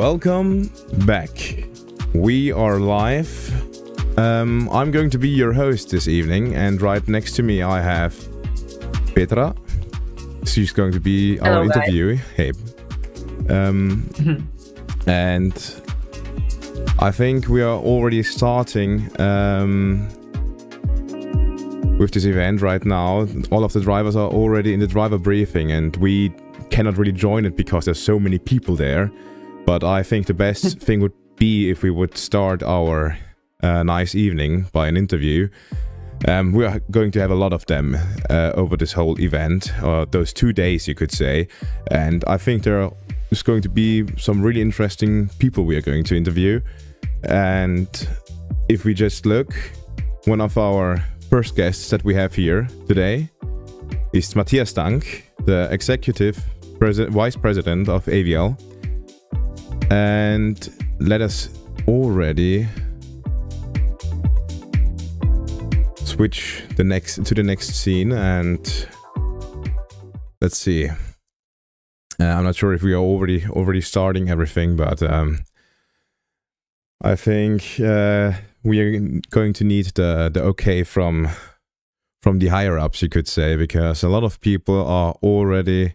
Welcome back. We are live. I'm going to be your host this evening, and right next to me I have Petra. She's going to be our interviewee. Hey. And I think we are already starting with this event right now. All of the drivers are already in the driver briefing, and we cannot really join it because there's so many people there. But I think the best thing would be if we would start our nice evening by an interview. We are going to have a lot of them over this whole event, or those 2 days you could say. And I think there is going to be some really interesting people we are going to interview. And if we just look, one of our first guests that we have here today is Matthias Dank, the Executive Vice President of AVL. And let us already switch to the next scene, and let's see. I'm not sure if we are already starting everything, but I think we are going to need the okay from the higher ups, you could say, because a lot of people are already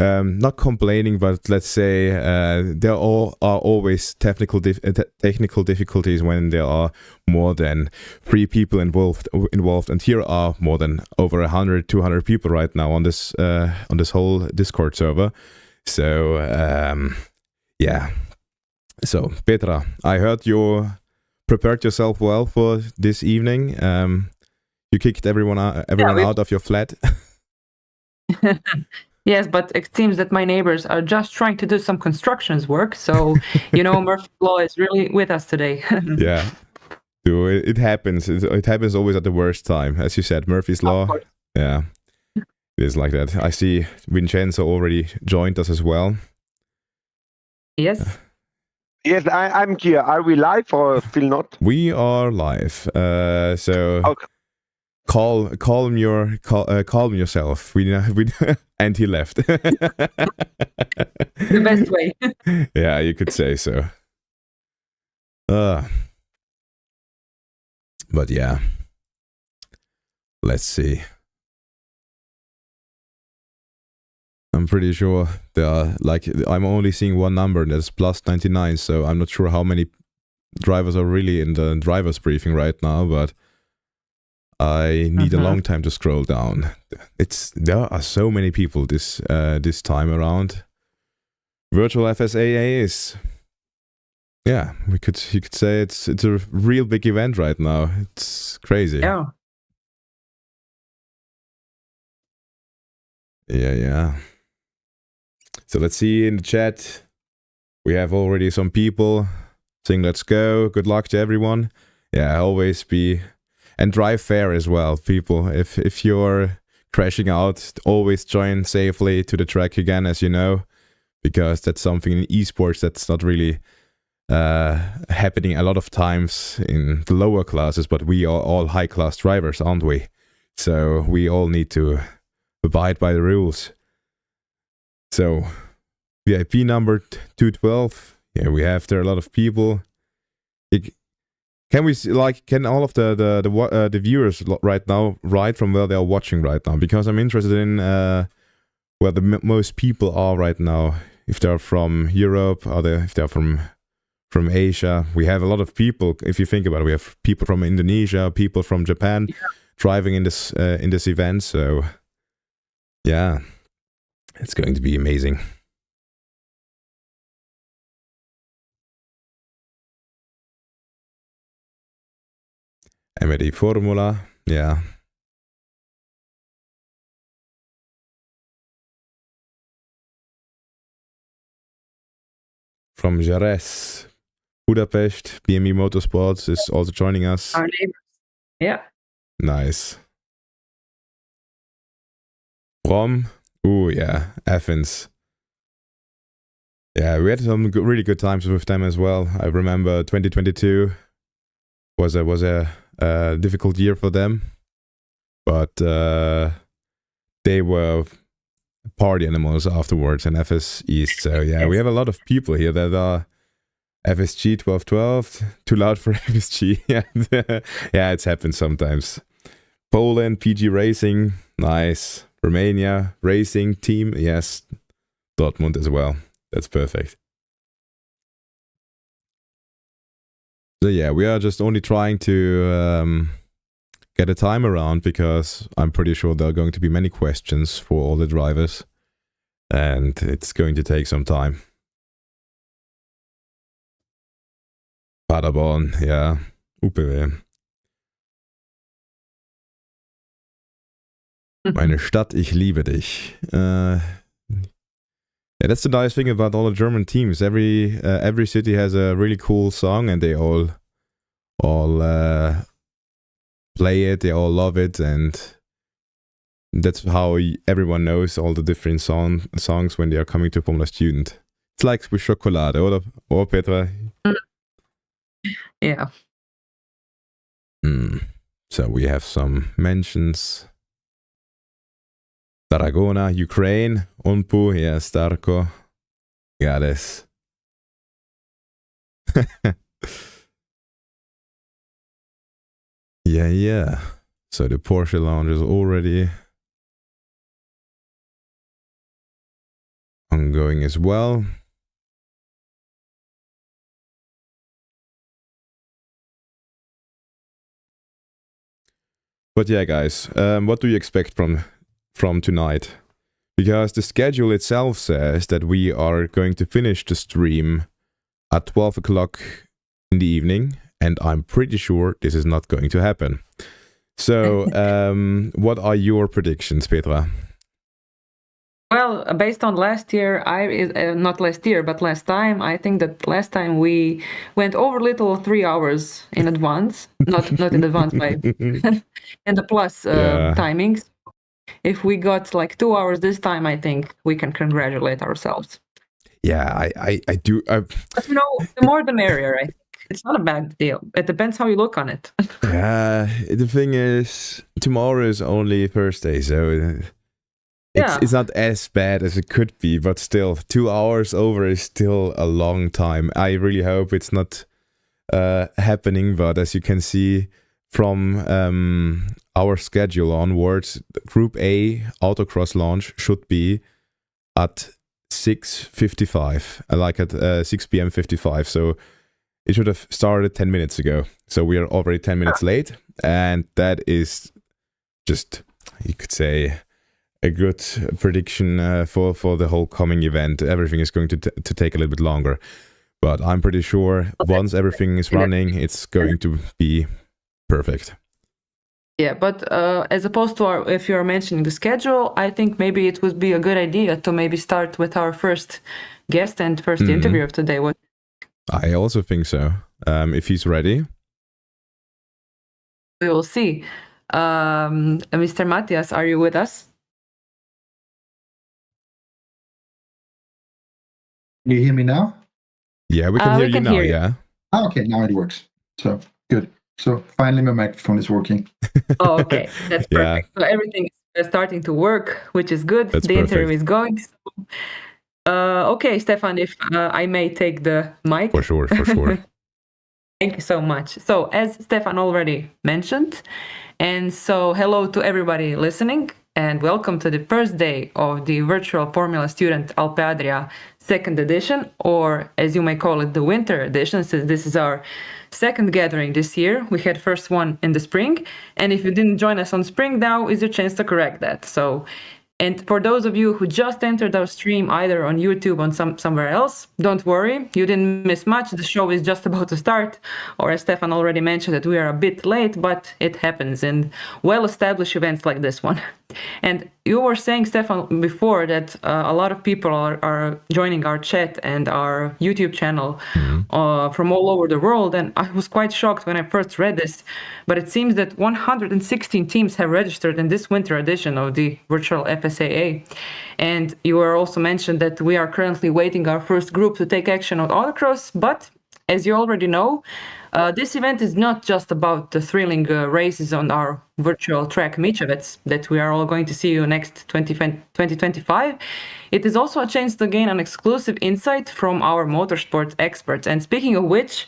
not complaining, but let's say there are always technical difficulties when there are more than 3 people involved, and here are more than over 100-200 people right now on this whole Discord server. So yeah. So Petra, I heard you prepared yourself well for this evening. You kicked everyone out of your flat. Yes, but it seems that my neighbors are just trying to do some constructions work. So, Murphy's Law is really with us today. Yeah. It happens. It happens always at the worst time. As you said, Murphy's Law. Yeah. It is like that. I see Vincenzo already joined us as well. Yes. Yes, I'm here. Are we live or still not? We are live. So... Okay. Calm yourself. We and he left. The best way. Yeah, you could say so. But yeah, let's see. I'm pretty sure there are I'm only seeing one number, and that's plus 99. So I'm not sure how many drivers are really in the drivers briefing right now, but I need a long time to scroll down. There are so many people this time around. Virtual FSAA is, yeah, you could say it's a real big event right now. It's crazy. Yeah. Yeah. So let's see in the chat. We have already some people saying let's go. Good luck to everyone. Yeah, always be. And drive fair as well, people. If you're crashing out, always join safely to the track again, as you know, because that's something in esports that's not really happening a lot of times in the lower classes, but we are all high-class drivers, aren't we? So we all need to abide by the rules. So VIP number 212. Yeah, we have there a lot of people. Can all of the viewers right now write from where they are watching right now? Because I'm interested in where the most people are right now. If they're from Europe, if they're from Asia. We have a lot of people. If you think about it, we have people from Indonesia, people from Japan, driving in this event. So yeah, it's going to be amazing. MD Formula, yeah. From Jerez, Budapest, BME Motorsports is also joining us. Our neighbors. Yeah. Nice. From, Athens. Yeah, we had some really good times with them as well. I remember 2022 was a difficult year for them, but they were party animals afterwards and FS East. So yeah, we have a lot of people here that are FSG 1212, too loud for FSG. Yeah, it's happened sometimes. Poland, PG Racing, nice. Romania, Racing Team, yes. Dortmund as well. That's perfect. So yeah, we are just only trying to get a time around because I'm pretty sure there are going to be many questions for all the drivers. And it's going to take some time. Paderborn, yeah. UPW. Meine Stadt, ich liebe dich. Yeah, that's the nice thing about all the German teams. Every city has a really cool song, and they all play it. They all love it, and that's how everyone knows all the different songs when they are coming to Formula Student. It's like with Schokolade, or Petra? Yeah. So we have some mentions. Tarragona, Ukraine, Unpu, yeah, Starko. Got this. Yeah. So the Porsche launch is already ongoing as well. But yeah, guys, what do you expect from tonight? Because the schedule itself says that we are going to finish the stream at 12 o'clock in the evening, and I'm pretty sure this is not going to happen. So, what are your predictions, Petra? Well, based on last year, not last year, but last time, I think that last time we went over little 3 hours in advance, not in advance, by and the plus timings. If we got like 2 hours this time, I think we can congratulate ourselves. Yeah, I do. But the more the merrier, I think. It's not a bad deal. It depends how you look on it. Yeah, the thing is, tomorrow is only Thursday, so it's not as bad as it could be, but still, 2 hours over is still a long time. I really hope it's not happening, but as you can see from our schedule onwards, Group A autocross launch should be at 6:55, like at 6 p.m. 55. So it should have started 10 minutes ago. So we are already 10 minutes late, and that is just, you could say, a good prediction for the whole coming event. Everything is going to take a little bit longer, but I'm pretty sure once everything is running, it's going to be perfect. Yeah, but as opposed to if you're mentioning the schedule, I think maybe it would be a good idea to maybe start with our first guest and first interview of today. What? I also think so. If he's ready. We will see. Mr. Matthias, are you with us? Can you hear me now? Yeah, we can hear you now, yeah. Oh, okay, now it works. So, good. So, finally my microphone is working. Oh, okay. That's perfect. Yeah. So everything is starting to work, which is good. That's the perfect. interview is going. Okay, Stefan, if I may take the mic. For sure. Thank you so much. So, as Stefan already mentioned, and so hello to everybody listening, and welcome to the first day of the virtual Formula Student Alpe Adria second edition, or as you may call it, the winter edition, since this is our second gathering this year. We had first one in the spring, and if you didn't join us on spring, now is your chance to correct that. So, and for those of you who just entered our stream either on YouTube or somewhere else, don't worry, you didn't miss much. The show is just about to start, or as Stefan already mentioned, that we are a bit late, but it happens in well-established events like this one. And you were saying, Stefan, before that a lot of people are joining our chat and our YouTube channel from all over the world, and I was quite shocked when I first read this, but it seems that 116 teams have registered in this winter edition of the virtual FSAA. And you were also mentioned that we are currently waiting our first group to take action on autocross, but as you already know, This event is not just about the thrilling races on our virtual track Micevec that we are all going to see you next 2025. It is also a chance to gain an exclusive insight from our motorsport experts. And speaking of which,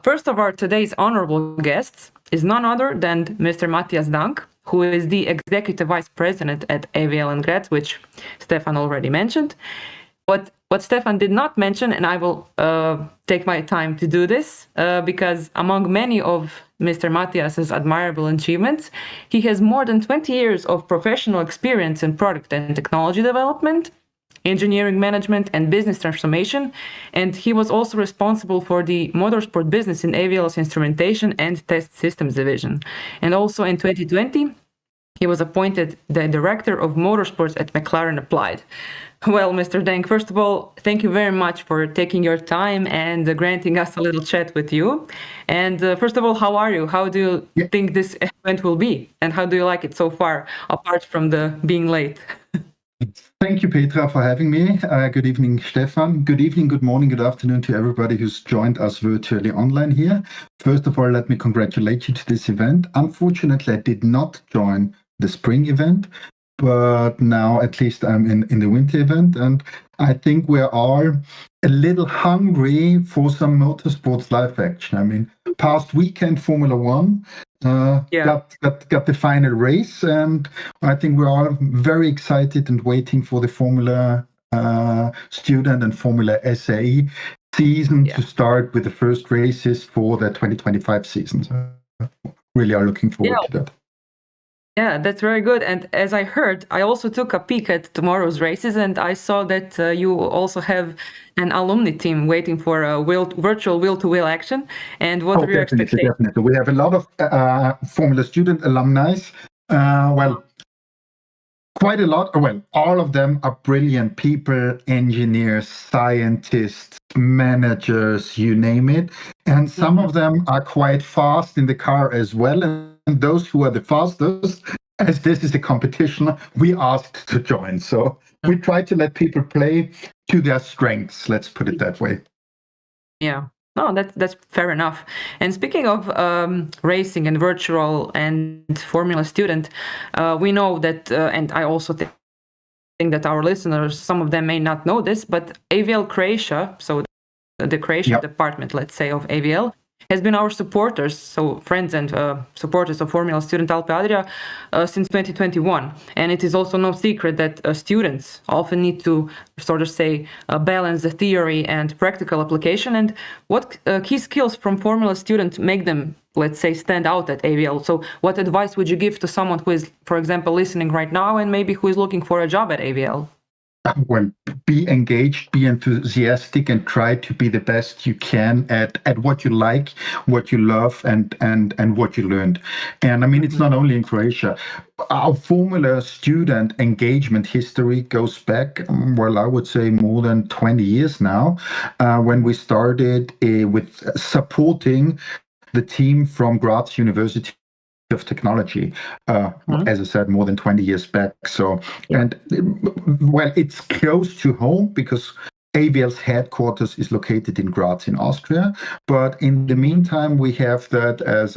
first of our today's honorable guests is none other than Mr. Matthias Dank, who is the Executive Vice President at AVL in Graz, which Stefan already mentioned. What Stefan did not mention, and I will take my time to do this, because among many of Mr. Matthias's admirable achievements, he has more than 20 years of professional experience in product and technology development, engineering management, and business transformation, and he was also responsible for the motorsport business in AVL's instrumentation and test systems division. And also in 2020, he was appointed the Director of Motorsports at McLaren Applied. Well, Mr. Dank, first of all, thank you very much for taking your time and granting us a little chat with you. And first of all, how are you? How do you think this event will be? And how do you like it so far, apart from the being late? Thank you, Petra, for having me. Good evening, Stefan. Good evening, good morning, good afternoon to everybody who's joined us virtually online here. First of all, let me congratulate you to this event. Unfortunately, I did not join the spring event, but now at least I'm in the winter event, and I think we are a little hungry for some motorsports live action. I mean, past weekend Formula One got the final race, and I think we're all very excited and waiting for the Formula Student and Formula SAE season to start with the first races for the 2025 season. So really are looking forward to that. Yeah, that's very good. And as I heard, I also took a peek at tomorrow's races, and I saw that you also have an alumni team waiting for a virtual wheel-to-wheel action. And what are your expectations? Definitely. We have a lot of Formula Student alumni. Quite a lot. Well, all of them are brilliant people, engineers, scientists, managers, you name it. And some of them are quite fast in the car as well. And those who are the fastest, as this is a competition, we asked to join. So we try to let people play to their strengths. Let's put it that way. Yeah. No, that's fair enough. And speaking of racing and virtual and Formula Student, we know that, and I also think that our listeners, some of them may not know this, but AVL Croatia, so the Croatia department, let's say, of AVL, has been our supporters, so friends and supporters of Formula Student Alpe Adria since 2021. And it is also no secret that students often need to sort of say balance the theory and practical application. And what key skills from Formula Student make them, let's say, stand out at AVL? So what advice would you give to someone who is, for example, listening right now and maybe who is looking for a job at AVL? Well, be engaged, be enthusiastic, and try to be the best you can at what you like, what you love, and what you learned. And I mean, it's not only in Croatia. Our Formula Student engagement history goes back, I would say more than 20 years now, when we started with supporting the team from Graz University of Technology, as I said, more than 20 years back. So, it's close to home because AVL's headquarters is located in Graz in Austria. But in the meantime, we have that as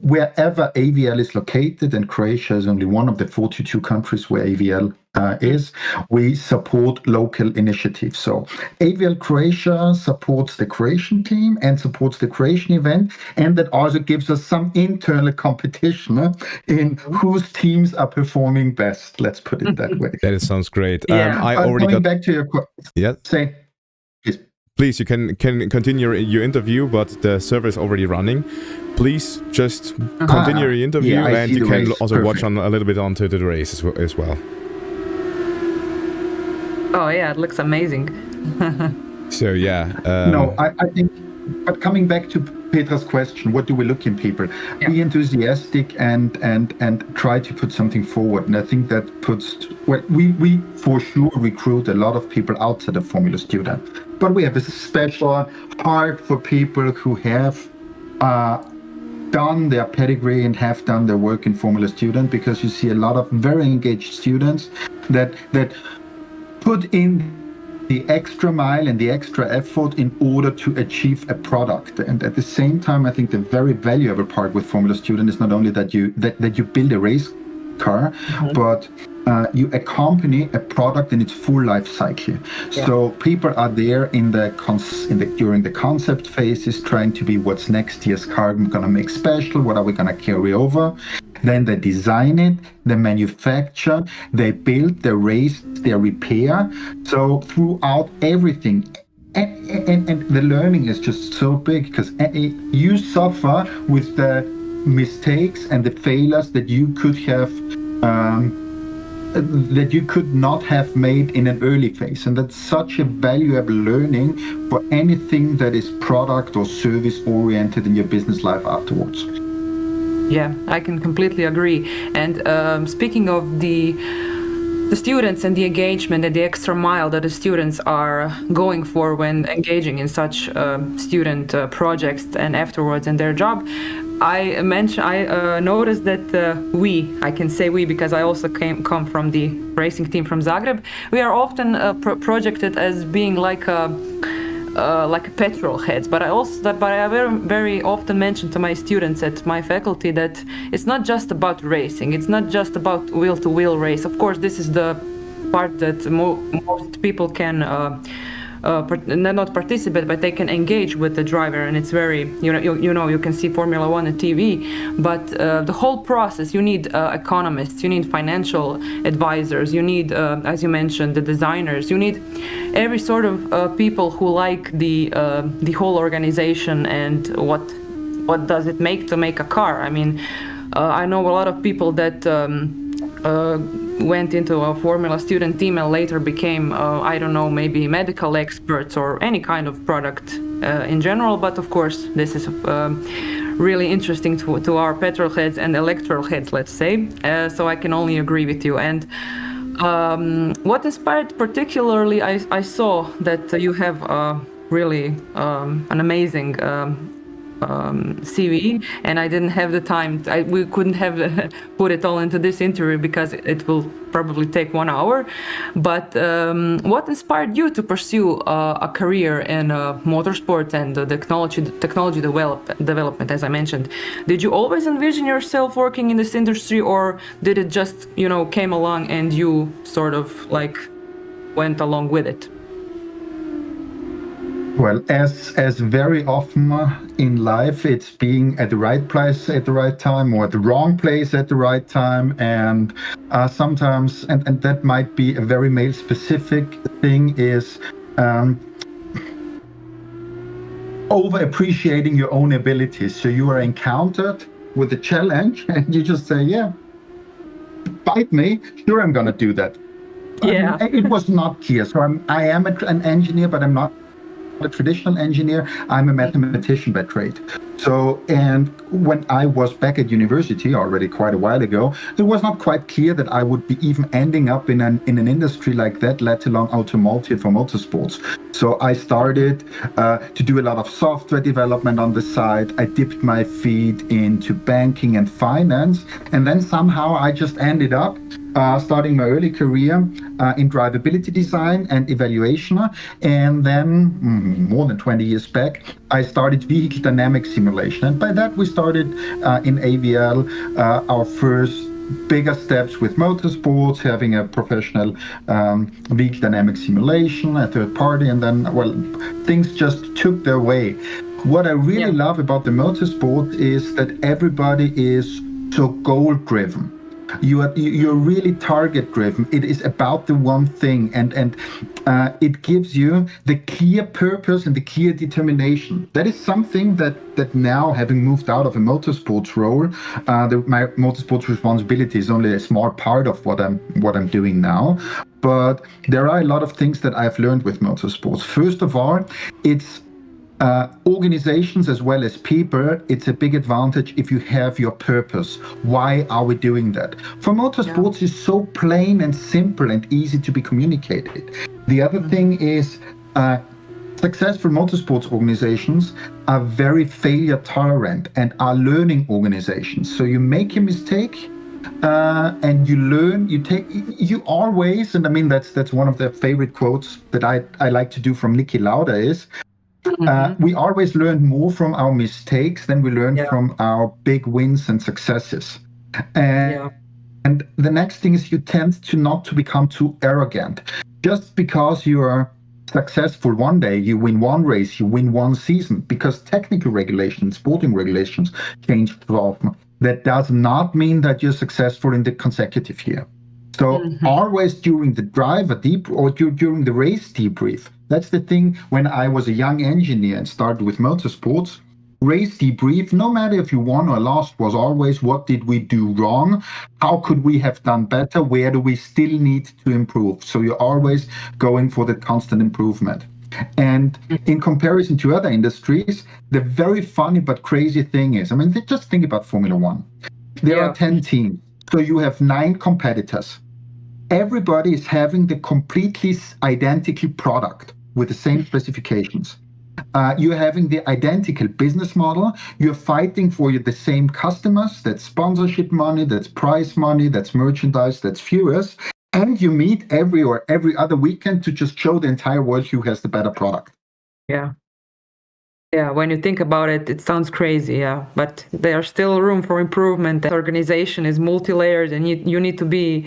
wherever AVL is located, and Croatia is only one of the 42 countries where AVL is, we support local initiatives. So AVL Croatia supports the Croatian team and supports the Croatian event, and that also gives us some internal competition in whose teams are performing best. Let's put it that way. That sounds great. I already got back to your question. Yeah. Say, please, you can continue your interview, but the server is already running. Please just continue your interview, and you can also watch on a little bit onto the race as well. Oh yeah, it looks amazing. So yeah. I think, but coming back to Petra's question, what do we look in people? Be enthusiastic and try to put something forward. And I think that we for sure recruit a lot of people outside of Formula Student, but we have a special heart for people who have done their pedigree and have done their work in Formula Student, because you see a lot of very engaged students that put in the extra mile and the extra effort in order to achieve a product. And at the same time, I think the very valuable part with Formula Student is not only that you build a race car, but you accompany a product in its full life cycle. Yeah. So people are there during the concept phases, trying to be what's next year's car going to make special, what are we going to carry over. Then they design it, they manufacture, they build, they race, they repair. So throughout everything, and the learning is just so big, because you suffer with the mistakes and the failures that you could have that you could not have made in an early phase. And that's such a valuable learning for anything that is product or service oriented in your business life afterwards. Yeah, I can completely agree. And speaking of the students and the engagement and the extra mile that the students are going for when engaging in such student projects and afterwards in their job, I noticed that I can say we because I also come from the racing team from Zagreb. We are often projected as being like a petrol heads, but I very often mention to my students at my faculty that it's not just about racing, it's not just about wheel-to-wheel race. Of course, this is the part that most people can not participate, but they can engage with the driver, and it's very, you can see Formula 1 on TV, but the whole process, you need economists, you need financial advisors, you need, as you mentioned, the designers, you need every sort of people who like the whole organization and what does it make to make a car. I mean, I know a lot of people that went into a Formula Student team and later became, maybe medical experts or any kind of product in general. But of course, this is really interesting to our petrol heads and electoral heads, let's say. So I can only agree with you. And what inspired particularly, I saw that you have really an amazing CV, and I didn't have the time. We couldn't have put it all into this interview because it will probably take 1 hour. But what inspired you to pursue a career in motorsport and the technology development, as I mentioned? Did you always envision yourself working in this industry, or did it just, came along and you sort of like went along with it? Well, as very often in life, it's being at the right place at the right time or at the wrong place at the right time. And sometimes, and that might be a very male-specific thing, is over-appreciating your own abilities. So you are encountered with a challenge and you just say, yeah, bite me, sure, I'm going to do that. Yeah. It was not clear. So I am an engineer, but I'm not a traditional engineer. I'm a mathematician by trade. So, and when I was back at university already quite a while ago, it was not quite clear that I would be even ending up in an industry like that, let alone automotive or motorsports. So I started to do a lot of software development on the side. I dipped my feet into banking and finance, and then somehow I just ended up starting my early career in drivability design and evaluation. And then more than 20 years back, I started vehicle dynamic simulation. And by that, we started in AVL our first bigger steps with motorsports, having a professional vehicle dynamic simulation, a third party, and then, well, things just took their way. What I really love about the motorsport is that everybody is so goal-driven. You're really target-driven. It is about the one thing, and it gives you the clear purpose and the clear determination. That is something that now, having moved out of a motorsports role, my motorsports responsibility is only a small part of what I'm doing now. But there are a lot of things that I've learned with motorsports. First of all, it's organizations as well as people, it's a big advantage if you have your purpose. Why are we doing that? For motorsports, it's so plain and simple and easy to be communicated. The other thing is successful motorsports organizations are very failure tolerant and are learning organizations. So you make a mistake, and you learn. You always, and I mean that's one of the favorite quotes that I like to do from Niki Lauda is. We always learn more from our mistakes than we learn from our big wins and successes. And the next thing is you tend to not to become too arrogant. Just because you are successful one day, you win one race, you win one season, because technical regulations, sporting regulations change often. That does not mean that you're successful in the consecutive year. So always during the drive, during the race debrief. That's the thing. When I was a young engineer and started with motorsports, race debrief, no matter if you won or lost, was always what did we do wrong? How could we have done better? Where do we still need to improve? So you're always going for the constant improvement. And in comparison to other industries, the very funny but crazy thing is, I mean, just think about Formula One. There are 10 teams. So you have 9 competitors. Everybody is having the completely identical product with the same specifications. You're having the identical business model. You're fighting for the same customers. That's sponsorship money, that's prize money, that's merchandise, that's viewers. And you meet every other weekend to just show the entire world who has the better product. Yeah. Yeah, when you think about it, it sounds crazy, but there's still room for improvement. The organization is multi-layered, and you need to be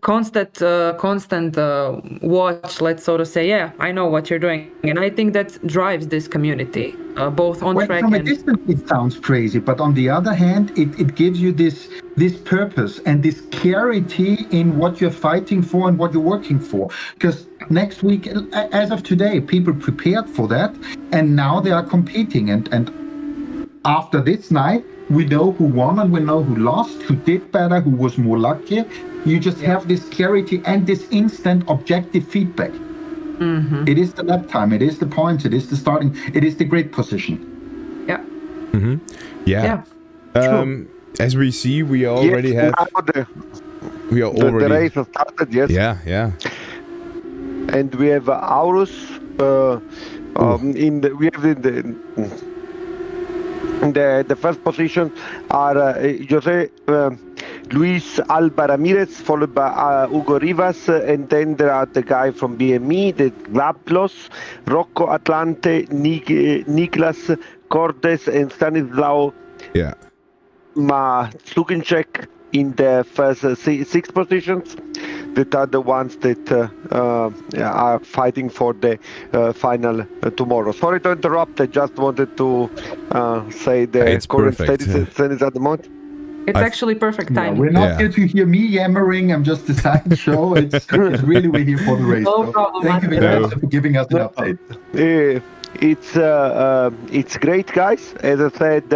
constant watch, let's so to say. Yeah, I know what you're doing, and I think that drives this community, both on track from and... a distance it sounds crazy, but on the other hand, it gives you this purpose and this clarity in what you're fighting for and what you're working for. Because next week, as of today, people prepared for that, and now they are competing. And after this night, we know who won and we know who lost, who did better, who was more lucky. You just have this clarity and this instant objective feedback. It is the lap time, it is the points, it is the starting, it is the grid position. Yeah. As we see, we already have. We are already. The race has started. Yes. Yeah. And we have Aurus. In the first position are Jose Luis Alba Ramirez, followed by Hugo Rivas, and then there are the guy from BME, the Glablos, Rocco Atlante, Niklas Cordes, and Stanislaw Slukinchek in the first 6 positions. That are the ones that are fighting for the final tomorrow. Sorry to interrupt. I just wanted to say the current status at the moment. It's actually perfect timing. We're not here to hear me yammering. I'm just a side show. It's really we're here for the race. No problem. Thank you very much for giving us an update. It's great, guys. As I said,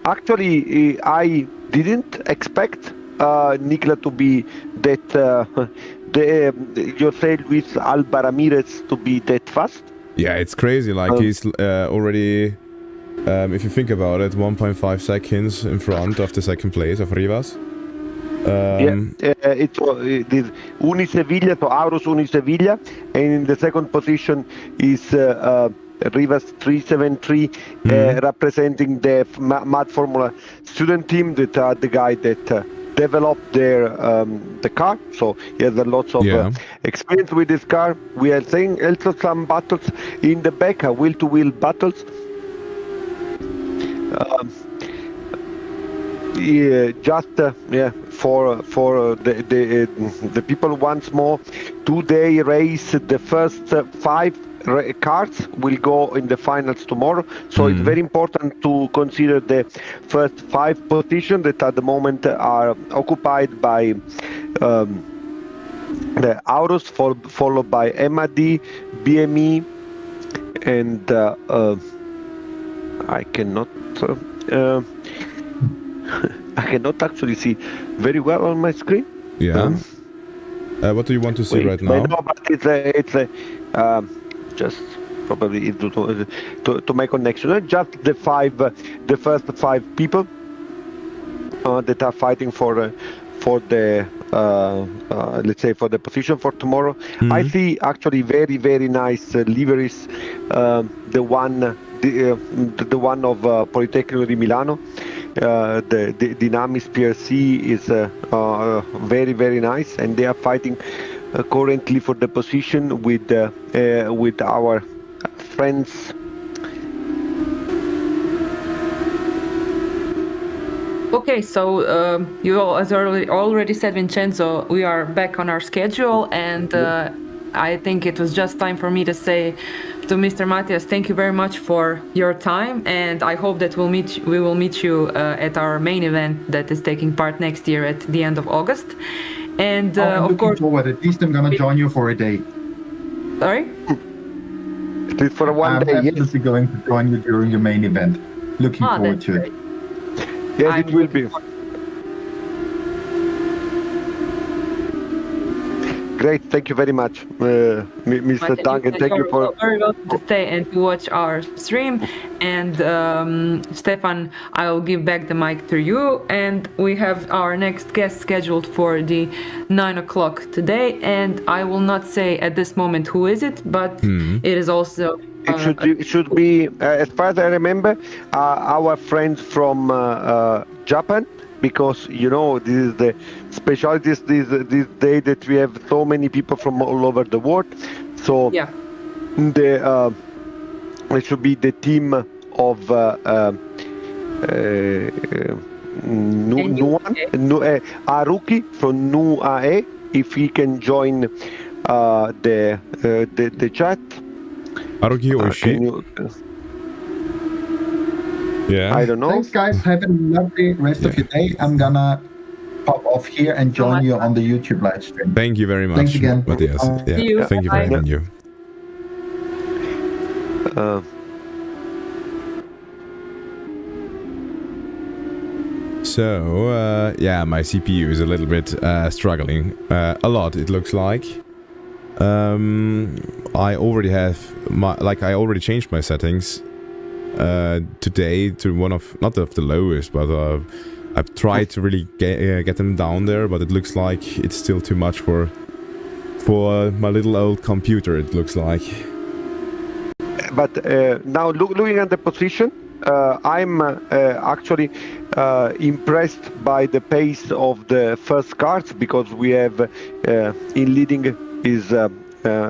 actually, I didn't expect Nikla to be that Jose Luis Alba Ramirez to be that fast. Yeah, it's crazy. Like he's already, if you think about it, 1.5 seconds in front of the second place of Rivas. It's Uni Sevilla, so Aurus Uni Sevilla, and in the second position is Rivas 373, representing the Mad Formula Student team, that are the guy that developed the car, so he has a lot of experience with this car. We are seeing also some battles in the back, wheel-to-wheel battles. For the people once more, today race the first 5 cars will go in the finals tomorrow, so it's very important to consider the first 5 positions that at the moment are occupied by the Aurus, followed by MAD, BME, and I cannot actually see very well on my screen. What do you want to see right now? No, but it's just probably to my connection. Just the first 5 people that are fighting for the let's say for the position for tomorrow. I see actually very, very nice liveries. The one of Politecnico di Milano. the Dynamis PRC is very, very nice, and they are fighting currently for the position with our friends. Okay, so you all, as already said, Vincenzo, we are back on our schedule, and I think it was just time for me to say to Mr. Matthias, thank you very much for your time, and I hope that we will meet you at our main event that is taking part next year at the end of August. And I'm of looking course, forward. At least I'm gonna join you for a day. sorry. At least for one I'm day, yes. absolutely going to join you during your main event. Looking forward That's to great. it. Yes, I'm it will looking be. forward. Great, thank you very much, Mr. Dank, and thank you You're for. very welcome to stay and to watch our stream. And Stefan, I'll give back the mic to you. And we have our next guest scheduled for the 9 o'clock today. And I will not say at this moment who is it, but it is also. It should be, as far as I remember, our friends from Japan, because this is the specialty this day that we have so many people from all over the world. So Yeah. It should be the team of Haruki from NUAE, if he can join the chat. Haruki Oishi. Yeah. I don't know. Thanks, guys. Have a lovely rest of your day. I'm gonna pop off here and join you on the YouTube live stream. Thank you very much, Thanks again. Matthias. See you. Thank you for Bye. having you. So, yeah, my CPU is a little bit struggling. A lot, it looks like. I already have I already changed my settings today to one of, not of the lowest, but I've tried to really get them down there, but it looks like it's still too much for my little old computer, it looks like. But now looking at the position, I'm actually impressed by the pace of the first cars, because we have in leading is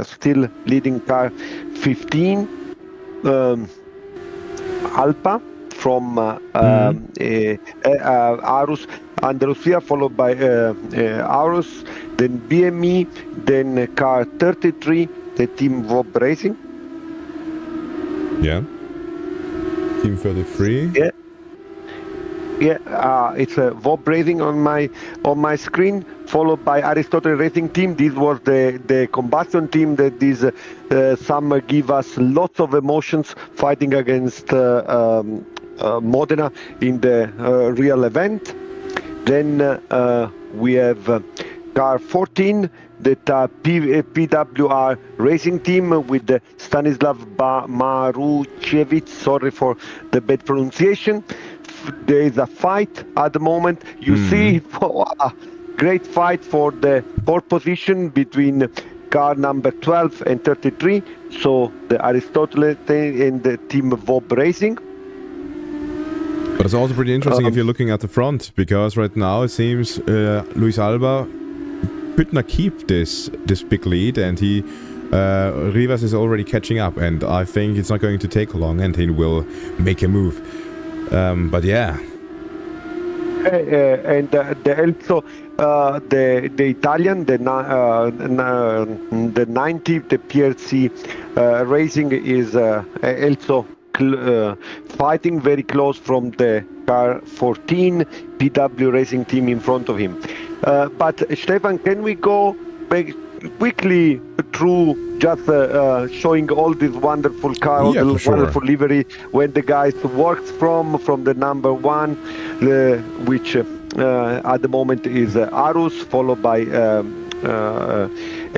still leading car 15, Alpa from Arus, Andalusia, followed by Arus, then BME, then car 33, the team Vob Racing. Yeah. Team 33. Yeah. Yeah, it's a Vob Racing on my screen, followed by Aristotle Racing Team. This was the combustion team that this summer give us lots of emotions fighting against Modena in the real event. Then we have car 14, that PWR Racing Team with Stanislav Maruchevich. Sorry for the bad pronunciation. There is a fight at the moment. You see a great fight for the pole position between car number 12 and 33. So the Aristotle and the team Vob Racing. But it's also pretty interesting if you're looking at the front, because right now it seems Luis Alba could not keep this big lead, and Rivas is already catching up, and I think it's not going to take long, and he will make a move. But yeah. And also the Italian, the 90, the PRC Racing is also fighting very close from the car 14 PW Racing Team in front of him. But Stefan, can we go back quickly through just showing all this wonderful car, all the wonderful livery, when the guys works from the number 1, which at the moment is Arus, followed by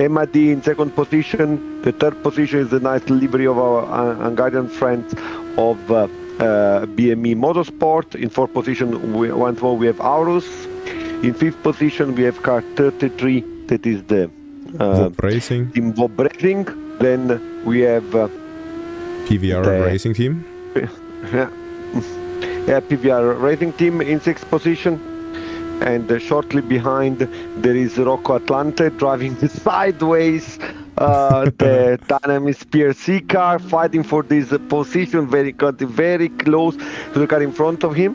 MAD in second position. The third position is the nice livery of our Hungarian friends of BME Motorsport. In fourth position, once more we have Aurus. In fifth position, we have car 33, that is the Vob Racing. Team Vob Racing. Then we have PVR Racing Team. PVR Racing Team in 6th position. And shortly behind there is Rocco Atlante driving sideways the Dynamis PRC car, fighting for this position, very close to the car in front of him.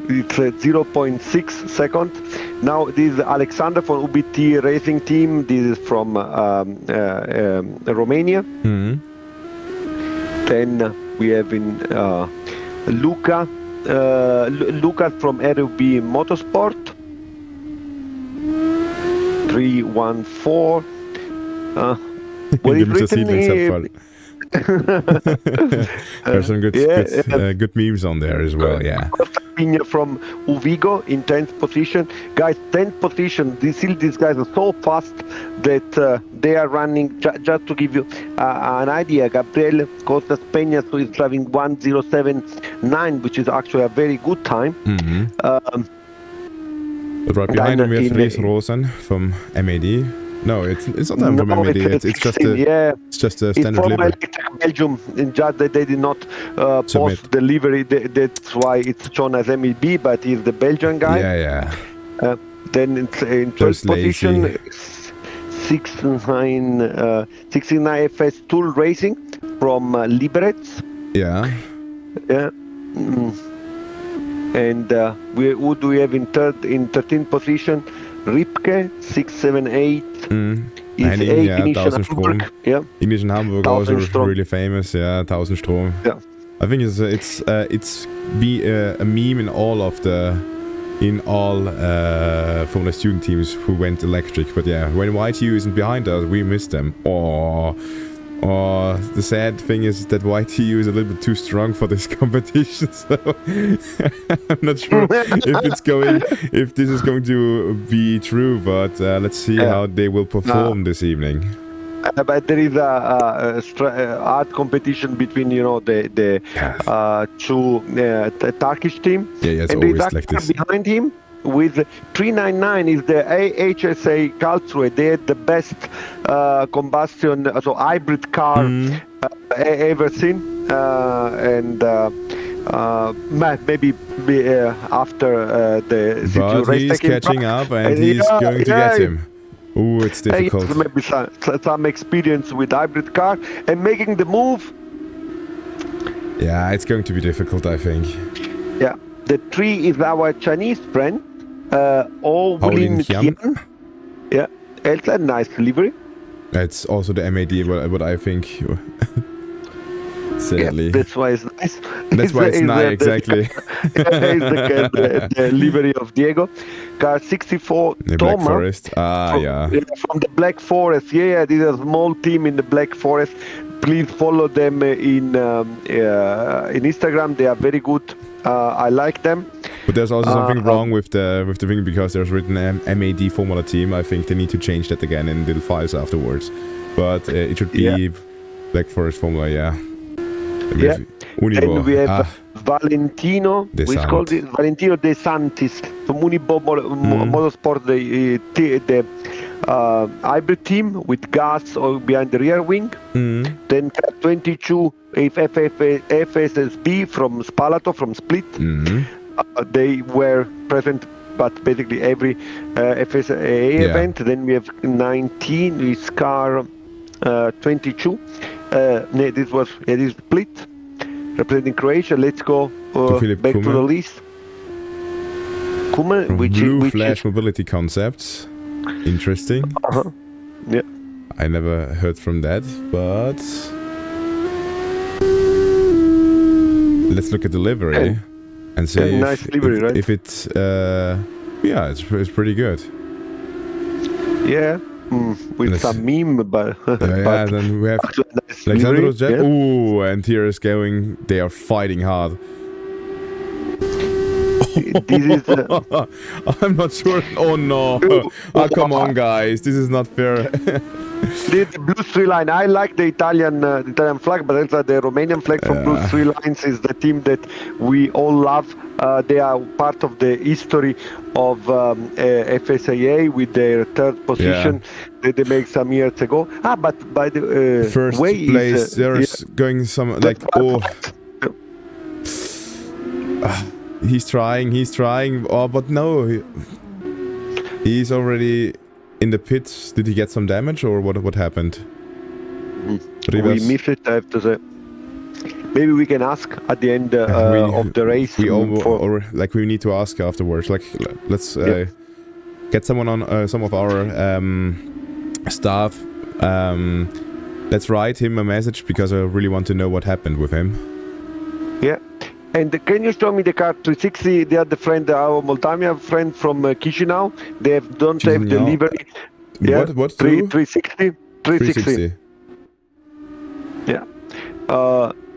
It's 0.6 seconds. Now this is Alexander from UBT Racing Team. This is from Romania. Mhm. Then we have in Luca. Lucas from RUB Motorsport 314. What is written here? There's some good memes on there as well. Yeah. From Uvigo in 10th position. Guys, 10th position. These guys are so fast that they are running. Just to give you an idea, Gabriel Costa Peña is driving 1:07.9, which is actually a very good time. Mm-hmm. But right behind him we have Dries Rosen from MAD. No, it's not them from MAD. It's just a standard from livery. Belgium. In just that they did not post the livery. That's why it's shown as MEB, but he's the Belgian guy. Yeah. Then it's in 12th position, 69 FS Tool Racing from Liberec. Yeah. And who do we have in 13th position? Ripke 678 is Henning, 8 1000 Strom. Yeah. Inish in Hamburg also really famous. Yeah, 1000 Strom. Yeah. I think it's a meme in all Formula Student teams who went electric. But yeah, when YTU isn't behind us, we miss them. The sad thing is that YTU is a little bit too strong for this competition, so I'm not sure if this is going to be true, but let's see how they will perform this evening. But there is a hard competition between the two Turkish team. Yeah, it's and always like this. Behind him with 399 is the HSA Karlsruhe. They had the best combustion, so hybrid car ever seen, and maybe after the but he's catching up, and he's going to get him. Ooh, it's difficult. Maybe some experience with hybrid car and making the move. Yeah, it's going to be difficult, I think. Yeah, the 3 is our Chinese friend, Lin Qian. Yeah, it's a nice livery. It's also the MAD, what I think. Sadly. Yeah, that's why it's nice. That's why it's nice, exactly. It's the livery of Diego. Car 64 the Black Forest. Yeah. From the Black Forest. Yeah, this is a small team in the Black Forest. Please follow them in Instagram. They are very good. I like them. But there's also something wrong with the thing, because there's written MAD Formula Team. I think they need to change that again in little files afterwards. But it should be Black Forest Formula, yeah. Yeah. And we have Valentino. We called it Valentino De Santis from Unibo Motorsport, the hybrid team with gas behind the rear wing. Then 22 FSSB from Spalato, from Split. They were present but basically every FSAA event. Then we have 19 is car 22. This is Split representing Croatia. Let's go back to the list. Kuman, which Flash Mobility Concepts. Interesting. Yeah. I never heard from that, but let's look at the livery and see nice livery, right? If it's it's pretty good. Yeah. With some meme, but then we have Alexandros Jet. Yeah. Ooh, and here is going. They are fighting hard. This is, I'm not sure. Oh no! Oh, come on, guys. This is not fair. The blue 3 line. I like the Italian flag, but also the Romanian flag from Blue 3 Lines is the team that we all love. They are part of the history of FSAA with their 3rd position that they made some years ago. But by the first way place, there's going some like He's trying. Oh, but no. He's already in the pits. Did he get some damage or what happened? We missed it, I have to say. Maybe we can ask at the end of the race. We need to ask afterwards. Like, let's get someone on some of our staff. Let's write him a message because I really want to know what happened with him. Yeah. And can you show me the car 360? They are the friend, our Moldavia friend from Chisinau. They don't have the livery. Yeah. What? 360? 360. Yeah.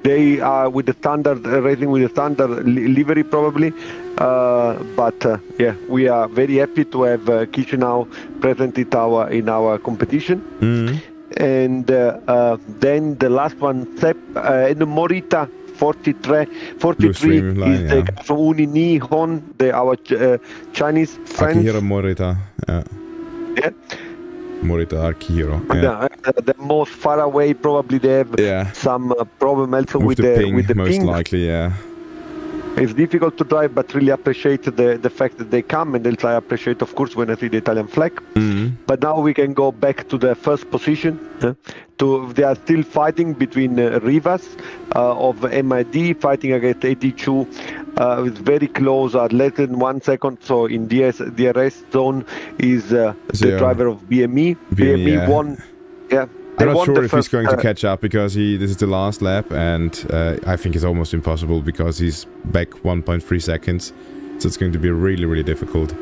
They are with the standard racing with the standard livery probably. We are very happy to have Chisinau present in our competition. And then the last one, Sepp and Morita 43 line, is the guy from Uni Nihon, our Chinese friends. Akihiro Morita. Yeah. Morita Akihiro. The most far away, probably they have some problem also with the ping, with the most ping. likely, yeah. It's difficult to drive, but really appreciate the fact that they come, and I appreciate, of course, when I see the Italian flag. But now we can go back to the first position. They are still fighting between Rivas of MID fighting against 82. It's very close at less than 1 second. So in the arrest zone is the driver of BME. BME won. Yeah. I'm not sure if he's going to catch up because this is the last lap, and I think it's almost impossible because he's back 1.3 seconds. So it's going to be really, really difficult,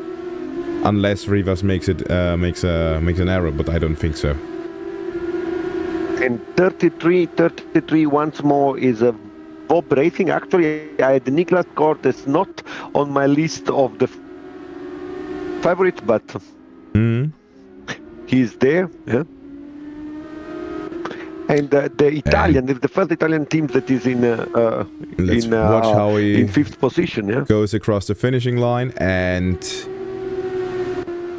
unless Rivas makes an error, but I don't think so. And 33 once more is a Bob Racing. Actually, I had Niklas Cortes not on my list of the favorites, but he's there. Yeah. And the Italian is the first Italian team that is in fifth position. Yeah, goes across the finishing line, and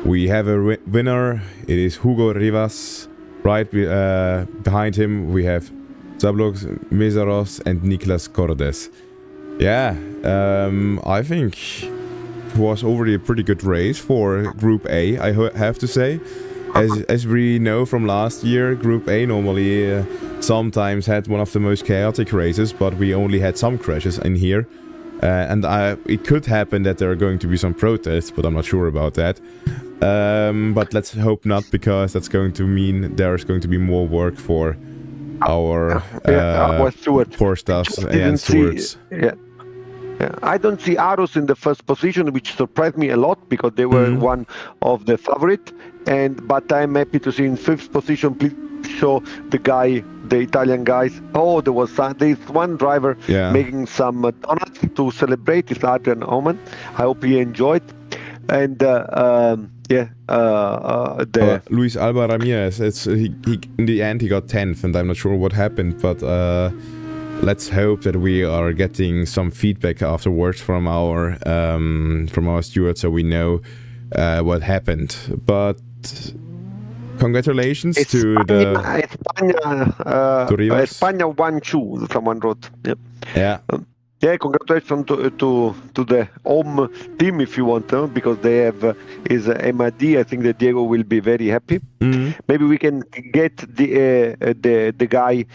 we have a winner. It is Hugo Rivas. Right behind him, we have Zablox, Mezaros, and Niklas Cordes. Yeah, I think it was already a pretty good race for Group A, I have to say. As we know from last year, Group A normally sometimes had one of the most chaotic races, but we only had some crashes in here. And it could happen that there are going to be some protests, but I'm not sure about that. But let's hope not, because that's going to mean there's going to be more work for our poor staffs and stewards. I don't see Arus in the first position, which surprised me a lot because they were one of the favorite. But I'm happy to see in fifth position. Please show the Italian guys. Oh, there's one driver making some donuts to celebrate. It's Adrian Oman. I hope he enjoyed. And Luis Alba Ramirez. He in the end he got 10th, and I'm not sure what happened, but let's hope that we are getting some feedback afterwards from our stewards, so we know what happened. But congratulations to Rivas. España 1-2. Someone wrote. Yep. Yeah. Congratulations to the home team, if you want to, because they have is MID. I think that Diego will be very happy. Maybe we can get the guy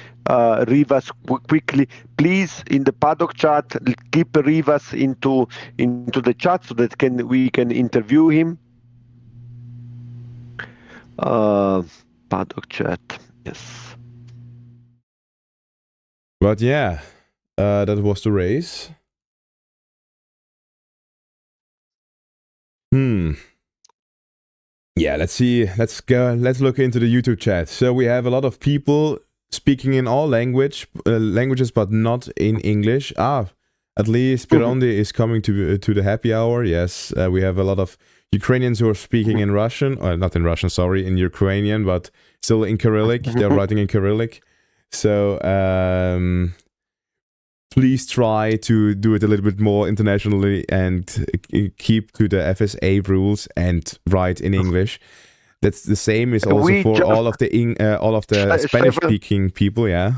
Rivas quickly, please, in the paddock chat. Keep Rivas into the chat so that we can interview him. Paddock chat, yes. But yeah. That was the race. Yeah, let's see. Let's look into the YouTube chat. So we have a lot of people speaking in all languages, but not in English. At least Pirondi is coming to the happy hour. Yes, we have a lot of Ukrainians who are speaking in Russian, or not in Russian, sorry, in Ukrainian, but still in Cyrillic. They're writing in Cyrillic. So please try to do it a little bit more internationally and keep to the FSA rules and write in English. That's the same is also for all of the Spanish-speaking people. Yeah.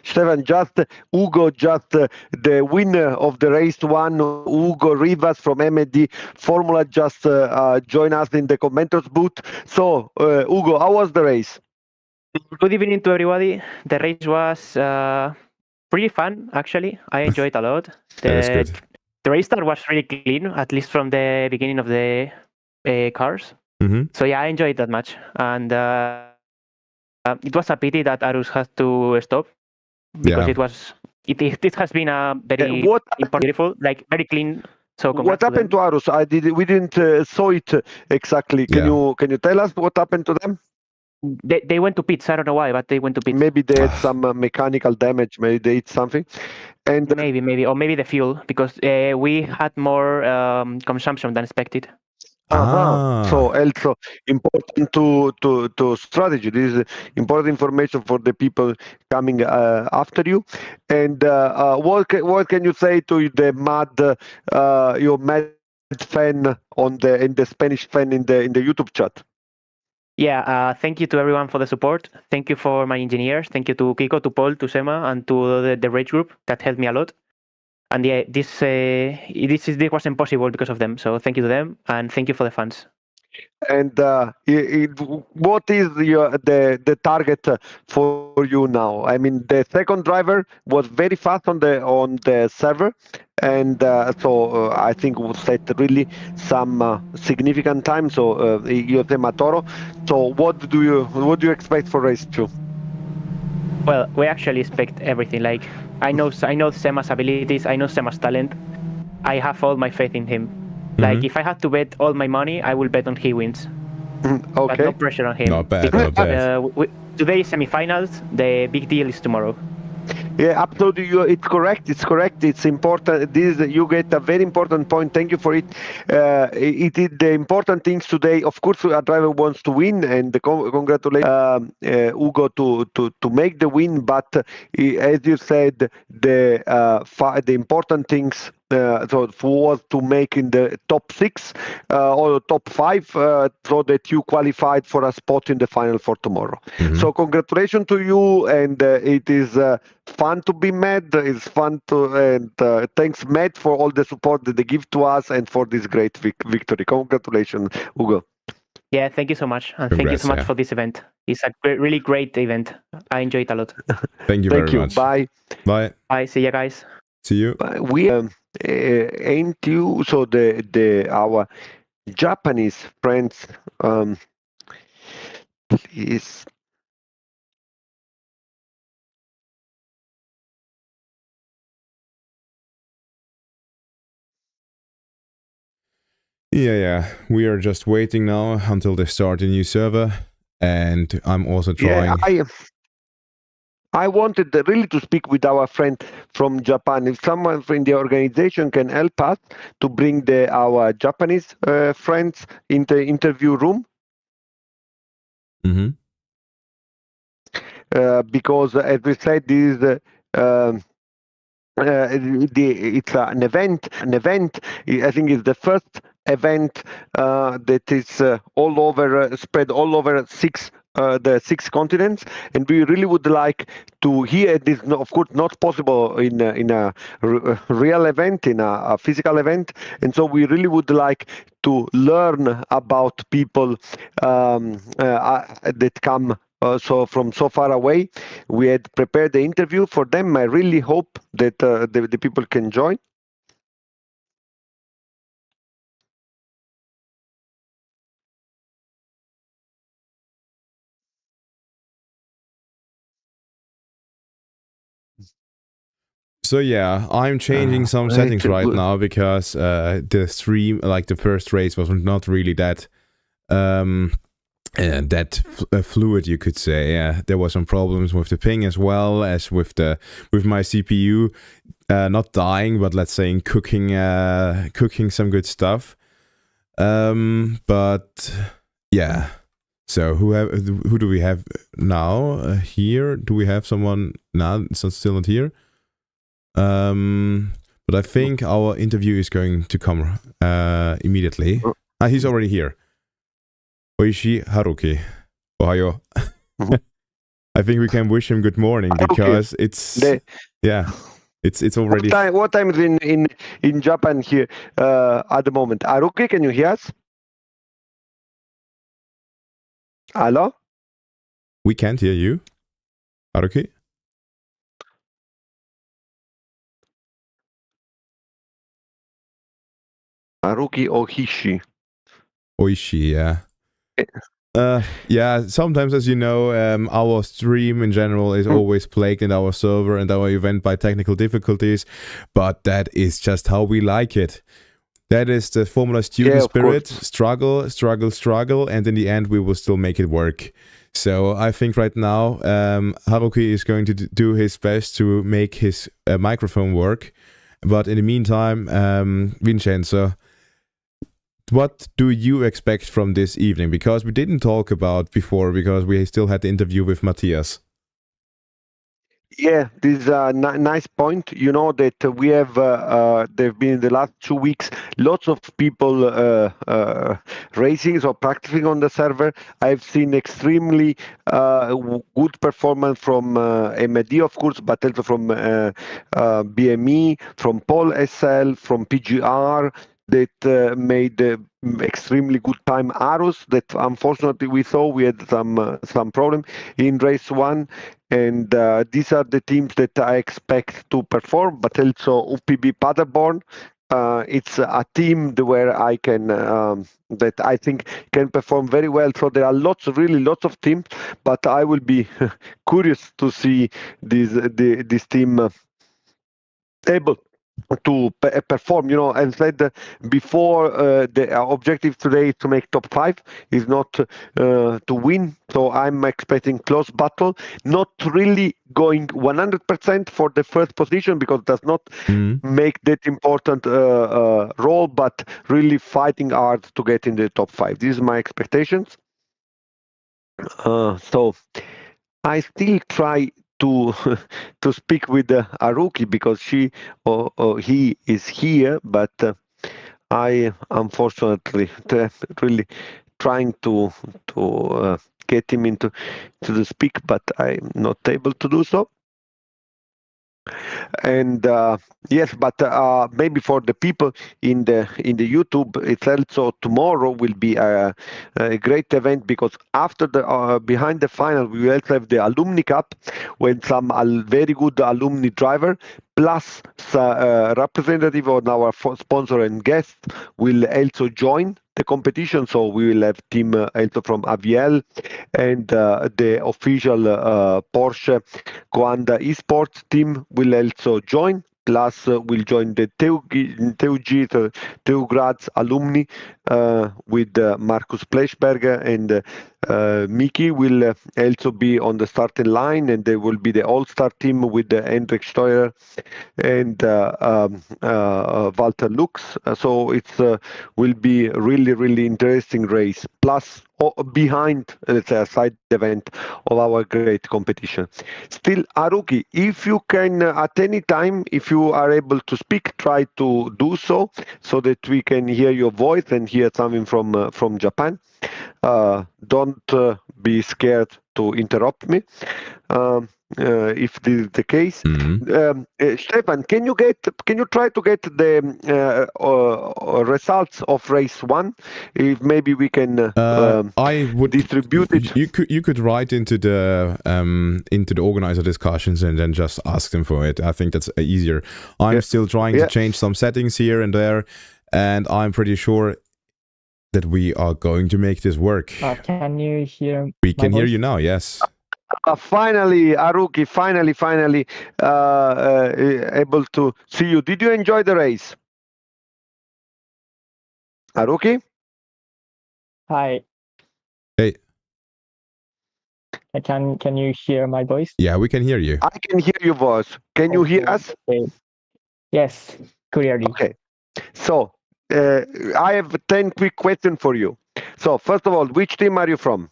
Stefan, just Ugo, the winner of the race one, Ugo Rivas from MD Formula, just join us in the commenters booth. So, Ugo, how was the race? Good evening to everybody. The race was pretty fun, actually. I enjoyed a lot. That is good. The race start was really clean, at least from the beginning of the cars. So yeah, I enjoyed that much. And it was a pity that Arus had to stop because it has been a very beautiful, like very clean. So what happened to Arus? We didn't saw it exactly. Can you tell us what happened to them? They went to pits. I don't know why, but they went to pits. Maybe they had some mechanical damage. Maybe they hit something. And maybe, or maybe the fuel, because we had more consumption than expected. So also important to strategy. This is important information for the people coming after you. And what can you say to the your mad fan in the Spanish fan in the YouTube chat? Yeah, thank you to everyone for the support. Thank you for my engineers. Thank you to Kiko, to Paul, to Sema, and to the rage group that helped me a lot. And yeah, this wasn't possible because of them. So thank you to them, and thank you for the fans. And what is the target for you now? I mean, the second driver was very fast on the server, and so I think we set really some significant time. So Jose Matoro. So what do you expect for race 2? Well, we actually expect everything. Like I know Sema's abilities. I know Sema's talent. I have all my faith in him. Like if I had to bet all my money, I will bet on he wins. Okay. But no pressure on him. Not bad. Not bad. Today is semifinals. The big deal is tomorrow. Yeah, absolutely. It's correct. It's important. You get a very important point. Thank you for it. It is the important things today. Of course, a driver wants to win, and congratulate Ugo to make the win. But as you said, the important things. So was to make in the top 6 or top 5 so that you qualified for a spot in the final for tomorrow. So congratulations to you, and it is fun to be Matt. It's fun and thanks Matt for all the support that they give to us and for this great victory. Congratulations, Ugo. Yeah, thank you so much, and thank you so much for this event. It's a really great event. I enjoyed it a lot. Thank you very much. Bye. Bye. Bye. See you guys. See you. We ain't you so our Japanese friends please. Yeah. We are just waiting now until they start a new server, and I'm also trying. Yeah, I wanted really to speak with our friend from Japan. If someone from the organization can help us to bring our Japanese friends in the interview room. Because as we said, this is it's an event. I think it's the first event that is all over spread all over the 6 continents, and we really would like to hear this. Of course, not possible in a real event, in a physical event, and so we really would like to learn about people that come so from so far away. We had prepared the interview for them. I really hope that the people can join. So yeah, I'm changing some settings right now because the stream, like the first race, was not really that fluid, you could say. Yeah, there were some problems with the ping as well as with my CPU not dying, but let's say cooking some good stuff. But yeah. So who do we have now here? Do we have someone now? It's still not here. But I think our interview is going to come immediately. He's already here. Oishi Haruki. Ohayo. I think we can wish him good morning because it's already. What time is in Japan here at the moment? Haruki, can you hear us? Hello? We can't hear you, Haruki. Haruki Oishi. Oishi, yeah. Yeah, sometimes, as you know, our stream in general is always plagued in our server and our event by technical difficulties, but that is just how we like it. That is the Formula Student spirit. Struggle, struggle, struggle, and in the end we will still make it work. So I think right now Haruki is going to do his best to make his microphone work. But in the meantime, Vincenzo, what do you expect from this evening? Because we didn't talk about before, because we still had the interview with Matthias. Yeah, this is a nice point. You know that we have, there have been in the last 2 weeks, lots of people racing or practicing on the server. I've seen extremely good performance from MD, of course, but also from BME, from Paul SL, from PGR, that made extremely good time. Arus, that unfortunately we saw we had some problem in race 1, and these are the teams that I expect to perform. But also UPB Paderborn, it's a team where I can that I think can perform very well. So there are really lots of teams, but I will be curious to see this team able to perform. You know, as said before, the objective today is to make top 5, is not to win. So I'm expecting close battle, not really going 100% for the first position, because it does not make that important role, but really fighting hard to get in the top 5. This is my expectations. So I still try to speak with Haruki, because he is here, but I unfortunately really trying to get him to the speak, but I'm not able to do so. And yes, but maybe for the people in the YouTube, it's also tomorrow will be a great event, because after the behind the final we will also have the Alumni Cup, when some very good alumni driver plus representative of our sponsor and guest will also join the competition. So we will have team also from Aviel and the official Porsche Coanda esports team will also join. Plus will join the TU Graz alumni with Markus Plechberger, and Miki will also be on the starting line, and there will be the all-star team with Hendrik Steuer and Walter Lux. So it's will be a really interesting race. Plus behind, let's say, a side event of our great competition. Still, Haruki, if you can at any time, if you are able to speak, try to do so that we can hear your voice and hear something from Japan. Don't be scared to interrupt me. If this is the case. Stefan, can you try to get the results of race 1? If maybe we can I would distribute it. You could write into the organizer discussions and then just ask them for it. I think that's easier. I'm still trying to change some settings here and there, and I'm pretty sure that we are going to make this work. Can you hear? We can hear you now. Yes. Finally, Haruki, finally able to see you. Did you enjoy the race? Haruki? Hi. Hey. Can you hear my voice? Yeah, we can hear you. I can hear your voice. Can you hear us? Okay. Yes, clearly. Okay. So, I have 10 quick questions for you. So, first of all, which team are you from?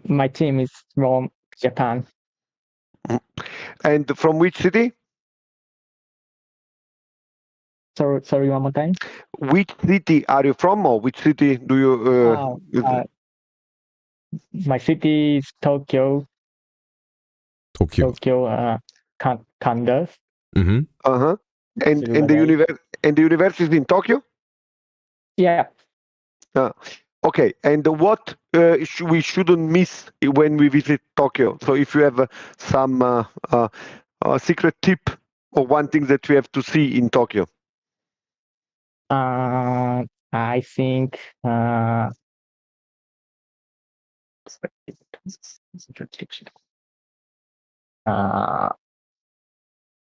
My team is from Japan. And from which city? Sorry, one more time. Which city are you from, or which city do you? My city is Tokyo, Tokyo. Kanda. Mm-hmm. Uh-huh. And the university is in Tokyo? Yeah. Okay, and what we shouldn't miss when we visit Tokyo? So if you have some secret tip or one thing that we have to see in Tokyo. I think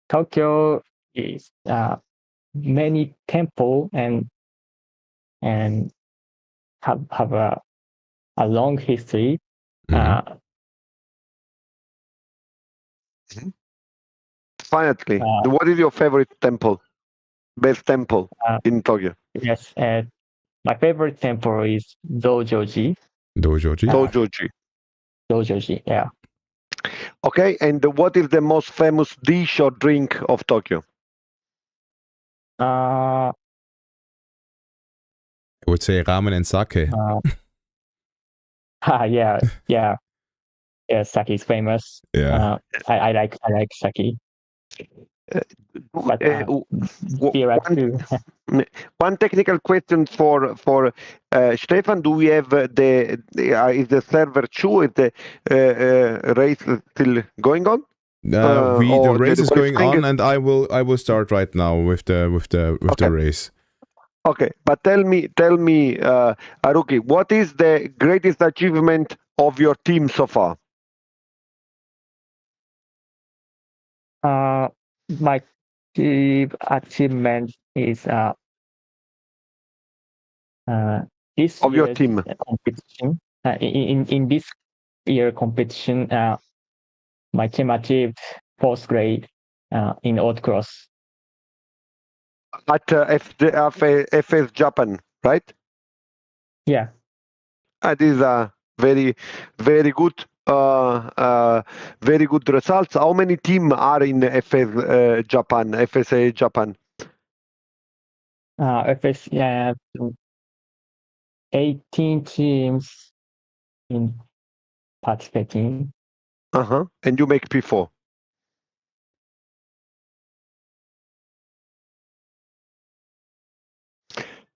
Tokyo is many temple and have a long history. Mm-hmm. Finally, what is your favorite temple? Best temple in Tokyo? Yes, my favorite temple is Dojoji. Dojoji. Dojoji, yeah. Okay, and what is the most famous dish or drink of Tokyo? I would say ramen and sake. Yeah. Sake is famous. Yeah. I like sake. But one technical question for Stefan: do we have is the server 2? Is the race still going on? The race is going on, and I will start right now with the race. Okay, but tell me, Haruki, what is the greatest achievement of your team so far? My team achievement is this of your team competition. In this year competition, my team achieved 4th grade in autocross. At FS Japan, right? Yeah. That is a very, very good, very good results. How many teams are in FSAA Japan? FS 18 teams in participating. And you make P4.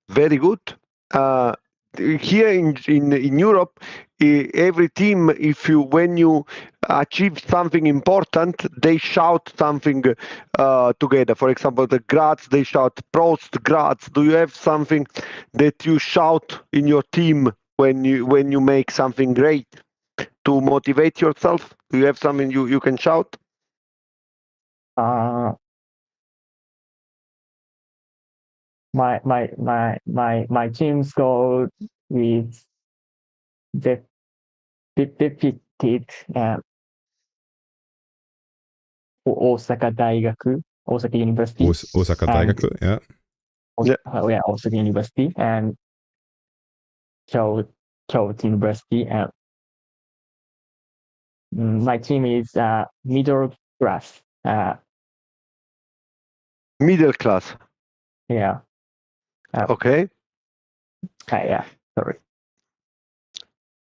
Very good. Here in Europe, every team, when you achieve something important, they shout something together. For example, the Graz, they shout Prost Graz. Do you have something that you shout in your team when you make something great to motivate yourself? Do you have something you can shout? My team's goal is defeated Osaka University. Osaka Daigaku, yeah. Osaka University and Kyoto University. My team is middle class. Middle class. Yeah. Okay. Yeah. Sorry.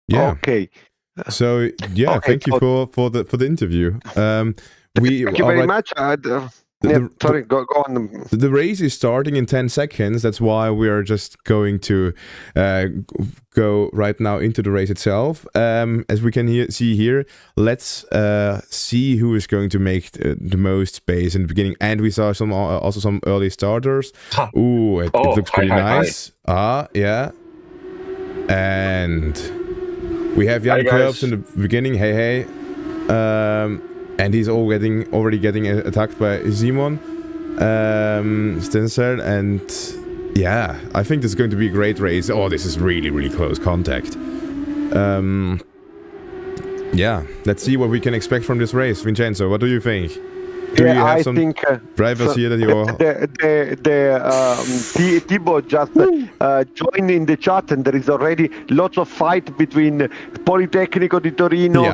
Yeah. Okay. So yeah, okay, thank you for the interview. Thank you very much. Sorry, go on. The race is starting in 10 seconds. That's why we are just going to go right now into the race itself. As we can see here, let's see who is going to make the most space in the beginning. And we saw also some early starters. Ooh, it looks pretty nice. Yeah. And we have Jan Kurbs in the beginning. Hey. And he's already getting attacked by Simon Stenser, and yeah, I think this is going to be a great race. Oh, this is really, really close contact. Yeah, let's see what we can expect from this race. Vincenzo, what do you think? Do you have some drivers here that you're... Thibaut just joined in the chat, and there is already lots of fight between Politecnico di Torino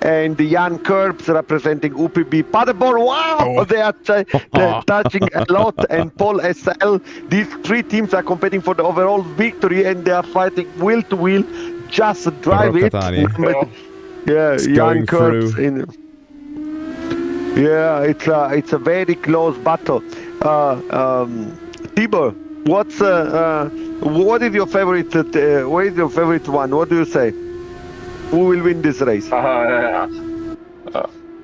and Jan Kurbs representing UPB Paderborn. Wow, they are touching a lot, and Paul SL. These three teams are competing for the overall victory, and they are fighting wheel to wheel. Just drive it. Yeah, It's Jan going Kurbs through. Yeah, it's a very close battle. Tibor, what is your favorite? What is your favorite one? What do you say? Who will win this race?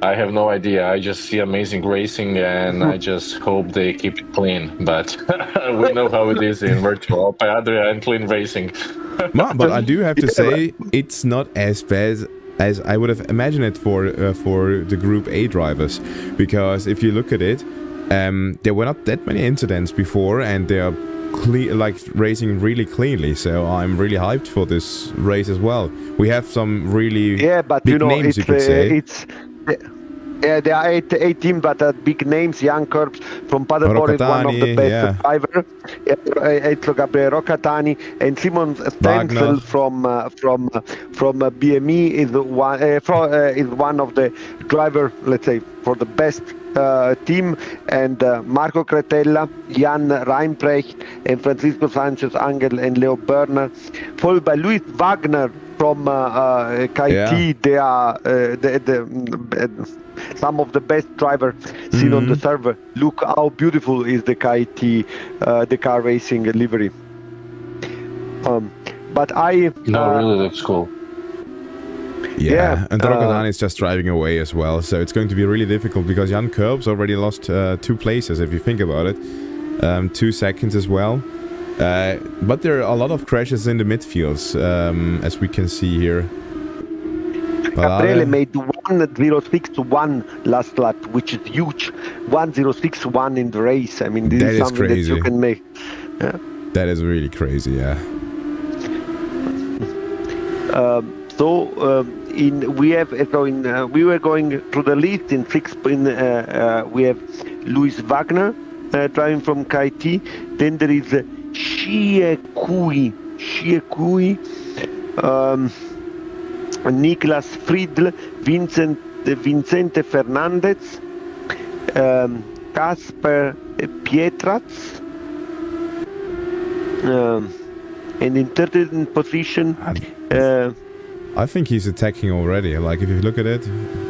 I have no idea. I just see amazing racing, and I just hope they keep it clean. But we know how it is in virtual Alpe Adria and clean racing. Well, but I do have to say, it's not as bad as I would have imagined it for the Group A drivers, because if you look at it, there were not that many incidents before, and they are racing really cleanly. So I'm really hyped for this race as well. We have some really big names, you could say. There are eight teams that are big names. Jan Kurbs from Paderborn is one of the best drivers. Gabriele Rocatani and Simon Stenzel from BME is one of the drivers, let's say, for the best team, and Marco Cretella, Jan Reinprecht, and Francisco Sanchez Angel and Leo Berner, followed by Luis Wagner from KT. They are some of the best drivers seen on the server. Look how beautiful is the KT, the car racing livery. But really looks cool. Yeah, and Rocatani is just driving away as well, so it's going to be really difficult because Jan Kurbs already lost 2 places, if you think about it. 2 seconds as well. But there are a lot of crashes in the midfields, as we can see here. Gabriele made 1:06.1 last lap, which is huge. 1:06.1 in the race. I mean, this is something crazy. That you can make. Yeah. That is really crazy, yeah. We were going through the list in sixth. We have Luis Wagner driving from KT. Then there is Shiekui, Niklas Friedl, Vincente Fernandez, Kasper Pietratz, and in 13th position. I think he's attacking already. Like, if you look at it,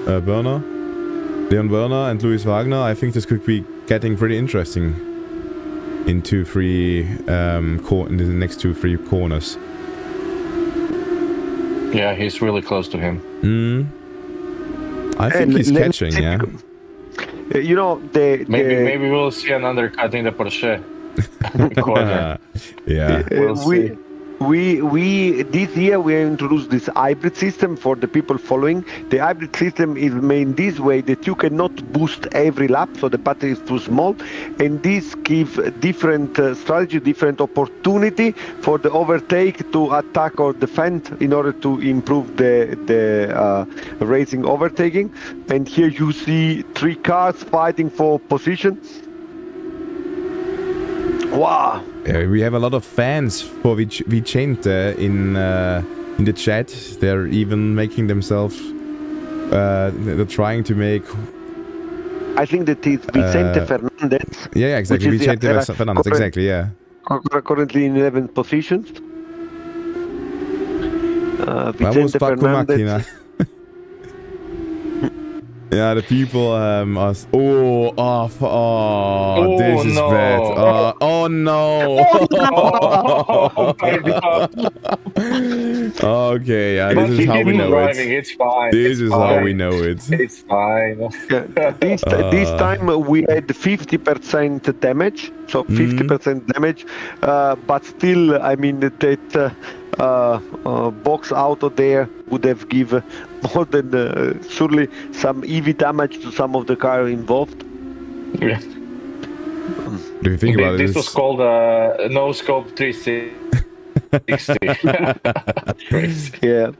Leon Werner and Luis Wagner, I think this could be getting pretty interesting in 2-3 in the next 2-3 corners. Yeah, he's really close to him. I think he's catching, yeah. Maybe we'll see an undercut in the Porsche corner. Yeah. We'll see. We this year we introduced this hybrid system for the people following. The hybrid system is made this way that you cannot boost every lap, so the battery is too small, and this gives different strategy, different opportunity for the overtake to attack or defend in order to improve the racing overtaking. And here you see 3 cars fighting for position. Wow. We have a lot of fans for Vicente in the chat. They're even making themselves. They're trying to make. I think that it's Vicente Fernandez. Yeah, exactly. Vicente Fernandez. Exactly. Yeah. Currently in 11th positions. Vicente Fernandez. Yeah, the people this is bad. Oh no! Okay, yeah, this is how we know it. It's fine. This is how we know it. It's fine. This time we had 50% damage, so 50% damage, but still, I mean that box auto there would have given more than surely some EV damage to some of the car involved. Yeah. Do you think about it? This was called no scope 360. Yeah.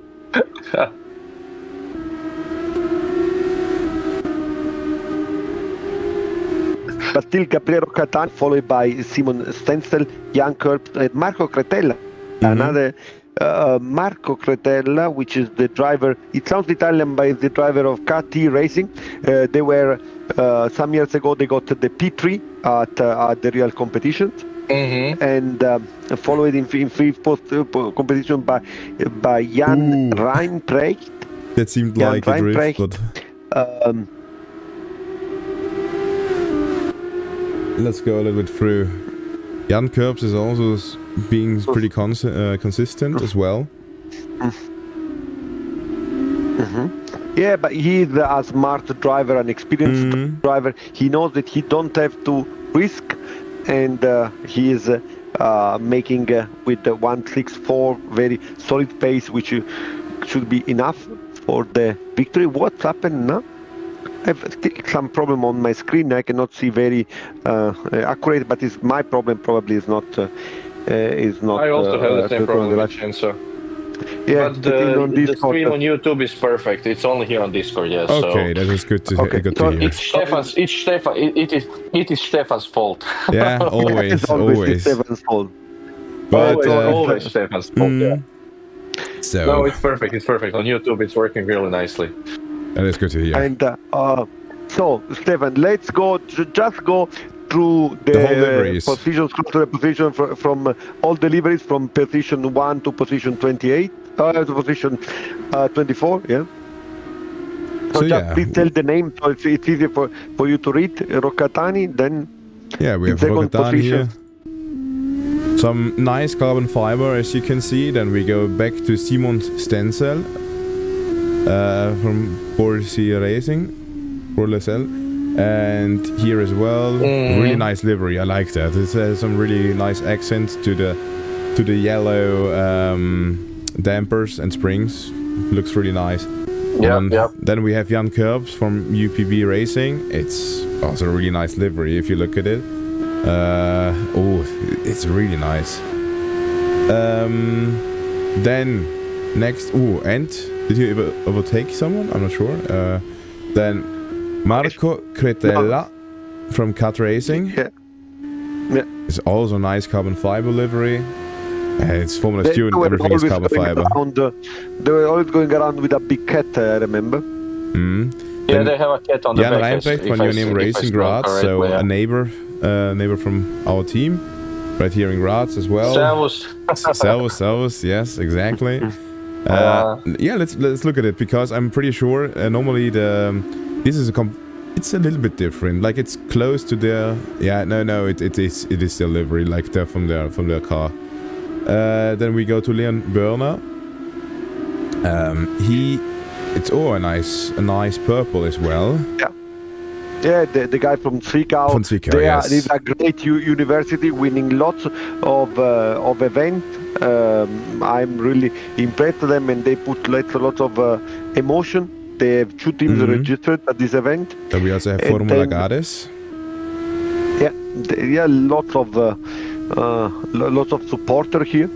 But still, Gabriele Rocatani, followed by Simon Stenzel, Jan Kurbs, and Marco Cretella. Another Marco Cretella, which is the driver. It sounds Italian, but it's the driver of KT Racing. They were some years ago. They got the P3 at the real competitions, and followed in fifth competition by Jan Reinprecht That seemed like a drift, but let's go a little bit through. Jan Kurbs is also being pretty consistent as well. Yeah, but he is a smart driver, an experienced driver. He knows that he don't have to risk, and he is making with the 164 very solid pace, which should be enough for the victory. What's happened now? I have some problem on my screen. I cannot see very accurate, but it's my problem. Probably is not. I also have the same problem with Shenso. Yeah, but the stream on YouTube is perfect. It's only here on Discord, yes. Okay, that is good to hear. It is Stefan's fault. Yeah, always. Stefan's fault. But always Stefan's fault. Yeah. So no, it's perfect. It's perfect on YouTube. It's working really nicely. That is good to hear. And so, Stefan, let's go. Just go through the positions, position from all deliveries from position 1 to position 28, to position 24. Yeah. So just please tell the name, so it's easy for you to read. Roccatani, then. Yeah, we have Roccatani here. Some nice carbon fiber, as you can see. Then we go back to Simon Stenzel from Porsche Racing, and here as well, really nice livery. I like that. It has some really nice accents to the yellow dampers and springs. Looks really nice. Yeah. Then we have Jan Kurbs from UPB Racing. It's also a really nice livery if you look at it. It's really nice. Then next, and did you overtake someone? I'm not sure. Then Marco Cretella from Cat Racing. Yeah. It's also nice carbon fiber livery. It's Formula Student, everything is carbon fiber. They were always going around with a big cat, I remember. Yeah, they have a cat on the Jan back. Reinbrecht from Union Racing Graz, so a neighbor from our team, right here in Graz as well. Servus, yes, exactly. Yeah, let's look at it, because I'm pretty sure normally this is it's a little bit different. Like it's close to their it is still livery like from their car. Then we go to Leon Börner. It's a nice purple as well. Yeah, the guy from Zwickau. From Zwickau, yes. It's a great university, winning lots of events. I'm really impressed with them, and they put lots of emotion. They have 2 teams registered at this event. Then we also have Formula Gades. Yeah, lots of supporter here.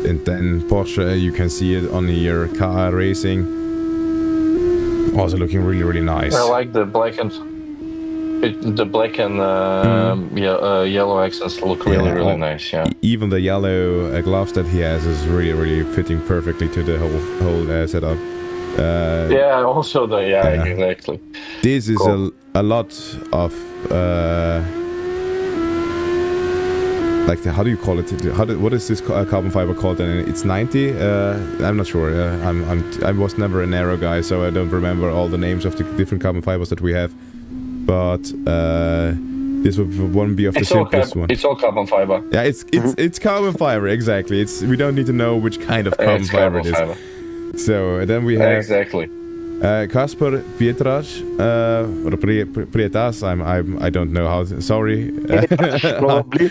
And then Porsche, you can see it on your car racing. Also looking really, really nice. I like the black and yellow accents look really nice. Yeah. Even the yellow gloves that he has is really, really fitting perfectly to the whole setup. Exactly. This is a lot of how do you call it? What is this carbon fiber called? And it's 90. I'm not sure. I was never an aero guy, so I don't remember all the names of the different carbon fibers that we have. But this won't be of the simplest one. It's all carbon fiber. Yeah, it's carbon fiber, exactly. We don't need to know which kind of carbon fiber it is. So then we have Kasper Pietracz or Prietas. I don't know how. Sorry. Probably.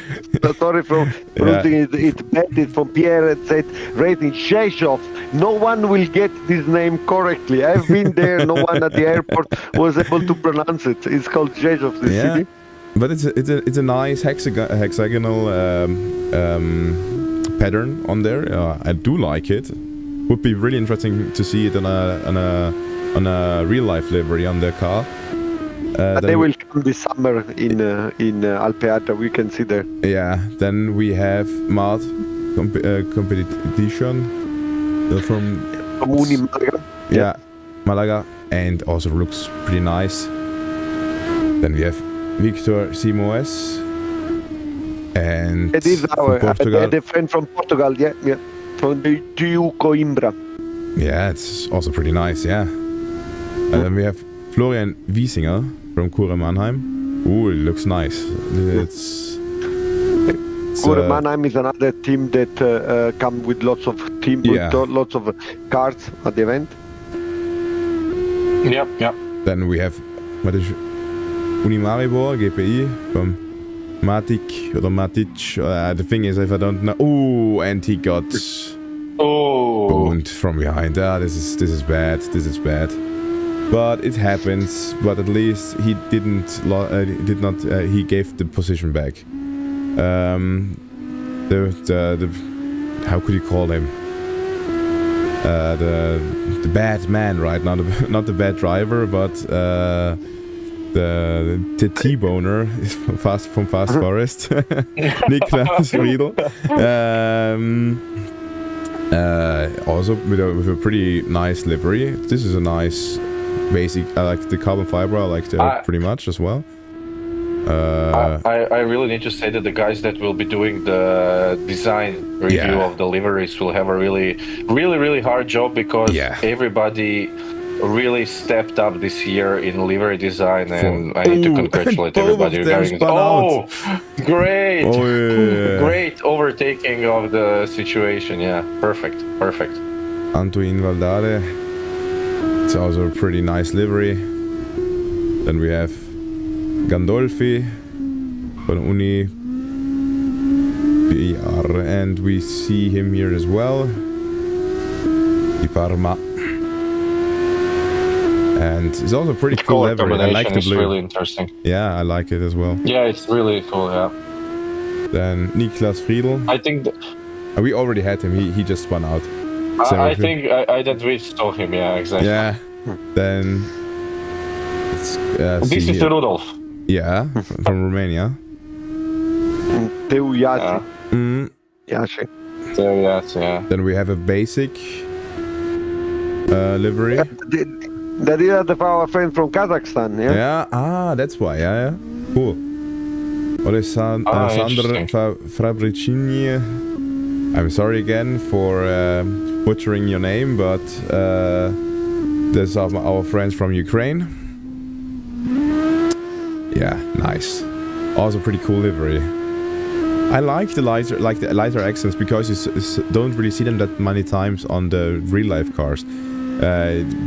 Sorry from pronouncing it bad. It's from Pierre. It said Racing Rzeszów. No one will get this name correctly. I've been there. No one at the airport was able to pronounce it. It's called Rzeszów, the city. But it's a nice hexagonal pattern on there. I do like it. Would be really interesting to see it on a real life livery on the car. They will come this summer in Alpe Adria. We can see there. Yeah. Then we have Mart competition from Uni Malaga. Yeah, Malaga, and also looks pretty nice. Then we have Victor Simoes and it is from Portugal. The friend from Portugal. Yeah. From the Duke Coimbra. Yeah, it's also pretty nice, yeah. And then we have Florian Wiesinger from Kure Mannheim. Ooh, it looks nice. Kure Mannheim is another team that come with lots of lots of cars at the event. Yep. Then we have Unimaribor GPI from Matic. The thing is, if I don't know, and he got boned from behind. This is bad. This is bad. But it happens. But at least he he gave the position back. The how could you call him? The bad man, right? Not the bad driver, but the T-boner from Fast Forest, Niklas Friedl. Also with a pretty nice livery. This is a nice basic. I like the carbon fiber. I like that pretty much as well. I really need to say that the guys that will be doing the design review of the liveries will have a really hard job, because everybody really stepped up this year in livery design, and I need to congratulate everybody regarding great! Great overtaking of the situation. Yeah, perfect. Antoine Valdare. It's also a pretty nice livery. Then we have Gandolfi von Uni BR, and we see him here as well. Di Parma. And it's also pretty cool livery. I like the blue. Really interesting. Yeah, I like it as well. Yeah, it's really cool. Yeah. Then Niklas Friedl. I think we already had him. He just spun out. So I think I that we saw him. Yeah, exactly. Yeah. Then this is Rudolf. Yeah, from Romania. Teuiasi. Yeah. Then we have a basic livery. That is our friend from Kazakhstan, yeah? Yeah, that's why, yeah. Cool. Alessandro Fabricini. I'm sorry again for butchering your name, but these are our friends from Ukraine. Yeah, nice. Also pretty cool livery. I like the lighter accents because you don't really see them that many times on the real life cars.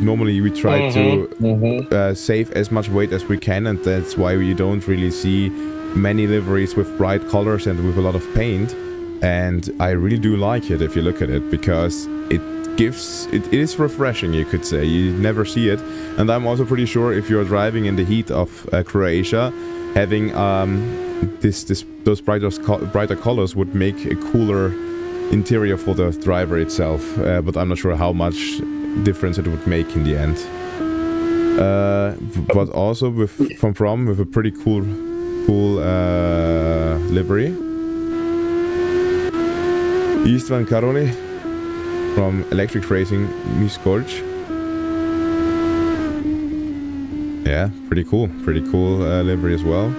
Normally we try to save as much weight as we can, and that's why we don't really see many liveries with bright colors and with a lot of paint. And I really do like it if you look at it, because it is refreshing, you could say. You never see it. And I'm also pretty sure if you're driving in the heat of Croatia, having those brighter colors would make a cooler interior for the driver itself. But I'm not sure how much difference it would make in the end. But also with a pretty cool livery. Istvan Karoli from Electric Racing Miskolc. Yeah, pretty cool livery as well.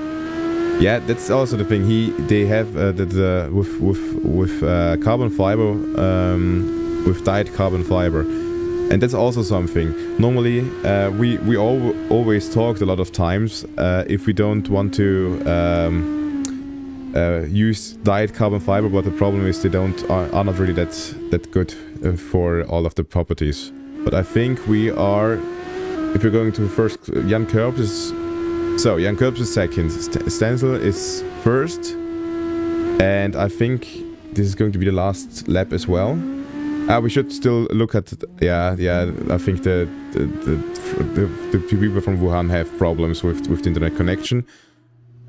Yeah, that's also the thing. They have with carbon fiber, with dyed carbon fiber, and that's also something. Normally, we always talked a lot of times if we don't want to use dyed carbon fiber, but the problem is they are not really that good for all of the properties. But I think we are. If you're going to first, Jan Kurbs is second, Stenzel is first, and I think this is going to be the last lap as well. We should still look at I think the people from Wuhan have problems with the internet connection.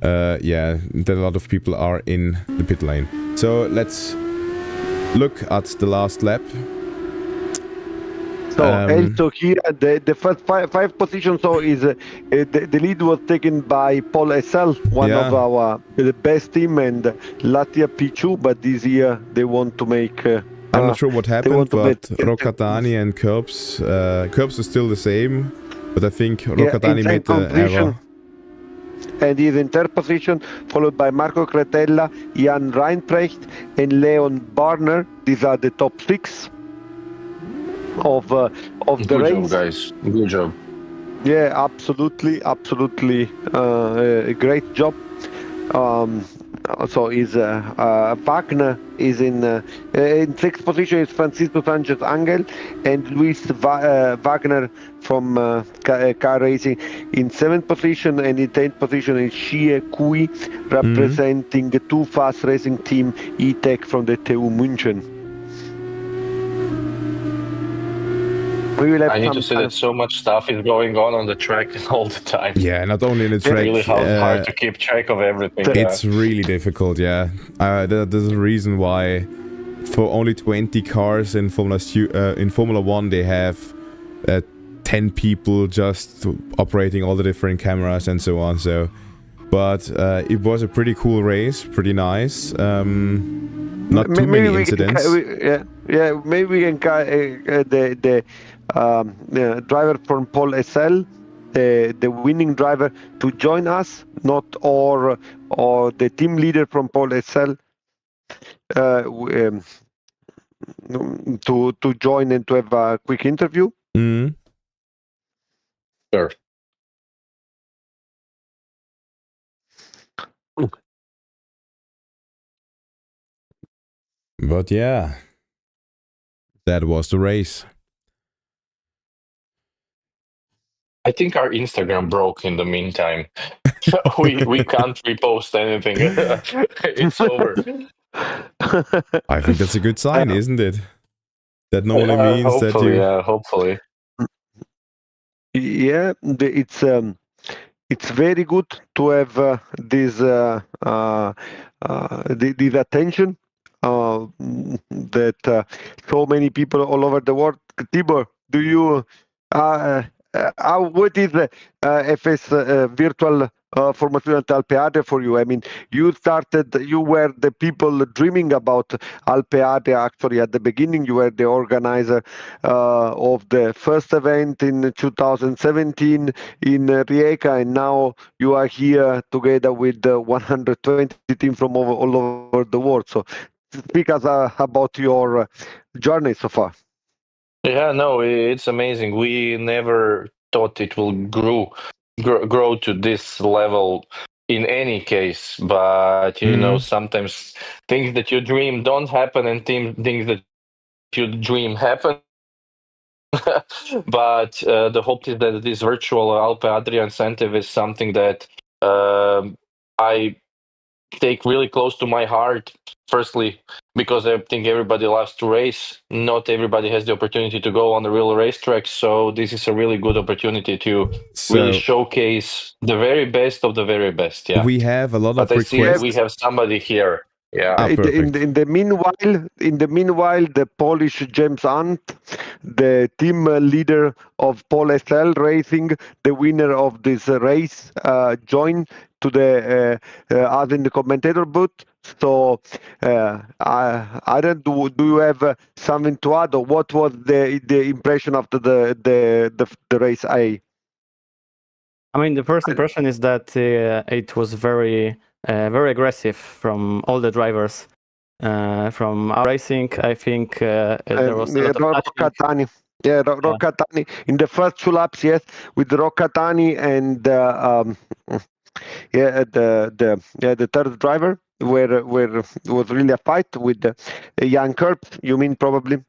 That a lot of people are in the pit lane. So let's look at the last lap. So also here, the first five positions. So is the lead was taken by Paul SL, one of the best team, and Latia Pichu. But this year they want to make. I'm not sure what happened, but Rokatani and Kurbs is still the same, but I think Rokatani made the error. And he's in third position, followed by Marco Cretella, Jan Reinprecht, and Leon Barner. These are the top six. of the Good race. job, guys. Good job. Yeah, absolutely, a great job. So is Wagner is in sixth position is Francisco Sanchez Angel, and Luis Wagner from car racing in seventh position, and in 10th position is Xie Kui, representing the two fast racing team E-Tech from the TU München. I need to say that so much stuff is going on the track all the time. Yeah, not only in the track. It's really hard to keep track of everything. It's really difficult, yeah. There's a reason why for only 20 cars in Formula 1 they have 10 people just operating all the different cameras and so on. So, but it was a pretty cool race, pretty nice. Not too many incidents. Maybe we can the driver from Paul SL, the winning driver, to join us, not or the team leader from Paul SL to join and to have a quick interview. Sure. But yeah, that was the race. I think our Instagram broke in the meantime. we can't repost anything. It's over. I think that's a good sign, isn't it? That normally means that you... Yeah, hopefully. Yeah, it's very good to have this attention that so many people all over the world. Tibor, do you what is the FS virtual Formula Student Alpe Adria for you? I mean, you were the people dreaming about Alpe Adria. Actually, at the beginning, you were the organizer of the first event in 2017 in Rijeka, and now you are here together with 120 teams from all over the world. So, speak us about your journey so far. Yeah, no, it's amazing. We never thought it will grow to this level in any case, but you know, sometimes things that you dream don't happen, and things that you dream happen. But the hope is that this virtual Alpe Adria incentive is something that I take really close to my heart. Firstly, because I think everybody loves to race. Not everybody has the opportunity to go on the real racetrack, so this is a really good opportunity to really showcase the very best of the very best. Yeah, we have a lot of requests. I see we have somebody here. Yeah. In the meanwhile, the Polish James Hunt, the team leader of Pol SL Racing, the winner of this race, joined to the us in the commentator booth. So I don't. Do you have something to add, or what was the impression after the race? I mean, the first impression is that it was very aggressive from all the drivers. From our racing, I think there was a lot of Roccatani. Yeah, Roccatani in the first two laps, yes, with Roccatani and the third driver, where it was really a fight with Jan Kerp. You mean probably?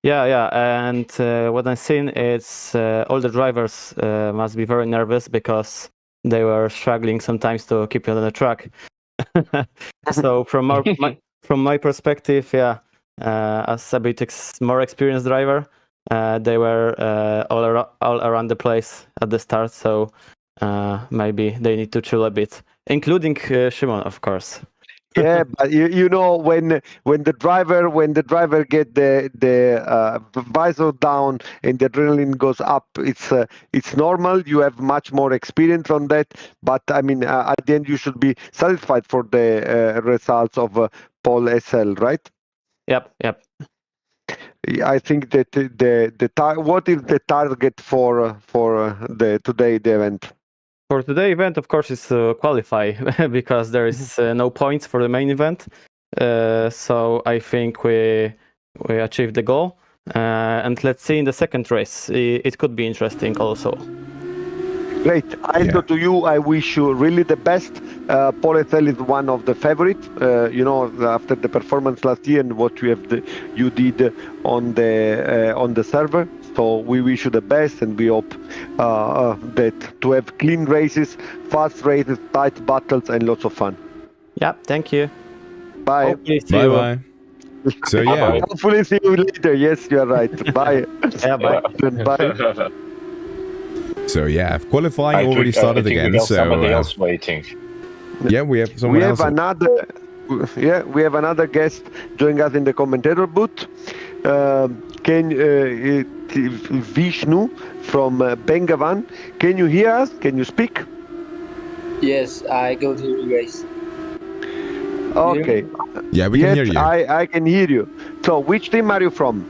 Yeah, and what I'm seeing is all the drivers must be very nervous because they were struggling sometimes to keep it on the track. So from my perspective, as a bit more experienced driver, they were all around the place at the start. So maybe they need to chill a bit, including Shimon, of course. Yeah, but you know when the driver get the visor down and the adrenaline goes up, it's normal. You have much more experience on that, but I mean at the end you should be satisfied for the results of Pol SL, right? Yep. I think that what is the target for the event? For today's event, of course, is to qualify because there is no points for the main event. So I think we achieved the goal. And let's see in the second race, it could be interesting also. Great. Also to you, I wish you really the best. Polecel is one of the favorites. After the performance last year and what you did on the server. So we wish you the best, and we hope that to have clean races, fast races, tight battles, and lots of fun. Yeah, thank you. Bye. Bye bye. So yeah. Hopefully see you later. Yes, you are right. Bye. Yeah, bye. Bye. So yeah, qualifying already started again. So somebody else waiting. Yeah, we have someone else. We have another guest joining us in the commentator booth. Vishnu from Bengavan. Can you hear us? Can you speak? Yes, I can hear you guys. Okay. Yeah, we can hear you. I can hear you. So, which team are you from?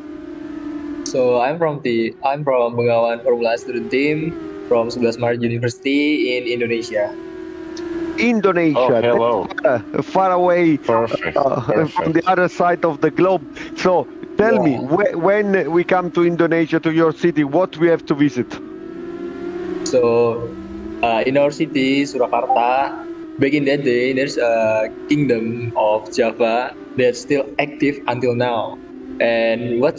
So I'm from Bengawan Formula Student Team from 11 Maret University in Indonesia. Indonesia. Oh, hello. Far away. Perfect. From the other side of the globe. So tell me, when we come to Indonesia, to your city, what we have to visit? So in our city, Surakarta, back in that day, there's a kingdom of Java that's still active until now. And what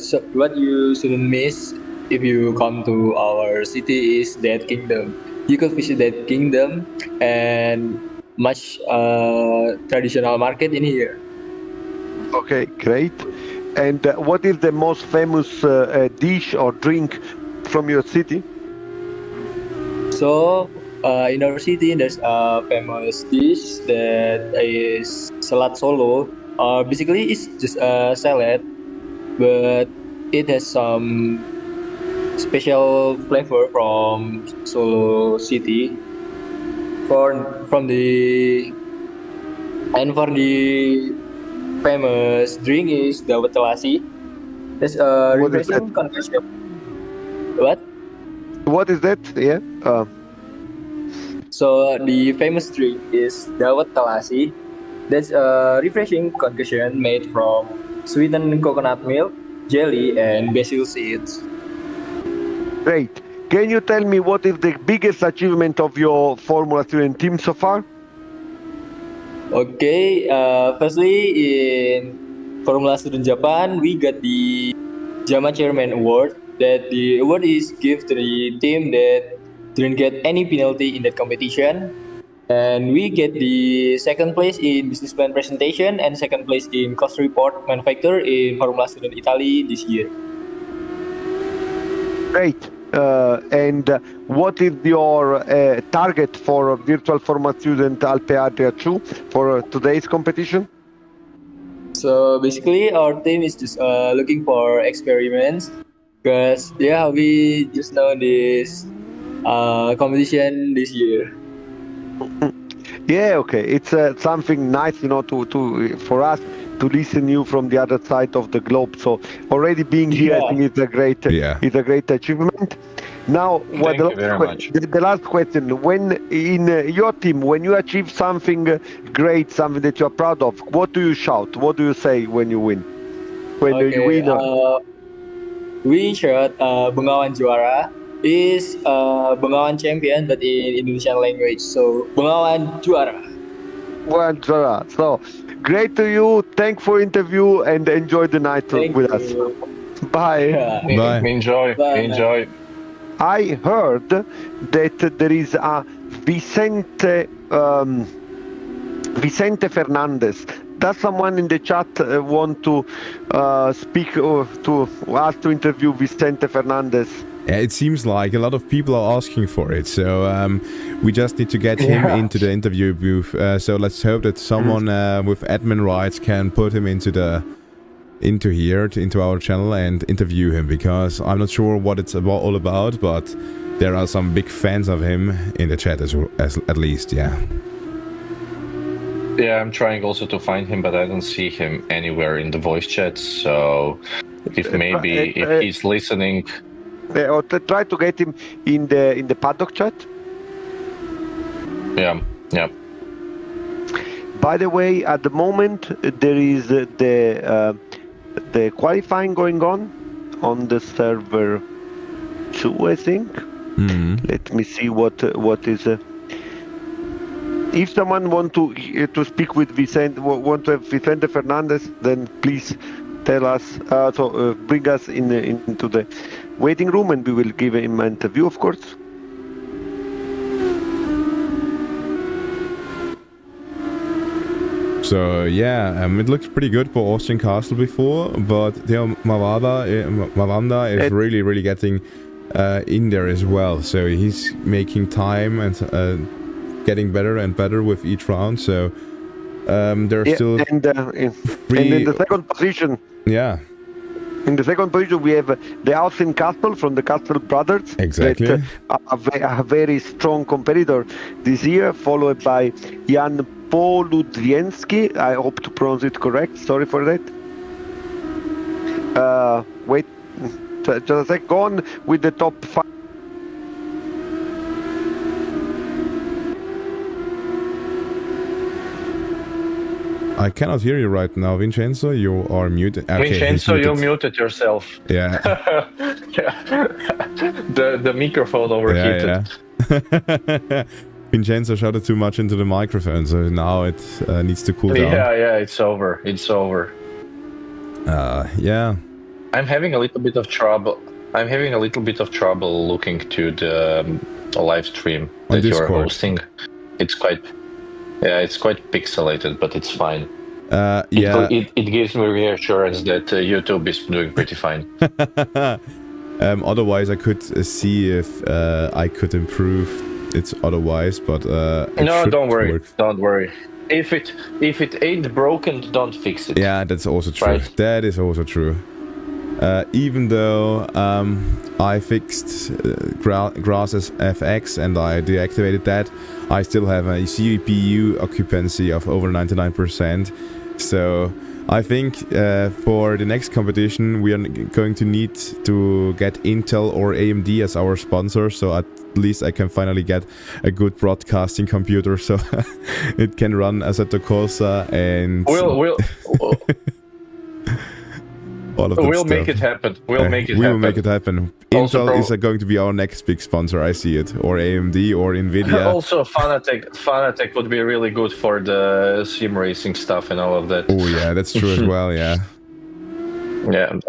you shouldn't miss if you come to our city is that kingdom. You could visit that kingdom and much traditional market in here. Okay, great. And what is the most famous dish or drink from your city? So in our city, there's a famous dish that is salad Solo. Basically, it's just a salad, but it has some special flavor from Solo city. For the famous drink is the Telasi. It's a refreshing concoction. What is that? Yeah. So the famous drink is Dawat Telasi. That's a refreshing concoction made from sweetened coconut milk, jelly, and basil seeds. Great. Can you tell me what is the biggest achievement of your Formula Student team so far? Okay, firstly in Formula Student Japan, we got the JAMA Chairman Award. That the award is given to the team that didn't get any penalty in that competition. And we get the second place in business plan presentation and second place in cost report manufacture in Formula Student Italy this year. Great. And what is your target for Virtual Formula Student Alpe Adria 2 for today's competition? So basically, our team is just looking for experiments because we just know this competition this year. Yeah, okay. It's something nice, for us to listen you from the other side of the globe. So already being here, I think it's a great achievement. Now, the last question: when in your team, when you achieve something great, something that you are proud of, what do you shout? What do you say when you win? You win? We shout Bengawan Juara is Bengawan champion, but in Indonesian language. So Bengawan Juara. Bengawan Juara. So great to you. Thank for interview and enjoy the night with us. Bye. Bye. Enjoy. Bye. Enjoy. I heard that there is a Vicente Fernandez. Does someone in the chat want to speak or to ask to interview Vicente Fernandez? Yeah, it seems like a lot of people are asking for it, so we just need to get him into the interview booth. So let's hope that someone with admin rights can put him into our channel and interview him, because I'm not sure what it's all about, but there are some big fans of him in the chat as at least, yeah. Yeah, I'm trying also to find him, but I don't see him anywhere in the voice chat. So if he's listening. Or try to get him in the paddock chat. Yeah. By the way, at the moment there is the qualifying going on on the server 2, I think. Let me see what is. If someone want to speak with Vicente, want to have Vicente Fernandez, then please tell us. Bring us into the waiting room, and we will give him an interview, of course. So yeah, it looked pretty good for Austrian Castle before, but Theo Mavanda is really getting in there as well. So he's making time and getting better and better with each round. So there's still and in the second position. Yeah. In the second position, we have the Austrian Castle from the Castle brothers. Exactly. That, a very strong competitor this year, followed by Jan Poludrienski. I hope to pronounce it correct. Sorry for that. Wait, just a sec. Go on with the top 5. I cannot hear you right now, Vincenzo. You are muted. Okay, Vincenzo, you muted yourself. Yeah. The microphone overheated. Yeah. Vincenzo shouted too much into the microphone, so now it needs to cool down. Yeah, it's over. It's over. Yeah. I'm having a little bit of trouble. Looking to the live stream that you're hosting. It's quite pixelated, but it's fine. It gives me reassurance that YouTube is doing pretty fine. Otherwise, I could see if I could improve it otherwise, but no, don't worry. Don't worry. If it ain't broken, don't fix it. Yeah, that's also true. Right? That is also true. Even though I fixed Grass's FX and I deactivated that, I still have a CPU occupancy of over 99%. So I think for the next competition we are going to need to get Intel or AMD as our sponsor, so at least I can finally get a good broadcasting computer so it can run Assetto Corsa and... We'll make it happen. We'll make it happen. Intel is going to be our next big sponsor, I see it. Or AMD or Nvidia. Also, Fanatec would be really good for the sim racing stuff and all of that. Oh yeah, that's true as well, yeah. Yeah.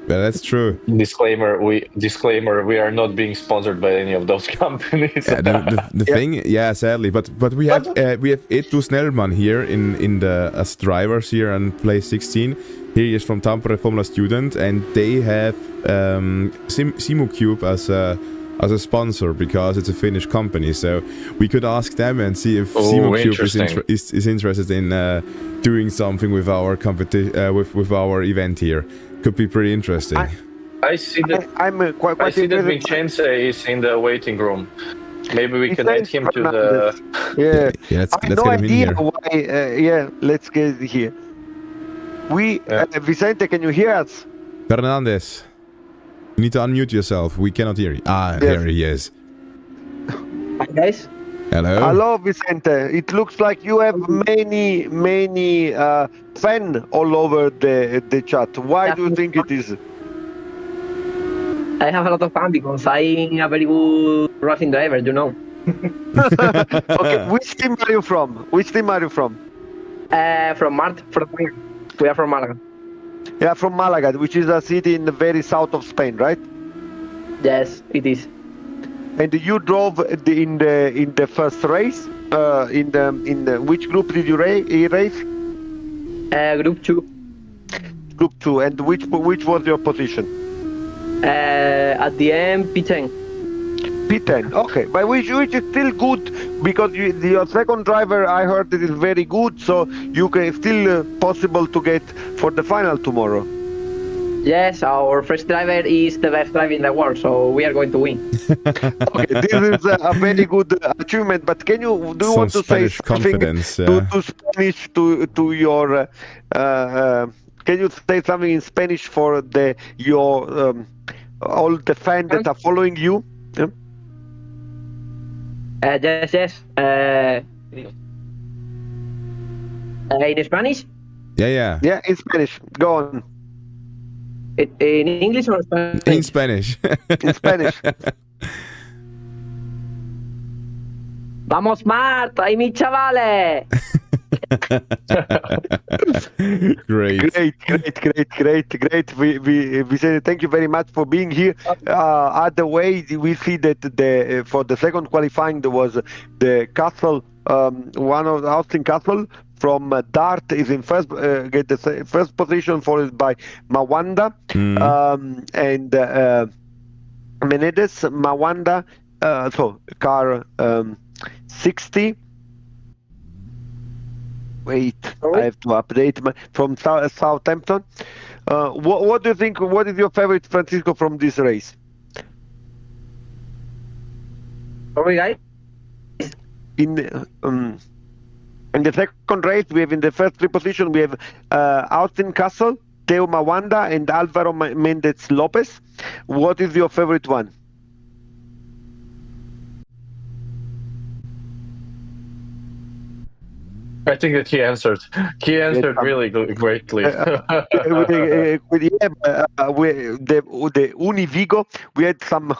Yeah, that's true. Disclaimer, we are not being sponsored by any of those companies. Yeah, the thing, yeah, sadly, but we have Etu Snellman here in the as drivers here on place 16. He is from Tampere Formula Student, and they have SimuCube as a sponsor because it's a Finnish company. So we could ask them and see if SimuCube is interested in doing something with our with our event here. Could be pretty interesting. I see that. I see that Vincenzo is in the waiting room. Maybe we can add him to the. Yeah. Let's I have no idea why. Let's get here. Vicente, can you hear us? Fernandez, you need to unmute yourself. We cannot hear you. There he is. Hi guys. Hello, Vicente. It looks like you have many fans all over the chat. Why do you think it is? I have a lot of fun because I'm a very good racing driver, you know. Okay, which team are you from? From Malaga. We are from Malaga. Yeah, from Malaga, which is a city in the very south of Spain, right? Yes, it is. And you drove in the first race. In the which group did you race? Group 2. Group 2. And which was your position? At the end, P10. P10. Okay, but which is still good because your second driver, I heard, it is very good. So you can still possible to get for the final tomorrow. Yes, our first driver is the best driver in the world, so we are going to win. Okay, this is a very good achievement. But do you want to say something to Spanish to your? Can you say something in Spanish for your all the fans that are following you? Yeah? Yes. In Spanish? Yeah. Yeah, in Spanish. Go on. In English or Spanish? In Spanish. In Spanish. Vamos, Marta, y mi chavale. Great. We say thank you very much for being here. Other way, we see that for the second qualifying there was the Castle, one of the Austin Castle from Dart is in first, get the first position, followed by Mawanda and Menendez. Mawanda, so car 60. Wait, I have to update from Southampton. What do you think? What is your favorite, Francisco, from this race? Sorry, guys. In the second race, we have in the first three positions, we have Austin Castle, Teo Mawanda, and Alvaro Mendez Lopez. What is your favorite one? I think that he answered. He answered really greatly. The Univigo, we had some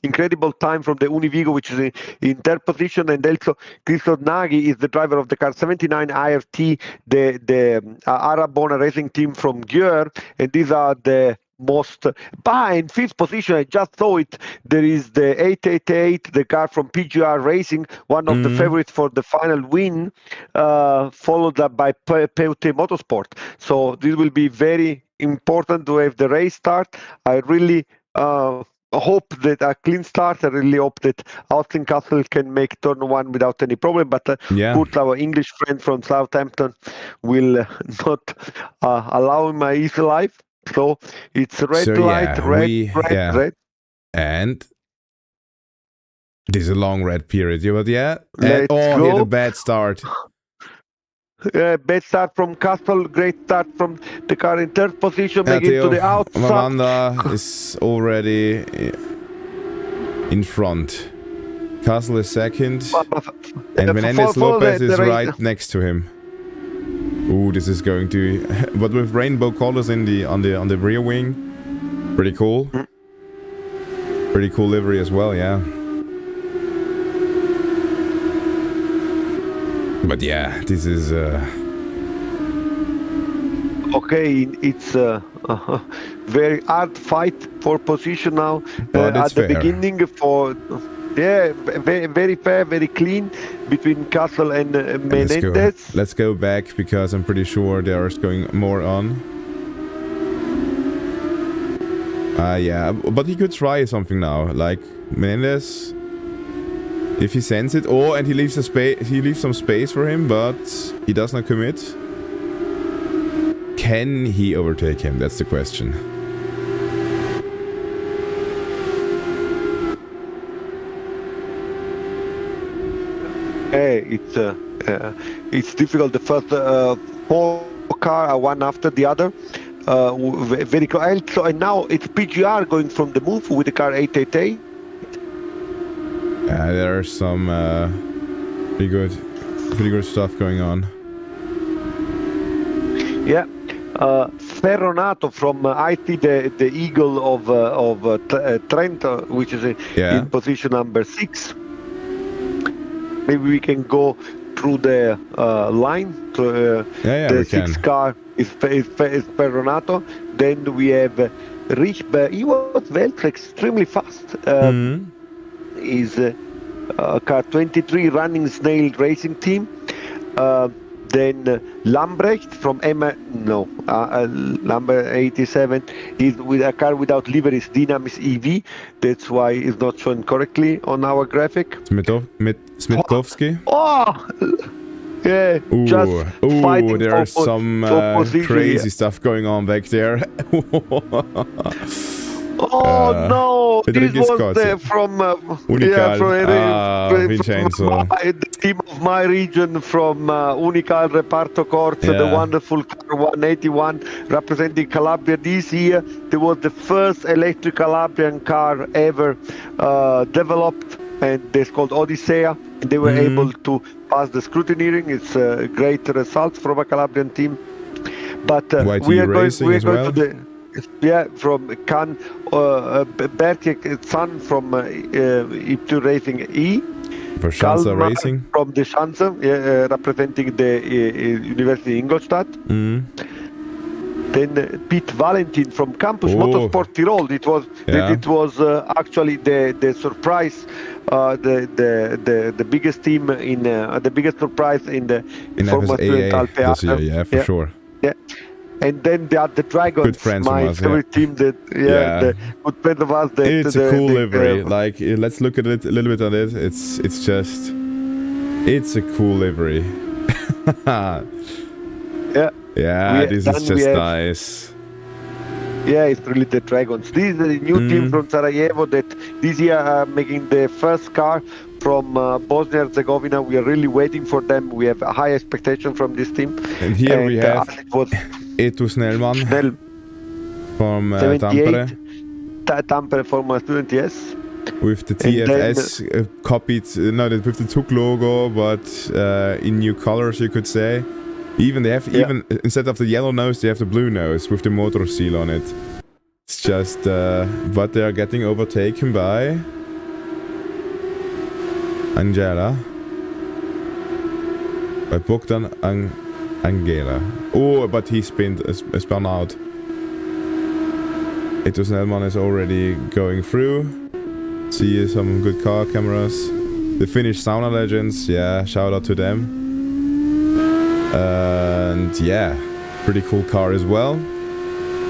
incredible time from the Univigo, which is in third position, and also Christoph Nagy is the driver of the car 79 IRT, the Arab-born racing team from Győr, and these are the most. In fifth position, I just saw it, there is the 888, the car from PGR Racing, one of the favorites for the final win, followed up by Peute Motorsport. So this will be very important to have the race start. I really hope that a clean start. I really hope that Austin Castle can make turn one without any problem, but Kurt, our English friend from Southampton, will not allow my easy life. So it's red light, red. And this is a long red period, but he had a bad start. Bad start from Castle, great start from the car in third position, making it to the outside. Mawanda is already in front. Castle is second, and Menendez Lopez is right next to him. Ooh, this is going to, but with rainbow colors on the rear wing, pretty cool. Pretty cool livery as well, yeah. But yeah, this is okay. It's a very hard fight for position now. At the beginning, very fair, very clean between Castle and Menendez. Let's go back because I'm pretty sure there's going more on. Yeah, but he could try something now, like Menendez, if he sends it, and he leaves some space for him, but he does not commit. Can he overtake him? That's the question. It's difficult. The first four cars are one after the other. Very close. And now it's PGR going from the move with the car 888. There's some pretty good stuff going on. Yeah. Ferronato from I see the Eagle of Trento, which is in position number 6. Maybe we can go through the line. The 6th car is Ferronato. Then we have Richberg. He was extremely fast. Is car 23 running Snail Racing Team. Then Lambrecht from number 87 is with a car without liveries, Dynamis EV. That's why it's not shown correctly on our graphic. Smitkovsky. Yeah, just fighting there's some crazy stuff going on back there. No! This was from Vincenzo. The team of my region from Unical Reparto Corsa, the wonderful car 181 representing Calabria this year. There was the first electric Calabrian car ever developed, and it's called Odyssea. And they were able to pass the scrutineering. It's a great result from a Calabrian team. But we are going to the from Can Bertje son from IP2 Racing E. For Schanze Kalmar Racing. from the Schanze, representing the University Ingolstadt. Then Pete Valentin from Campus Motorsport Tirol. It was actually the surprise, the biggest team in the biggest surprise in Formula Student Alpe Adria. Yeah, for sure. Yeah. And then they had the Dragons, good friends my from us, favorite team. The good friend of us. It's a cool livery. Like, let's look at it a little bit on it. It's a cool livery. Yeah, this is just nice. Yeah, it's really the Dragons. This is a new team from Sarajevo that this year are making the first car from Bosnia-Herzegovina. We are really waiting for them. We have a high expectation from this team. And here we have Etu Snellman from Tampere. Tampere Formula Student, yes. With the TFS copied, with the Zug logo, but in new colors, you could say. Even instead of the yellow nose, they have the blue nose with the motor seal on it. It's just, but they are getting overtaken by Angela. By Bogdan Angela. Oh, but he spun out. Eto Snellman is already going through. See some good car cameras. The Finnish sauna legends, yeah, shout out to them. And yeah, pretty cool car as well.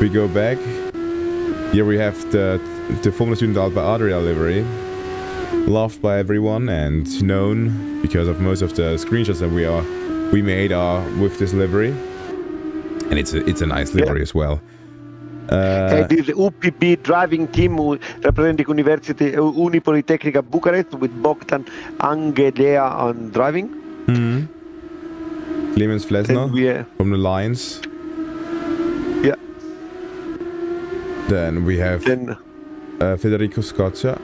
We go back. Here we have the Formula Student Alpe Adria livery. Loved by everyone and known because of most of the screenshots that we made are with this livery. And it's a nice livery as well. This UPB driving team representing University Unipolytechnica Bucharest with Bogdan Angelea on driving. Clemens Flesner from the Lions. Yeah. Then we have Federico Scozia.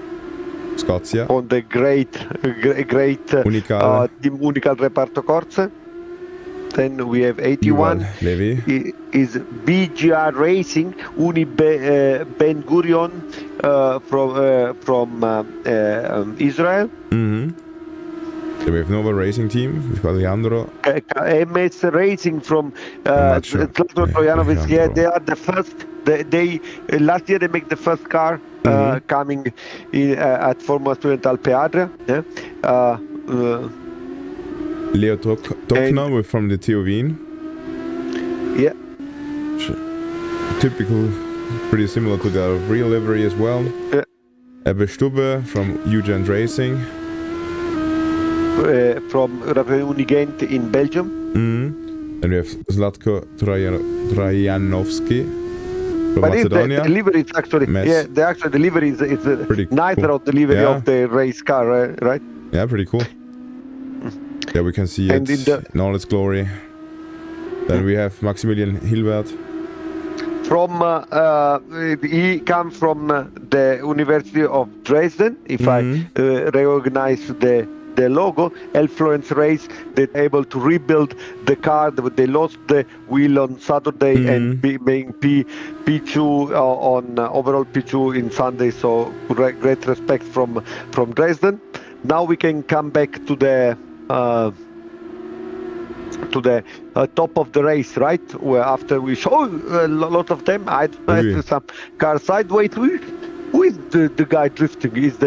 On the great Unical. team Unical Reparto Corse. Then we have 81. Levi. Is BGR Racing Uni Ben Gurion from Israel. We have Nova Racing Team with Alejandro. MS Racing from Zlatko Trojanovic. Yeah, they are the first. They last year they make the first car coming in, at Formula Student Alpe Adria. Yeah. Leo Tokno from the TU Wien. Yeah. Typical, pretty similar to the real livery as well. Yeah. Ebbe Stubbe from Ugent Racing. From Unigent in Belgium. And we have Zlatko Trajanovski from Macedonia. The livery is actually, the livery is neither cool. Of the livery of the race car, right? Yeah, pretty cool. Yeah, we can see it in all its glory. Then we have Maximilian Hilbert. From he comes from the University of Dresden. If I recognize the logo, L Florence Race, they're able to rebuild the car. They lost the wheel on Saturday and being P2 on overall P2 in Sunday. So great respect from Dresden. Now we can come back to the top of the race, right? Where after we show a lot of them, I had some car sideways. Who is the guy drifting? Is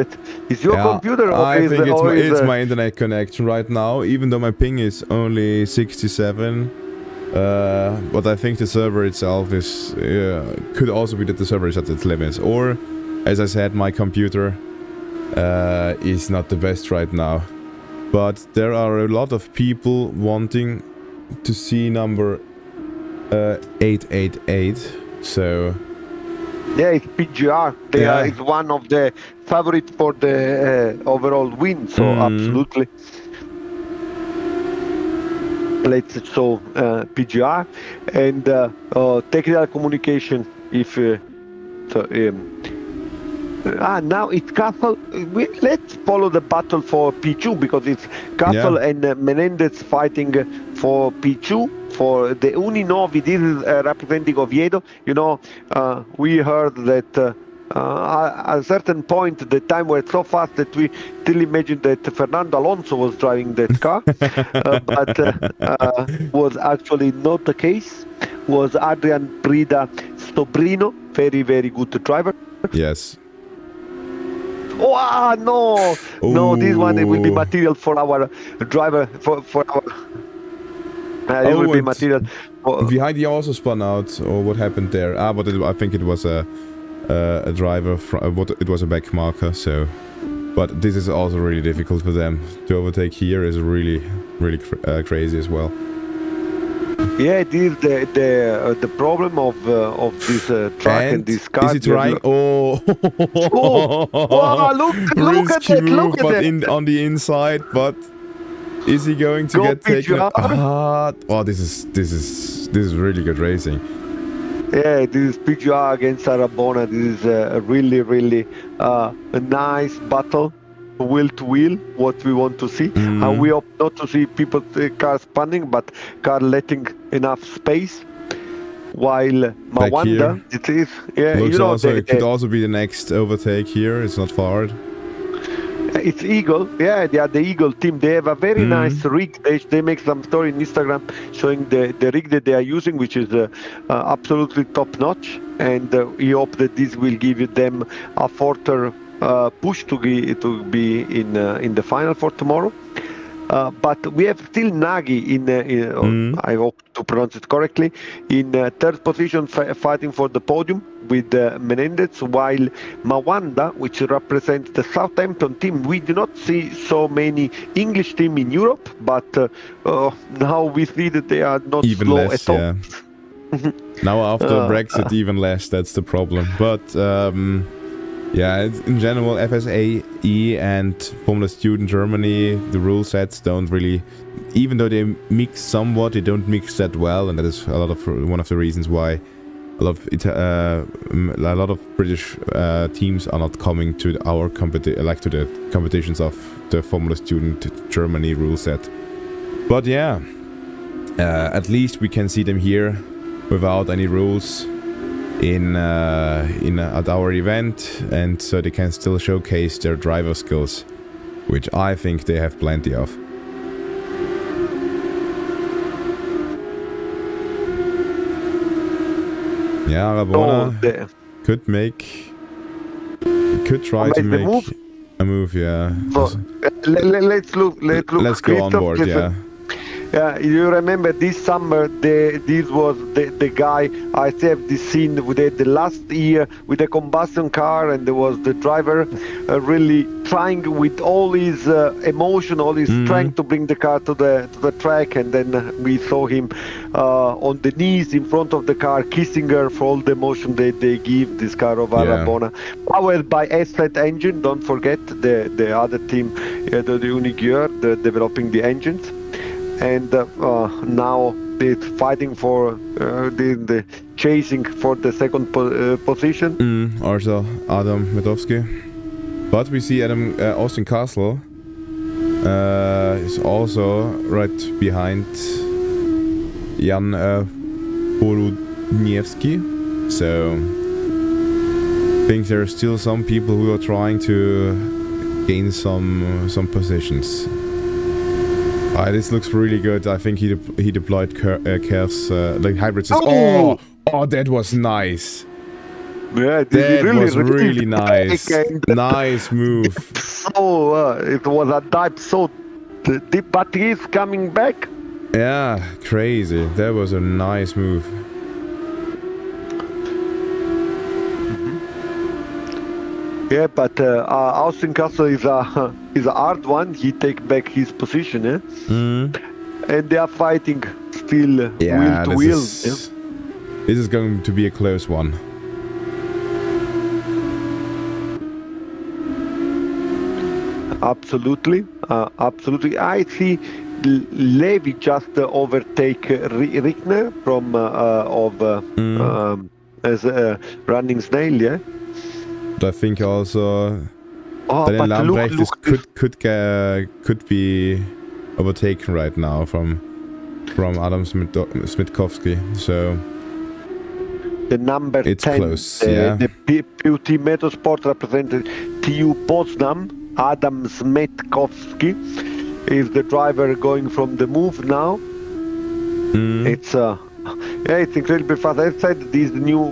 your computer? Or I think it's my internet connection right now. Even though my ping is only 67, but I think the server itself is could also be that the server is at its limits, or as I said, my computer is not the best right now. But there are a lot of people wanting to see number 888. So yeah, it's PGR. It's one of the favorites for the overall win. So absolutely. Let's show PGR and technical communication. If Now it's Castle. Let's follow the battle for P2 because it's Castle and Menendez fighting for P2 for the Uninovi. This is representing Oviedo. You know, we heard that at a certain point the time was so fast that we still imagined that Fernando Alonso was driving that car, but was actually not the case. Was Adrian Brida Stobrino, very, very good driver. Yes. Oh no! Ooh. No, this one it will be material for our driver. For our. It will be material. Behind he also spun out, or what happened there? But I think it was a driver. It was a back marker. So, but this is also really difficult for them to overtake. Here is really crazy as well. Yeah, it is the problem of this track and this car. Is he trying? Oh, look at that! Look at that! On the inside, but is he going to get taken? This is really good racing. Yeah, this is PGR against Arabona. This is a really a nice battle. Wheel to wheel, what we want to see. And we hope not to see cars spinning, but car letting enough space. While Mawanda, it is, it could also be the next overtake here. It's not far. It's Eagle, they are the Eagle team. They have a very nice rig. They make some story on Instagram showing the rig that they are using, which is absolutely top notch. And we hope that this will give them a further push to be in the final for tomorrow. But we have still Nagy I hope to pronounce it correctly, in third position fighting for the podium with Menendez, while Mawanda, which represents the Southampton team, we do not see so many English team in Europe, but now we see that they are not even slow less, at all. yeah. Now after Brexit, even less, that's the problem. But in general, FSAE and Formula Student Germany, the rule sets don't really, even though they mix somewhat, they don't mix that well, and that is one of the reasons why a lot of British teams are not coming to our to the competitions of the Formula Student Germany rule set. But yeah, at least we can see them here without any rules at our event, and so they can still showcase their driver skills, which I think they have plenty of. Yeah, Arabona could try to make a move, yeah. Let's go on board, yeah. Yeah, you remember this summer, this was the guy, I saved this scene with the last year with the combustion car, and there was the driver really trying with all his emotion, all his strength to bring the car to the track, and then we saw him on the knees in front of the car, kissing her for all the emotion they give this car of Arabona. Powered by Assetto engine, don't forget the other team, the Unigure, developing the engines. And now they're fighting for the chasing for the second position. Also Adam Medowski. But we see Austin Castle is also right behind Jan Poludniewski. So I think there are still some people who are trying to gain some positions. This looks really good. I think he deployed curves like hybrid systems. Oh, that was nice. Yeah, that was really nice. Nice move. So it was a dive so deep, but he's coming back. Yeah, crazy. That was a nice move. Yeah, but Austin Castle is a hard one. He take back his position, and they are fighting still wheel to wheel. This is going to be a close one. Absolutely, absolutely. I see Levy just overtake Rickner from as running snail, yeah. But I think also Daniel Lambrecht could be overtaken right now from Adam Smitkowski. So the number it's 10, close. The PUT Motorsport represented TU Potsdam, Adam Smitkowski, is the driver going from the move now. It's it's incredibly fast. I said this new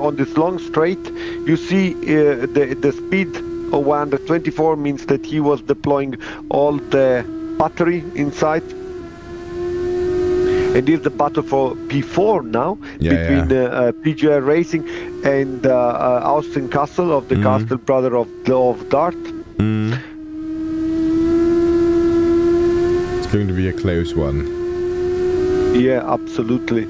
on this long straight. You see the speed of 124 means that he was deploying all the battery inside. And this is the battle for P4 now between PGR Racing and Austin Castle of the Castle brother of Dart. It's going to be a close one. Yeah, absolutely.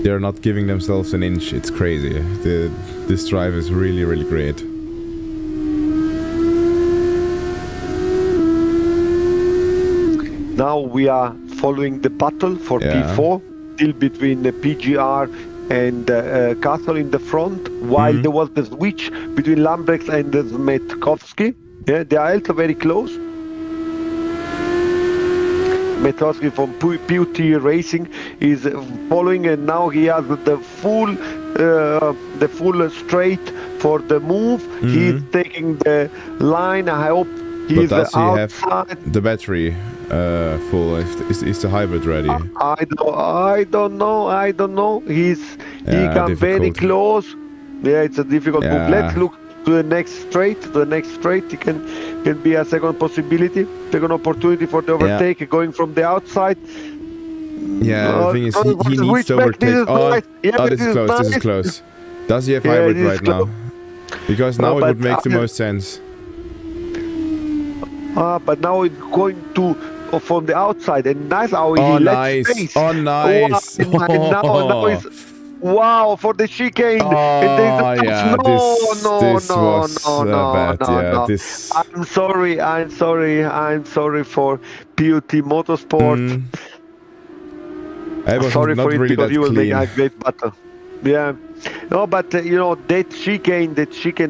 They're not giving themselves an inch. It's crazy. This drive is really, really great. Now we are following the battle for P4, still between the PGR and Castle in the front, while there was the switch between Lambrecht and Smitkowski. Yeah, they are also very close. Smitkowski from PUT Racing is following, and now he has the full straight for the move. He's taking the line. I hope he's outside. Does he have the battery full? Is the hybrid ready? I don't know. He comes very close. Yeah, it's a difficult move. Let's look to the next straight. It can be a second possibility, second opportunity for the overtake going from the outside. Yeah, the thing is, he needs to overtake. This is close. Does he have hybrid right now? Because now it would make the most sense. But now it's going to from the outside, and that's how he lets space. Nice. Now it's wow for the chicane. This was bad. I'm sorry for PUT Motorsport. Sorry for it really because you will make clean. a great battle. Yeah. No, but that chicane,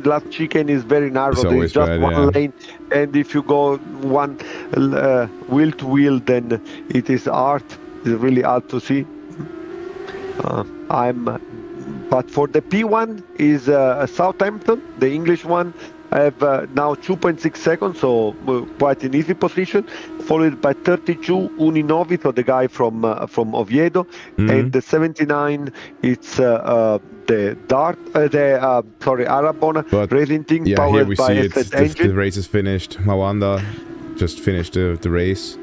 last chicane is very narrow. There's just bad, one lane, and if you go one wheel to wheel, then it is hard. It's really hard to see. But for the P1 is Southampton, the English one. I have now 2.6 seconds, so quite an easy position, followed by 32 Uninovi, so the guy from Oviedo, and the 79 it's the Arabona Racing Team, powered here we by see it. engine. The race is finished. Mawanda just finished the race.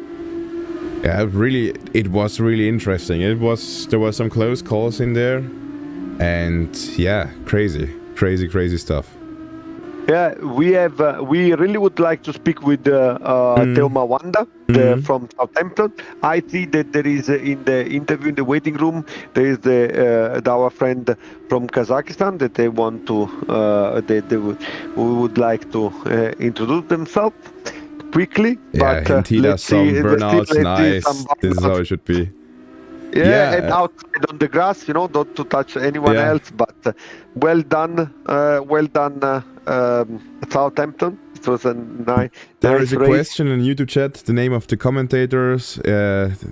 Yeah, really, it was really interesting. There were some close calls in there, and crazy stuff. Yeah, we really would like to speak with Theo Mawanda from Southampton. I see that there is in the interview in the waiting room, there is our friend from Kazakhstan that they want to we would like to introduce themselves quickly. Yeah, but he does some burnouts. Nice. This is how it should be. Yeah, and outside on the grass, not to touch anyone else. But well done, Southampton. It was a nice. There is a question in YouTube chat. The name of the commentators.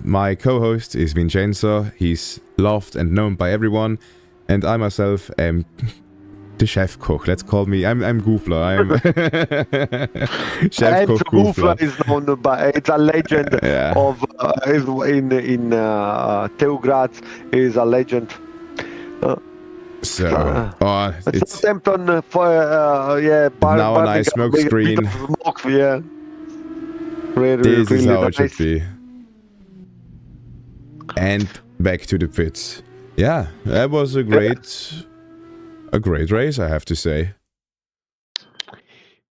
My co-host is Vincenzo. He's loved and known by everyone, and I myself am the chef cook. Let's call me. I'm Gufler. I'm chef cook Gufler is known by. It's a legend of in Teugradz. Is a legend. It's Southampton now a nice smoke screen. This is how it should be. And back to the pits. Yeah, that was a great race, I have to say.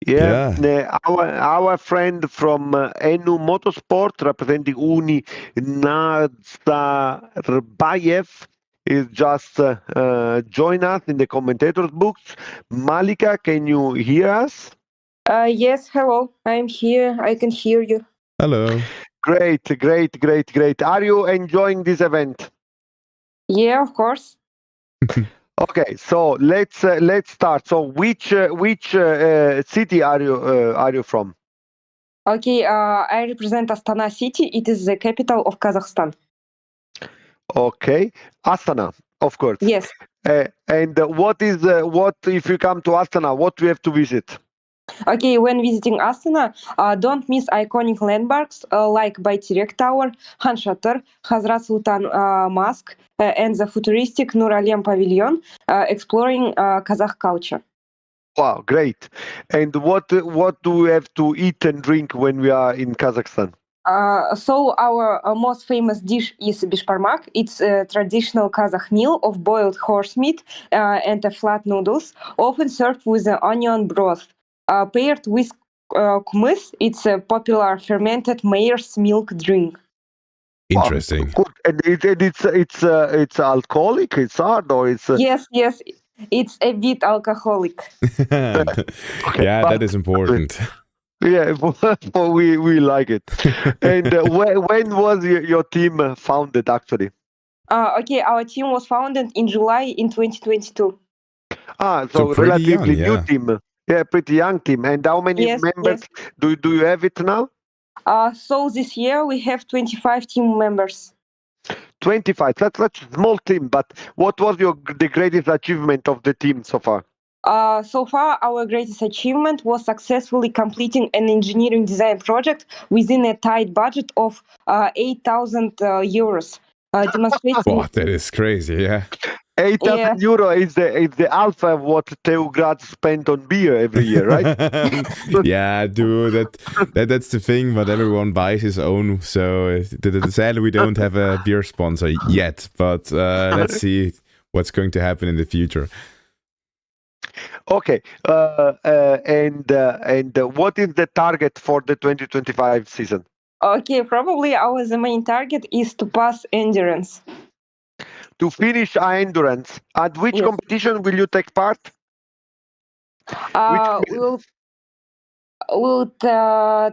Our friend from Enu Motorsport, representing Uni Nazarbayev, is just join us in the commentators books. Malika, can you hear us? Yes, hello. I'm here. I can hear you. Hello. Great. Are you enjoying this event? Yeah, of course. Okay, so let's start. So which city are you from? Okay, I represent Astana city. It is the capital of Kazakhstan. Okay, Astana, of course. Yes. And what if you come to Astana? What do you have to visit? Okay, when visiting Astana, don't miss iconic landmarks like Bayterek Tower, Han Shatar, Hazrat Sultan Mosque, and the futuristic Nur Alem Pavilion, exploring Kazakh culture. Wow, great! And what do we have to eat and drink when we are in Kazakhstan? So our most famous dish is bishparmak. It's a traditional Kazakh meal of boiled horse meat and flat noodles, often served with an onion broth. Paired with kumis, it's a popular fermented mare's milk drink. Interesting. Good. And it's alcoholic. It's hard, or it's Yes, it's a bit alcoholic. okay, yeah, that is important. Yeah, we like it. And when was your team founded, actually? Okay, our team was founded in July in 2022. So relatively young, new team. Yeah, pretty young team. And how many members do you have it now? So this year we have 25 team members. 25. That's a small team. But what was the greatest achievement of the team so far? So far, our greatest achievement was successfully completing an engineering design project within a tight budget of 8,000 euros. Demonstrating. Oh, that is crazy, yeah. 8,000 euro is the alpha of what Teograd spent on beer every year, right? Yeah, dude, that's the thing, but everyone buys his own. So sadly, we don't have a beer sponsor yet, but let's see what's going to happen in the future. Okay, and what is the target for the 2025 season? Okay, probably the main target is to pass endurance. To finish endurance. At which competition will you take part? We'll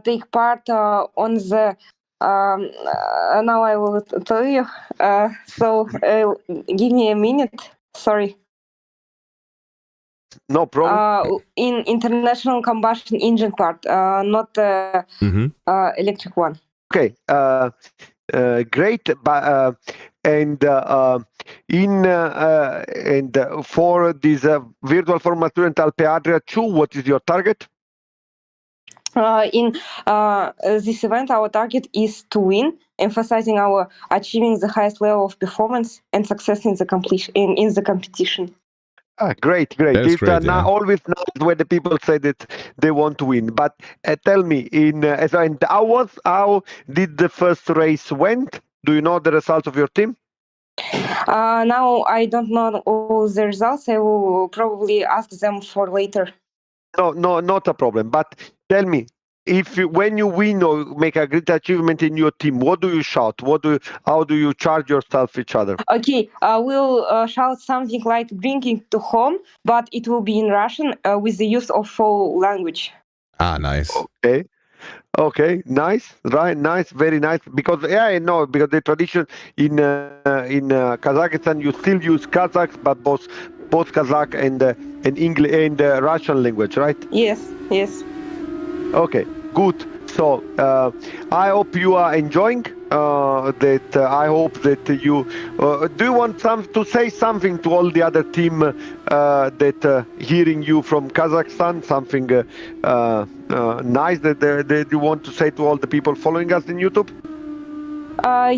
take part on the. Now I will tell you. So give me a minute. Sorry. No problem. In international combustion engine part, not electric one. Okay. Great. And for this virtual Formula Student Alpe Adria 2, what is your target? In this event, our target is to win, emphasizing our achieving the highest level of performance and success in the competition. Great. It's great, always nice when the people say that they want to win. But tell me, how did the first race went? Do you know the results of your team? Now I don't know all the results. I will probably ask them for later. No, not a problem. But tell me, when you win or make a great achievement in your team, what do you shout? How do you charge yourself each other? Okay, we'll shout something like "bring it to home," but it will be in Russian with the use of full language. Nice. Okay, nice, right? Nice, very nice. Because I know because the tradition in Kazakhstan you still use Kazakh, but both Kazakh and English and Russian language, right? Yes. Okay, good. So I hope you are enjoying that. I hope that you do you want to say something to all the other team that hearing you from Kazakhstan, something nice that you want to say to all the people following us in YouTube?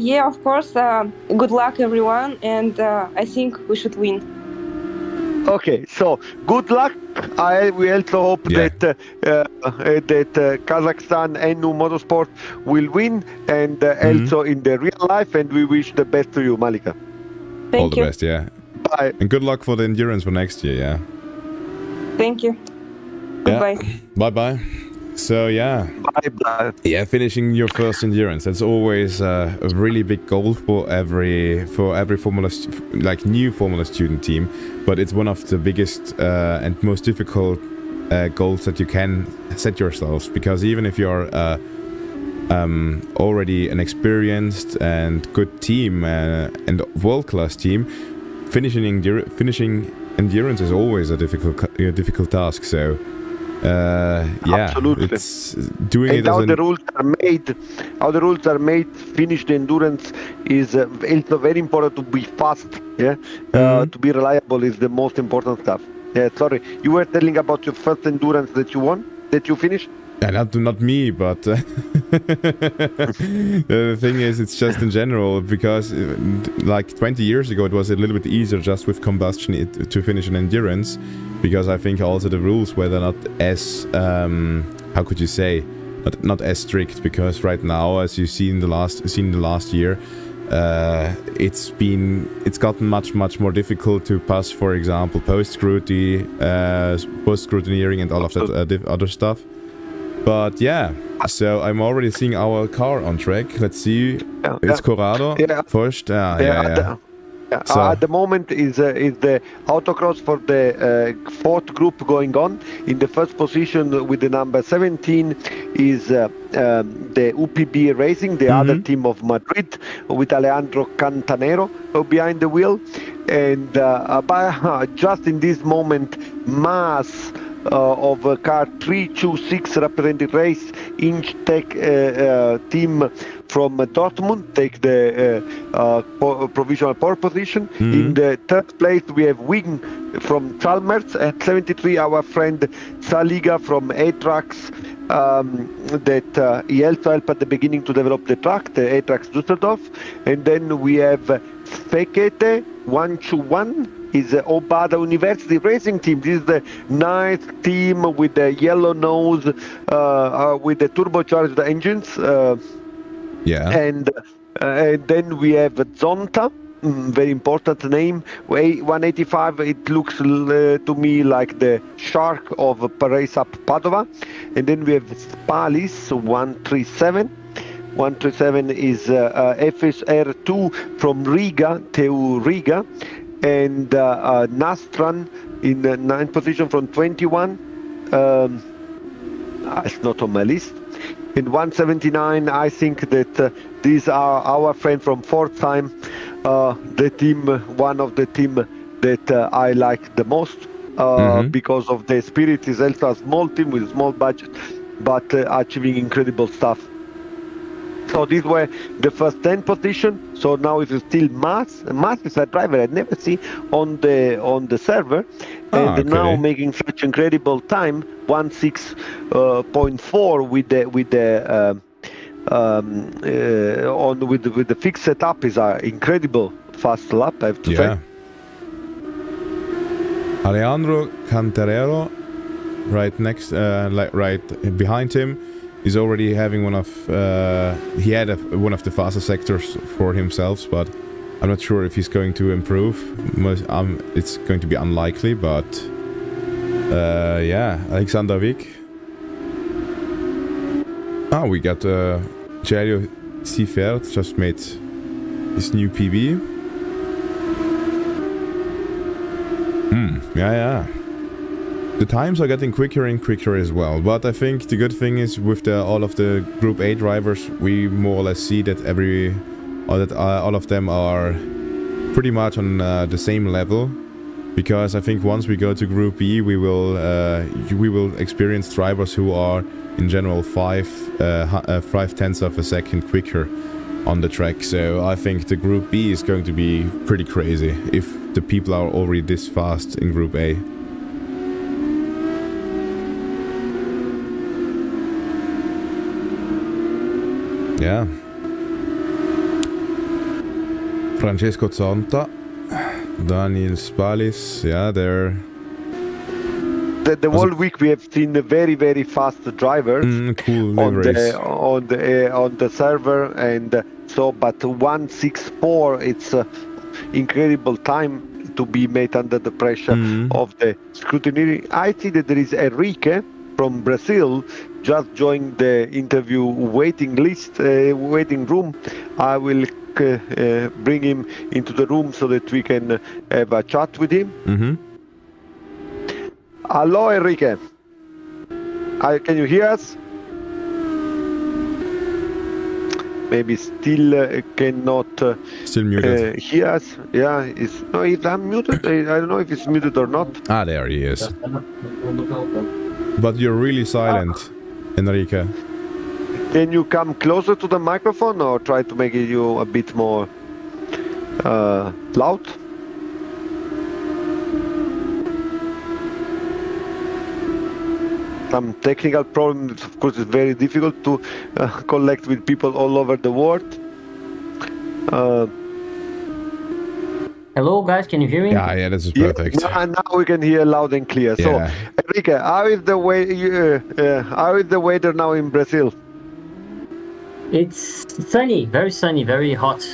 Yeah, of course. Good luck, everyone, and I think we should win. Okay, so good luck. We also hope that Kazakhstan and Nu Motorsport will win, and also in the real life. And we wish the best to you, Malika. Thank all the you. best, yeah. Bye. And good luck for the endurance for next year, yeah. Thank you. Goodbye. Bye. So bye. Yeah, finishing your first endurance. That's always a really big goal for every new Formula Student team. But it's one of the biggest and most difficult goals that you can set yourselves, because even if you're already an experienced and good team and world-class team, finishing endurance is always a difficult task. So absolutely, it's doing and it. How the rules are made. Finish the endurance is also very important to be fast. Yeah, to be reliable is the most important stuff. Yeah, sorry, you were telling about your first endurance that you won, that you finished. Yeah, not me, but the thing is, it's just in general, because like 20 years ago, it was a little bit easier just with combustion to finish an endurance, because I think also the rules were not as, how could you say, not as strict, because right now, as you've seen in the last year, it's gotten much more difficult to pass, for example, post scrutineering and all of that other stuff. But yeah, so I'm already seeing our car on track. Let's see, it's Corrado first. So at the moment is the autocross for the fourth group going on. In the first position with the number 17 is the UPB Racing, the other team of Madrid, with Alejandro Cantanero behind the wheel. And just in this moment, Mass of car 326 representing race Inch Tech team from Dortmund take the provisional pole position. In the third place we have Wing from Chalmers, at 73 our friend Saliga from A-Trax, that he also helped at the beginning to develop the track, the A-Trax Düsseldorf. And then we have Fekete 121 is the Obada University Racing Team. This is the nice team with the yellow nose, with the turbocharged engines. And then we have Zonta, very important name. 185, it looks to me like the shark of Race Up Padova. And then we have Spalis 137. 137 is FSR2 from Riga, TU Riga. And Nastran in the 9th position from 21. It's not on my list. In 179, I think that these are our friend from Pforzheim, the team, one of the team that I like the most, because of the spirit. Is also a small team with a small budget, but achieving incredible stuff. So these were the first 10 position. So now it is still Mass. Mass is a driver I never see on the server, and now making such incredible time, 1:06.4 with the fixed setup is an incredible fast lap, I have to say. Alejandro Cantarero, right next, right behind him, is already having one of the fastest sectors for himself, but I'm not sure if he's going to improve. It's going to be unlikely, but Alexander Wick. We got Jario Seifert just made his new PB. The times are getting quicker and quicker as well, but I think the good thing is with all of the Group A drivers, we more or less see that all of them are pretty much on the same level, because I think once we go to Group B, we will experience drivers who are in general 5/10 of a second quicker on the track. So I think the Group B is going to be pretty crazy if the people are already this fast in Group A. Yeah. Francesco Zonta, Daniel Spalis, they're... The whole week we have seen very, very fast drivers cool on the server, and so, but 1:64, it's incredible time to be made under the pressure of the scrutiny. I see that there is Enrique from Brazil just joined the interview waiting room. I will bring him into the room so that we can have a chat with him. Hello, Enrique. Can you hear us? maybe still cannot still muted. hear us. Yeah, he's unmuted. I don't know if he's muted or not. Ah, there he is. But you're really silent, Enrique. Can you come closer to the microphone or try to make you a bit more loud? Some technical problems, of course, it's very difficult to collect with people all over the world. Hello, guys, can you hear me? Yeah, this is perfect. Yeah, now we can hear loud and clear. Yeah. So, Enrique, how is the weather now in Brazil? It's sunny, very hot.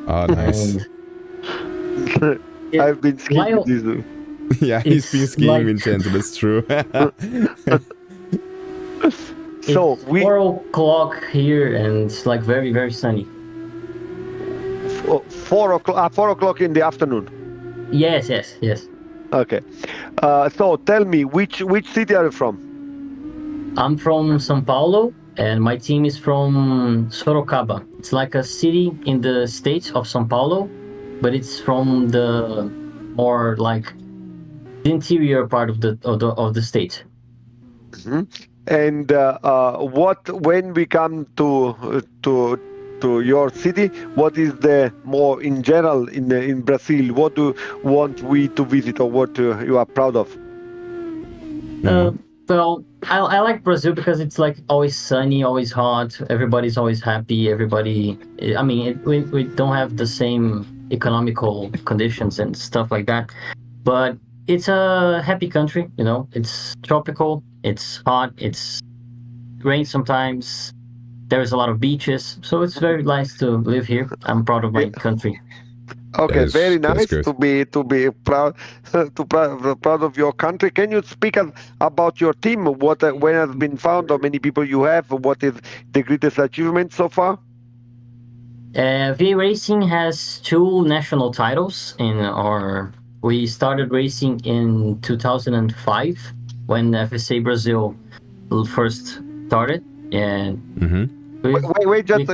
Oh, nice. I've been skiing this week. Yeah, he's been skiing, Vincenzo, that's true. So it's 4 o'clock here and it's like very sunny. 4 o'clock in the afternoon? Yes. Okay. So tell me, which city are you from? I'm from São Paulo and my team is from Sorocaba. It's like a city in the state of São Paulo, but it's from the more like the interior part of the state. Mm-hmm. And when we come to your city, what is the more in general in Brazil? What do you want we to visit, or what you are proud of? Well, I like Brazil because it's like always sunny, always hot. Everybody's always happy. We don't have the same economical conditions and stuff like that, but it's a happy country. It's tropical. It's hot. It's rains sometimes. There's a lot of beaches, so it's very nice to live here. I'm proud of my country. Okay, very nice to be proud proud of your country. Can you speak about your team? When has been found? How many people you have? What is the greatest achievement so far? VA Racing has 2 national titles we started racing in 2005 when FSA Brazil first started, and wait, just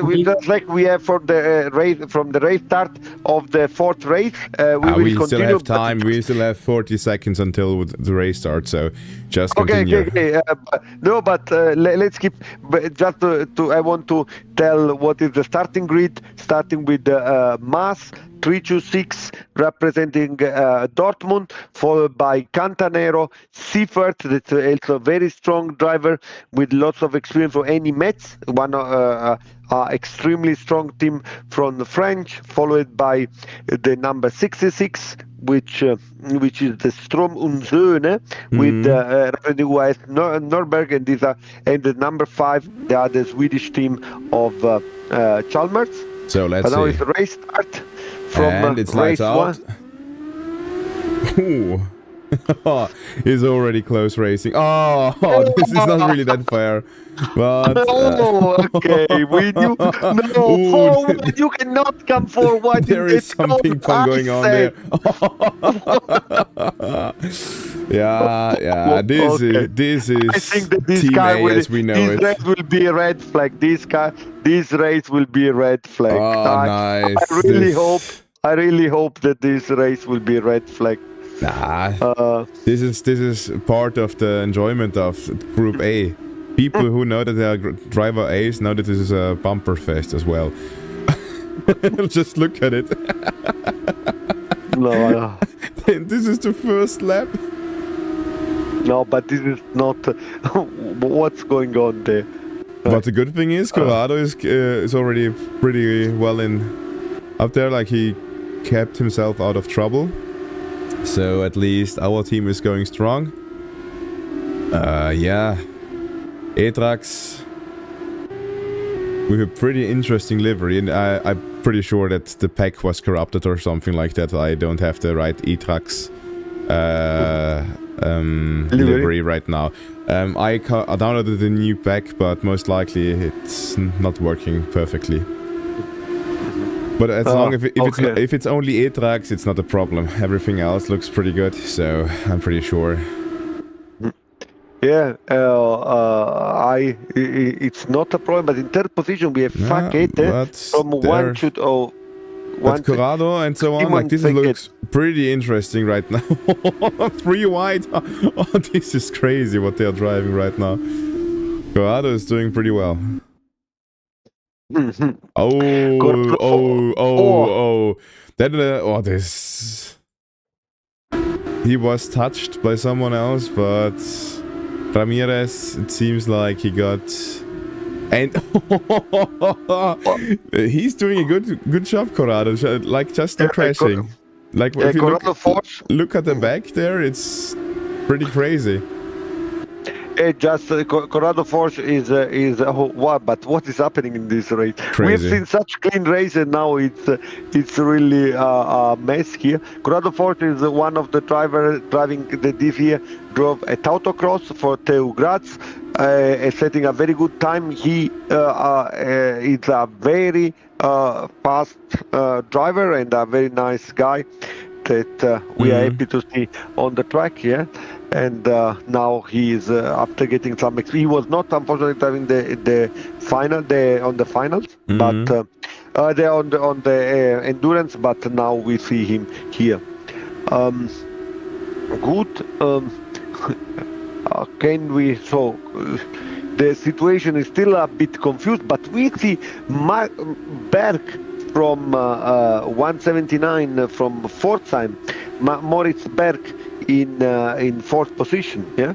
like we have for the race from the race start of the 4th race. We will still have time. We still have 40 seconds until the race starts, so just continue. Okay. Let's keep. Just I want to tell what is the starting grid. Starting with the Mass 326 representing Dortmund, followed by Cantanero, Seifert, that's also a very strong driver with lots of experience for any Metz, one extremely strong team from the French, followed by the number 66, which is the Strom und Söhne with representing US Nürburgring, and the number 5, they are the Swedish team of Chalmers. So let's see. Now it's the race start. And it's lights out. Ooh. He's already close racing. Oh, this is not really that fair. But okay, you cannot come forward. There is some ping pong going on there. Yeah. This is. I think that this Team car A as we know it. This race will be a red flag. This race will be a red flag. Oh, nice. I really hope that this race will be a red flag. Nah, this is part of the enjoyment of Group A. People who know that they are driver A's know that this is a bumper fest as well. Just look at it. No. This is the first lap. No, but this is not what's going on there. But the good thing is, Corrado is already pretty well up there. Like, he kept himself out of trouble. So at least our team is going strong. Yeah. E-Trax with a pretty interesting livery, and I'm pretty sure that the pack was corrupted or something like that. I don't have the right E-Trax livery right now. I downloaded the new pack, but most likely it's not working perfectly. But as long if it's only E-Trax, it's not a problem. Everything else looks pretty good, so I'm pretty sure. Yeah, it's not a problem. But in third position we have Fakete from 1-2-0. But Corrado and so on, like this looks pretty interesting right now. 3 wide. Oh, this is crazy what they are driving right now. Corrado is doing pretty well. This. He was touched by someone else, but Ramirez, it seems like he got. And he's doing a good job, Corrado. Like just not crashing. Like if you look at the back there, it's pretty crazy. Corrado Force is what? But what is happening in this race? Crazy. We've seen such clean race, and now it's really a mess here. Corrado Force is one of the drivers driving the div here. Drove at autocross for TU Graz, setting a very good time. He is a very fast driver and a very nice guy that we are happy to see on the track here. And now he is after getting some experience. He was not unfortunately driving the final on the finals, but they're on the endurance. But now we see him here. Good. Can we? So the situation is still a bit confused, but we see Berg from 179 from Pforzheim, Moritz Berg in fourth position, yeah,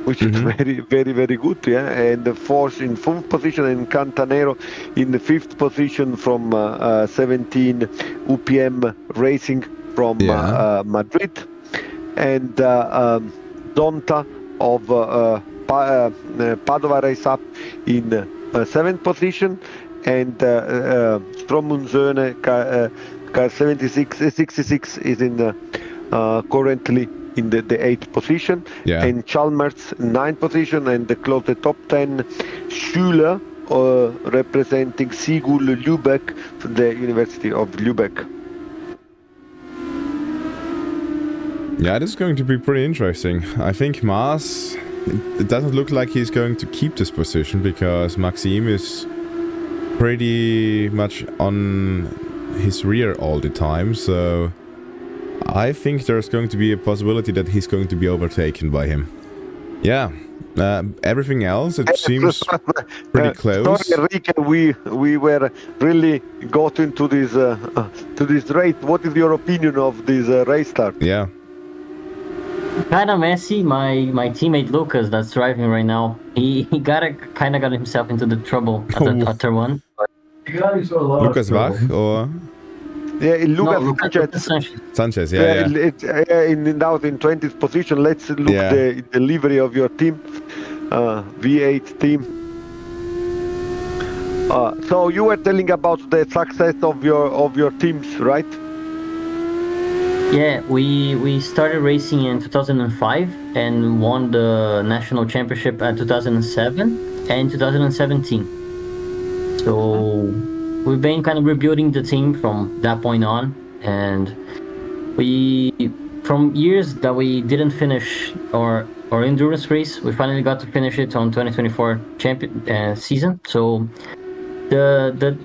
which is very, very, very good, yeah, and the fourth in fifth position, and Cantanero in the fifth position from 17 UPM Racing from Madrid, and Donta of Padova Race Up in seventh position, and Stromunzone car 66 is in currently in the 8th position, and Chalmers 9th position, and close the top 10 Schüler representing Sigul Lübeck from the University of Lübeck. Yeah, this is going to be pretty interesting. I think Maas, it doesn't look like he's going to keep this position because Maxime is pretty much on his rear all the time, so I think there's going to be a possibility that he's going to be overtaken by him. Yeah, everything else, it seems pretty close. Sorry, Enrique, we were really got into this race. What is your opinion of this race start? Yeah. Kind of messy. My teammate Lucas, that's driving right now, he got himself into the trouble at turn one. Lucas Bach or? Yeah, Lucas Sanchez, yeah. Now in 20th position. Let's look the delivery of your team, V8 team. So you were telling about the success of your teams, right? Yeah, we started racing in 2005 and won the national championship at 2007 and 2017. So we've been kind of rebuilding the team from that point on, and from years that we didn't finish our endurance race, we finally got to finish it on 2024 champion season. So the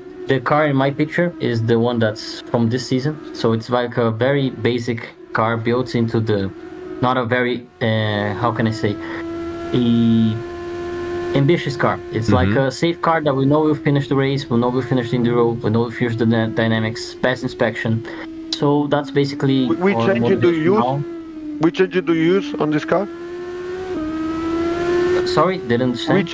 car in my picture is the one that's from this season. So it's like a very basic car built into not a very how can I say, ambitious car. It's like a safe car that we know we'll finish the race, we know we'll finish the enduro, we know we'll finish the dynamics, pass inspection. So that's basically which engine do you use? Which engine do you use on this car? Sorry, didn't understand.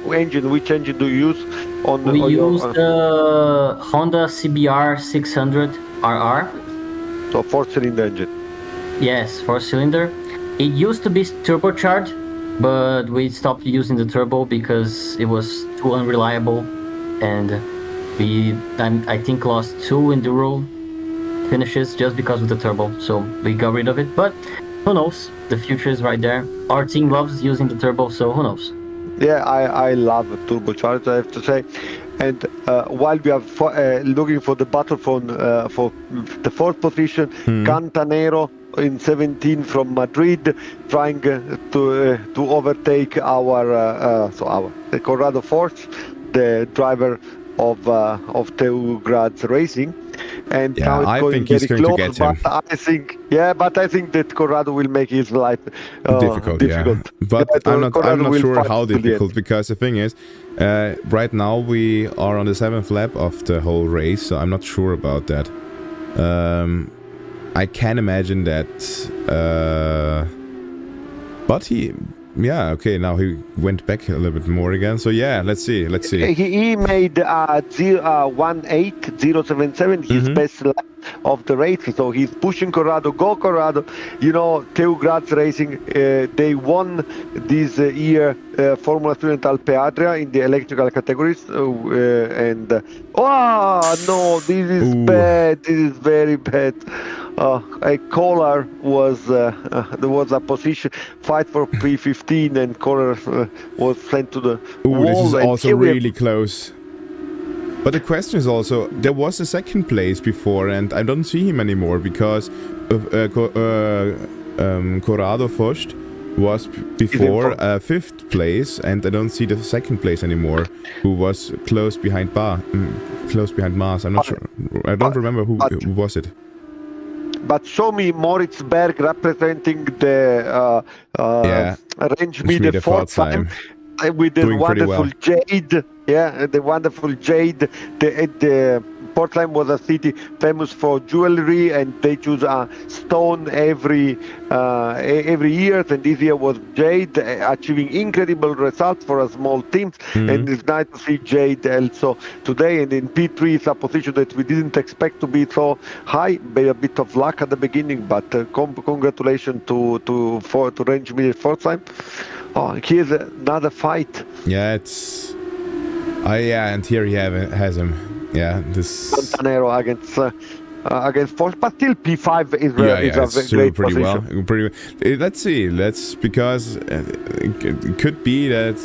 Which engine do you use on the? We use the Honda CBR 600 RR. So 4-cylinder engine. Yes, 4-cylinder. It used to be turbocharged, but we stopped using the turbo because it was too unreliable, and I think lost 2 enduro finishes just because of the turbo. So we got rid of it, but who knows? The future is right there. Our team loves using the turbo, so who knows? Yeah, I love turbocharged, I have to say. And while we are looking for the battle for the 4th position, Cantanero in 17 from Madrid, trying to overtake the Corrado Force, the driver of Teu Graz Racing. And now it's going very close, but I think that Corrado will make his life difficult. Yeah. But I'm not sure how difficult, because the thing is, right now we are on the 7th lap of the whole race, so I'm not sure about that. I can imagine that, but now he went back a little bit more again. So yeah, let's see. He made 1:08.077, his best lap of the race. So he's pushing Corrado. Go Corrado! You know, Teu Graz Racing, they won this year Formula Student Alpe Adria in the electrical categories. This is bad. This is very bad. A caller there was a position fight for P15, and caller was sent to the wall. This is also really close. But the question is also, there was a second place before, and I don't see him anymore, because Corrado Fost was before 5th place, and I don't see the second place anymore, who was close behind Mars. I'm not sure. I don't remember who was it. But show me Moritz Berg representing the range meter the fourth time with the wonderful Jade. Yeah, the wonderful Jade. The Portland was a city famous for jewelry, and they choose a stone every year. And this year was Jade, achieving incredible results for a small team. And it's nice to see Jade also today. And in P3 is a position that we didn't expect to be so high. By a bit of luck at the beginning, but congratulations to range meter fourth time. Here's another fight. Yeah, it's. And here he has him. Yeah, this Montanero against Porsche, but still P5 is a great position. Pretty well. Let's see. Because it could be that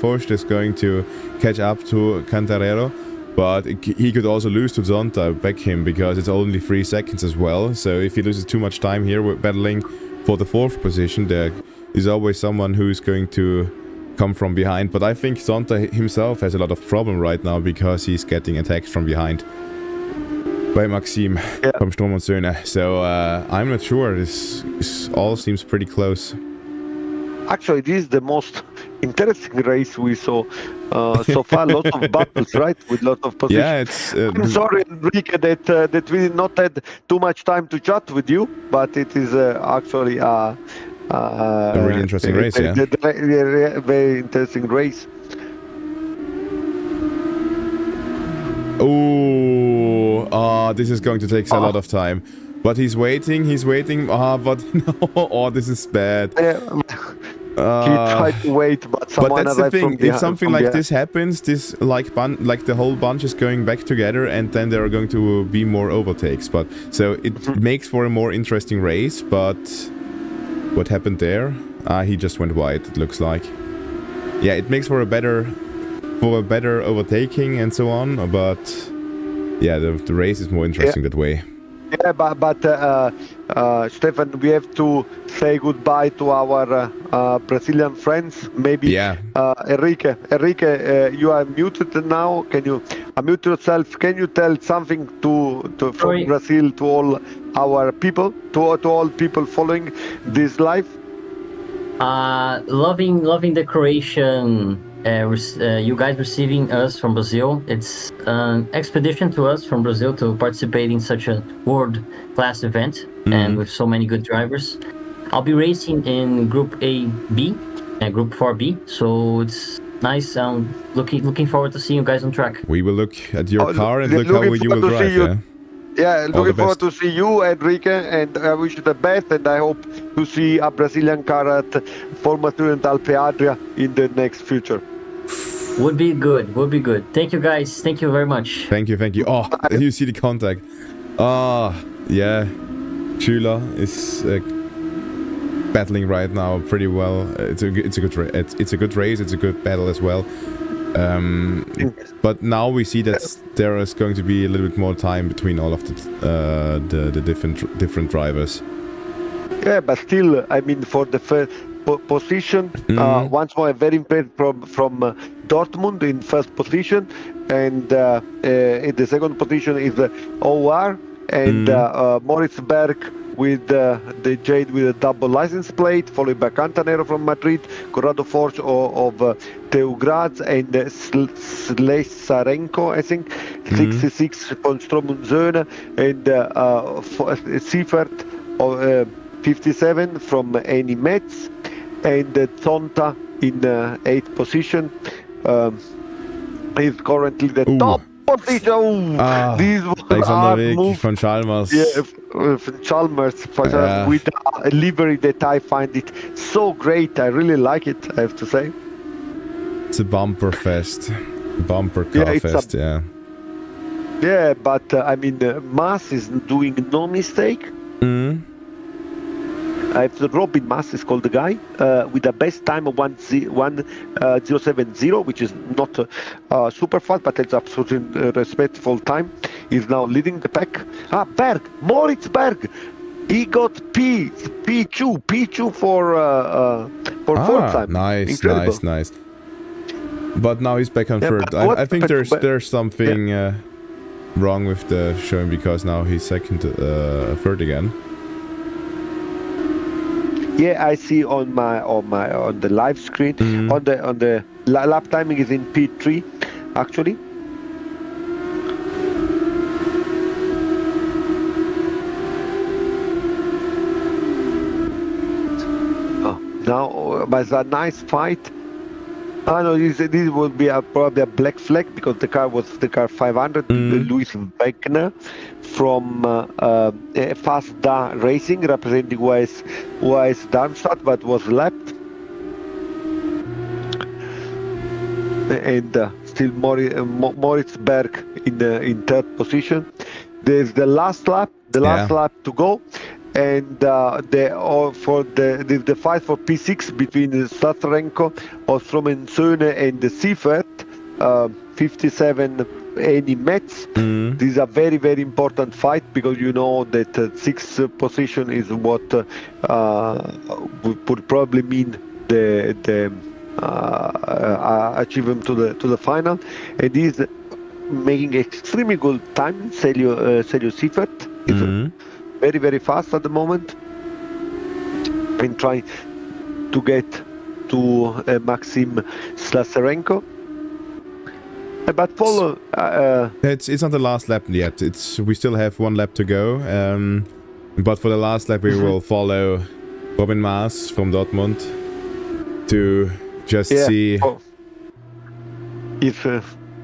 Porsche is going to catch up to Cantarero, but he could also lose to Zonta, back him, because it's only 3 seconds as well. So if he loses too much time here, we're battling for the 4th position. There is always someone who's going to come from behind, but I think Zonta himself has a lot of problem right now, because he's getting attacked from behind by Maxime from Sturm und Söhne. So I'm not sure. This all seems pretty close. Actually, this is the most interesting race we saw so far. Lots of battles, right? With lots of positions. Yeah, it's. I'm sorry, Enrique, that we did not had too much time to chat with you, but it is actually a really interesting race, very interesting race. This is going to take a lot of time. But he's waiting. But no, this is bad. He tried to wait, but someone that's the thing. If something like this happens, this like the whole bunch is going back together, and then there are going to be more overtakes. But so it makes for a more interesting race, but. What happened there? He just went wide, it looks like. Yeah, it makes for a better overtaking and so on, but yeah, the race is more interesting that way. Yeah, but Stefan, we have to say goodbye to our Brazilian friends. Maybe Enrique, you are muted now. Can you unmute yourself? Can you tell something from Brazil to all our people, to all people following this live? Loving the Croatian. You guys receiving us from Brazil. It's an expedition to us from Brazil to participate in such a world-class event, and with so many good drivers. I'll be racing in Group A-B and Group 4B, so it's nice. Looking forward to seeing you guys on track. We will look at your car and look how you will drive. Looking forward to see you, Enrique, and I wish you the best, and I hope to see a Brazilian car at Formula Student Alpe Adria in the next future. Would be good. Thank you, guys. Thank you very much. Thank you. Oh, you see the contact. Yeah. Schüler is battling right now pretty well. It's a good race. It's a good battle as well. But now we see that there is going to be a little bit more time between all of the different drivers. Yeah, but still, I mean, for the first position, once more, very impressed from Dortmund in first position, and in the second position is OR, and Moritz Berg with the Jade with a double license plate, followed by Cantanero from Madrid, Corrado Forge of Teugraz, and Slesarenko, I think, 66 from Stromunzöne, and Seifert of 57 from Eni Metz, and Zonta in 8th position. Is currently the top position. This was Alexander Wick von Chalmers. Yeah, from Chalmers with a livery that I find it so great. I really like it, I have to say. It's a bumper fest. Bumper car fest, yeah. Yeah, but I mean, Mass is doing no mistake. Robin Mass is called the guy with the best time of 1:070, which is not super fast, but it's absolutely respectful time. He's now leading the pack. Berg, Moritz Berg. He got P2 for fourth time. Nice, Incredible. nice. But now he's back on third. I think there's something wrong with the showing, because now he's third again. Yeah, I see on the live screen on the lap timing is in P3 actually. Now, but it's a nice fight. No, this will be probably a black flag, because the car was the car 500. Louis Wegner from FSAA Racing, representing US Darmstadt, but was lapped. And still Moritz Berg in third position. There's the last lap to go. And the fight for P6 between Slesarenko of Stromunzöne and the Seifert, 57 Eni Metz. This is a very, very important fight, because you know that sixth position is what would probably mean the achievement to the final. And he's making extremely good time. Celio Seifert is very, very fast at the moment, and trying to get to Maxim Slesarenko. But follow. It's not the last lap yet. We still have one lap to go. But for the last lap, we will follow Robin Maas from Dortmund to just see. He's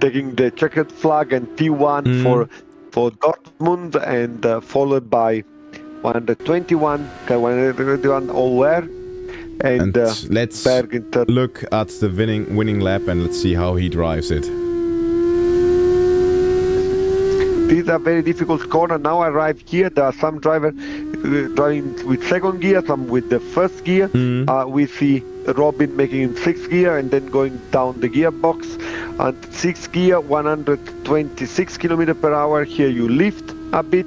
taking the checkered flag and P1 for Dortmund, and followed by 121 OR, and let's look at the winning lap, and let's see how he drives it. This is a very difficult corner. Now I arrive here. There are some drivers driving with second gear, some with the first gear. We see Robin making in sixth gear and then going down the gearbox. And sixth gear, 126 km/h. Here you lift a bit.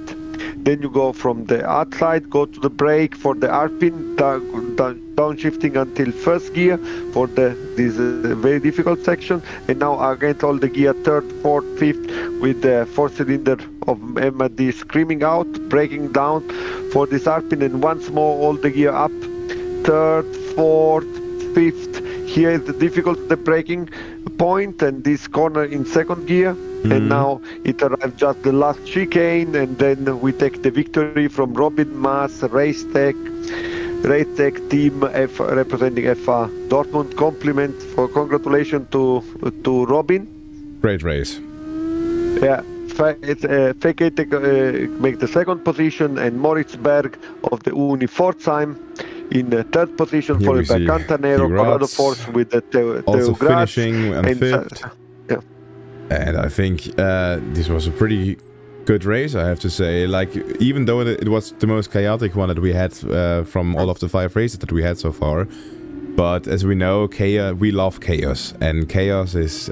Then you go from the outside, go to the brake for the hairpin, downshifting until first gear for this very difficult section. And now against all the gear, third, fourth, fifth, with the fourth cylinder of MD screaming out, braking down for this hairpin, and once more all the gear up, third, fourth, fifth. Here is the braking point, and this corner in second gear. And now it arrived just the last chicane, and then we take the victory from Robin Maas, Race Tech team representing FA Dortmund. Congratulations to Robin. Great race. Yeah, Fekete make the second position, and Moritz Berg of the Uni Pforzheim in the third position, followed by Cantanero, Colorado Force with the also Teugraz, finishing and fifth. And I think this was a pretty good race, I have to say. Like, even though it was the most chaotic one that we had from all of the 5 races that we had so far, but as we know, we love chaos, and chaos is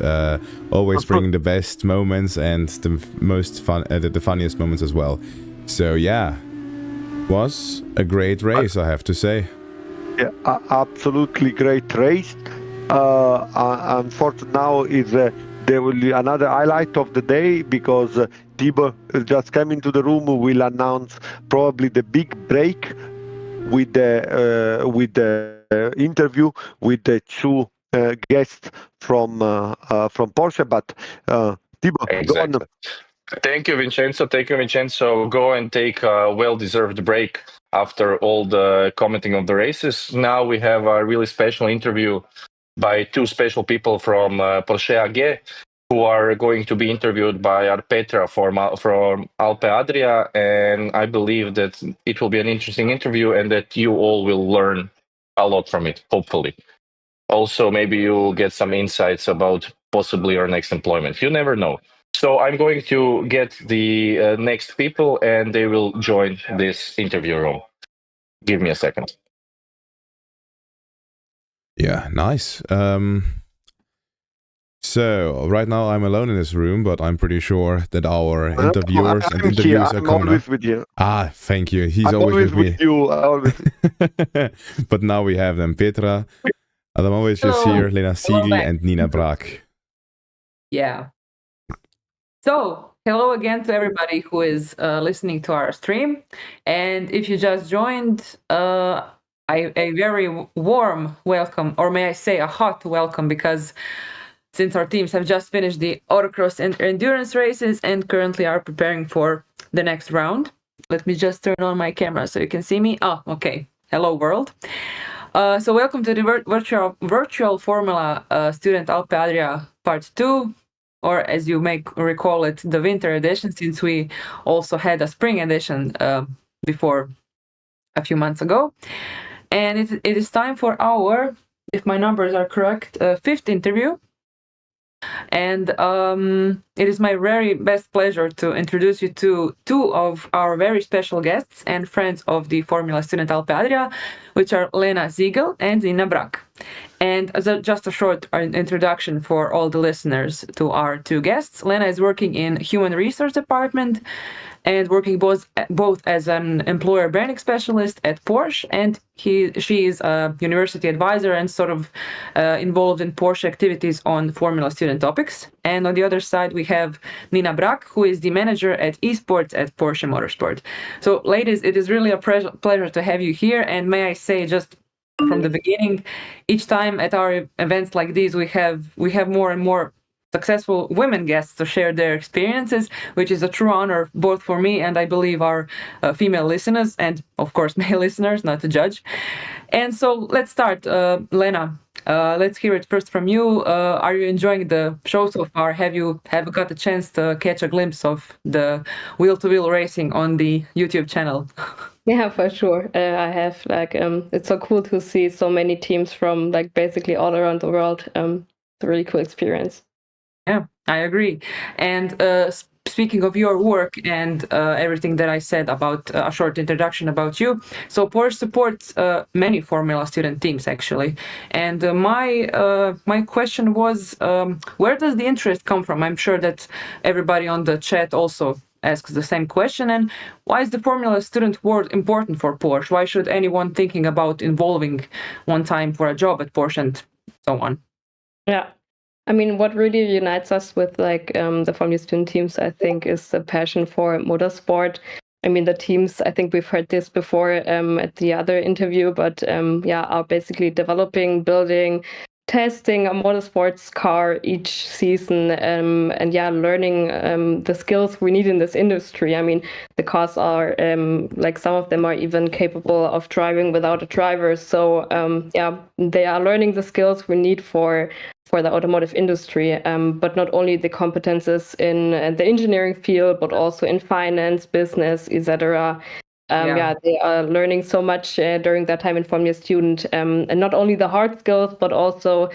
always bringing the best moments and the most fun, the funniest moments as well. So yeah, was a great race, I have to say. Yeah, absolutely great race. Unfortunately, now is there will be another highlight of the day because Thibaut just came into the room. Will announce probably the big break with the interview with the two guests from Porsche. But Thibaut, exactly. go on. Thank you, Vincenzo. Go and take a well-deserved break after all the commenting of the races. Now we have a really special interview by two special people from Porsche AG, who are going to be interviewed by Petra from Alpe Adria. And I believe that it will be an interesting interview and that you all will learn a lot from it, hopefully. Also, maybe you'll get some insights about possibly your next employment. You never know. So I'm going to get the next people and they will join this interview room. Give me a second. Yeah, nice. So right now I'm alone in this room, but I'm pretty sure that our interviewers and interviews are coming always with you. Ah, thank you. He's I'm always with me. with you. Always. But now we have them, Petra, Adamovic is here, Lena Siegel, and Nina Braak. Yeah. So, hello again to everybody who is listening to our stream. And if you just joined, a very warm welcome, or may I say a hot welcome, because since our teams have just finished the autocross and endurance races and currently are preparing for the next round. Let me just turn on my camera so you can see me. Oh, okay. Hello, world. So welcome to the virtual Formula Student Alpe Adria Part 2. Or as you may recall it, the winter edition, since we also had a spring edition before a few months ago. And it is time for our, if my numbers are correct, fifth interview. And it is my very best pleasure to introduce you to two of our very special guests and friends of the Formula Student Alpe Adria, which are Lena Siegel and Nina Braak. And just a short introduction for all the listeners to our two guests. Lena is working in Human Resource Department and working both as an employer branding specialist at Porsche, and she is a university advisor and sort of involved in Porsche activities on Formula Student topics. And on the other side, we have Nina Braak, who is the manager at esports at Porsche Motorsport. So, ladies, it is really a pleasure to have you here. And may I say, just from the beginning, each time at our events like these, we have more and more successful women guests to share their experiences, which is a true honor both for me and I believe our female listeners, and of course male listeners, not to judge. And so let's start. Lena, let's hear it first from you. Are you enjoying the show so far? Have you got a chance to catch a glimpse of the wheel-to-wheel racing on the YouTube channel? Yeah, for sure. I have it's so cool to see so many teams from basically all around the world. It's a really cool experience. Yeah, I agree. And speaking of your work and everything that I said about a short introduction about you, so Porsche supports many Formula Student teams actually. And my question was, where does the interest come from? I'm sure that everybody on the chat also asks the same question. And why is the Formula Student world important for Porsche? Why should anyone thinking about involving one time for a job at Porsche and so on? Yeah. I mean, what really unites us with the Formula Student teams, I think, is the passion for motorsport. I mean, the teams, I think we've heard this before at the other interview, but are basically developing, building, testing a motorsports car each season and learning the skills we need in this industry. I mean, the cars are some of them are even capable of driving without a driver. So they are learning the skills we need for the automotive industry, but not only the competences in the engineering field, but also in finance, business, etc. They are learning so much during that time in Formula Student, and not only the hard skills, but also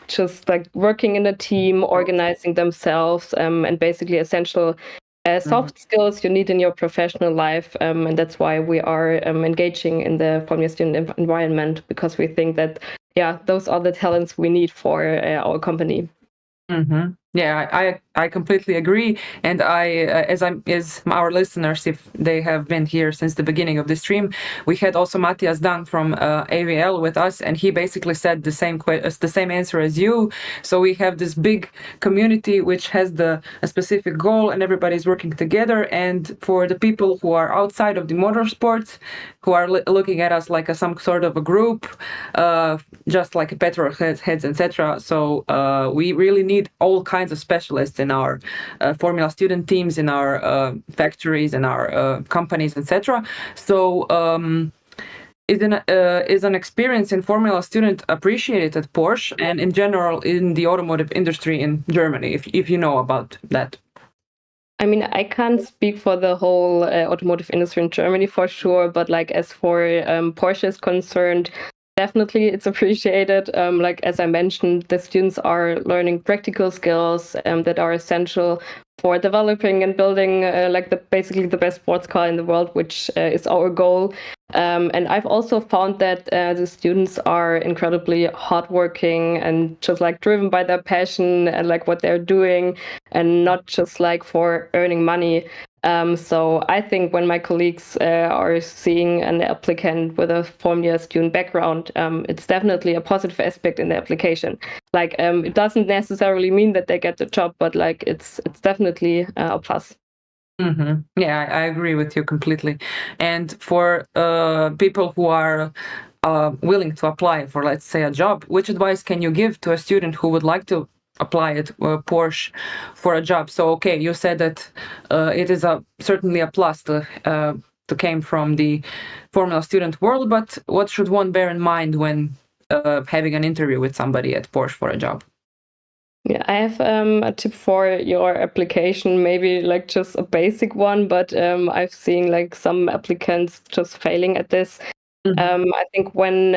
just working in a team, organizing themselves, and basically essential soft skills you need in your professional life. And that's why we are engaging in the Formula Student environment, because we think that those are the talents we need for our company. Mm-hmm. Yeah, I completely agree. And as our listeners, if they have been here since the beginning of the stream, we had also Matthias Dank from AVL with us, and he basically said the same answer as you. So we have this big community which has a specific goal, and everybody's working together. And for the people who are outside of the motorsports, who are looking at us like some sort of a group, just like a petrol heads, etc. So we really need all kinds of specialists in our Formula Student teams, in our factories, in our companies, etc. So is an experience in Formula Student appreciated at Porsche and in general in the automotive industry in Germany, if you know about that? I mean, I can't speak for the whole automotive industry in Germany for sure, but like as for Porsche is concerned, definitely it's appreciated. Like as I mentioned, the students are learning practical skills that are essential for developing and building basically the best sports car in the world, which is our goal. And I've also found that the students are incredibly hardworking and just like driven by their passion and like what they're doing, and not just like for earning money. So I think when my colleagues are seeing an applicant with a Formula Student background, it's definitely a positive aspect in the application. Like it doesn't necessarily mean that they get the job, but like it's definitely a plus. Mm-hmm. Yeah, I agree with you completely. And for people who are willing to apply for, let's say, a job, which advice can you give to a student who would like to apply at Porsche for a job? So, okay, you said that it is certainly a plus to came from the Formula Student world, but what should one bear in mind when having an interview with somebody at Porsche for a job? Yeah, I have a tip for your application, maybe like just a basic one, but I've seen like some applicants just failing at this. I think when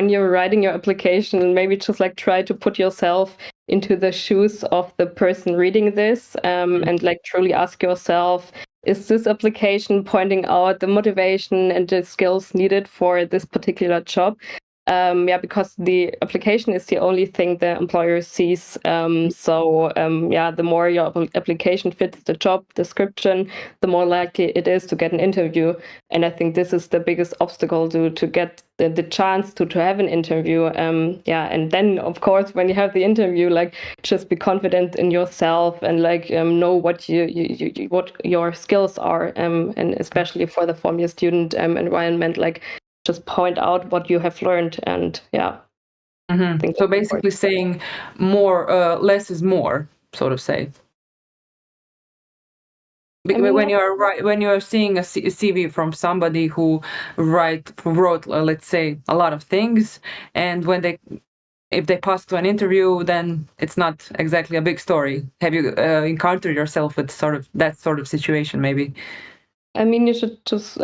you're writing your application, maybe just like try to put yourself into the shoes of the person reading this, and like truly ask yourself, is this application pointing out the motivation and the skills needed for this particular job? Because the application is the only thing the employer sees. The more your application fits the job description, the more likely it is to get an interview. And I think this is the biggest obstacle to get the chance to have an interview. And then of course when you have the interview, like just be confident in yourself and like know what what your skills are, and especially for the Formula Student environment, like just point out what you have learned. And So basically saying more, less is more, so to say. When you're seeing a CV from somebody who wrote, let's say, a lot of things, and if they pass to an interview, then it's not exactly a big story. Have you encountered yourself with that sort of situation, maybe? I mean, you should just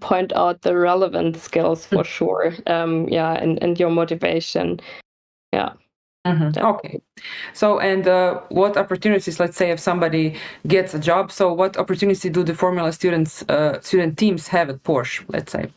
point out the relevant skills for sure. And your motivation. Yeah. Okay. So, and what opportunities, let's say, if somebody gets a job, so what opportunity do the Formula student teams have at Porsche, let's say?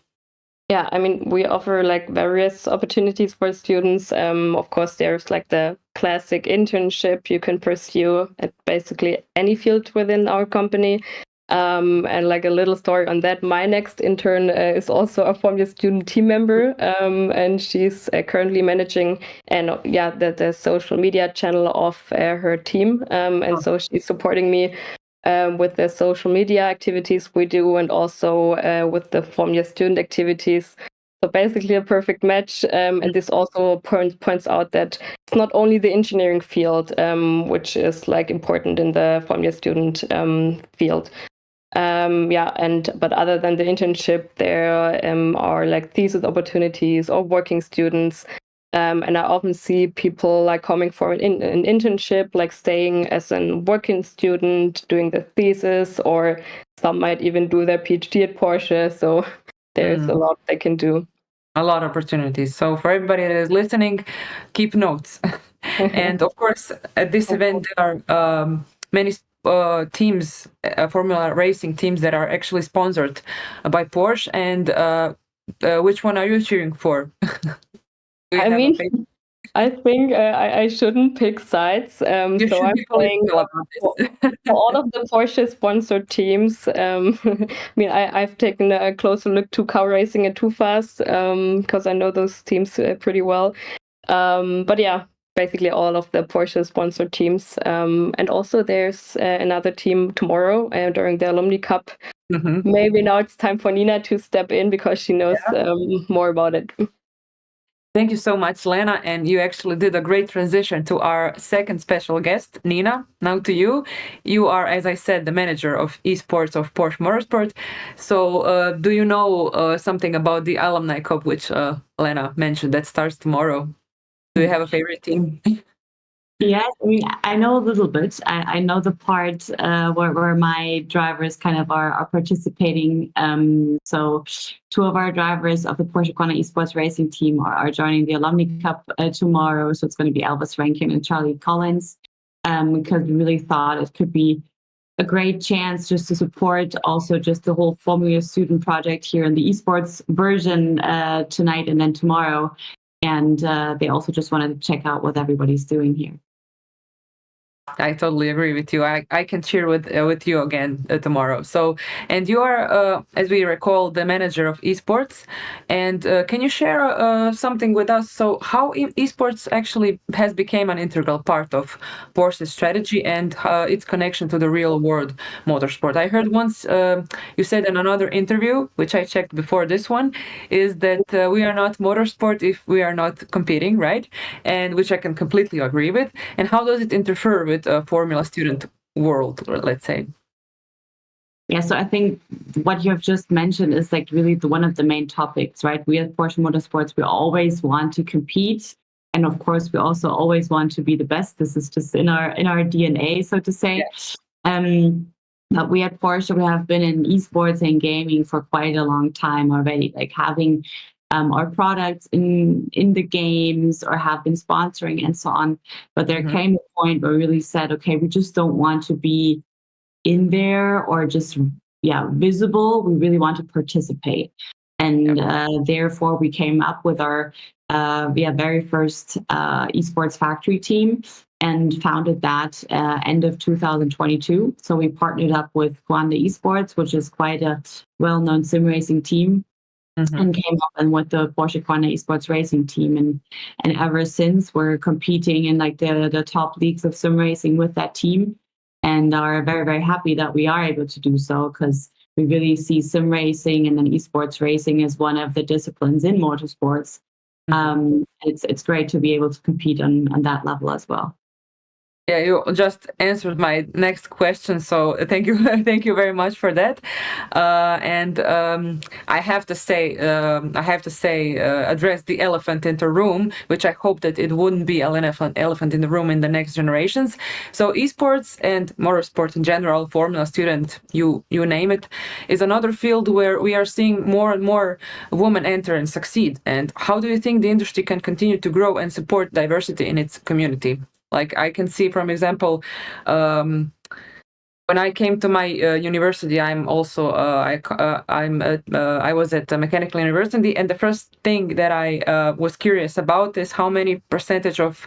Yeah, I mean, we offer like various opportunities for students. Of course, there's like the classic internship you can pursue at basically any field within our company. And like a little story on that, my next intern is also a Formula Student team member, and she's currently managing the social media channel of her team, so she's supporting me with the social media activities we do, and also with the Formula Student activities. So basically a perfect match, and this also points out that it's not only the engineering field, which is like important in the Formula Student field. But other than the internship, there are like thesis opportunities or working students, and I often see people like coming for an internship, like staying as a working student, doing the thesis, or some might even do their PhD at Porsche. So there's a lot they can do. A lot of opportunities. So for everybody that is listening, keep notes. And of course, at this event, there are many teams, Formula racing teams that are actually sponsored by Porsche. And which one are you cheering for? I think I shouldn't pick sides. You so should I'm be playing political about this. for all of the Porsche sponsored teams. I mean, I've taken a closer look to Cow Racing and Too Fast because I know those teams pretty well. But yeah, basically all of the Porsche sponsored teams. And also there's another team tomorrow during the Alumni Cup. Mm-hmm. Maybe now it's time for Nina to step in because she knows more about it. Thank you so much, Lena. And you actually did a great transition to our second special guest, Nina. Now to you. You are, as I said, the manager of esports of Porsche Motorsport. So do you know something about the Alumni Cup, which Lena mentioned, that starts tomorrow? Do you have a favorite team? Yes, I mean, I know a little bit. I know the part where my drivers kind of are participating. So two of our drivers of the Porsche Corner Esports Racing team are joining the Alumni Cup tomorrow. So it's going to be Elvis Rankin and Charlie Collins, because we really thought it could be a great chance just to support also just the whole Formula Student project here in the esports version tonight and then tomorrow. And they also just wanted to check out what everybody's doing here. I totally agree with you. I can cheer with you again tomorrow. So, and you are, as we recall, the manager of esports. And can you share something with us? So, how esports actually has become an integral part of Porsche's strategy and its connection to the real world motorsport? I heard once you said in another interview, which I checked before this one, is that we are not motorsport if we are not competing, right? And which I can completely agree with. And how does it interfere with Formula Student world, let's say? Yeah, so I think what you have just mentioned is like really one of the main topics, right? We at Porsche Motorsports, we always want to compete. And of course, we also always want to be the best. This is just in our DNA, so to say. Yeah. But we at Porsche, we have been in esports and gaming for quite a long time already, like having our products in the games or have been sponsoring and so on. But there came a point where we really said, okay, we just don't want to be in there or just visible. We really want to participate. And therefore we came up with our very first esports factory team and founded that end of 2022. So we partnered up with Guanda Esports, which is quite a well-known sim racing team. And came up and with the Porsche Corner Esports Racing team, and ever since we're competing in like the top leagues of sim racing with that team, and are very, very happy that we are able to do so because we really see sim racing and then esports racing as one of the disciplines in motorsports. It's great to be able to compete on that level as well. Yeah, you just answered my next question, so thank you, thank you very much for that. And I have to say, address the elephant in the room, which I hope that it wouldn't be an elephant in the room in the next generations. So esports and motorsport in general, Formula Student, you name it, is another field where we are seeing more and more women enter and succeed. And how do you think the industry can continue to grow and support diversity in its community? Like I can see, for example, when I came to my university, I'm also I was at a mechanical university, and the first thing that I was curious about is how many percentage of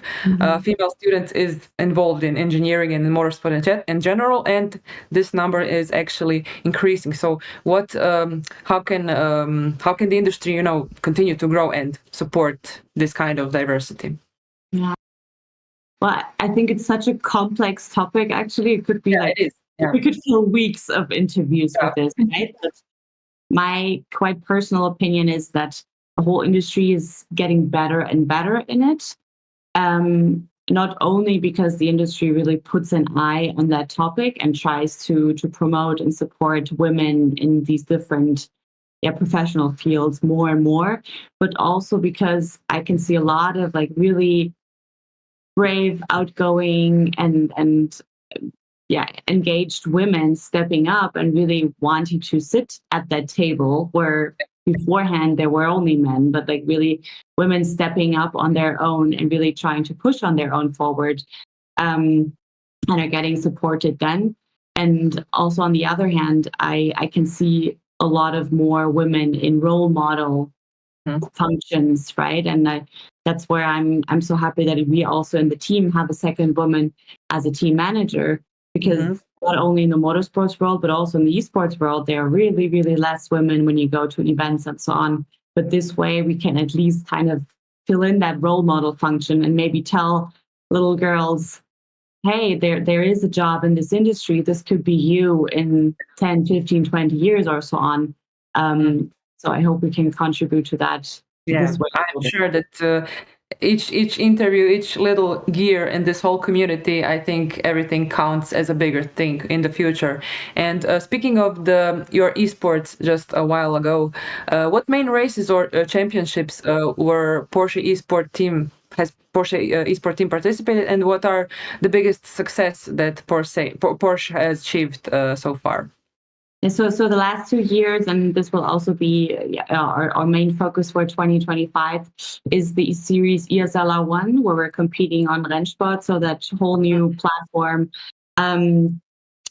female students is involved in engineering and in motorsport in general, and this number is actually increasing. So, what? How can the industry, continue to grow and support this kind of diversity? Yeah. Well, I think it's such a complex topic. Actually, it could be we could fill weeks of interviews with this, right? But my quite personal opinion is that the whole industry is getting better and better in it. Not only because the industry really puts an eye on that topic and tries to promote and support women in these different professional fields more and more, but also because I can see a lot of like really brave, outgoing, and engaged women stepping up and really wanting to sit at that table where beforehand there were only men, but like really women stepping up on their own and really trying to push on their own forward, and are getting supported then. And also on the other hand, I can see a lot of more women in role model functions, right? And that's where I'm so happy that we also in the team have a second woman as a team manager, because not only in the motorsports world, but also in the esports world, there are really, really less women when you go to events and so on. But this way we can at least kind of fill in that role model function and maybe tell little girls, hey, there is a job in this industry. This could be you in 10, 15, 20 years or so on. So I hope we can contribute to that. Yeah, I'm sure that each interview, each little gear in this whole community, I think everything counts as a bigger thing in the future. And speaking of your esports just a while ago, what main races or championships were Porsche esport team participated, and what are the biggest success that Porsche has achieved so far? And so the last 2 years, and this will also be our main focus for 2025, is the series ESL 1, where we're competing on Rennsport, so that whole new platform. And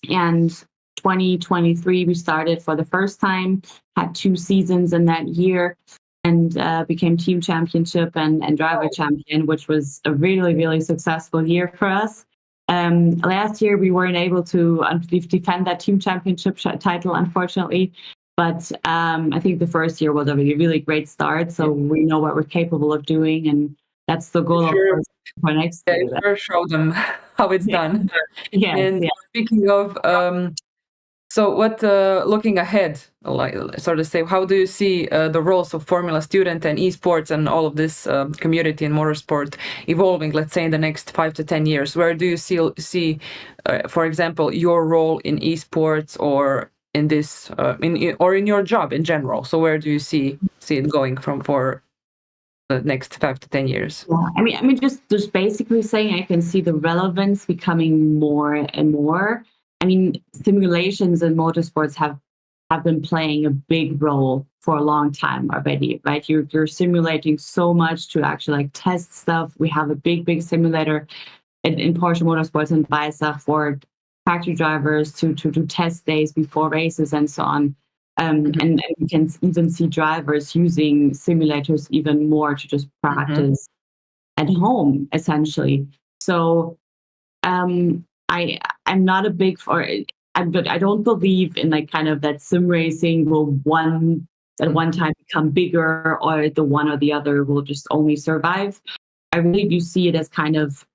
2023, we started for the first time, had 2 seasons in that year, and became team championship and driver champion, which was a really, really successful year for us. Last year, we weren't able to defend that team championship title, unfortunately. But I think the first year was a really, really great start. So we know what we're capable of doing. And that's the goal for next year. Sure, show them how it's done. Speaking of, so what, looking ahead, like sort of say, how do you see the roles of Formula Student and esports and all of this community in motorsport evolving, let's say in the next 5 to 10 years? Where do you see for example, your role in esports or in this, or in your job in general? So where do you see it going for the next 5 to 10 years? Yeah, I mean, just basically saying I can see the relevance becoming more and more. I mean, simulations in motorsports have been playing a big role for a long time already, right? You're simulating so much to actually like test stuff. We have a big simulator in Porsche Motorsports and Weissach for factory drivers to do test days before races and so on. And you can even see drivers using simulators even more to just practice at home, essentially. So I'm not a big but I don't believe in like kind of that sim racing will at one time become bigger, or the one or the other will just only survive. I really do see it as kind of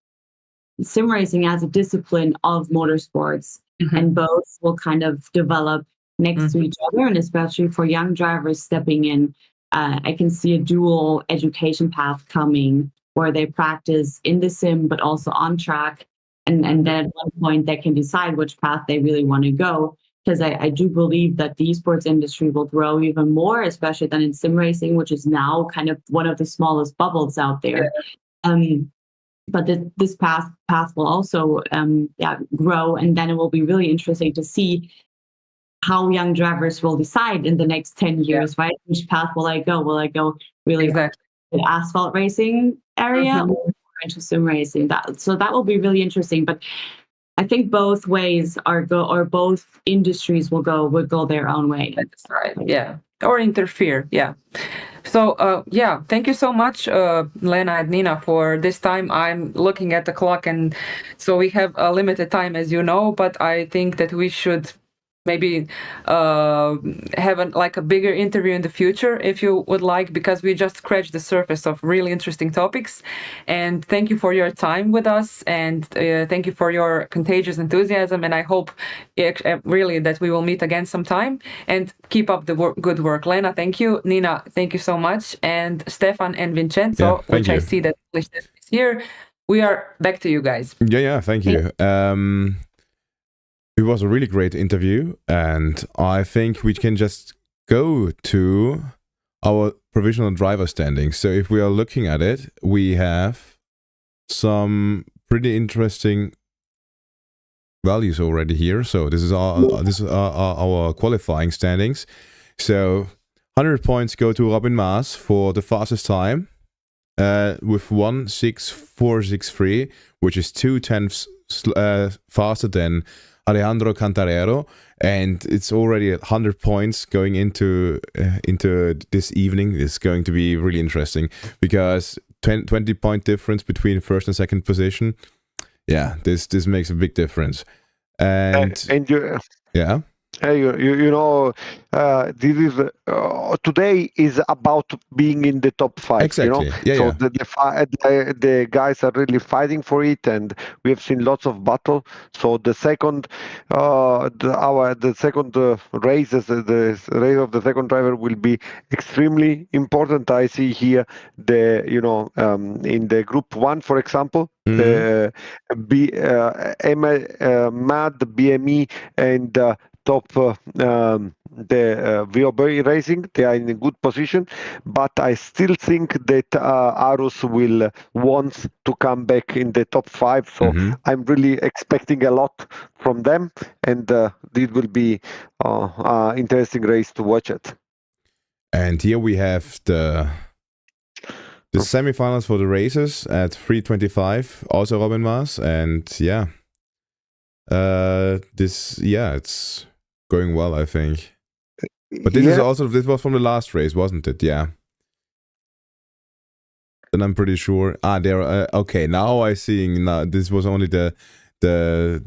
sim racing as a discipline of motorsports, and both will kind of develop next to each other. And especially for young drivers stepping in, I can see a dual education path coming where they practice in the sim, but also on track. And then at one point they can decide which path they really want to go. Because I do believe that the esports industry will grow even more, especially than in sim racing, which is now kind of one of the smallest bubbles out there. But this path will also grow, and then it will be really interesting to see how young drivers will decide in the next 10 years, right? Which path will I go? Will I go really the asphalt racing area or into sim racing? That will be really interesting. But I think both ways both industries will go their own way. That's right. Yeah. Or interfere. Yeah. So, thank you so much, Lena and Nina, for this time. I'm looking at the clock, and so we have a limited time, as you know, but I think that we should maybe have a bigger interview in the future, if you would like, because we just scratched the surface of really interesting topics. And thank you for your time with us, and thank you for your contagious enthusiasm. And I hope really that we will meet again sometime, and keep up the good work. Lena, thank you. Nina, thank you so much. And Stefan and Vincenzo, which I see that is here. We are back to you guys. Yeah, thank you. It was a really great interview, and I think we can just go to our provisional driver standings. So if we are looking at it, we have some pretty interesting values already here. So this is our qualifying standings. So 100 points go to Robin Maas for the fastest time with 1:6.463, which is 2/10 faster than Alejandro Cantarero, and it's already at 100 points going into this evening. It's going to be really interesting because 20-point difference between first and second position. Yeah, this makes a big difference. And you, yeah. You know, this is today is about being in the top 5. Exactly. You know, Yeah, so yeah. the guys are really fighting for it, and we have seen lots of battle. So the second, the second races, the race of the second driver will be extremely important. I see here in the group 1, for example, Mad, BME, and top the VOB Racing. They are in a good position, but I still think that Arus will want to come back in the top 5. So I'm really expecting a lot from them, and it will be interesting race to watch it. And here we have the semifinals for the races at 3:25, also Robin Maas, and yeah, it's going well, I think. But this was from the last race, wasn't it? Yeah. And I'm pretty sure. There. Okay, now I see. Now this was only the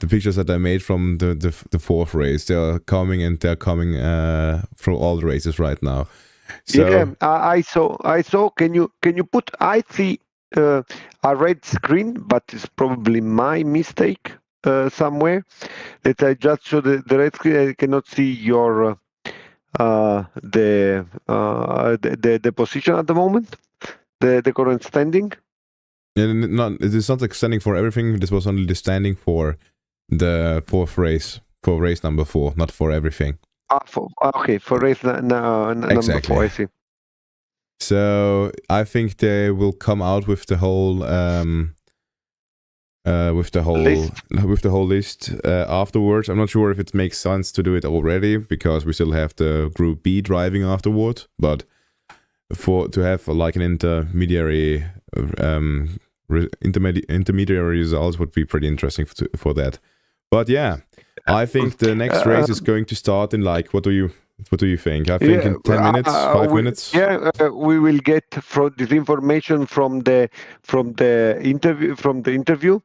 pictures that I made from the fourth race. They're coming from all the races right now. So, yeah, I saw. Can you put? I see a red screen, but it's probably my mistake somewhere. That I just showed the red screen. I cannot see your the position at the moment, the current standing. Yeah, it is not standing for everything. This was only the standing for the fourth race, for race number 4, not for everything. For race number 4, I see. So I think they will come out with the whole list afterwards. I'm not sure if it makes sense to do it already because we still have the Group B driving afterward. But to have like an intermediary results would be pretty interesting for that. But yeah, I think the next race is going to start in like what do you think? I think in 10 minutes, 5 minutes. Yeah, we will get this information from the interview.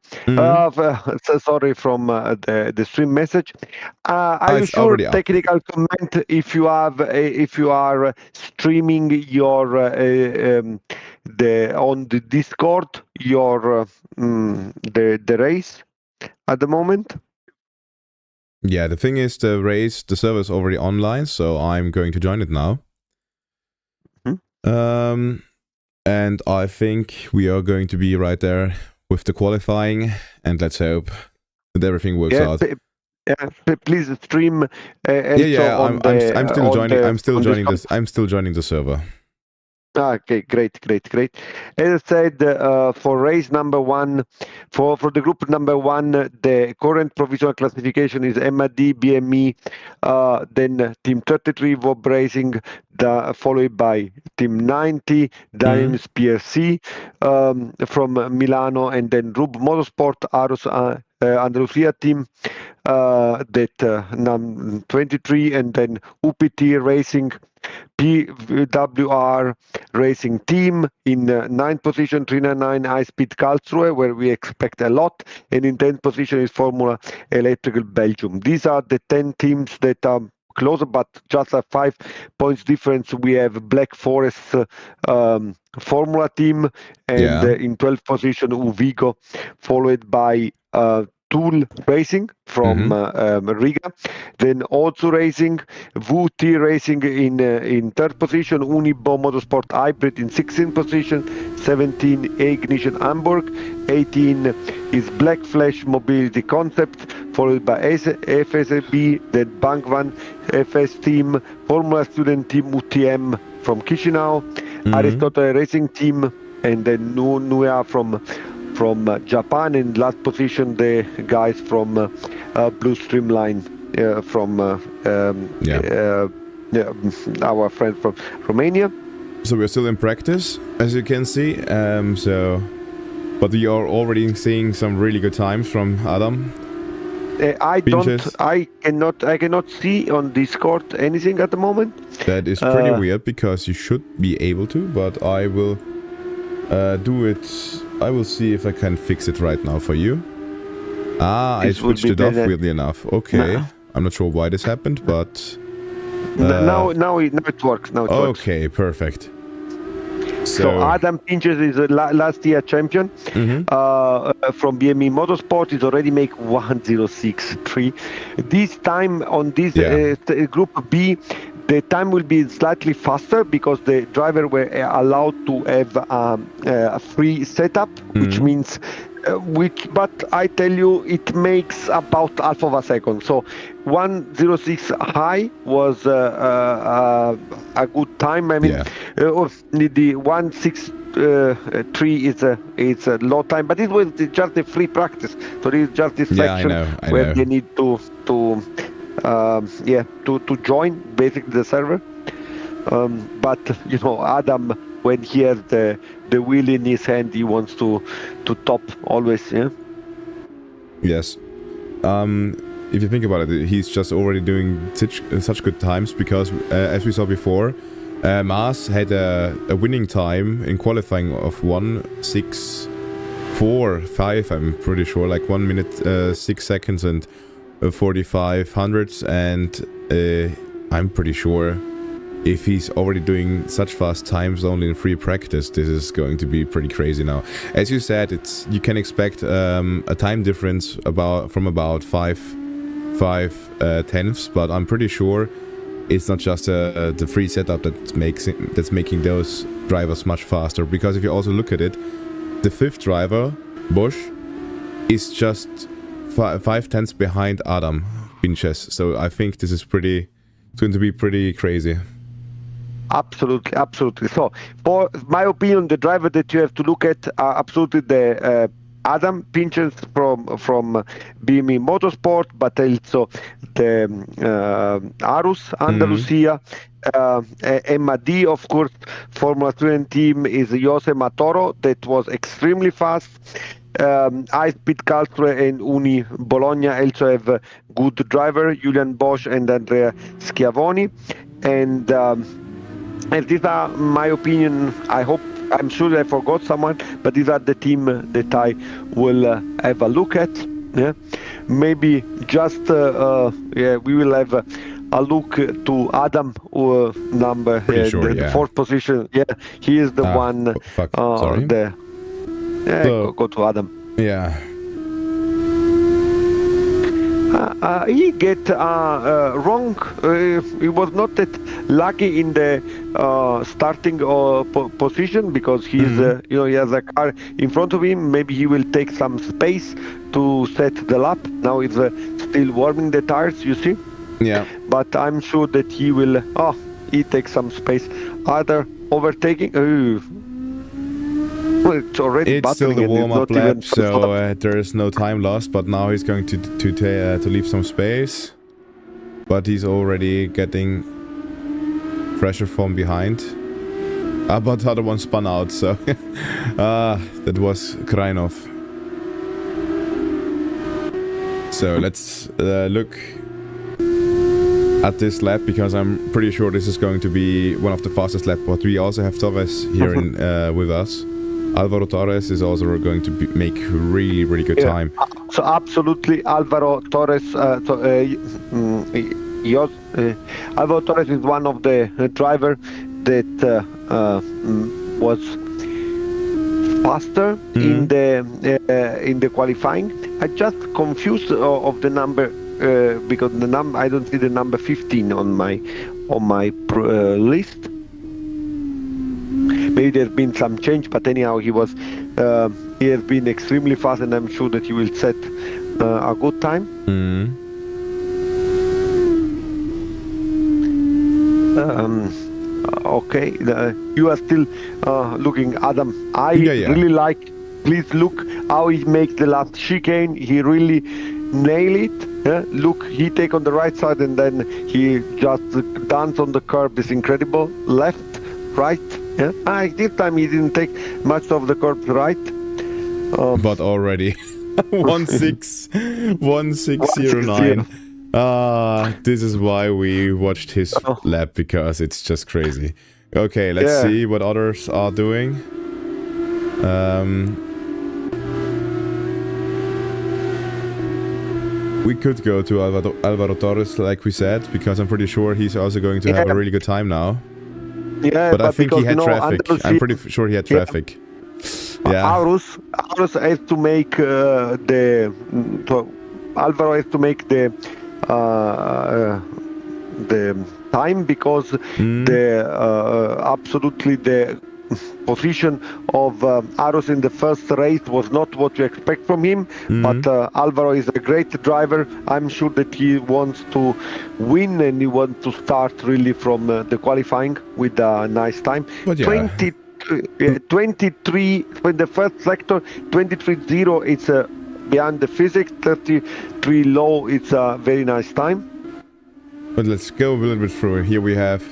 Sorry, from the stream message. Are you sure? Technical comment. If you are streaming your on the Discord your the race at the moment. Yeah, the thing is, the server is already online, so I'm going to join it now. And I think we are going to be right there with the qualifying, and let's hope that everything works out. Please stream. I'm still joining. I'm still joining the server. Okay, great. As I said, for race number 1, for the group number 1, the current provisional classification is MAD, BME, then Team 33, VOB Racing, followed by Team 90, Dynamics PRC from Milano, and then Rub Motorsport, Arus Andalusia team, that 23, and then UPT Racing, PWR Racing Team in 9th position, 399 High Speed Karlsruhe, where we expect a lot, and in 10th position is Formula Electrical Belgium. These are the 10 teams that are closer, but just a 5 points difference. We have Black Forest Formula team, and in 12th position Uvigo, followed by Tool Racing from Riga, then also Racing, VT Racing in 3rd position, Unibo Motorsport Hybrid in 16th position, 17 Ignition Hamburg, 18 is Black Flash Mobility Concept, followed by FSAB, then Bankvan FS Team, Formula Student Team UTM from Chisinau, Aristotle Racing Team, and then Nuya from Japan. In last position, the guys from Blue Streamline from our friend from Romania. So we're still in practice, as you can see. But we are already seeing some really good times from Adam. I cannot see on Discord anything at the moment. That is pretty weird because you should be able to, but I will do it. I will see if I can fix it right now for you. I switched it off, weirdly enough. Okay. I'm not sure why this happened, but... now it works. Okay, perfect. So Adam Pinches is a last year champion from BME Motorsport. He's already make 1:06.3. This time on this Group B, the time will be slightly faster because the driver were allowed to have a free setup, which means but I tell you, it makes about half of a second. So 1:06 high was a good time. I mean, the 1:63 is a low time, but it was just a free practice. So this is just this section where they need to join basically the server. But you know, Adam, when he has the wheel in his hand, he wants to top always. Yeah. Yes. If you think about it, he's just already doing such good times because, as we saw before, Maas had a winning time in qualifying of 1:06.45. I'm pretty sure, like 1 minute 6 seconds and 45 hundredths, and I'm pretty sure if he's already doing such fast times only in free practice, this is going to be pretty crazy now. As you said, you can expect a time difference from about 5 tenths, but I'm pretty sure it's not just the free setup that's making those drivers much faster. Because if you also look at it, the fifth driver, Bosch, is just 5 tenths behind Adam Pinches. So I think this is it's going to be pretty crazy. Absolutely. So, for my opinion, the driver that you have to look at are absolutely the Adam Pinches from BME Motorsport, but also the Arus Andalusia, MAD, of course. Formula Student team is Jose Matoro, that was extremely fast. High-speed Karlsruhe and Uni Bologna also have a good driver, Julian Bosch and Andrea Schiavoni. And these are, my opinion, I'm sure I forgot someone, but these are the team that I will have a look at. Yeah, maybe just we will have a look to Adam number the fourth position. Yeah, he is the one. Sorry. Go to Adam. Yeah. He get wrong. He was not that lucky in the starting position because he's he has a car in front of him. Maybe he will take some space to set the lap. Now he's still warming the tires, you see. Yeah. But I'm sure that he will. He takes some space. Either overtaking. Well, it's still the warm-up lap, so there is no time lost. But now he's going to leave some space. But he's already getting pressure from behind. But the other one spun out, so that was Krajnov. So let's look at this lap, because I'm pretty sure this is going to be one of the fastest laps. But we also have Torres here with us. Alvaro Torres is also going to make really, really good time. So absolutely, Alvaro Torres. Alvaro Torres is one of the driver that was faster in the qualifying. I just confused of the number because I don't see the number 15 on my list. Maybe there's been some change, but anyhow, he has been extremely fast, and I'm sure that he will set a good time. Okay, you are still looking, Adam. I really like. Please look how he makes the last chicane. He really nailed it. Look, he take on the right side, and then he just dance on the curb. It's incredible. Left, right. Yeah. This time he didn't take much of the curb right. But already 1609. This is why we watched his lap, because it's just crazy. Okay, let's see what others are doing. We could go to Alvaro Torres, like we said, because I'm pretty sure he's also going to have a really good time now. Yeah, but I think he had traffic. I'm pretty sure he had traffic. Yeah. Arus has to make Alvaro has to make the time, because the absolutely the position of Arus in the first race was not what you expect from him. But Alvaro is a great driver. I'm sure that he wants to win, and he wants to start really from the qualifying with a nice time. But yeah. 23 in the first sector, 23.0. It's beyond the physics. 33 low. It's a very nice time. But let's go a little bit through. Here we have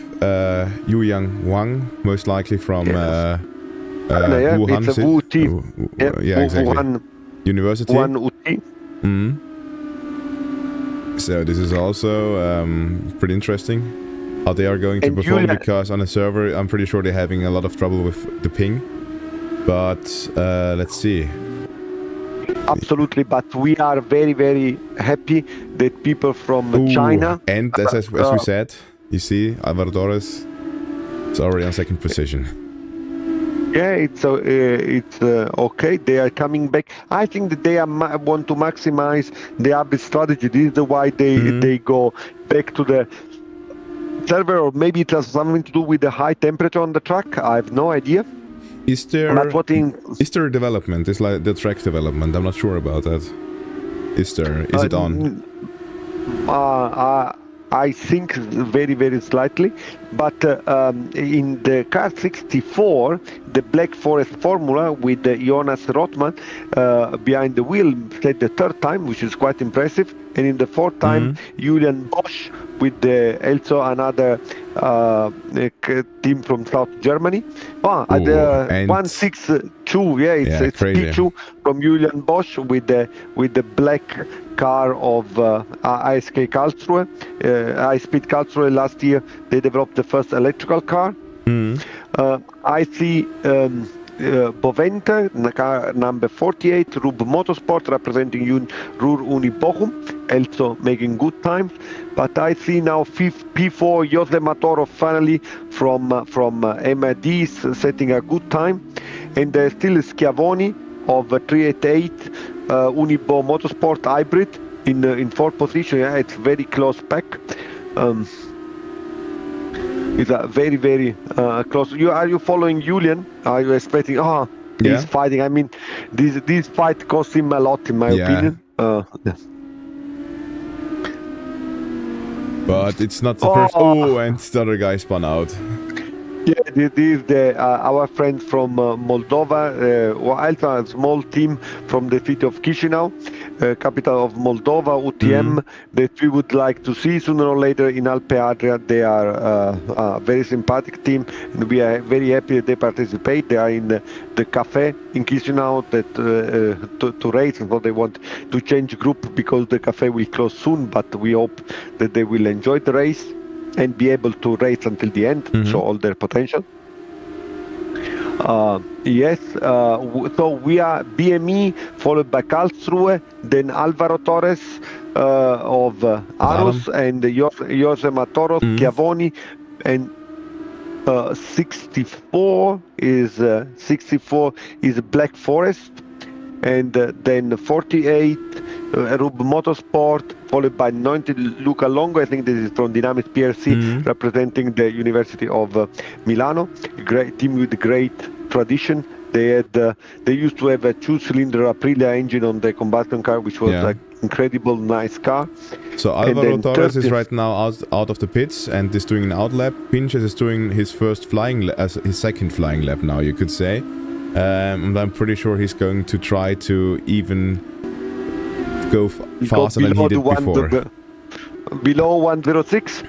Yuyang Wang, most likely from Wuhan. It's a Wu team. Exactly. Wuhan University. UT. So this is also pretty interesting how they are going to perform, because on a server I'm pretty sure they're having a lot of trouble with the ping. But let's see. Absolutely, but we are very, very happy that people from China... And as we said, you see, Alvaro Torres is already on second position. Yeah, it's okay. They are coming back. I think that they want to maximize the Abbey strategy. This is why they go back to the server, or maybe it has something to do with the high temperature on the track. I have no idea. Is there development? It's like the track development. I'm not sure about that. Is it on? I think very, very slightly. But in the car 64, the Black Forest Formula with Jonas Rothman behind the wheel played the third time, which is quite impressive. And in the fourth time, Julian Bosch with also another team from South Germany. 162, it's P2 from Julian Bosch with the black car of ISK Karlsruhe, High Speed Karlsruhe. Last year they developed the first electrical car. I see Bovente, car number 48, Rub Motorsport representing Ruhr Uni Bochum, also making good times. But I see now P4 Jose Matoro finally from MID setting a good time, and there's still Schiavoni of 388 Unibo Motorsport Hybrid in fourth position. Yeah, it's very close pack. It's a very, very close. Are you following Julian? Are you expecting? He's fighting. I mean, this fight cost him a lot, in my opinion. But it's not the first. And the other guy spun out. Yeah, this is our friend from Moldova, also a small team from the city of Chisinau, capital of Moldova, UTM, that we would like to see sooner or later in Alpe Adria. They are a very sympathetic team, and we are very happy that they participate. They are in the cafe in Chisinau to race, and so they want to change group because the cafe will close soon, but we hope that they will enjoy the race and be able to race until the end, show all their potential. So we are BME, followed by Karlsruhe, then Alvaro Torres of Arus, and Jose Matoro, Schiavoni, and 64 is Black Forest, and then 48 Rub Motorsport, followed by 90 Luca Longo. I think this is from Dynamis PRC, representing the University of Milano. Great team with great tradition. They used to have a 2-cylinder Aprilia engine on the combustion car, which was an incredible, nice car. So Alvaro Torres is right now out of the pits and is doing an out lap. Pinches is doing his first his second flying lap now, you could say. And I'm pretty sure he's going to try to even go faster than he did before. Below 106?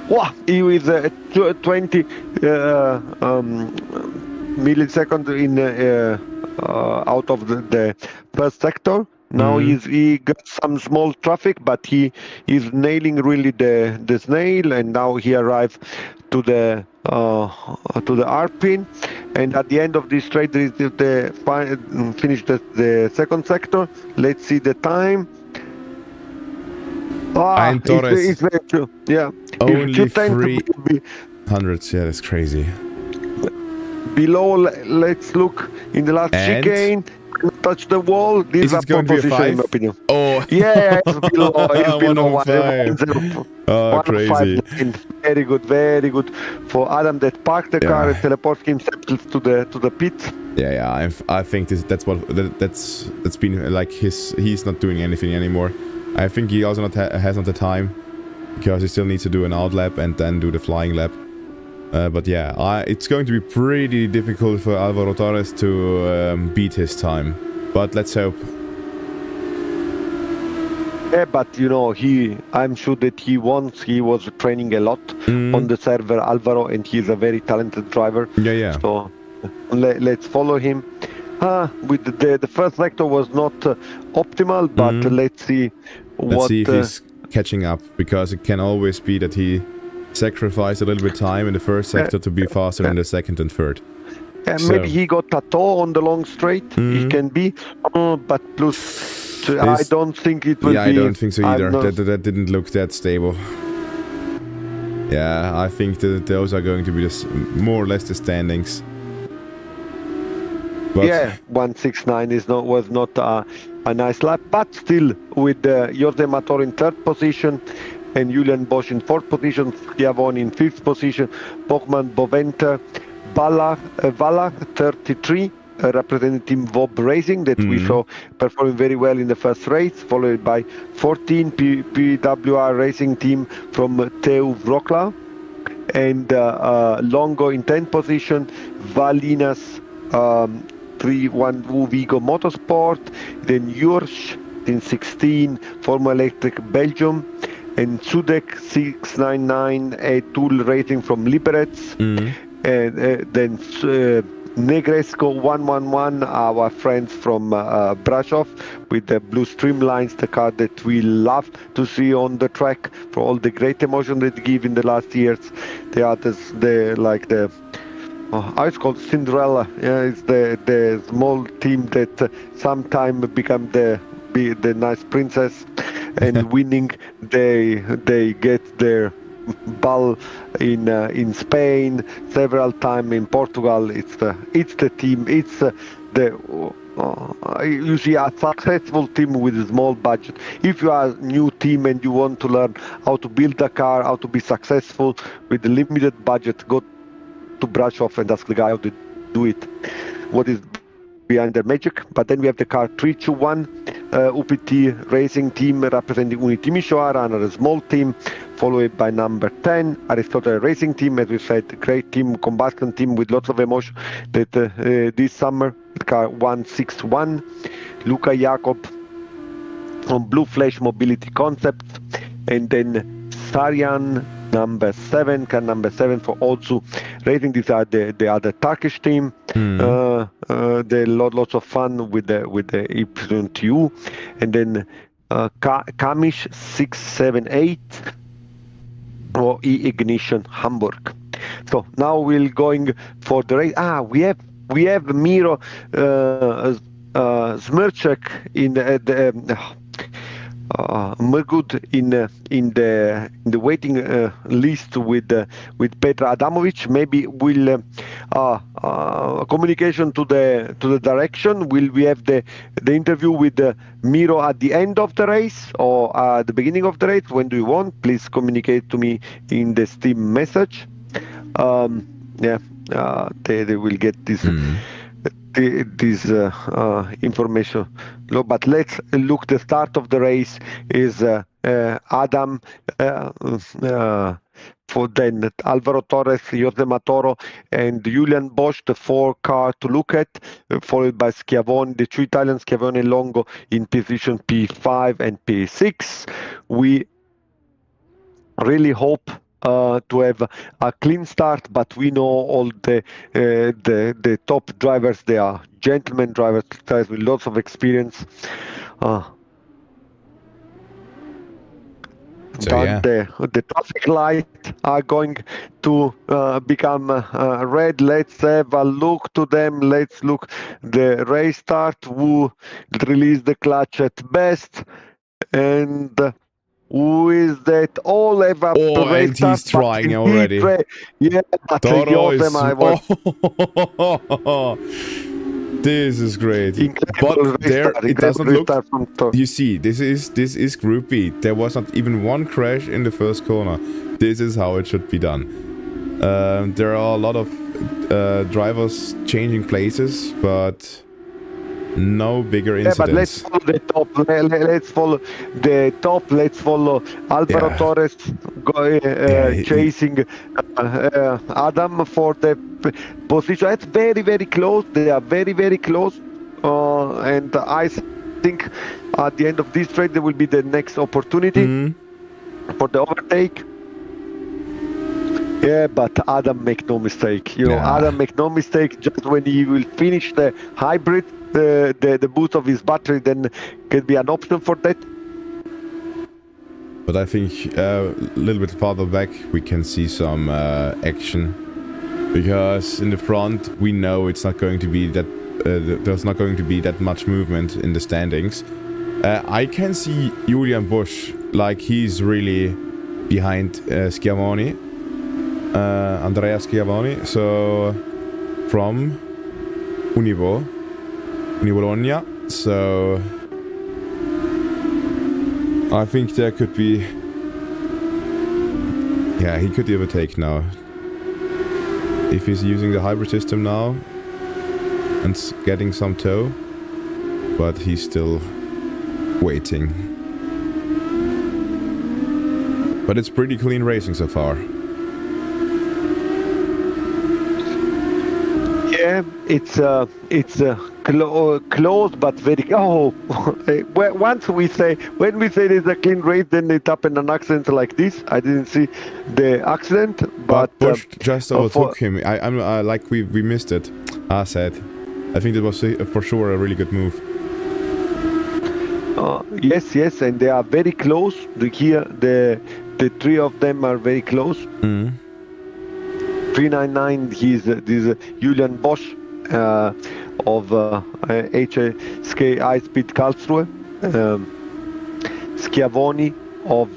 Wow, he was 20 milliseconds out of the first sector. Now he got some small traffic, but he is nailing really the snail, and now he arrived to the to the hairpin, and at the end of this straight there is finish the second sector. Let's see the time. And Torres, it's very true. Yeah, only 300. Yeah, that's crazy. Below, let's look in the last chicane. Touch the wall. This is going to be a 5? In my opinion. Oh, yeah, it's below. It's below 105. Oh, crazy. Very good, very good for Adam that parked the car and teleported himself to the pit. Yeah. I think that's been like he's not doing anything anymore. I think he also has not the time because he still needs to do an out lap and then do the flying lap. But yeah, it's going to be pretty difficult for Alvaro Torres to beat his time. But let's hope. Yeah, but you know, I'm sure that he was training a lot on the server, Alvaro, and he's a very talented driver. Yeah. So let's follow him. With the first sector was not optimal, but let's see if he's catching up, because it can always be that he sacrificed a little bit of time in the first sector to be faster in the second and third. Yeah, maybe he got a toe on the long straight. It can be, but plus I don't think it will be. Yeah, I don't think so either. That didn't look that stable. Yeah, I think that those are going to be more or less the standings. But yeah, 169 was not a nice lap, but still with Jorge Mator in third position and Julian Bosch in fourth position, Schiavone in fifth position, Bachmann, Boventer, Valla 33, representing Team Vob Racing that we saw performing very well in the first race, followed by 14 PWR Racing Team from Teu Wroclaw, and Longo in 10th position, Valinas 312 Vigo Motorsport, then Jursch in 16, Formula Electric Belgium, and Sudek 699 Tool Racing from Liberec, and then Negresco 111, our friends from Brasov, with the blue streamlines, the car that we love to see on the track for all the great emotion they give in the last years. They are it's called Cinderella. Yeah, it's the small team that sometime become the nice princess, and winning they get their ball in Spain, several times in Portugal. It's the team. It's you see a successful team with a small budget. If you are a new team and you want to learn how to build a car, how to be successful with a limited budget, go to Brasov and ask the guy how to do it. What is behind their magic? But then we have the car 321 UPT Racing Team representing Unitimișoara, another small team, followed by number 10 Aristotle Racing Team, as we said, great team, combustion team with lots of emotion. That this summer, car 161, Luca Jacob on Blue Flash Mobility Concepts, and then Saryan number 7, car number 7 for Ozu Racing. These are the other Turkish team. They lots of fun with the Y2, and then Kamish 678 or E-Ignition Hamburg. So now we're going for the race. We have Miro Smirček in the Mrgud in the waiting list with Petra Adamovic. Maybe we'll communication to the direction. Will we have the interview with Miro at the end of the race or at the beginning of the race? When do you want? Please communicate to me in the Steam message. They will get this. This information. But let's look. The start of the race is Adam, for then Alvaro Torres, Jorge Matoro, and Julian Bosch, the 4 car to look at, followed by Schiavone, the 2 Italians, Schiavone and Longo in position P5 and P6. We really hope to have a clean start, but we know all the top drivers. They are gentlemen drivers, guys with lots of experience. So, yeah. The traffic light are going to become red. Let's have a look to them. Let's look the race start. Who release the clutch at best, and who is that? All have a race and he's start, trying already. Yeah, but Toro is... them I was... This is great. Incredible but there restart, it doesn't look. From you see, this is Group B. There was not even one crash in the first corner. This is how it should be done. There are a lot of drivers changing places, but no bigger incidents. Yeah, but let's follow the top. Let's follow the top. Let's follow Alvaro Torres chasing Adam for the position. It's very, very close. They are very, very close. And I think at the end of this race there will be the next opportunity for the overtake. Yeah, but Adam make no mistake. You know, Adam make no mistake. Just when he will finish the hybrid, the boost of his battery, then can be an option for that. But I think a little bit farther back we can see some action, because in the front we know it's not going to be that there's not going to be that much movement in the standings. I can see Julian Busch, like he's really behind Schiavoni, Andrea Schiavoni, so from Bologna. So I think there could be, yeah, he could overtake now if he's using the hybrid system now and getting some tow, but he's still waiting. But it's pretty clean racing so far. Yeah, it's close but very. Once we say, when we say there's a clean race, then it happened an accident like this. I didn't see the accident, but Busch just overtook him. I'm like we missed it. I said, I think that was for sure a really good move. Yes, and they are very close. Here, the three of them are very close. 399. This Julian Busch of HSK High Speed Karlsruhe, Schiavoni of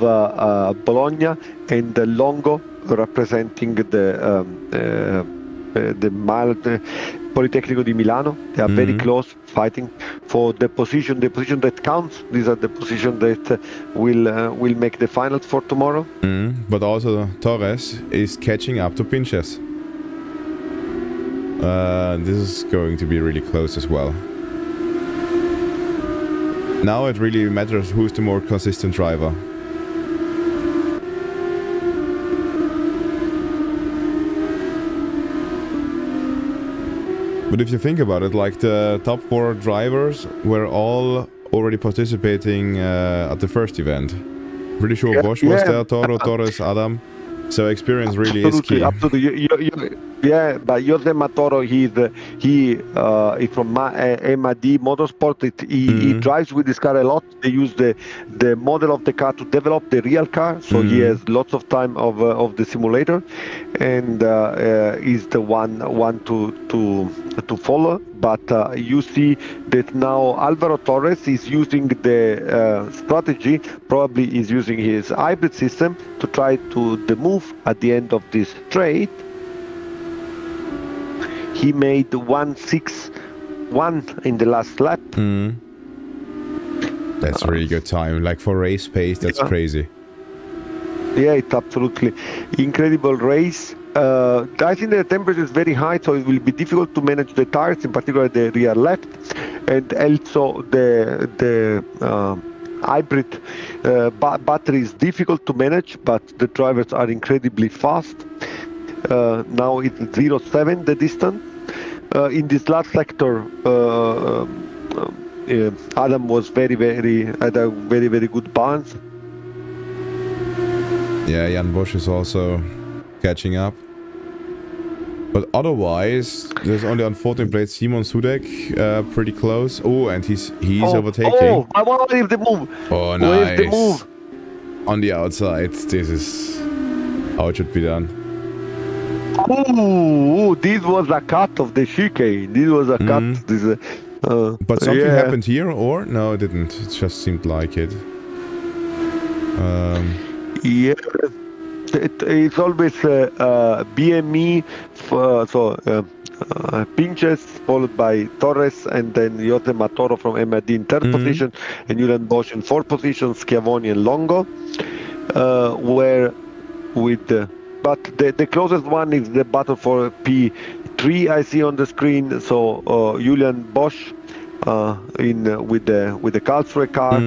Bologna, and Longo representing the Politecnico di Milano. They are very close, fighting for the position that counts. These are the positions that will make the finals for tomorrow. But also Torres is catching up to Pinches. This is going to be really close as well. Now it really matters who's the more consistent driver. But if you think about it, like the top 4 drivers were all already participating at the first event. Pretty sure Busch was there, Toro, Torres, Adam. So experience really is key. Absolutely. Yeah, but Jose Matoro, he is from MAD Motorsport. He drives with this car a lot. They use the model of the car to develop the real car, so he has lots of time of the simulator, and is the one to follow. But you see that now Alvaro Torres is using the strategy. Probably is using his hybrid system to try to move at the end of this straight. He made 1:6.1 in the last lap. That's a really good time. Like for race pace, that's crazy. Yeah, it's absolutely incredible race. I think the temperature is very high, so it will be difficult to manage the tires, in particular the rear left, and also the hybrid battery is difficult to manage, but the drivers are incredibly fast. Now it's 0.7 the distance. In this last sector, Adam was had a very good balance. Yeah, Jan Busch is also catching up. But otherwise, there's only on 14 plates Simon Sudek, pretty close. Oh, and he's overtaking. I want to leave the move. Oh, nice. The move. on the outside. This is how it should be done. Ooh, this was a cut of the chicane. This was a cut. This, but something happened here, or no, it didn't. It just seemed like it. Yeah, it's always BME, Pinches, followed by Torres, and then Jose Matoro from MID in third position, and Julian Bosch in fourth position, Schiavoni and Longo, but the closest one is the battle for P3 I see on the screen. So Julian Bosch with the Karlsruhe car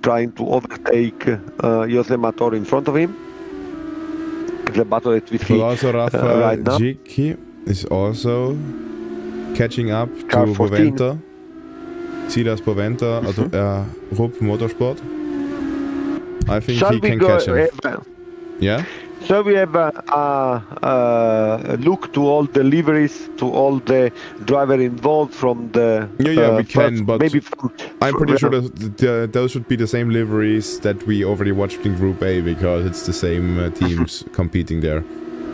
trying to overtake Jose Matoro in front of him. The battle that we see also right now. Zich is also catching up to Boventa. Silas Boventa at Rupp Motorsport. I think he can catch him. Yeah? So we have a look to all the liveries, to all the driver involved from the... Yeah, we can, but maybe I'm pretty sure that those should be the same liveries that we already watched in Group A, because it's the same teams competing there.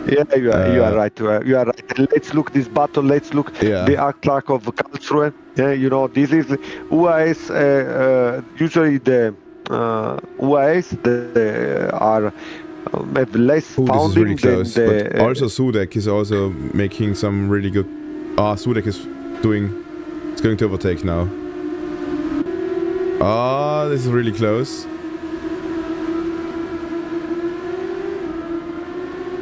Yeah, you are right. You are right. Let's look this battle. Let's look the arc track of Karlsruhe. Yeah, you know, this is UAS. Usually the UAS are... have less founding really close, than but also Sudek is also making some really good... Sudek is it's going to overtake now. This is really close.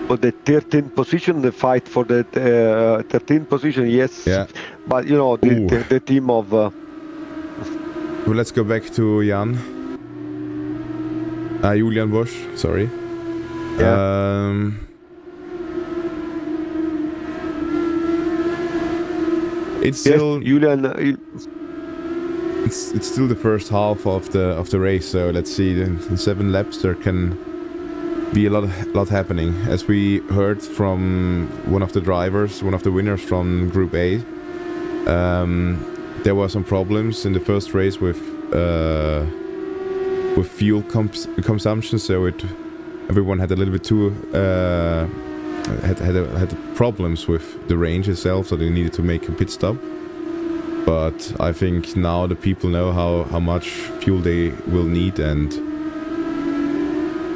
For the 13th position, the fight for the 13th position, yes. Yeah. But, you know, the team of... Well, let's go back to Jan. Julian Bosch, sorry. Yeah. It's still Julian. It's still the first half of the race, so let's see. In 7 laps there can be a lot happening. As we heard from one of the drivers, one of the winners from Group A, there were some problems in the first race with fuel consumption, so everyone had a little bit too had problems with the range itself, so they needed to make a pit stop. But I think now the people know how much fuel they will need, and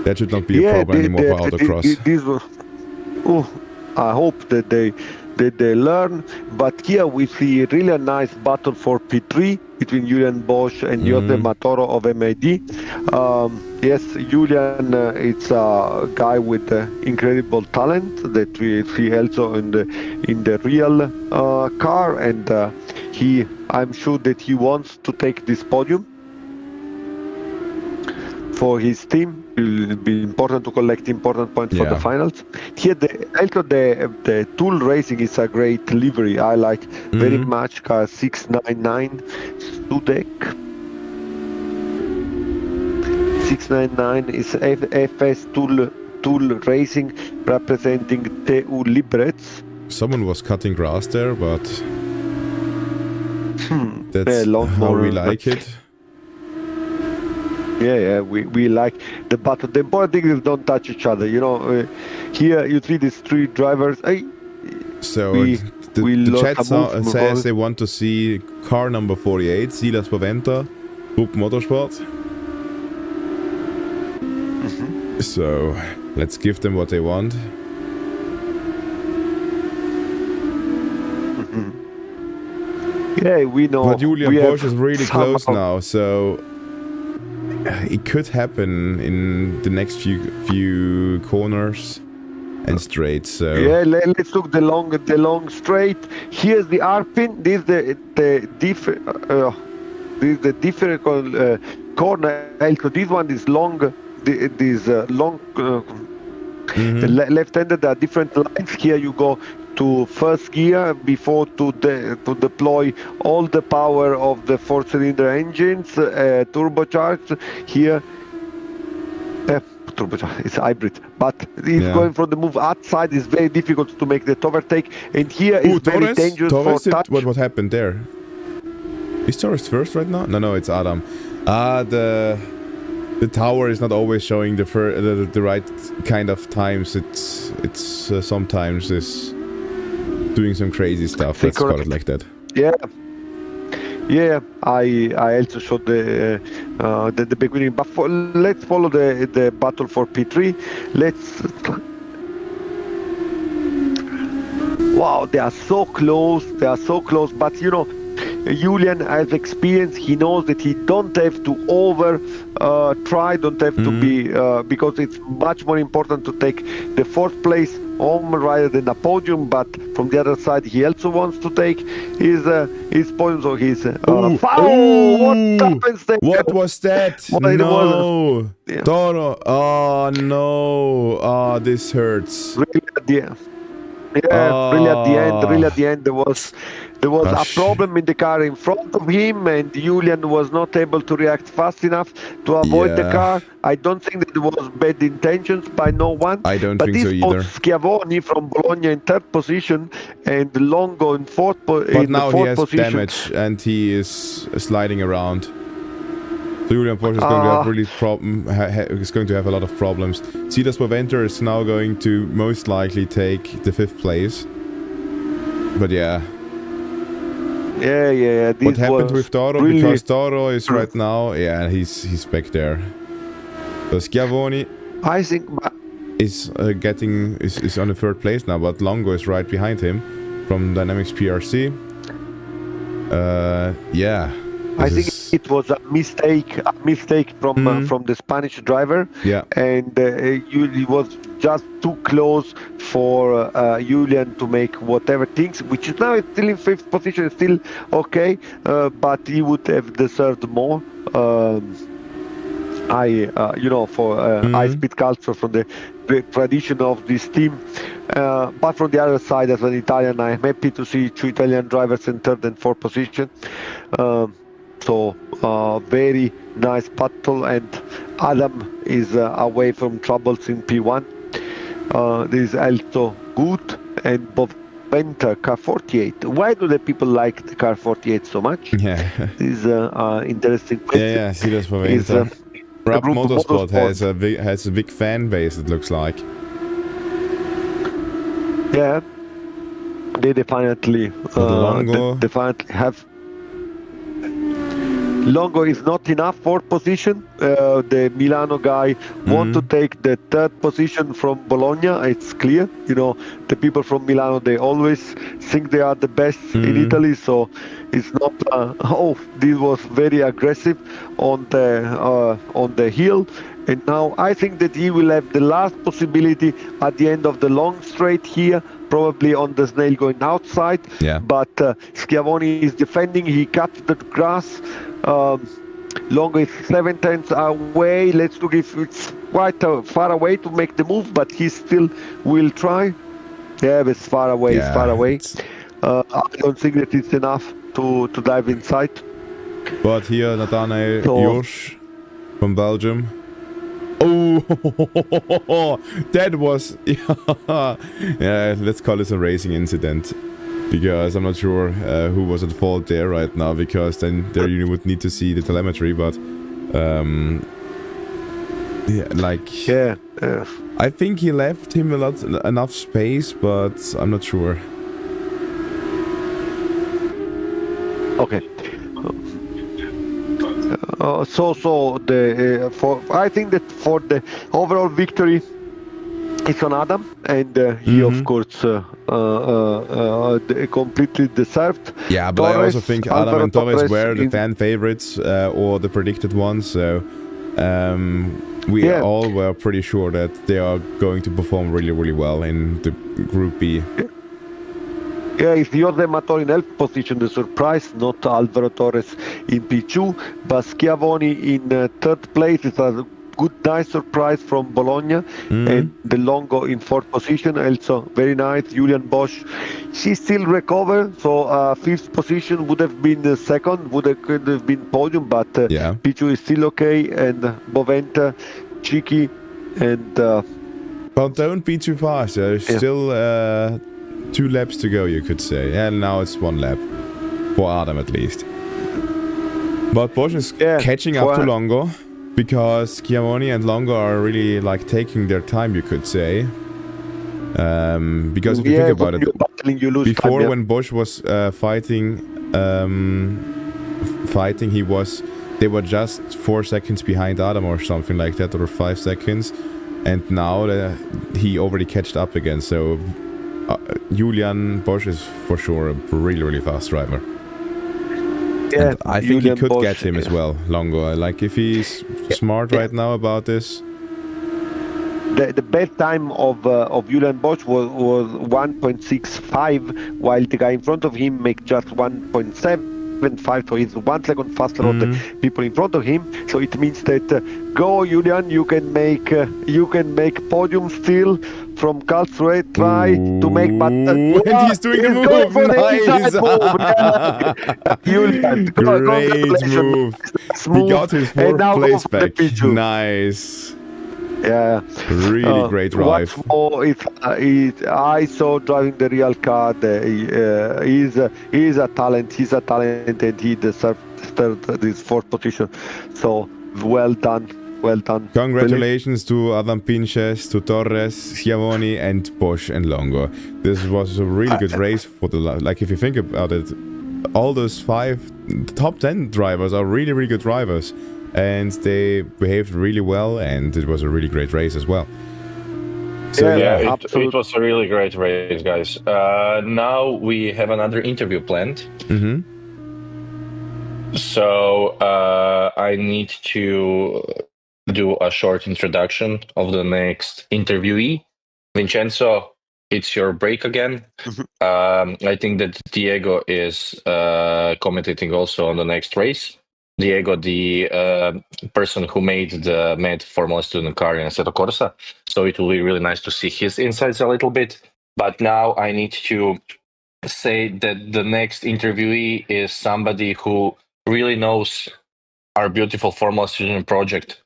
that should not be a problem anymore for autocross. I hope that they learn. But here we see really a nice battle for P3 between Julian Bosch and Jose Matoro of MID. Yes, Julian, it's a guy with incredible talent that we see also in the real car, and I'm sure that he wants to take this podium for his team. It will be important to collect important points for the finals. Here, the Tool Racing is a great livery. I like very much. Car 699 Studek. 699 is FS Tool Racing, representing TU Liberec. Someone was cutting grass there, but that's how we like it. Yeah, we like the battle. The important thing is don't touch each other. You know, here you see these 3 drivers. So the chat says they want to see car number 48, Silas Boventa, Rupp Motorsport. So let's give them what they want. Yeah, we know. But Julian Bosch is really close now, so it could happen in the next few corners and straights. So yeah, let's look the long straight. Here's the R-pin. This is the difficult corner. Also, this one is long. This long left-handed. There are different lines. Here you go to first gear before to deploy all the power of the 4-cylinder engines, turbocharged. Here, turbocharged, it's hybrid, but it's going from the move outside. It's very difficult to make the overtake, and here is very dangerous for touch. What happened there? Is Torres first right now? No, it's Adam. The the tower is not always showing the right kind of times. It's sometimes is doing some crazy stuff. Let's call it like that. Yeah, I also showed the beginning, but let's follow the battle for P3. Wow, they are so close. But you know, Julian has experience. He knows that he don't have to try, don't have to be, because it's much more important to take the 4th place home rather than a podium. But from the other side, he also wants to take his podium. So he's what happens there? What was that? No, Toro. Oh no! Oh, this hurts. Really at the end. Really at the end, there was a problem in the car in front of him, and Julian was not able to react fast enough to avoid the car. I don't think that there was bad intentions by no one. I don't think so either. But Schiavoni from Bologna in 3rd position and Longo in 4th position. But now he has damage and he is sliding around. So Julian Porsche is going to have is going to have a lot of problems. Silas Boventer is now going to most likely take the 5th place. But yeah. What happened with Toro? Really, because Toro is right now, he's back there. So Schiavoni, I think, is on the 3rd place now, but Longo is right behind him from Dynamics PRC. I think it was a mistake from the Spanish driver. Yeah. And he was just too close for Julian to make whatever things, which is now still in 5th position, still okay, but he would have deserved more. High-speed culture from the tradition of this team. But from the other side, as an Italian, I'm happy to see 2 Italian drivers in 3rd and 4th position. So very nice battle, and Adam is away from troubles in P1. This is also good, and Boventer, car 48. Why do the people like the car 48 so much? Yeah. This is interesting question. Yeah, Silas Boventer. Rap Motorsport has a big fan base, it looks like. Yeah. They definitely have. Longo is not enough 4th position. The Milano guy want to take the 3rd position from Bologna. It's clear. You know, the people from Milano, they always think they are the best in Italy. So it's not. This was very aggressive on the hill. And now I think that he will have the last possibility at the end of the long straight here, probably on the snail going outside. Yeah. But Schiavoni is defending. He cut the grass. Longo is 7 tenths away. Let's look if it's quite far away to make the move, but he still will try. Yeah, it's far away. It's far away. I don't think that it's enough to dive inside. But here, Nathanael Josh from Belgium. Oh, that was let's call this a racing incident, because I'm not sure who was at fault there right now, because then there you would need to see the telemetry, but I think he left him enough space, but I'm not sure. Okay. I think that for the overall victory, it's on Adam, and he of course completely deserved. Yeah, but Torres, I also think Adam and Torres were the fan favorites or the predicted ones, so we all were pretty sure that they are going to perform really, really well in the Group B. Yeah, it's Jose Mator in 11th position, the surprise, not Alvaro Torres in P2, but Schiavoni in 3rd place. It's a good, nice surprise from Bologna, and the Longo in 4th position, also very nice. Julian Bosch, she still recovered, so 5th position would have been the 2nd, could have been podium, but P2 is still okay, and Boventa, Chiki, and... But don't be too fast, there's still 2 laps to go, you could say, and now it's 1 lap, for Adam at least. But Bosch is catching up to Longo. because Schiavone and Longo are really like taking their time, you could say. Because if you think about it, before time, when Bosch was fighting, they were just 4 seconds behind Adam or something like that, or 5 seconds, and now he already catched up again. So Julian Bosch is for sure a really fast driver. Yeah, and I think Julian he could Bosch, get him as well, Longo. Like if he's smart right now about this. The best time of Julian Bosch was 1.65, while the guy in front of him make just 1.75, so he's 1 second faster on the people in front of him. So it means that go Julian, you can make podium still from Karlsruhe. Try to make, but and he's doing the move. Nice. Julian, great move. He got his 4th place back. Nice. Yeah, really great drive. What's more, I saw driving the real car. He's a talent. He's a talent, and he deserved this 4th position. So well done. Congratulations to Adam Pinches, to Torres, Schiavone, and Bosch and Longo. This was a really good race for the like. If you think about it, all those 5 top 10 drivers are really good drivers. And they behaved really well, and it was a really great race as well. So it was a really great race, guys. Now we have another interview planned. So I need to do a short introduction of the next interviewee. Vincenzo, it's your break again. I think that Diego is commentating also on the next race. Diego, the person who made the mad Formula Student car in Assetto Corsa. So it will be really nice to see his insights a little bit. But now I need to say that the next interviewee is somebody who really knows our beautiful Formula Student project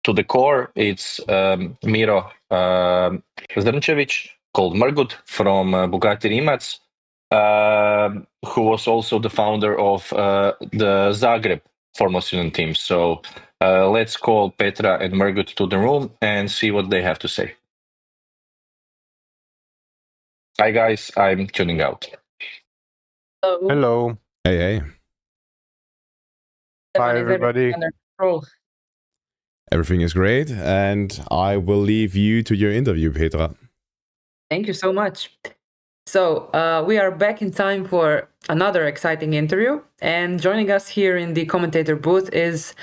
to the core. It's Miro Zrnčević, called Mrgut, from Bugatti Rimac. Who was also the founder of the Zagreb Formula Student team. So let's call Petra and Mrgut to the room and see what they have to say. Hi guys, I'm tuning out. Hello. Hey. Hi everybody. Everything is great, and I will leave you to your interview, Petra. Thank you so much. So we are back in time for another exciting interview, and joining us here in the commentator booth is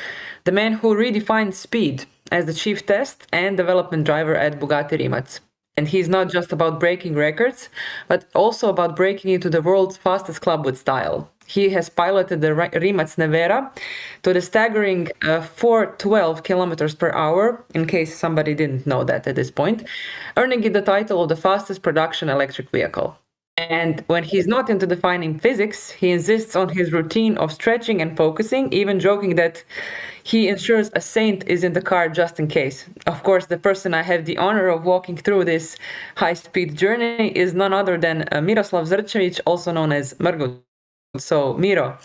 the man who redefined speed as the chief test and development driver at Bugatti Rimac. And he's not just about breaking records, but also about breaking into the world's fastest club with style. He has piloted the Rimac Nevera to the staggering 412 kilometers per hour, in case somebody didn't know that at this point, earning it the title of the fastest production electric vehicle. And when he's not into defining physics, he insists on his routine of stretching and focusing, even joking that he ensures a saint is in the car just in case. Of course, the person I have the honor of walking through this high-speed journey is none other than Miroslav Zrnčević, also known as Mrgut. So, Miro,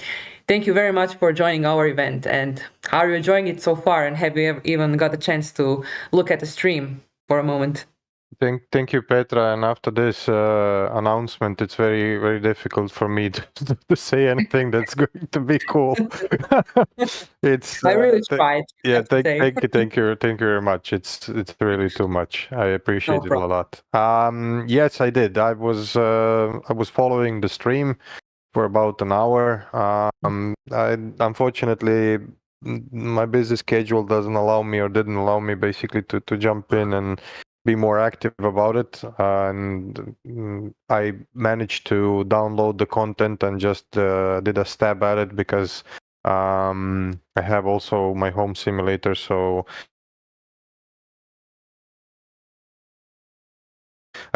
thank you very much for joining our event. And how are you enjoying it so far? And have you even got a chance to look at the stream for a moment? Thank you, Petra. And after this announcement, it's very difficult for me to say anything that's going to be cool. It's I really tried. Yeah, thank you very much. It's really too much. I appreciate it a lot. Yes, I did. I was following the stream for about an hour. Unfortunately, my busy schedule didn't allow me basically to jump in and be more active about it, and I managed to download the content and just did a stab at it because I have also my home simulator, so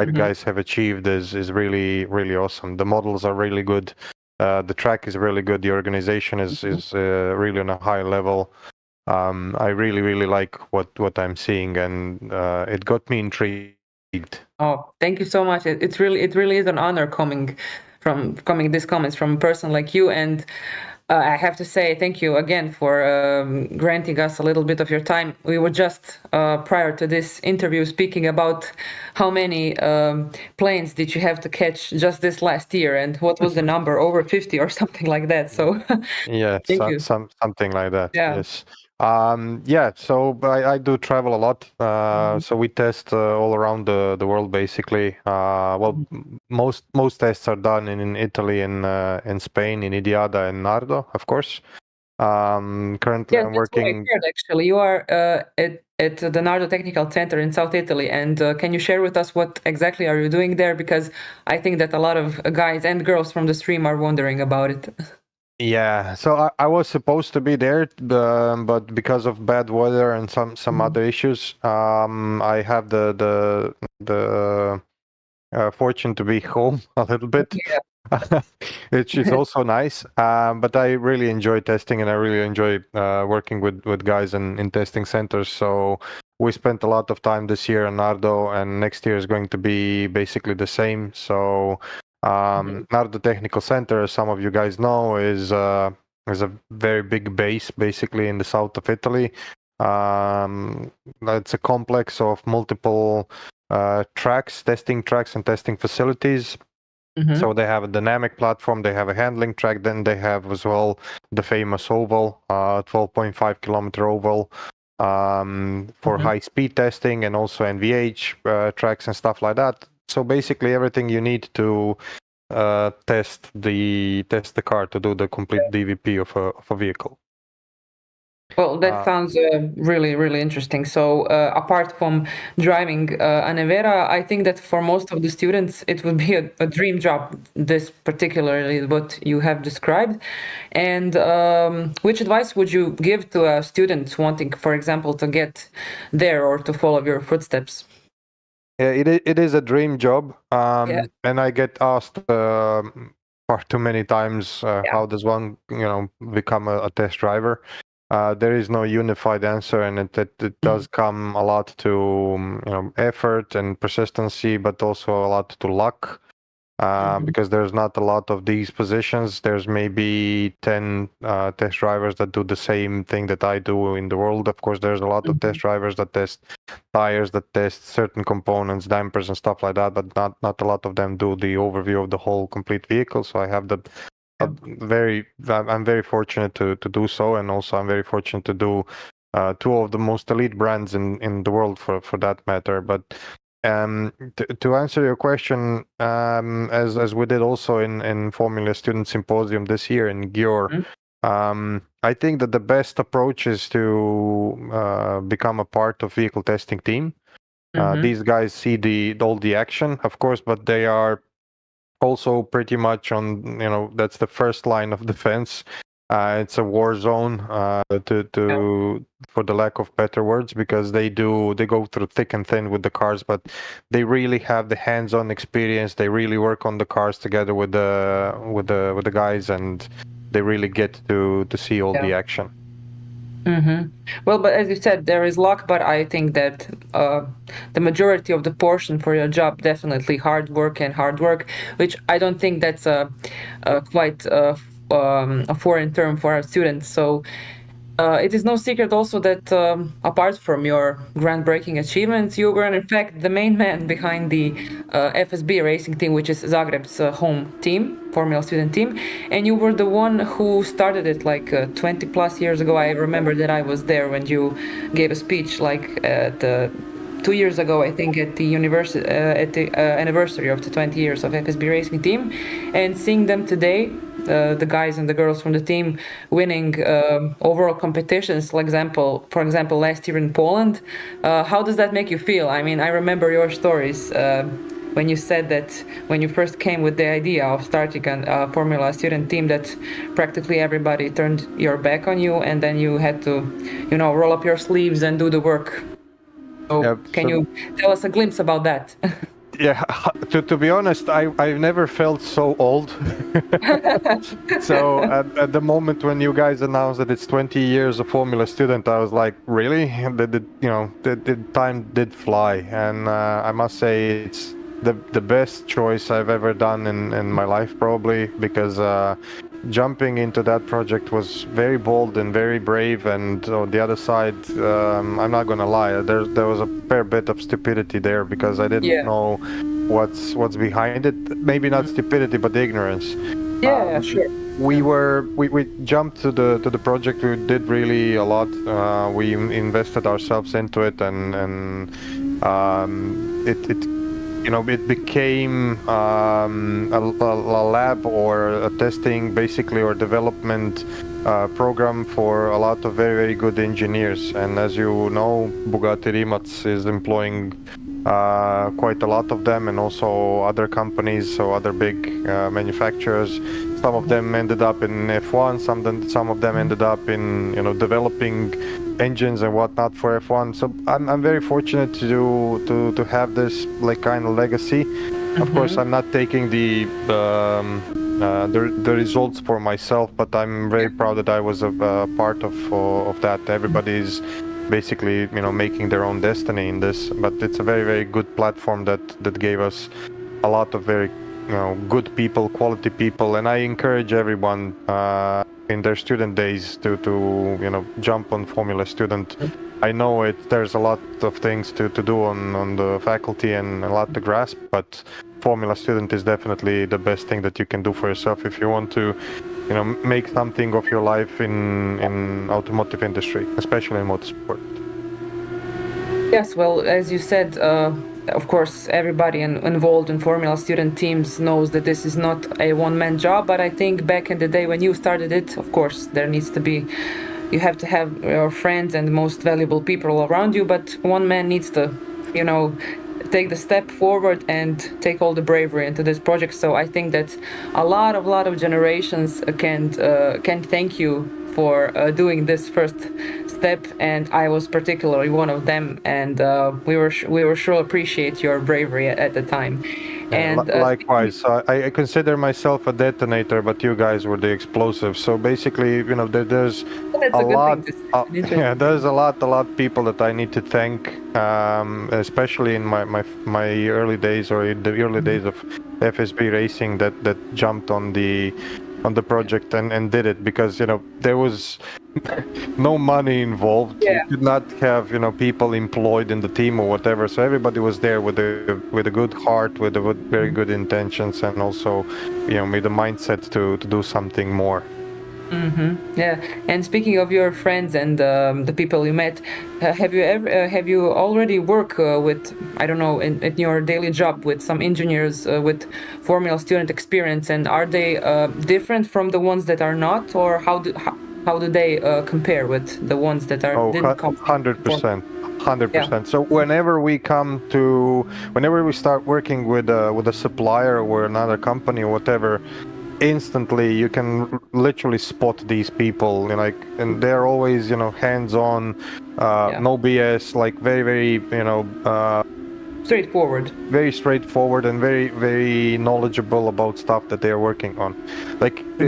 you guys have achieved is really awesome. The models are really good, the track is really good, the organization is really on a high level. I really like what I'm seeing, and it got me intrigued. Oh, thank you so much. It really is an honor coming these comments from a person like you. And I have to say thank you again for granting us a little bit of your time. We were just prior to this interview speaking about how many planes did you have to catch just this last year, and what was the number, over 50 or something like that. So yeah, thank you. something like that. Yeah. Yes. Yeah, so I do travel a lot. So we test all around the world basically. Well, most tests are done in Italy and in Spain, in Idiada and Nardo, of course. Currently Yes, I'm that's what I working. heard actually. You are at the Nardo Technical Center in South Italy, and can you share with us what exactly are you doing there? Because I think that a lot of guys and girls from the stream are wondering about it. Yeah, so I was supposed to be there, but because of bad weather and some other issues, I have the fortune to be home a little bit, which is also nice. But I really enjoy testing, and I really enjoy working with guys in testing centers. So we spent a lot of time this year in Nardo, and next year is going to be basically the same. So Nardo Technical Center, as some of you guys know, is a very big base basically in the south of Italy. It's a complex of multiple testing tracks and testing facilities. So they have a dynamic platform, they have a handling track, then they have as well the famous oval, 12.5 kilometer oval for high speed testing, and also NVH tracks and stuff like that. So basically everything you need to test the car to do the complete DVP of a vehicle. Well, that sounds really, really interesting. So apart from driving a Nevera, I think that for most of the students, it would be a dream job, this particularly what you have described. And which advice would you give to a student wanting, for example, to get there or to follow your footsteps? Yeah, it is a dream job. And I get asked far too many times, how does one, become a test driver? There is no unified answer, and it does come a lot to effort and persistency, but also a lot to luck, because there's not a lot of these positions. There's maybe 10 test drivers that do the same thing that I do in the world. Of course, there's a lot of test drivers that test tires, that test certain components, dampers and stuff like that, but not a lot of them do the overview of the whole complete vehicle. So I have I'm very fortunate to do so, and also I'm very fortunate to do two of the most elite brands in the world for that matter. But to answer your question, as we did also in Formula Student Symposium this year in Győr, I think that the best approach is to become a part of vehicle testing team. These guys see all the action, of course, but they are also pretty much on, that's the first line of defense. It's a war zone, for the lack of better words, because they go through thick and thin with the cars, but they really have the hands-on experience. They really work on the cars together with the guys, and they really get to see all the action. Well, but as you said, there is luck, but I think that the majority of the portion for your job, definitely hard work, which I don't think that's quite a foreign term for our students. So it is no secret also that apart from your groundbreaking achievements, you were in fact the main man behind the FSB racing team, which is Zagreb's home team, Formula Student team, and you were the one who started it like 20 plus years ago. I remember that I was there when you gave a speech like 2 years ago, I think, at the anniversary of the 20 years of FSB racing team, and seeing them today, the guys and the girls from the team winning overall competitions, for example, last year in Poland. How does that make you feel? I mean, I remember your stories when you said that when you first came with the idea of starting a Formula Student team, that practically everybody turned your back on you, and then you had to, roll up your sleeves and do the work. So can you tell us a glimpse about that? Yeah, to be honest, I've never felt so old. So at the moment when you guys announced that it's 20 years of Formula Student, I was like, really? The time did fly, and I must say it's the best choice I've ever done in my life, probably, because jumping into that project was very bold and very brave. And on the other side, I'm not gonna lie, there was a fair bit of stupidity there, because I didn't know what's behind it. Maybe not stupidity, but ignorance. Sure. We jumped to the project. We did really a lot. We invested ourselves into it, and it became a lab or a testing, basically, or development program for a lot of very, very good engineers. And as you know, Bugatti Rimac is employing quite a lot of them, and also other companies, so other big manufacturers. Some of them ended up in F1, some of them ended up in developing engines and whatnot for F1. So I'm very fortunate to have this kind of legacy. Of course, I'm not taking the results for myself, but I'm very proud that I was a part of that. Everybody's basically making their own destiny in this, but it's a very, very good platform that gave us a lot of very good people, quality people, and I encourage everyone in their student days to jump on Formula Student. I know there's a lot of things to do on the faculty and a lot to grasp, but Formula Student is definitely the best thing that you can do for yourself if you want to make something of your life in automotive industry, especially in motorsport. Yes, well, as you said, of course, everybody involved in Formula Student teams knows that this is not a one-man job, but I think back in the day when you started it, of course, you have to have your friends and most valuable people around you, but one man needs to, take the step forward and take all the bravery into this project. So I think that a lot of generations can thank you for doing this first step, and I was particularly one of them, and we were sure appreciate your bravery at the time. And likewise, I consider myself a detonator, but you guys were the explosive. So basically, there's a lot. There's a lot of people that I need to thank, especially in my early days, or in the early days of FSB racing, that jumped on the project and did it, because there was no money involved. You could not have people employed in the team or whatever, so everybody was there with a good heart, with very good intentions, and also with a mindset to do something more. Yeah, and speaking of your friends and the people you met, have you already worked with, I don't know, in your daily job with some engineers with Formula Student experience, and are they different from the ones that are not, or how do they compare with the ones that are didn't come? 100%. 100%. So whenever we start working with a supplier or another company or whatever, instantly you can literally spot these people, and they're always hands-on, no BS, very, very very straightforward and very, very knowledgeable about stuff that they're working on.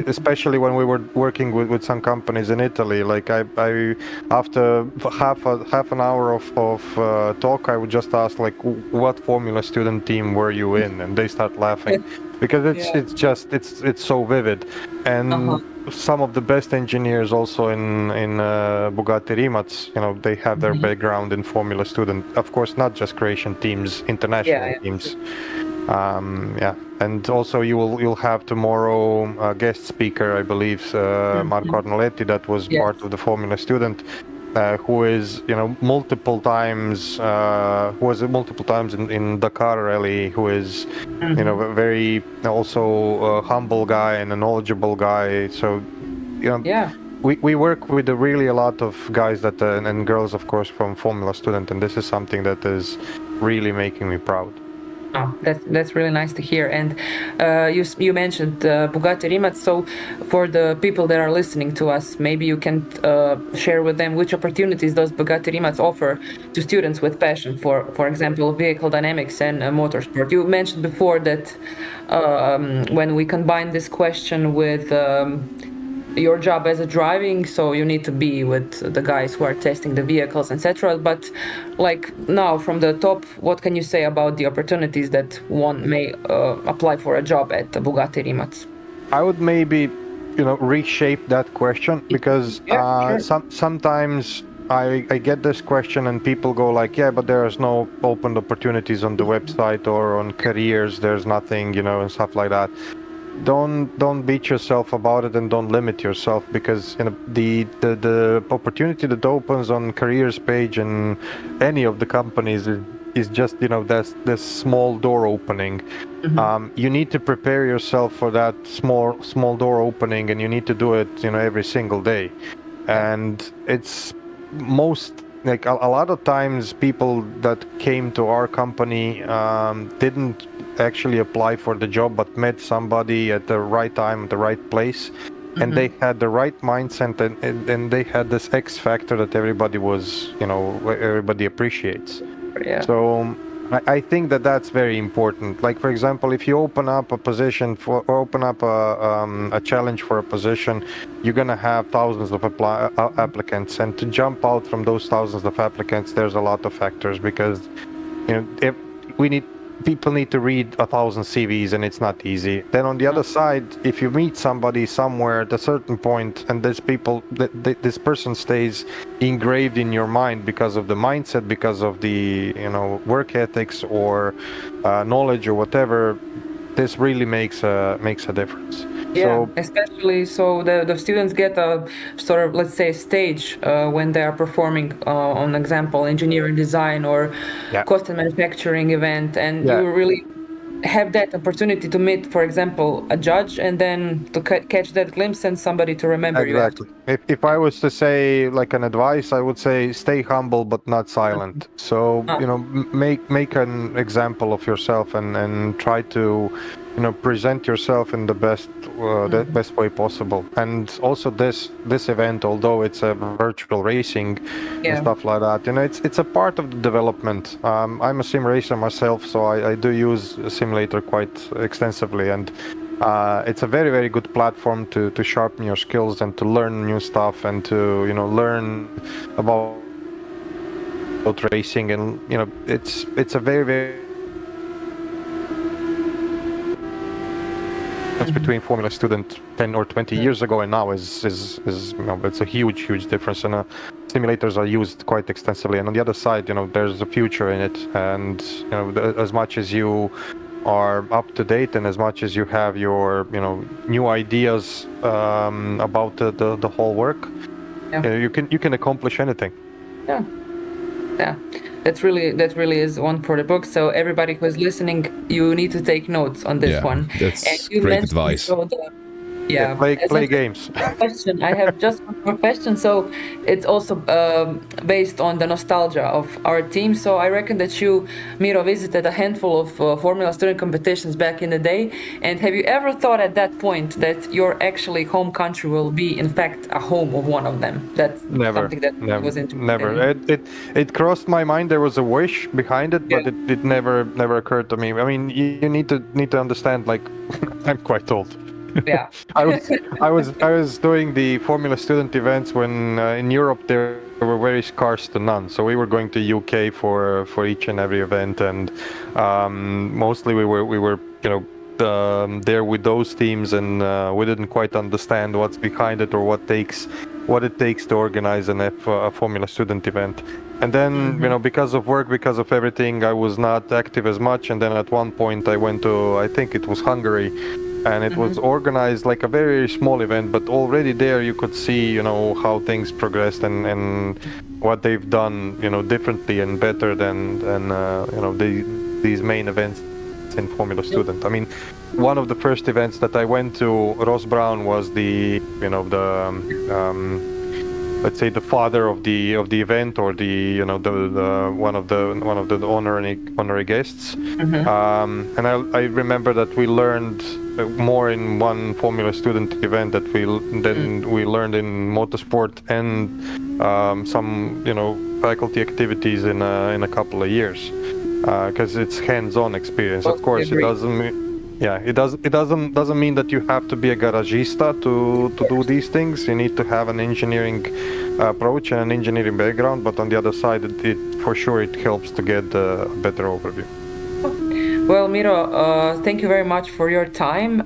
Especially when we were working with some companies in Italy, I after half an hour of talk, I would just ask what Formula Student team were you in, and they start laughing. Because it's so vivid, and some of the best engineers also in Bugatti Rimac, they have their background in Formula Student. Of course, not just Croatian teams, international teams. And also you'll have tomorrow a guest speaker, I believe, Marco Arnoletti, that was part of the Formula Student. Who is multiple times in Dakar Rally, who is a very also humble guy and a knowledgeable guy. So we work with really a lot of guys that and girls, of course, from Formula Student, and this is something that is really making me proud. Oh, that's really nice to hear. And you mentioned Bugatti Rimac. So for the people that are listening to us, maybe you can share with them which opportunities does Bugatti Rimac offer to students with passion for example, vehicle dynamics and motorsport. You mentioned before that when we combine this question with your job as a driving, so you need to be with the guys who are testing the vehicles, etc. But now from the top, what can you say about the opportunities that one may apply for a job at Bugatti Rimac? I would maybe reshape that question, because sometimes I get this question and people go like, yeah, but there's no open opportunities on the website or on careers, there's nothing, and stuff like that. Don't beat yourself about it, and don't limit yourself, because the opportunity that opens on careers page and any of the companies is just this small door opening. You need to prepare yourself for that small door opening, and you need to do it every single day. And it's like a lot of times people that came to our company didn't actually apply for the job, but met somebody at the right time, at the right place, and they had the right mindset, and they had this X factor that everybody appreciates. So I think that that's very important. Like, for example, if you open up a position a challenge for a position, you're gonna have thousands of applicants, and to jump out from those thousands of applicants, there's a lot of factors, because if people need to read 1,000 CVs, and it's not easy. Then on the other side, if you meet somebody somewhere at a certain point, and this person stays engraved in your mind because of the mindset, because of the work ethics or knowledge or whatever, this really makes a difference. Yeah, especially so the students get a sort of, let's say, stage when they are performing, on example, engineering design or custom manufacturing event, and you really have that opportunity to meet, for example, a judge, and then to catch that glimpse and somebody to remember you. Exactly. If I was to say like an advice, I would say stay humble but not silent. So make an example of yourself, and try to present yourself in the best way possible. And also this event, although it's a virtual racing and stuff like that, it's a part of the development. I'm a sim racer myself, so I do use a simulator quite extensively, and it's a very, very good platform to sharpen your skills and to learn new stuff, and to learn about racing. And it's a very, very between Formula Student 10 or 20 years ago and now is it's a huge difference, and simulators are used quite extensively. And on the other side, there's a future in it, and as much as you are up to date, and as much as you have your new ideas about the whole work, you can accomplish anything. That really is one for the book. So everybody who is listening, you need to take notes on this one. That's and you great advice. Play games. Question. I have just one more question. So it's also based on the nostalgia of our team. So I reckon that you, Miro, visited a handful of Formula Student competitions back in the day. And have you ever thought at that point that your actually home country will be in fact a home of one of them? That's something that was interesting. Never. It crossed my mind. There was a wish behind it, but it never occurred to me. I mean, you need to understand. Like, I'm quite old. Yeah. I was doing the Formula Student events when in Europe they were very scarce to none. So we were going to UK for each and every event, and mostly we were there with those teams, and we didn't quite understand what's behind it, or what it takes to organize a Formula Student event. And then because of work, because of everything, I was not active as much. And then at one point I went to, I think it was Hungary. And it was organized like a very small event, but already there you could see, how things progressed, and what they've done, differently and better than these main events in Formula Student. I mean, one of the first events that I went to, Ross Brown was let's say the father of the event, or the one of the honorary guests. And I remember that we learned more in one Formula Student event than we learned in motorsport and some faculty activities in a couple of years, because it's hands-on experience. Of course, it doesn't mean. Yeah, it doesn't mean that you have to be a garagista to do these things. You need to have an engineering approach and an engineering background, but on the other side, it for sure it helps to get a better overview. Well, Miro, thank you very much for your time.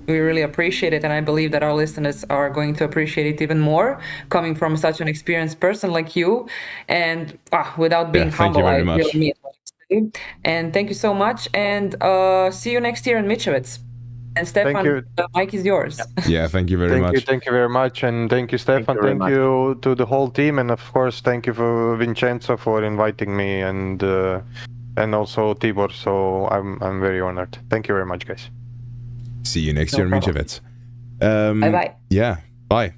We really appreciate it, and I believe that our listeners are going to appreciate it even more, coming from such an experienced person like you. And without being humble, I really mean what you say. And thank you so much, and see you next year in Micevec. And Stefan, the mic is yours. Yeah, thank you very much. Thank you very much, and thank you, Stefan. Thank you to the whole team, and of course, thank you for Vincenzo for inviting me, and also Tibor. So I'm very honored. Thank you very much, guys. See you next year in Micevec. Bye bye. Yeah, bye.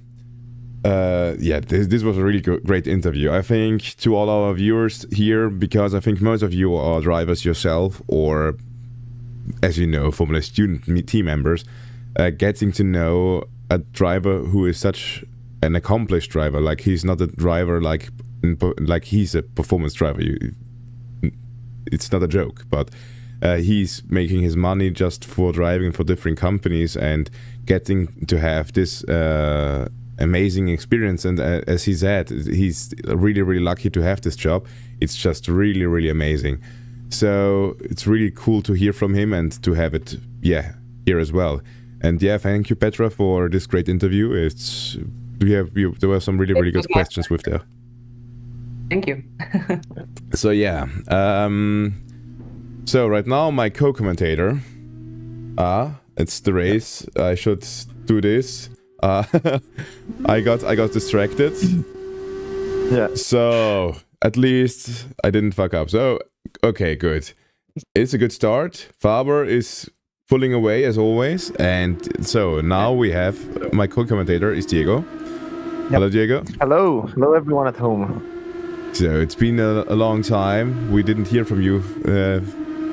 This was a really great interview. I think to all our viewers here, because I think most of you are drivers yourself, or as you know, Formula Student team members, getting to know a driver who is such an accomplished driver. Like, he's not a driver like he's a performance driver. It's not a joke, but he's making his money just for driving for different companies and getting to have this amazing experience. And as he said, he's really, really lucky to have this job. It's just really, really amazing. So it's really cool to hear from him and to have it, here as well. And thank you, Petra, for this great interview. There were some really, really good questions with there. Thank you. So so right now my co-commentator, it's the race. I should do this. I got distracted. Yeah. So at least I didn't fuck up. So okay, good. It's a good start. Faber is pulling away as always, and so now we have my co-commentator is Diego. Yep. Hello, Diego. Hello everyone at home. So it's been a long time. We didn't hear from you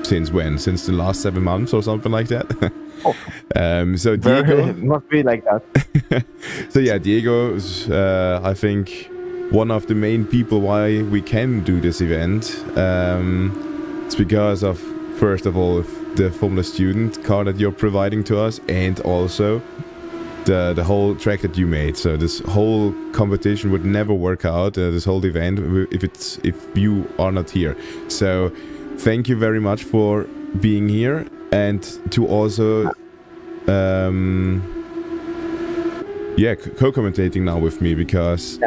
since when? Since the last 7 months or something like that. So Diego, it must be like that. So Diego is I think one of the main people why we can do this event. It's because of, first of all, the Formula Student car that you're providing to us, and also the whole track that you made. So this whole competition would never work out, this whole event, if you are not here. So thank you very much for being here, and to also co-commentating now with me, because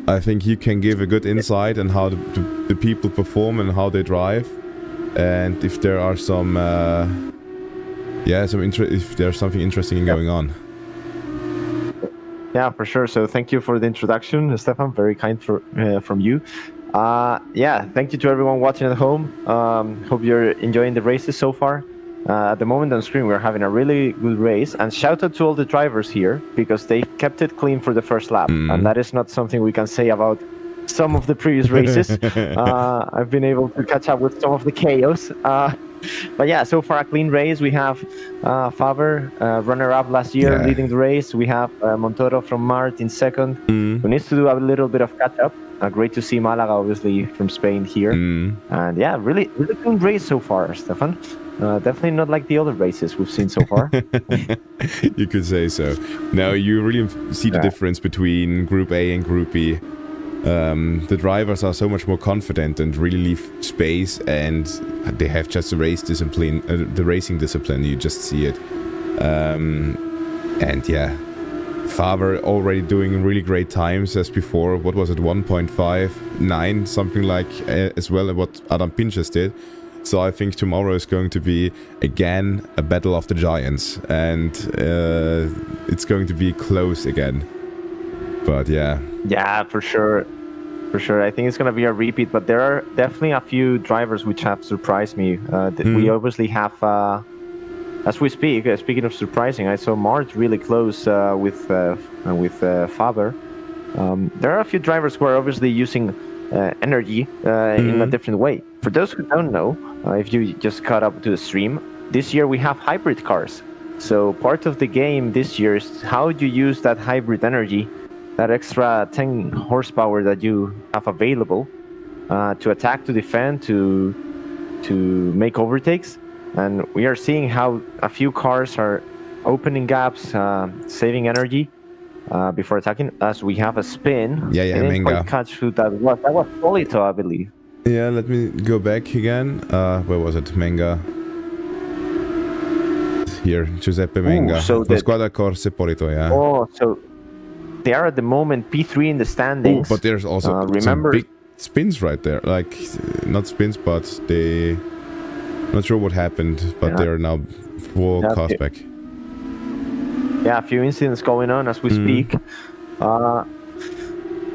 I think you can give a good insight on how the people perform and how they drive, and if there are some if there's something interesting going on. Yeah, for sure. So thank you for the introduction, Stefan. Very kind from you. Thank you to everyone watching at home. Hope you're enjoying the races so far. At the moment on screen, we're having a really good race, and shout out to all the drivers here, because they kept it clean for the first lap, and that is not something we can say about some of the previous races. I've been able to catch up with some of the chaos. But so far a clean race. We have Faber, runner-up last year, leading the race. We have Montoro from Mart in second, who needs to do a little bit of catch-up. Great to see Malaga, obviously, from Spain here. And really, really clean race so far, Stefan. Definitely not like the other races we've seen so far. You could say so. Now you really see the difference between Group A and Group B. The drivers are so much more confident and really leave space, and they have just the racing discipline. You just see it. Faber already doing really great times as before. What was it, 1.59, something like, as well as what Adam Pinches did. So I think tomorrow is going to be again a battle of the giants, and it's going to be close again. But for sure. I think it's going to be a repeat, but there are definitely a few drivers which have surprised me. We obviously have, as we speak, speaking of surprising, I saw Mart really close with Faber. There are a few drivers who are obviously using energy in a different way. For those who don't know, if you just caught up to the stream, this year we have hybrid cars. So part of the game this year is how you use that hybrid energy, that extra 10 horsepower that you have available to attack, to defend, to make overtakes. And we are seeing how a few cars are opening gaps, saving energy before attacking. As we have a spin. I didn't quite catch who that was. That was Polito, I believe. Yeah, let me go back again. Where was it? Menga. Here, Giuseppe Menga. So Squadra Corsa Polito, yeah. Oh, so they are at the moment P3 in the standings. But there's also remember some big spins right there. Like, not spins, but they... Not sure what happened, but they are now full cars back. Yeah, a few incidents going on as we speak.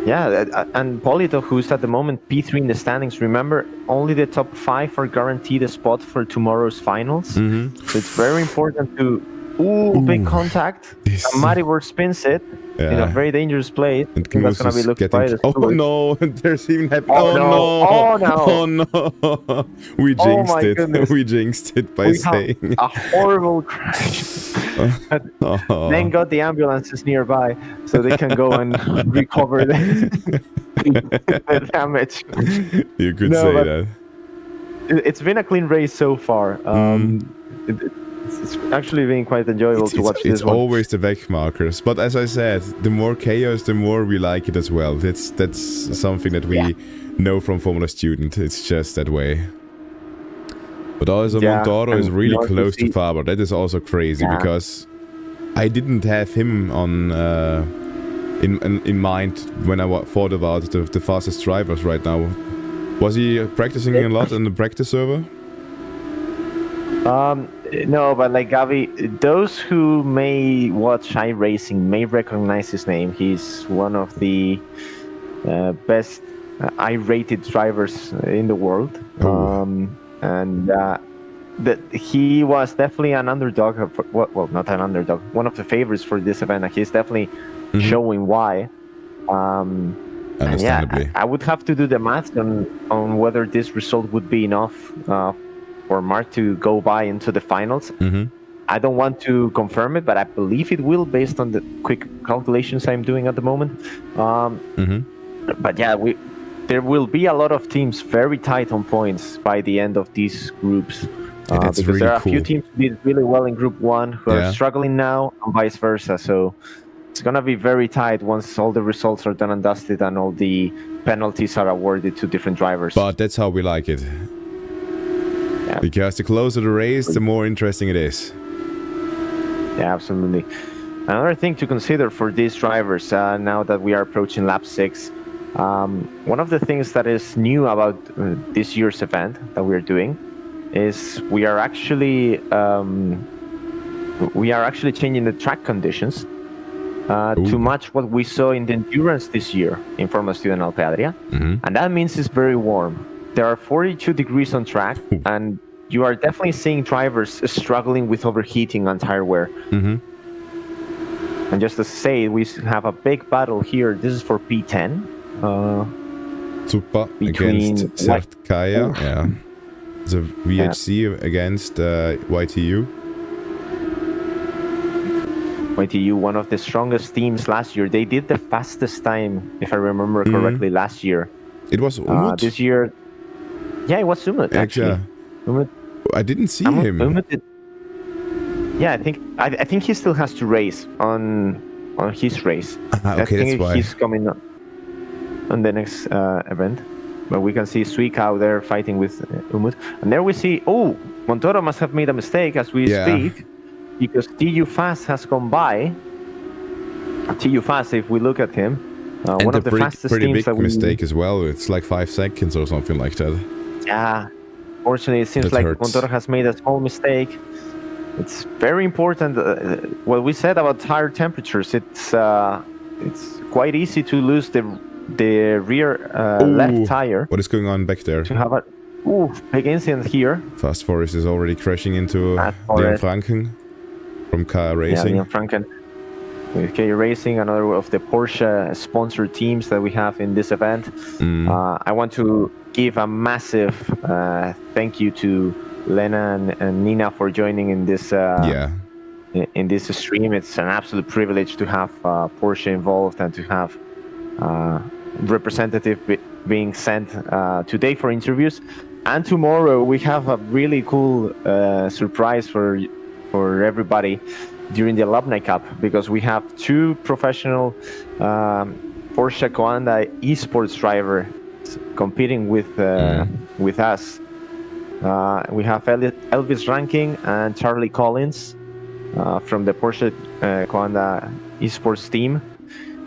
Yeah, and Polito, who's at the moment P3 in the standings, remember, only the top 5 are guaranteed a spot for tomorrow's finals. So it's very important to... Ooh, big contact. Maribor spins it in a very dangerous place. And that's going to be looked by the stewards. no, there's even happening. Oh no! We jinxed it. Goodness. We jinxed it by saying a horrible crash. Then got the ambulances nearby so they can go and recover the damage. You could say that. It's been a clean race so far. It's actually been quite enjoyable to watch this It's always the back markers, but as I said, the more chaos, the more we like it as well. That's something that we know from Formula Student. It's just that way. But also Montoro is really close to Faber. That is also crazy because I didn't have him on in mind when I thought about the fastest drivers right now. Was he practicing a lot on the practice server? No, but like Gavi, those who may watch iRacing may recognize his name. He's one of the best I-rated drivers in the world. And he was definitely an underdog. Well, not an underdog. One of the favorites for this event. He's definitely showing why. Understandably. I would have to do the math on whether this result would be enough for Mark to go by into the finals. I don't want to confirm it, but I believe it will based on the quick calculations I'm doing at the moment. But yeah, there will be a lot of teams very tight on points by the end of these groups. Because really there are a few teams who did really well in Group 1 who are struggling now and vice versa. So it's going to be very tight once all the results are done and dusted and all the penalties are awarded to different drivers. But that's how we like it. Yeah. Because the closer the race, the more interesting it is. Yeah, absolutely. Another thing to consider for these drivers, now that we are approaching lap 6, one of the things that is new about this year's event that we're doing is we are actually changing the track conditions to match what we saw in the endurance this year in Formula Student Alpe Adria. And that means it's very warm. There are 42 degrees on track, and you are definitely seeing drivers struggling with overheating on tire wear. And just to say, we have a big battle here. This is for P10. Tupa against Sertkaya. Yeah. The VHC against YTU. YTU, one of the strongest teams last year. They did the fastest time, if I remember correctly, last year. It was Umut? This year, yeah, it was Umut, actually. Umut, I didn't see him. Umut did, yeah, I think he still has to race on his race. Okay, I think that's why. he's coming on the next event. But we can see Suikau there fighting with Umut. And there we see, Montoro must have made a mistake as we speak, because TU Fast has gone by. TU Fast, if we look at him, one of the fastest teams that we... mistake as well. It's like 5 seconds or something like that. Yeah. Fortunately, it seems like Montoro has made a small mistake. It's very important. What we said about tire temperatures, it's quite easy to lose the rear left tire. What is going on back there? To have a big incident here. Fast Forest is already crashing into Leon Franken from K Racing. Yeah, Leon Franken with K Racing, another of the Porsche sponsored teams that we have in this event. I want to give a massive thank you to Lena and Nina for joining in this in this stream. It's an absolute privilege to have Porsche involved and to have representative being sent today for interviews. And tomorrow we have a really cool surprise for everybody during the Alumni Cup, because we have 2 professional Porsche Coanda esports drivers is competing with us. We have Elvis Ranking and Charlie Collins from the Porsche Coanda esports team.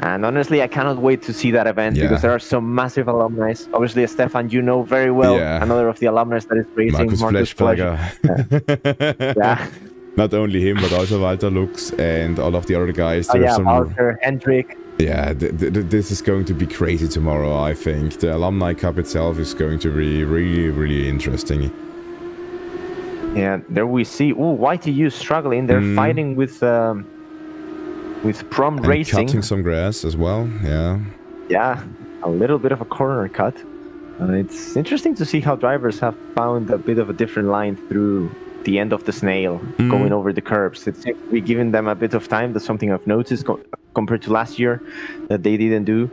And honestly, I cannot wait to see that event because there are some massive alumni. Obviously, Stefan, you know very well another of the alumni that is racing, Marcus Fleshberger. Yeah. Not only him, but also Walter Lux and all of the other guys. Walter, Hendrik. Yeah, this is going to be crazy tomorrow, I think. The Alumni Cup itself is going to be really, really interesting. Yeah, there we see. YTU struggling. They're fighting with Prom and Racing. Cutting some grass as well, yeah. Yeah, a little bit of a corner cut. It's interesting to see how drivers have found a bit of a different line through the end of the snail, going over the curbs. It seems to be giving them a bit of time. That's something I've noticed compared to last year that they didn't do.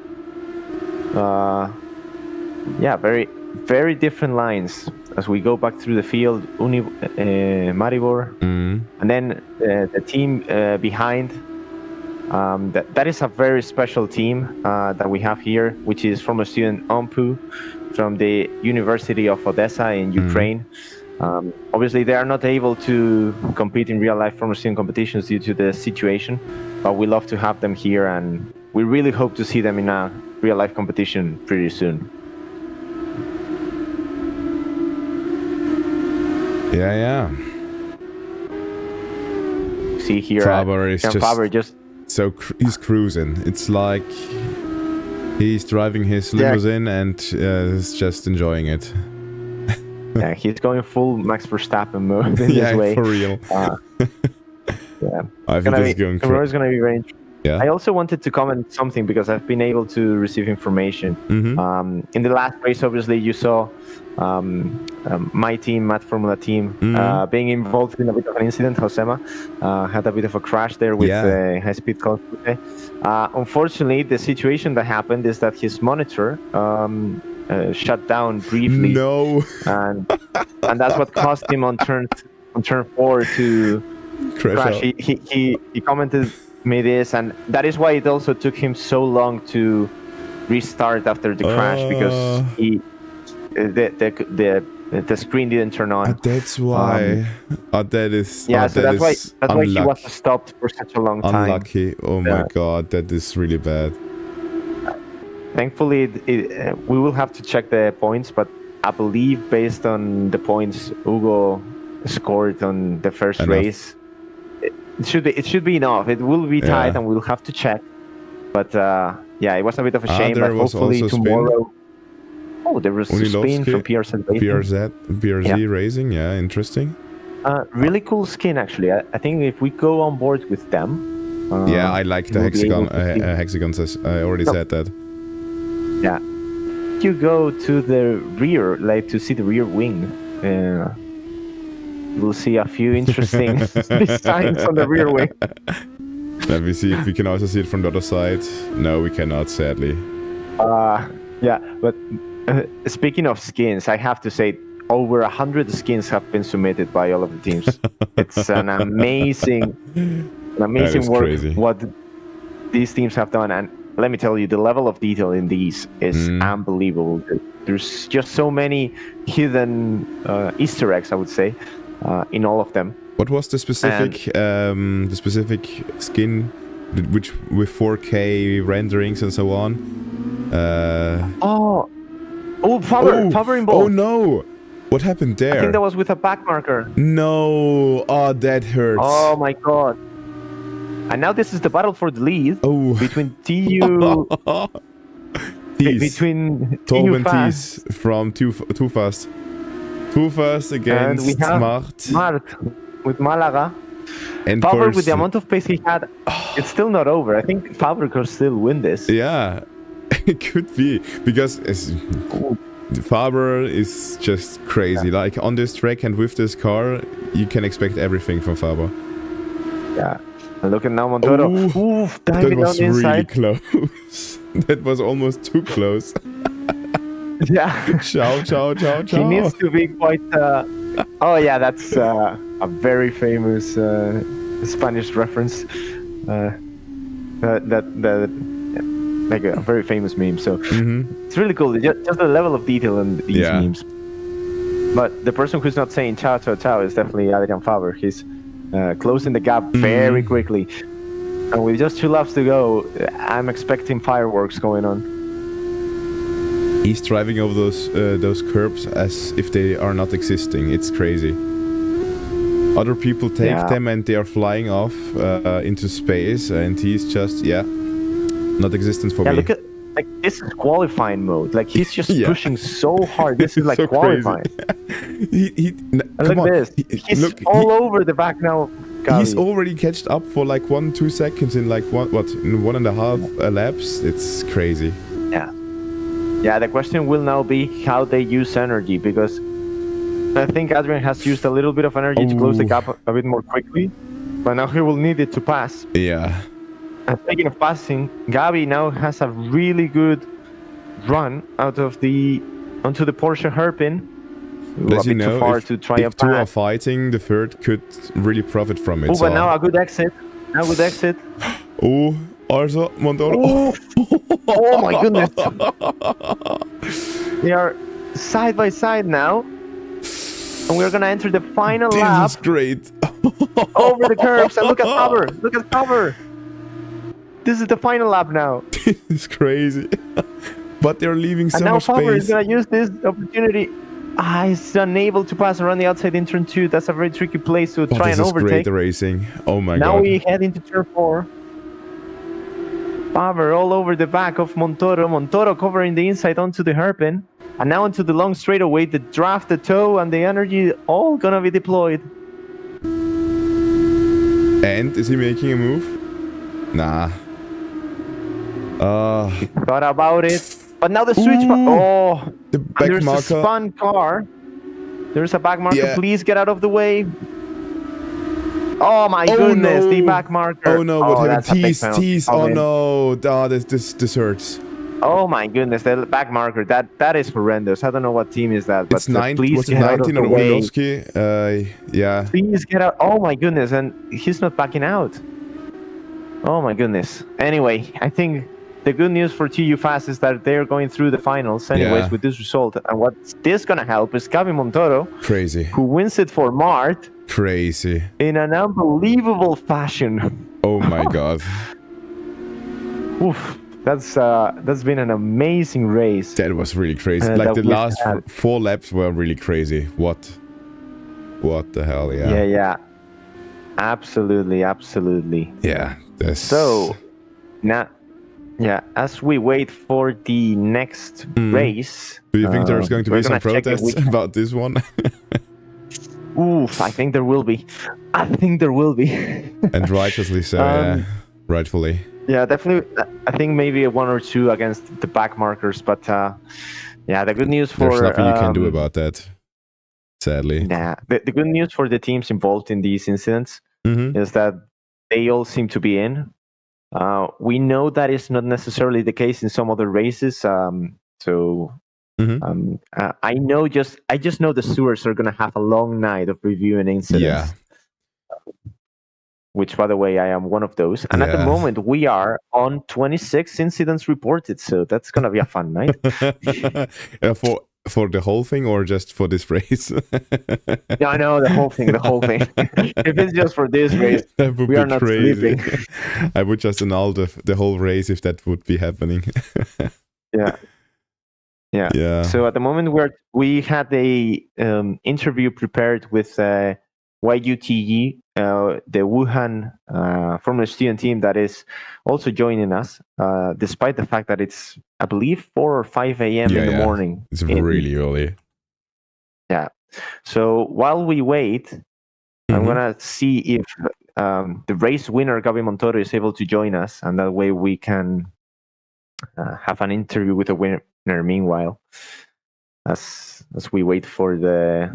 Yeah, very, very different lines as we go back through the field. Maribor, and then the team behind. That is a very special team that we have here, which is Formula Student Alpe from the University of Odessa in Ukraine. Obviously, they are not able to compete in real-life Formula Student competitions due to the situation, but we love to have them here, and we really hope to see them in a real-life competition pretty soon. Yeah. See here, Faber is just so he's cruising. It's like he's driving his limousine and is just enjoying it. Yeah, he's going full Max Verstappen mode in this way. For real. Yeah, I think it's going tomorrow is going to be very interesting. Yeah. I also wanted to comment something because I've been able to receive information. In the last race, obviously, you saw my team, Matt Formula team, being involved in a bit of an incident. Josema had a bit of a crash there with high-speed car. Unfortunately, the situation that happened is that his monitor shut down briefly. No. And that's what caused him on turn 4 to crash. He commented me this, and that is why it also took him so long to restart after the crash, because the screen didn't turn on. That's why. That's why he was stopped for such a long time. Unlucky. Oh my god, that is really bad. Thankfully, we will have to check the points, but I believe based on the points Hugo scored on the first race, it should be enough. It will be tight, and we'll have to check. But it was a bit of a shame. But hopefully tomorrow. Oh, there was a spin from PRZ Racing. Yeah, interesting. Really cool skin, actually. I think if we go on board with them. I like the hexagons. I already said that. Yeah. You go to the rear, like to see the rear wing. We'll see a few interesting designs on the rear wing. Let me see if we can also see it from the other side. No, we cannot, sadly. But speaking of skins, I have to say over 100 skins have been submitted by all of the teams. It's an amazing work crazy. What these teams have done, and let me tell you, the level of detail in these is unbelievable. There's just so many hidden Easter eggs, I would say, in all of them. What was the specific skin, which with 4K renderings and so on? Faber in both. Oh no! What happened there? I think that was with a back marker. No! Oh, that hurts. Oh my god! And now this is the battle for the lead between TU. Between Torben Thies from Too Fast. Too Fast against and we have Mart with Malaga. And Faber, with the amount of pace he had, it's still not over. I think Faber could still win this. Yeah, it could be, because Faber is just crazy. Like on this track and with this car, you can expect everything from Faber. Yeah. And look at now Montoro. That was really close. That was almost too close. Yeah. Ciao. He needs to be quite... that's a very famous like a very famous meme. So it's really cool. Just the level of detail in these memes. But the person who's not saying ciao ciao ciao is definitely Adrian Faber. He's closing the gap very quickly. And with just 2 laps to go, I'm expecting fireworks going on. He's driving over those curbs as if they are not existing. It's crazy. Other people take them and they are flying off into space, and he's just not existent for me. Look at this is qualifying mode. Like he's just pushing so hard. This is like so qualifying. Look at this. He's all over the back now. Gabi. He's already catched up for like 1-2 seconds in like in 1.5 laps. It's crazy. Yeah, the question will now be how they use energy, because I think Adrian has used a little bit of energy to close the gap a bit more quickly, but now he will need it to pass. Yeah. And speaking of passing, Gabi now has a really good run onto the Porsche hairpin. As you know, if 2 are fighting, the third could really profit from it. Oh, but now a good exit. Oh, also Montoro. Oh my goodness. They are side by side now. And we're gonna enter the final lap. This is great. Over the curves, and look at Faber. Look at Faber. This is the final lap now. This is crazy. But they're leaving so much space. And now Faber is gonna use this opportunity. He's unable to pass around the outside in turn 2. That's a very tricky place to try and overtake. This is great racing. Oh my god. Now we head into turn 4. Faber all over the back of Montoro. Montoro covering the inside onto the hairpin. And now into the long straightaway, the draft, the toe, and the energy all gonna be deployed. And is he making a move? Nah. He thought about it. But now the switch... the back there's marker. A spun car. There's a back marker. Yeah. Please get out of the way. Oh my goodness, the back marker. Oh no, what happened? Tease. Oh no. This hurts. Oh my goodness, the back marker. That is horrendous. I don't know what team is that, but it's 19, please get out of the way. Yeah. Please get out. Oh my goodness, and he's not backing out. Oh my goodness. Anyway, I think the good news for TU Fast is that they're going through the finals anyways with this result. And what's this gonna help is Gabi Montoro. Crazy. Who wins it for Mart. Crazy. In an unbelievable fashion. Oh my god. Oof. That's been an amazing race. That was really crazy. Like the last 4 laps were really crazy. What the hell, yeah. Yeah. Absolutely. Yeah. So now as we wait for the next race. Do you think there's going to be some protests about this one? Oof, I think there will be. And righteously so, yeah. Rightfully. Yeah, definitely. I think maybe 1 or 2 against the back markers, but the good news for... There's nothing you can do about that, sadly. Yeah, the good news for the teams involved in these incidents is that they all seem to be in. We know that is not necessarily the case in some other races, I just know the stewards are going to have a long night of reviewing incidents. Yeah. Which, by the way, I am one of those. And at the moment, we are on 26 incidents reported. So that's going to be a fun night. For the whole thing or just for this race? Yeah, no, the whole thing. If it's just for this race, that would we be are not crazy. sleeping. I would just annul the whole race if that would be happening. Yeah. So at the moment, we had a interview prepared with YUTE, the Wuhan Formula Student team that is also joining us, despite the fact that it's, I believe, 4 or 5 a.m. in the morning. It's really early. Yeah. So while we wait, I'm going to see if the race winner, Gabi Montoro, is able to join us, and that way we can have an interview with the winner meanwhile, as we wait for the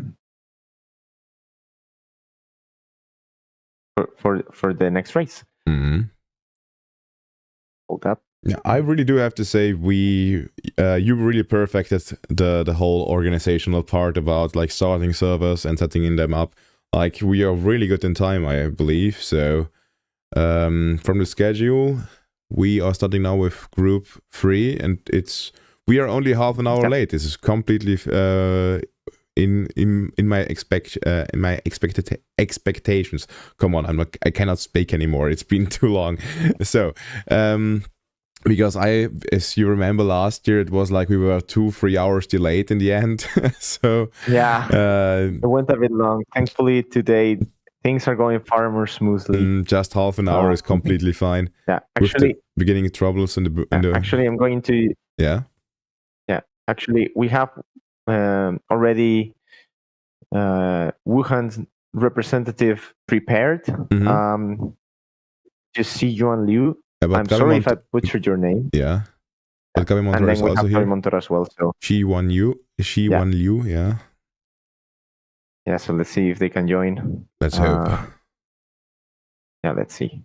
for the next race. Hold up. Yeah, I really do have to say you really perfected the whole organizational part about like starting servers and setting them up. Like we are really good in time, I believe. So from the schedule, we are starting now with Group 3, and we are only half an hour late. This is completely in my expectations. Come on, I cannot speak anymore. It's been too long. So because as you remember last year, it was like we were 2-3 hours delayed in the end. So it went a bit long. Thankfully today things are going far more smoothly. Just half an hour is completely fine. Yeah, actually, with the beginning troubles in the actually, I'm going to. Yeah. Actually, we have already Wuhan's representative prepared. Just see Yuan Liu. I'm sorry if I butchered your name. Yeah. But Gabi Montour and then is we also have here. Gabi Montour as well. So Wan Liu, yeah. Yeah, so let's see if they can join. Let's hope. Yeah, let's see.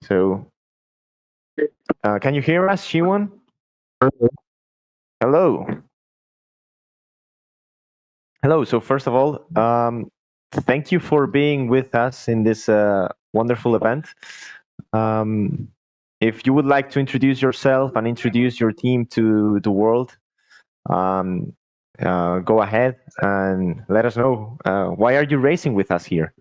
So, can you hear us, Shiwon? Hello. Hello. So first of all, thank you for being with us in this wonderful event. If you would like to introduce yourself and introduce your team to the world, go ahead and let us know. Why are you racing with us here?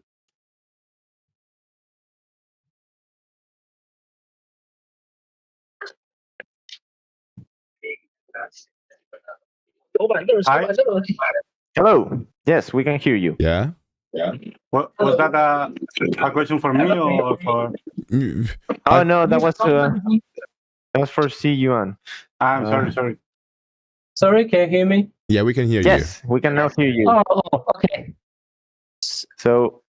Hi. Hello. Yes, we can hear you. Yeah. Was that a question for me or for? Oh no, that was for C Yuan. I'm sorry. Sorry, can you hear me? Yeah, we can hear you. Yes, we can now hear you. Oh, okay. So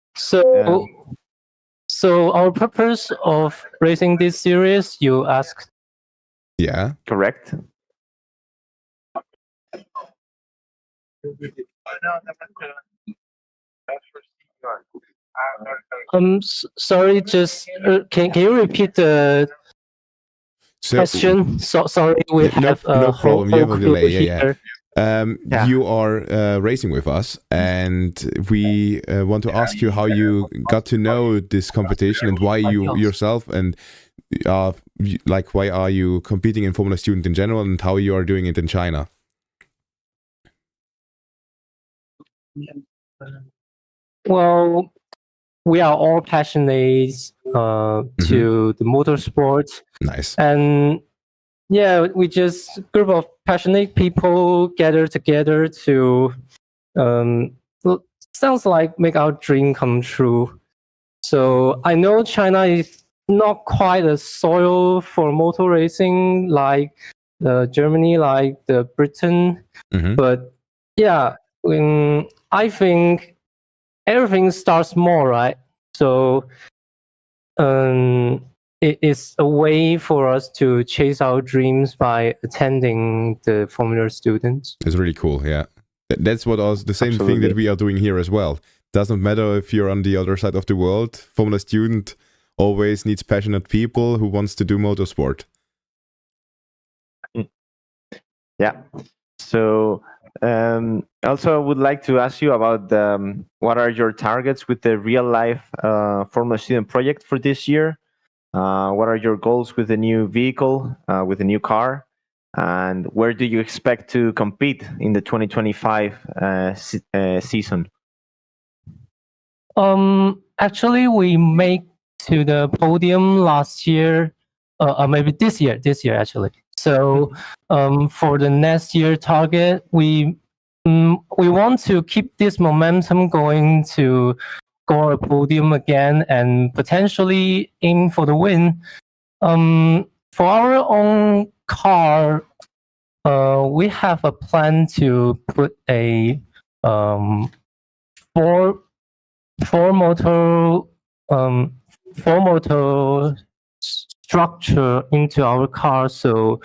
our purpose of racing this series, you asked. Yeah. Correct. Sorry, just can you repeat the question? Sorry, we have no problem. You have a delay. Yeah. You are racing with us, and we want to ask you how you got to know this competition and why you yourself and why are you competing in Formula Student in general and how you are doing it in China. Well, we are all passionate to the motorsport. Nice. And yeah, we just group of passionate people gather together to sounds like make our dream come true. So I know China is not quite a soil for motor racing like Germany, like the Britain, but yeah, I think everything starts small, right? So it is a way for us to chase our dreams by attending the Formula Students. It's really cool, yeah. That's what the same thing that we are doing here as well. Doesn't matter if you're on the other side of the world. Formula Student always needs passionate people who wants to do motorsport. Yeah. So also I would like to ask you about what are your targets with the real life Formula Student project for this year? What are your goals with the new vehicle, with the new car? And where do you expect to compete in the 2025 season? Actually, we made to the podium last year, or maybe this year actually. So for the next year target, we want to keep this momentum going to score a podium again and potentially aim for the win. For our own car, we have a plan to put a four motor structure into our car. So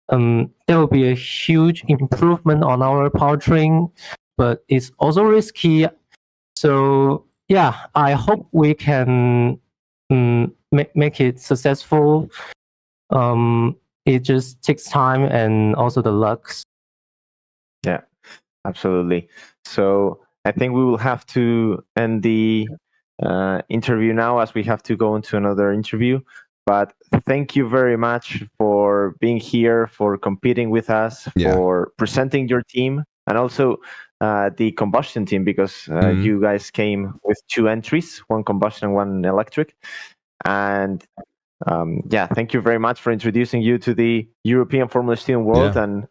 there will be a huge improvement on our powertrain, but it's also risky. So yeah, I hope we can make it successful. It just takes time and also the luck. Yeah, absolutely. So I think we will have to end the interview now as we have to go into another interview. But thank you very much for being here, for competing with us, for presenting your team, and also the combustion team, because you guys came with 2 entries, 1 combustion and 1 electric. And thank you very much for introducing you to the European Formula Student world, and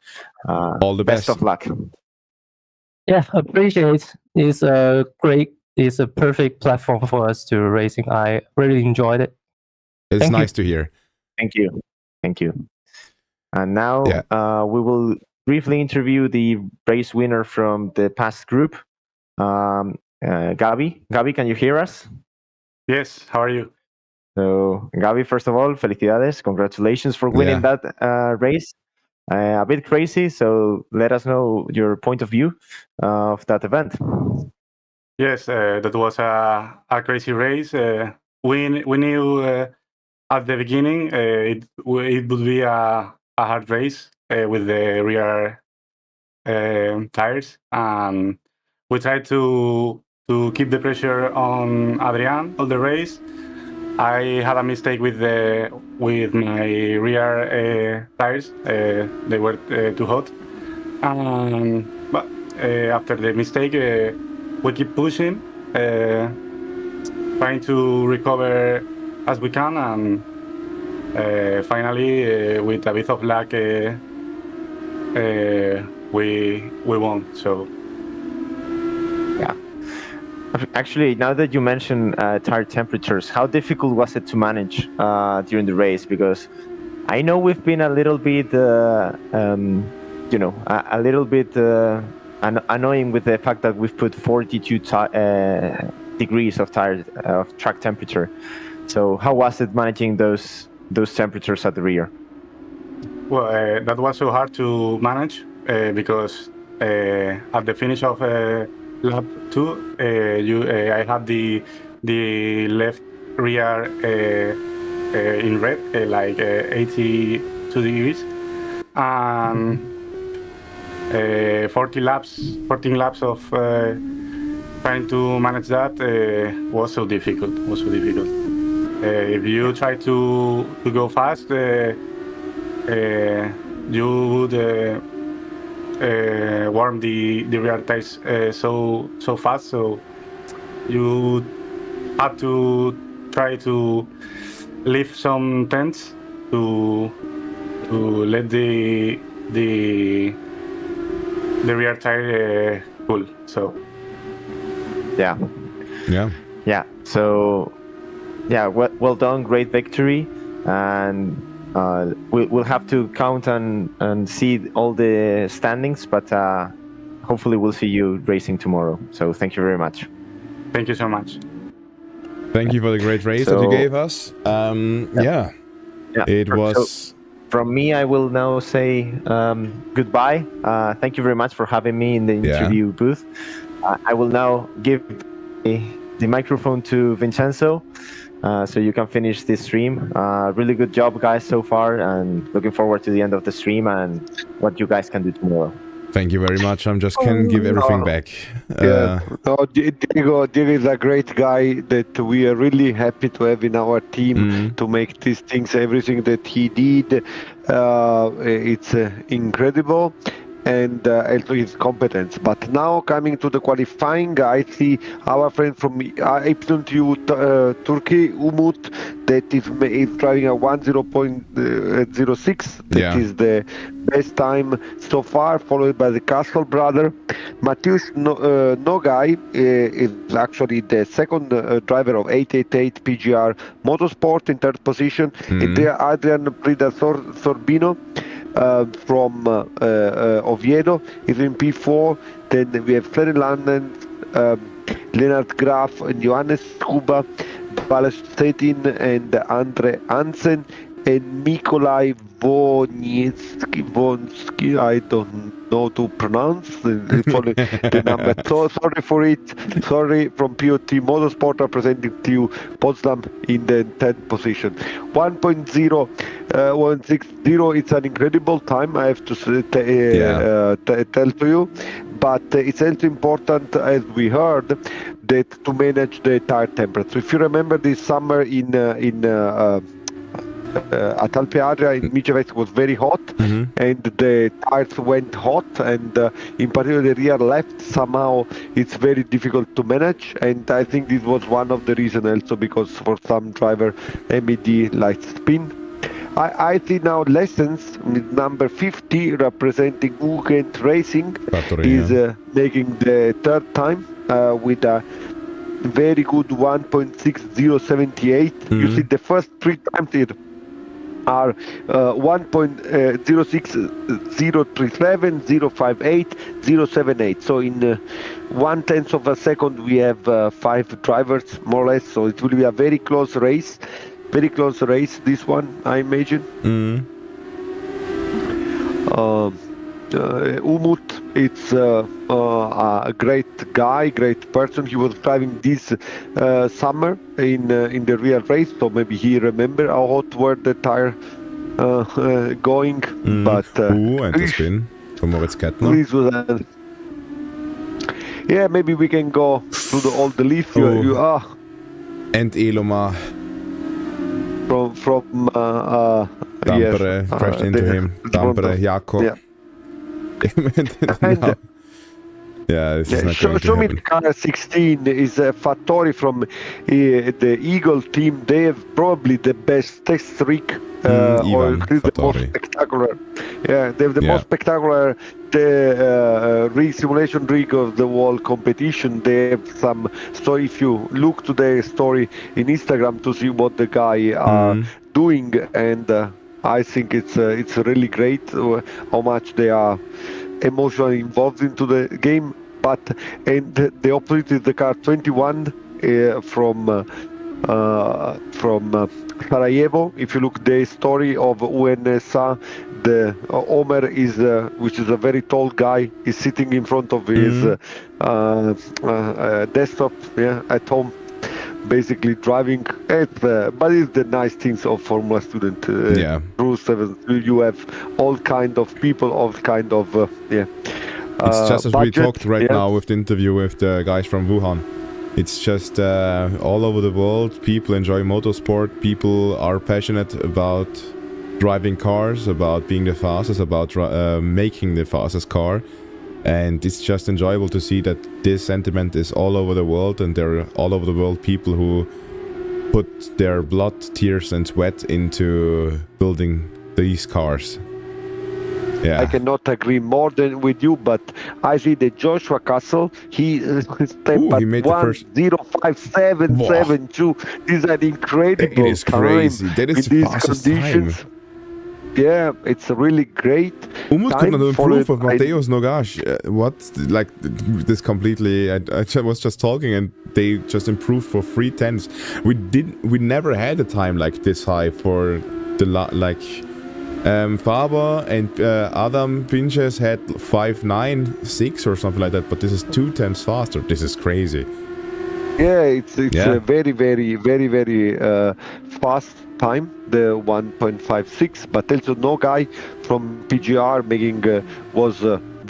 all the best of luck. Yeah, appreciate. It's a perfect platform for us to racing. I really enjoyed it. It's nice to hear. Thank you. And now we will briefly interview the race winner from the past group, Gabi. Gabi, can you hear us? Yes, how are you? So, Gabi, first of all, felicidades. Congratulations for winning that race. A bit crazy, so let us know your point of view of that event. Yes, that was a crazy race. We knew at the beginning it would be a hard race with the rear tires. We tried to keep the pressure on Adrian all the race. I had a mistake with my rear tires. They were too hot. But after the mistake, we keep pushing, trying to recover as we can, and finally, with a bit of luck, we won. So. Actually, now that you mention tire temperatures, how difficult was it to manage during the race? Because I know we've been a little bit, annoying with the fact that we've put 42 degrees of track temperature. So how was it managing those temperatures at the rear? Well, that was so hard to manage because at the finish of lap 2, I had the left rear in red, like 82 degrees, and 14 laps of trying to manage that was so difficult. If you try to go fast, you would warm the rear tires so fast, so you have to try to lift some tenths to let the rear tire cool. So yeah. So well done, great victory, and we'll have to count and see all the standings, but hopefully we'll see you racing tomorrow. So thank you very much. Thank you so much. Thank you for the great race that you gave us. It was. So from me, I will now say goodbye. Thank you very much for having me in the interview booth. I will now give the microphone to Vincenzo, so you can finish this stream. Really good job, guys, so far, and looking forward to the end of the stream and what you guys can do tomorrow. Thank you very much. I just can give everything back. Diego is a great guy that we are really happy to have in our team to make these things. Everything that he did, it's incredible. And also his competence. But now coming to the qualifying, I see our friend from Epsilon Turkey, Umut, that is driving a 10.06. That is the best time so far, followed by the Castle brother. Matthias Nogai is actually the second driver of 888 PGR Motorsport in third position. Adrian Prida Sorbino from Oviedo is in P4. Then we have Freddy Landen, Leonard Graf, and Johannes Kuba, Balestetin, and Andre Hansen, and Mikolaj Wonski. I don't know to pronounce the number. So sorry for it. Sorry from POT Motorsport representing TU Potsdam in the 10th position. 1.0160. It's an incredible time, I have to tell to you. But it's also important, as we heard, that to manage the tire temperature. If you remember this summer in at Alpe Adria in Micevec was very hot, and the tires went hot, and in particular the rear left, somehow it's very difficult to manage, and I think this was one of the reasons also, because for some driver MED likes spin. I see now lessons with number 50 representing Ugent Racing is making the third time with a very good 1.6078. You see the first 3 times here are 1.06037, 058, 078. So in 1/10 of a second we have 5 drivers more or less. So it will be a very close race. Very close race, this one, I imagine. Umut, it's a great guy, great person. He was driving this summer in the real race, so maybe he remember how hot were the tire going. But and the spin from Moritz Kettner. This was yeah, maybe we can go through all the list. And Eloma. From Tampere crashed into him. Tampere, Jakob. Yeah. This is not going to show me happen. the car 16 is a Fattori from the Eagle team. They have probably the best test rig or the most spectacular. Yeah, they have the most spectacular simulation rig of the world competition. They have some. So if you look to the story in Instagram to see what the guy are doing, and I think it's really great how much they are emotionally involved into the game. But and the opposite is the car 21 from Sarajevo. If you look the story of UNSA, the Omer is which is a very tall guy, is sitting in front of his desktop at home, basically driving it. But it's the nice things of Formula Student. Through 7, you have all kind of people, all kind of It's just as budget, we talked now with the interview with the guys from Wuhan. It's just all over the world, people enjoy motorsport, people are passionate about driving cars, about being the fastest, about making the fastest car. And it's just enjoyable to see that this sentiment is all over the world, and there are all over the world people who put their blood, tears and sweat into building these cars. I cannot agree more than with you, but I see that Joshua Castle, he stepped at 1:05.772. This is an incredible It is crazy. That is the fastest time. Yeah, it's really great. Umut could not improve with Mateusz Nogash. What? Like, this completely... I was just talking and they just improved for 3/10. We never had a time like this high for the... Faber and Adam Pinches had 5.96 or something like that, but this is 2/10 faster. This is crazy. Yeah, it's a very, very, very, very fast time, the 1.56, but also no guy from PGR making was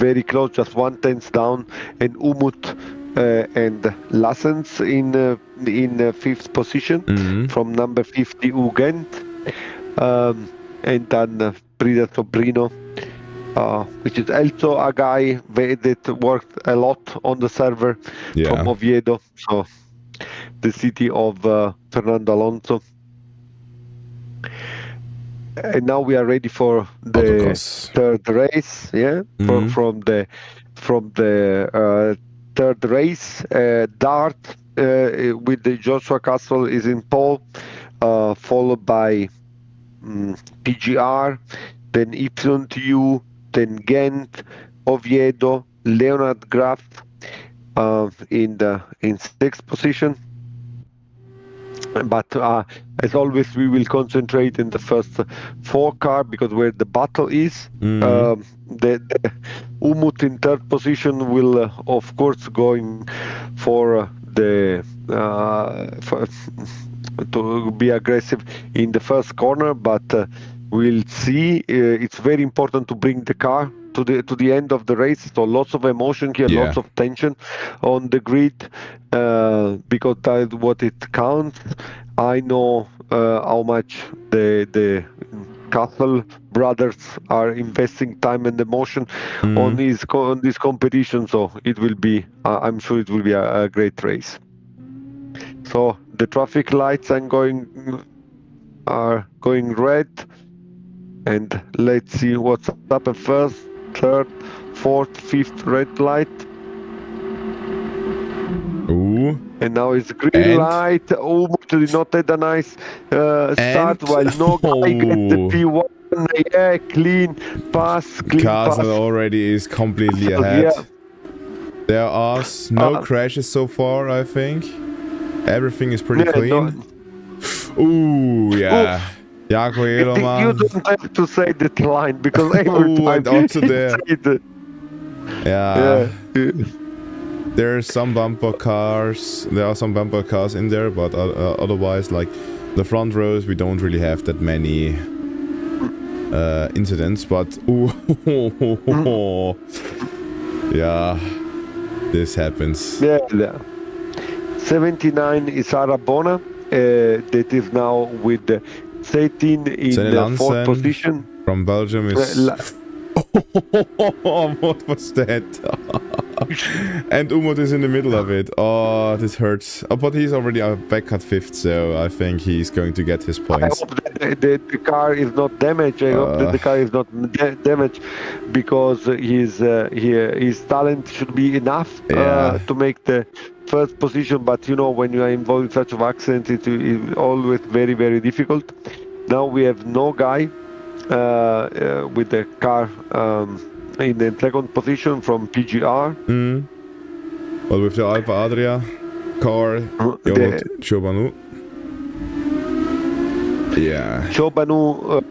very close, just 1/10 down, and Umut and Lassens in 5th position from number 50 Ugent. And then Brida Sobrino, which is also a guy that worked a lot on the server from Oviedo, so the city of Fernando Alonso. And now we are ready for the autocross. Third race, from the third race. Dart with the Joshua Castle is in pole, followed by PGR, then YTU, then Ghent, Oviedo, Leonard Graf in 6th position. But as always, we will concentrate in the first 4 car because where the battle is. The Umut in 3rd position will, of course, going for the to be aggressive in the first corner, but we'll see. It's very important to bring the car to the end of the race. So lots of emotion here, lots of tension on the grid, because that's what it counts. I know how much the Castle brothers are investing time and emotion on this competition, so it will be. I'm sure it will be a great race. So the traffic lights are going red, and let's see what's up at first, third, fourth, fifth red light. Ooh. And now it's green light. Oh, did not had a nice start, while no guy get the P1. Yeah, clean pass. Castle already is completely ahead. Yeah. There are no crashes so far, I think. Everything is pretty clean. Ooh, yeah. Jaco Edelman. You don't have to say that line, because every time and also there. Yeah. There are some bumper cars. There are some bumper cars in there, but otherwise, like the front rows, we don't really have that many incidents. But yeah, this happens. Yeah. 79 is Arabona. That is now with 13 in the fourth position. From Belgium is. What was that? And Umut is in the middle of it. Oh, this hurts. Oh, but he's already back at fifth, so I think he's going to get his points. I hope that the car is not damaged. I hope that the car is not damaged, because his talent should be enough to make the first position. But you know, when you are involved in such an accident, it is always very, very difficult. Now we have no guy with the car in the second position from PGR. Well, with the Alpe Adria car, Chobanu. Yeah. Chobanu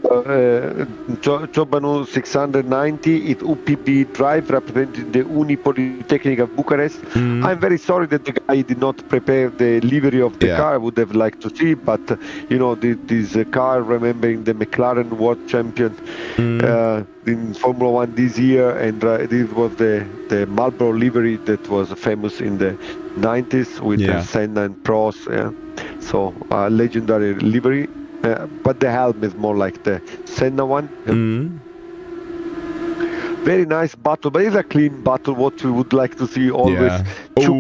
690 is UPB drive, representing the Uni Polytechnic of Bucharest. I'm very sorry that the guy did not prepare the livery of the car. I would have liked to see, but you know, this car, remembering the McLaren World Champion in Formula 1 this year, and this was the Marlboro livery that was famous in the 90s with the Senna and Prost. So legendary livery. But the helm is more like the Senna one. Very nice battle, but it's a clean battle, what we would like to see always. The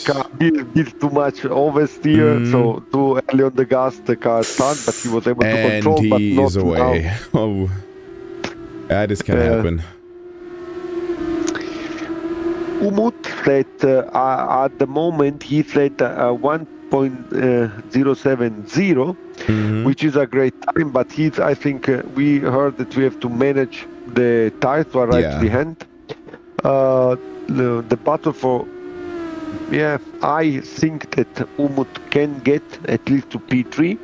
car did too much oversteer, so too early on the gas, the car started, but he was able to control, but not away. Oh, yeah, this can happen. Umut said at the moment he said 1.070, which is a great time, but I think we heard that we have to manage the tires to right behind. The battle for, I think that Umut can get at least to P3,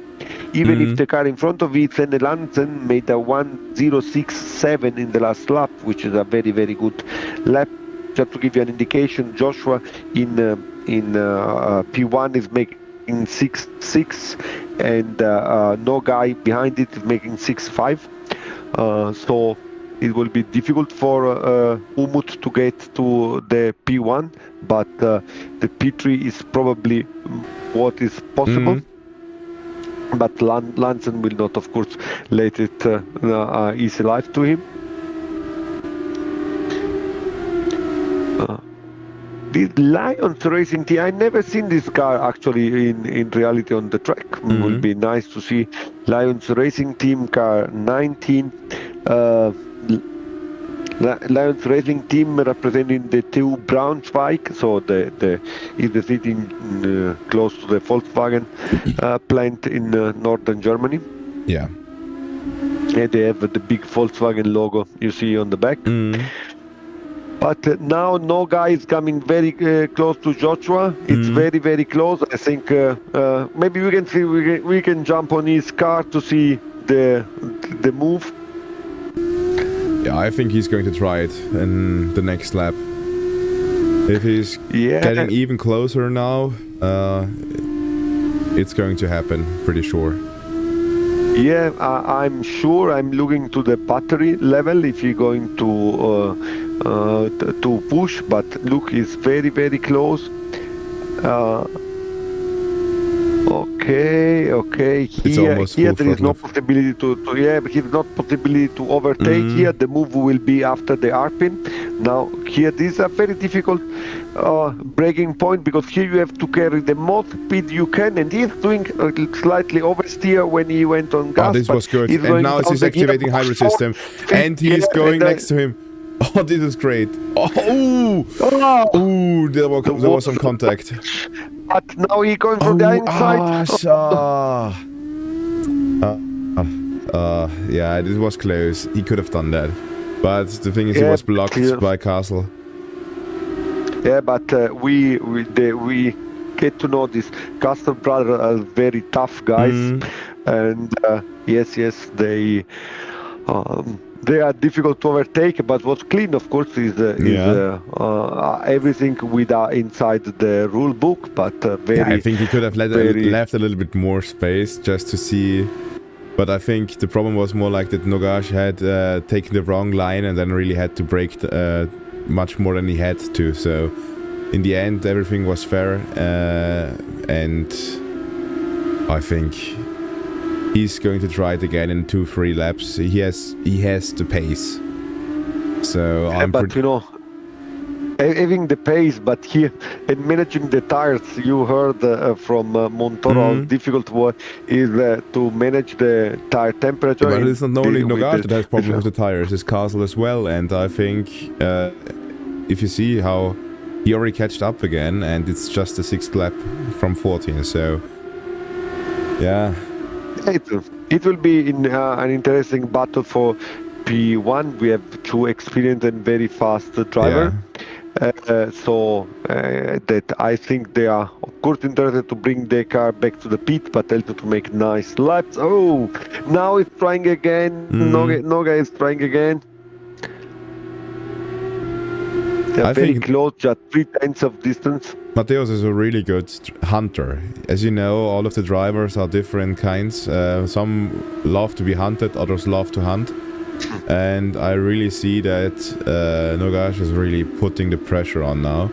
even if the car in front of it, Senne Lansen, made a 1.067 in the last lap, which is a very, very good lap. Just to give you an indication, Joshua in P1 is making 6.6, and no guy behind it is making 6.5. So it will be difficult for Umut to get to the P1, but the P3 is probably what is possible. But Lansen will not, of course, let it easy life to him. This Lions Racing team, I never seen this car actually in reality on the track. It will be nice to see Lions Racing Team car 19. Lions Racing Team representing the TU Braunschweig, so the city close to the Volkswagen plant in northern Germany. Yeah. And they have the big Volkswagen logo you see on the back. But now no guy is coming very close to Joshua. It's very, very close. I think maybe we can see we can jump on his car to see the move. Yeah, I think he's going to try it in the next lap. If he's getting even closer now, it's going to happen, pretty sure. Yeah, I'm sure. I'm looking to the battery level if you're going to push, but look, it's very, very close. Okay. Here there is no possibility he's not possibility to overtake here. The move will be after the hairpin. Now here this is a very difficult breaking point, because here you have to carry the most speed you can, and he's doing a slightly oversteer when he went on gas. Oh, this was good. And now he's activating hybrid system, and he's going next to him. Oh, this is great. There was some contact. But now he's going from the inside. Yeah, this was close. He could have done that. But the thing is, he was blocked by Castle. Yeah, but we get to know this Castle brothers are very tough guys, and yes, they are difficult to overtake. But what's clean, of course, is everything inside the rule book. But I think he could have left a little bit more space just to see. But I think the problem was more like that Nogash had taken the wrong line and then really had to brake much more than he had to. So in the end, everything was fair, and I think he's going to try it again in 2-3 laps. He has the pace. So having the pace, but here and managing the tires, you heard from Montoro how difficult what is to manage the tire temperature. But it's not only Nogash that has problems with the tires, it's Castle as well. And I think if you see how he already catched up again, and it's just the 6th lap from 14. So yeah. It will be an interesting battle for P1. We have 2 experienced and very fast drivers. So that I think they are, of course, interested to bring their car back to the pit, but also to make nice laps. Oh, now it's trying again. Noga is trying again. They are very close, just 3 tenths of distance. Matthias is a really good hunter. As you know, all of the drivers are different kinds. Some love to be hunted, others love to hunt. And I really see that Nogash is really putting the pressure on now.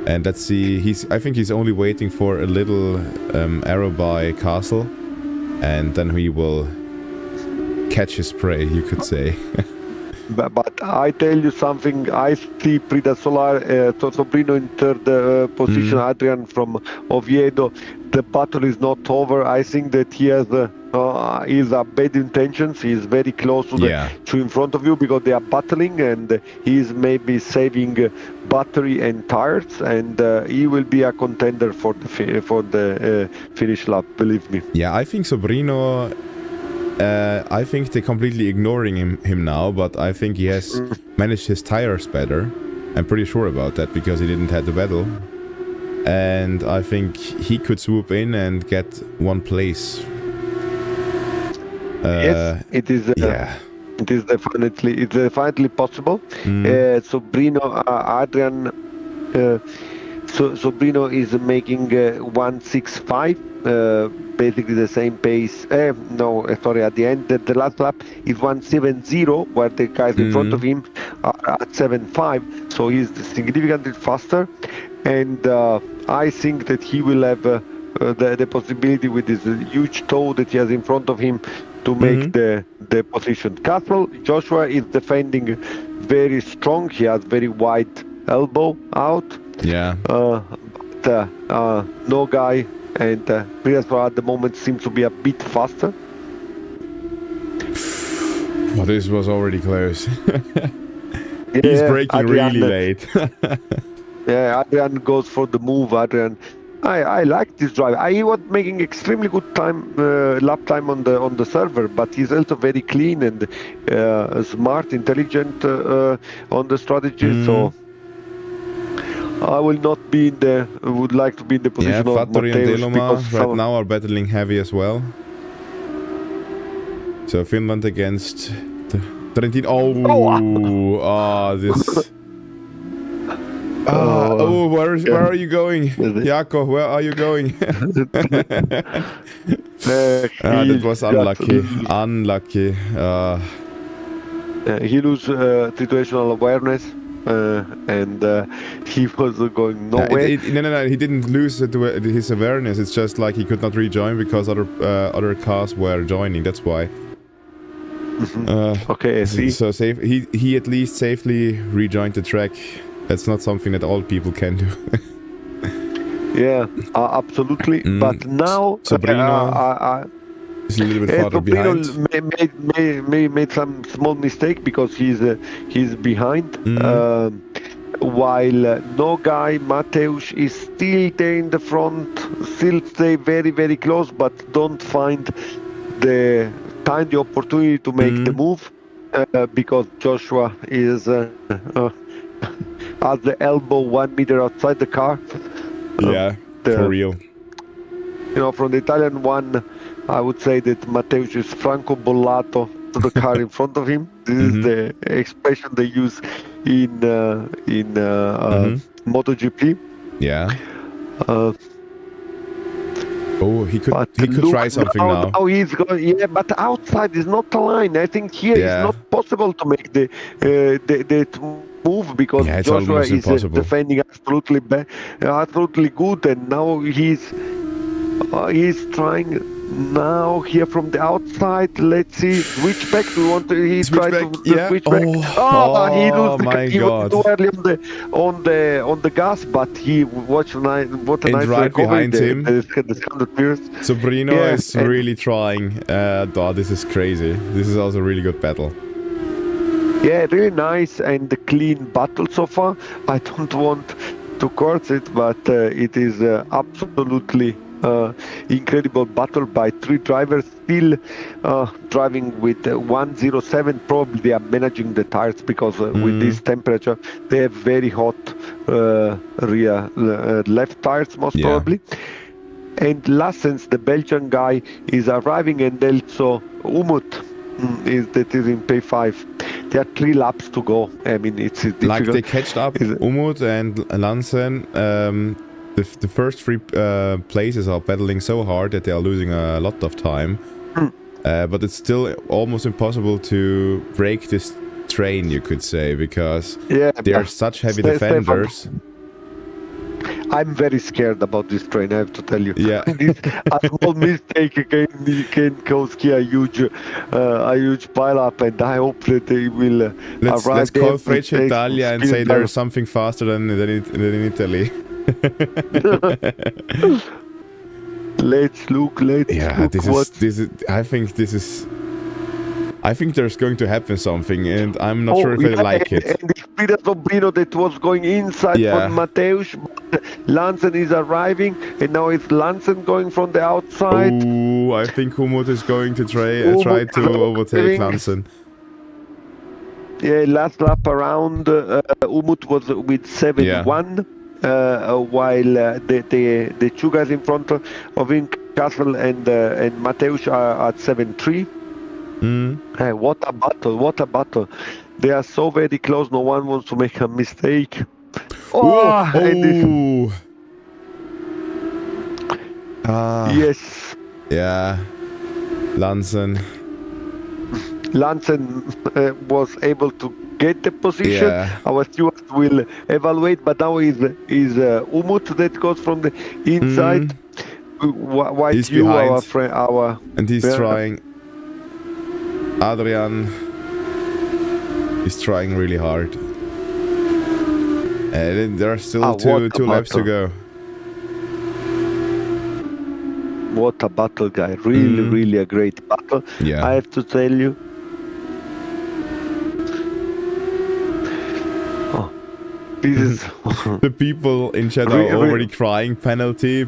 And let's see, I think he's only waiting for a little arrow by Castle. And then he will catch his prey, you could say. But I tell you something, I see Prida Solar, Sobrino in 3rd position, Adrian from Oviedo. The battle is not over. I think that he has bad intentions. He is very close to to in front of you, because they are battling, and he is maybe saving battery and tires, and he will be a contender for the finish lap, believe me. Yeah, I think Sobrino... I think they're completely ignoring him now, but I think he has managed his tires better. I'm pretty sure about that, because he didn't have the battle. And I think he could swoop in and get 1 place. Yes, it is. It is definitely possible. Sobrino, Adrian, Sobrino is making 1:65. Basically the same pace. At the end, the last lap is 1:70, where the guys in front of him are at 7:5. So he's significantly faster, and I think that he will have the possibility with this huge toe that he has in front of him to make the position. Castle, Joshua is defending very strong. He has very wide elbow out. Yeah. No guy. And Priaswa at the moment seems to be a bit faster. Well, this was already close. He's braking Adrian, really late. Adrian goes for the move. Adrian, I like this drive. He was making extremely good lap time on the server, but he's also very clean and smart, intelligent on the strategy. So I will not be would like to be in the position of Fattori Mateusz, and Deloma right now are battling heavy as well. So Finland against Trentino. This. Where are you going? Jaakko, where are you going? That was unlucky. Unlucky. He loses situational awareness. and he was going nowhere. No, he didn't lose his awareness. It's just like he could not rejoin because other cars were joining. That's why. Okay, I see. So he at least safely rejoined the track. That's not something that all people can do. Yeah, absolutely. But now Sobrino is a little bit farther behind. Made some small mistake because he's behind. While Nogai Mateusz is still there in the front, still stay very, very close, but don't find the opportunity to make the move because Joshua is at the elbow 1 meter outside the car. For real. You know, from the Italian one, I would say that Mateusz is franco bollato to the car in front of him. This is the expression they use in MotoGP. Yeah. He could try something now. Now he's going. Yeah, but outside is not a line. I think here it's not possible to make the move because Joshua is defending absolutely good, and now he's trying now here from the outside. Let's see, switch back. We want to. He tried to switch back. He was too early on the gas, but he what a nice right behind him. The Sobrino is really trying. This is crazy. This is also a really good battle. Yeah, really nice and clean battle so far. I don't want to curse it, but it is absolutely incredible battle by three drivers, still driving with 107. Probably they are managing the tires because with this temperature they have very hot rear left tires most probably. And Lassens, the Belgian guy, is arriving, and also Umut that is in P5. There are 3 laps to go. I mean, it's difficult. Like they catched up, Umut and Lansen. The first 3 places are battling so hard that they are losing a lot of time. But it's still almost impossible to break this train, you could say, because they are such heavy defenders. I'm very scared about this train, I have to tell you. Yeah. A small mistake can cause here a huge pile-up, and I hope that they will Let's call Freccia Italia and say there's something faster than in Italy. Let's look. I think there's going to happen something, and I'm not sure if I like it. And the Peter Sobrino that was going inside from Mateusz, but Lansen is arriving, and now it's Lansen going from the outside. Oh, I think Umut is going to try to overtake Lansen. Yeah, last lap around, Umut was with 7-1. While the 2 guys in front of him, Castle and Mateusz, are at 7-3. Hey, what a battle! They are so very close. No one wants to make a mistake. Yes. Yeah. Lansen was able to get the position. Our steward will evaluate, but now is Umut that goes from the inside. He's behind. Our friend, and he's trying. Adrian is trying really hard. And there are still two laps to go. What a battle, guy. Really a great battle. Yeah. I have to tell you. This is the people in chat are already crying, penalty.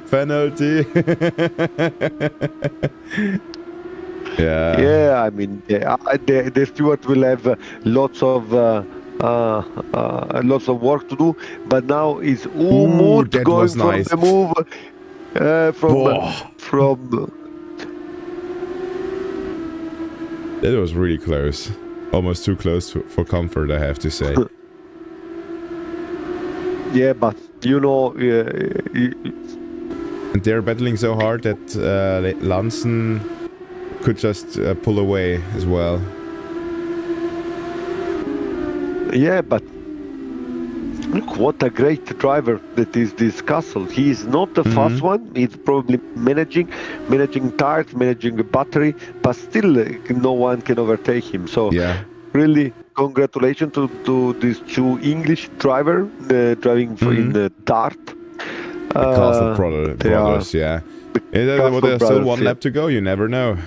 Yeah, I mean, the steward will have lots of work to do, but now is Umut going from the move from. That was really close, almost too close for comfort, I have to say. Yeah, but you know, and they're battling so hard that Lansen could just pull away as well. Yeah, but Look, what a great driver that is this Castle. He is not the fast one. He's probably managing tires, managing a battery, but still no one can overtake him. So really, congratulations to these two English drivers driving in the Dart. The Castle brothers, yeah. There's still one lap to go. You never know.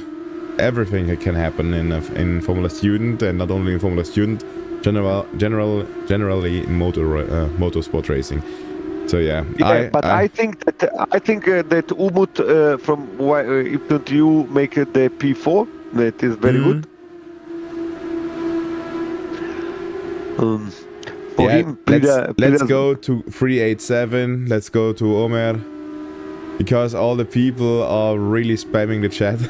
Everything can happen in Formula Student, and not only in Formula Student. Generally in motorsport racing. So yeah, I think that Umut from if you make the P4, that is very good. For him, let's go to 387. Let's go to Omer, because all the people are really spamming the chat.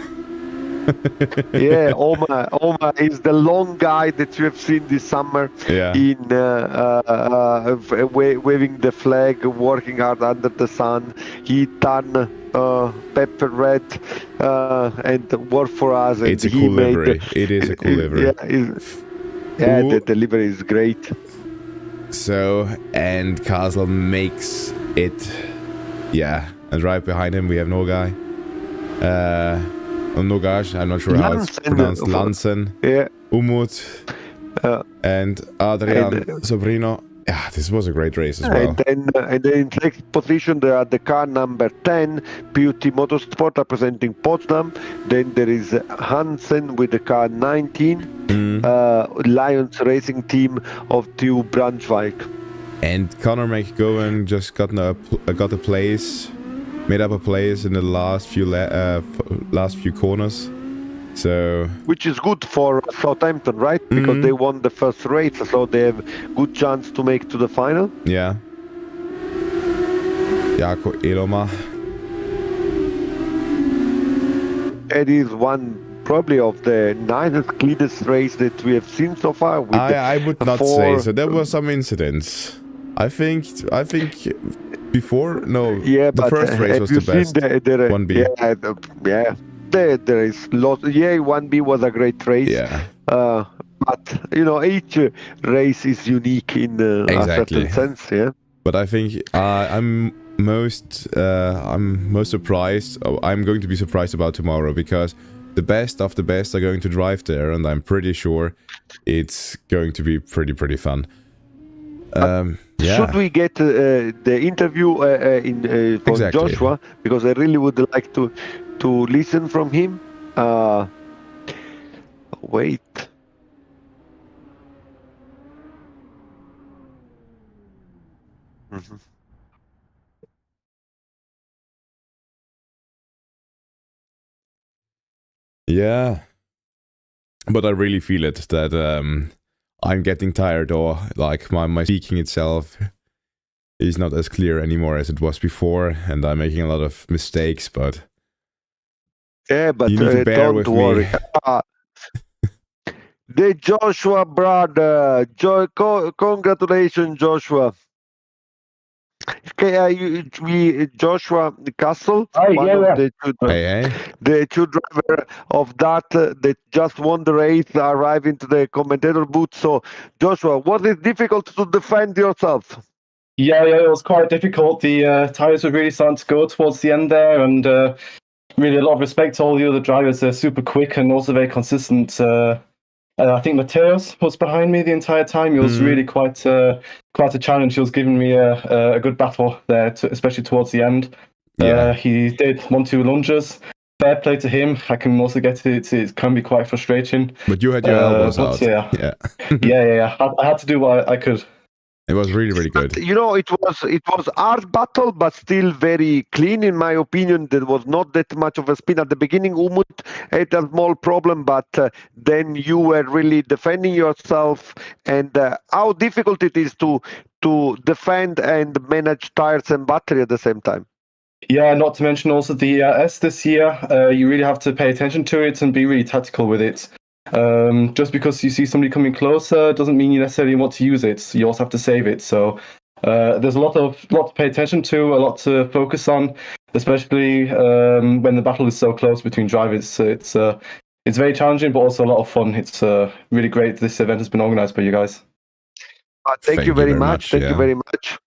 Yeah, Omar is the long guy that you have seen this summer in waving the flag, working hard under the sun. He turned pepper red and worked for us. And it's a cool livery. It is a cool livery. The delivery is great. So, and Castle makes it. Yeah, and right behind him we have Nogai. Nogash, I'm not sure how it's pronounced. Lansen, Umut, and Adrian Sobrino. Yeah, this was a great race as well. And then in next position there are the car number 10, PUT Motorsport representing Potsdam. Then there is Hansen with the car 19, Lions Racing Team of TU Braunschweig. And Conor McGowan just got a place. Made up a place in the last few corners, so which is good for Southampton, right? Because they won the first race, so they have good chance to make to the final. Yeah. Jaakko Iloma. It is one probably of the nicest, cleanest race that we have seen so far. I would not say so. There were some incidents. I think. Before? No. Yeah, the first race was the best. 1B. Yeah, there is lots. Yeah, 1B was a great race. Yeah. But each race is unique in a certain sense. Yeah. But I think I'm most surprised. I'm going to be surprised about tomorrow, because the best of the best are going to drive there, and I'm pretty sure it's going to be pretty fun. Should we get the interview from Joshua? Because I really would like to listen from him. Wait. Yeah, but I really feel it that I'm getting tired, or like my speaking itself is not as clear anymore as it was before, and I'm making a lot of mistakes, but yeah, but you need to bear with worry. Me. The Joshua brother, congratulations, Joshua. Joshua Castle, the two driver of that that just won the race, arrived into the commentator booth. So, Joshua, was it difficult to defend yourself? Yeah, it was quite difficult. The tires were really starting to go towards the end there, and really a lot of respect to all the other drivers. They're super quick and also very consistent. I think Matthias was behind me the entire time. He was really quite a challenge. He was giving me a good battle there, especially towards the end. Yeah. He did 1-2 lunges. Fair play to him. I can also get it. It can be quite frustrating. But you had your elbows out. Yeah. I had to do what I could. It was really good. It was hard battle, but still very clean in my opinion. There was not that much of a spin at the beginning. Umut had a small problem, but then you were really defending yourself. And how difficult it is to defend and manage tires and battery at the same time. Yeah, not to mention also the S this year. You really have to pay attention to it and be really tactical with it. Just because you see somebody coming closer doesn't mean you necessarily want to use it. You also have to save it. So there's a lot to pay attention to, a lot to focus on, especially when the battle is so close between drivers. It's very challenging, but also a lot of fun. It's really great this event has been organized by you guys. Thank you very much. Thank yeah. you very much.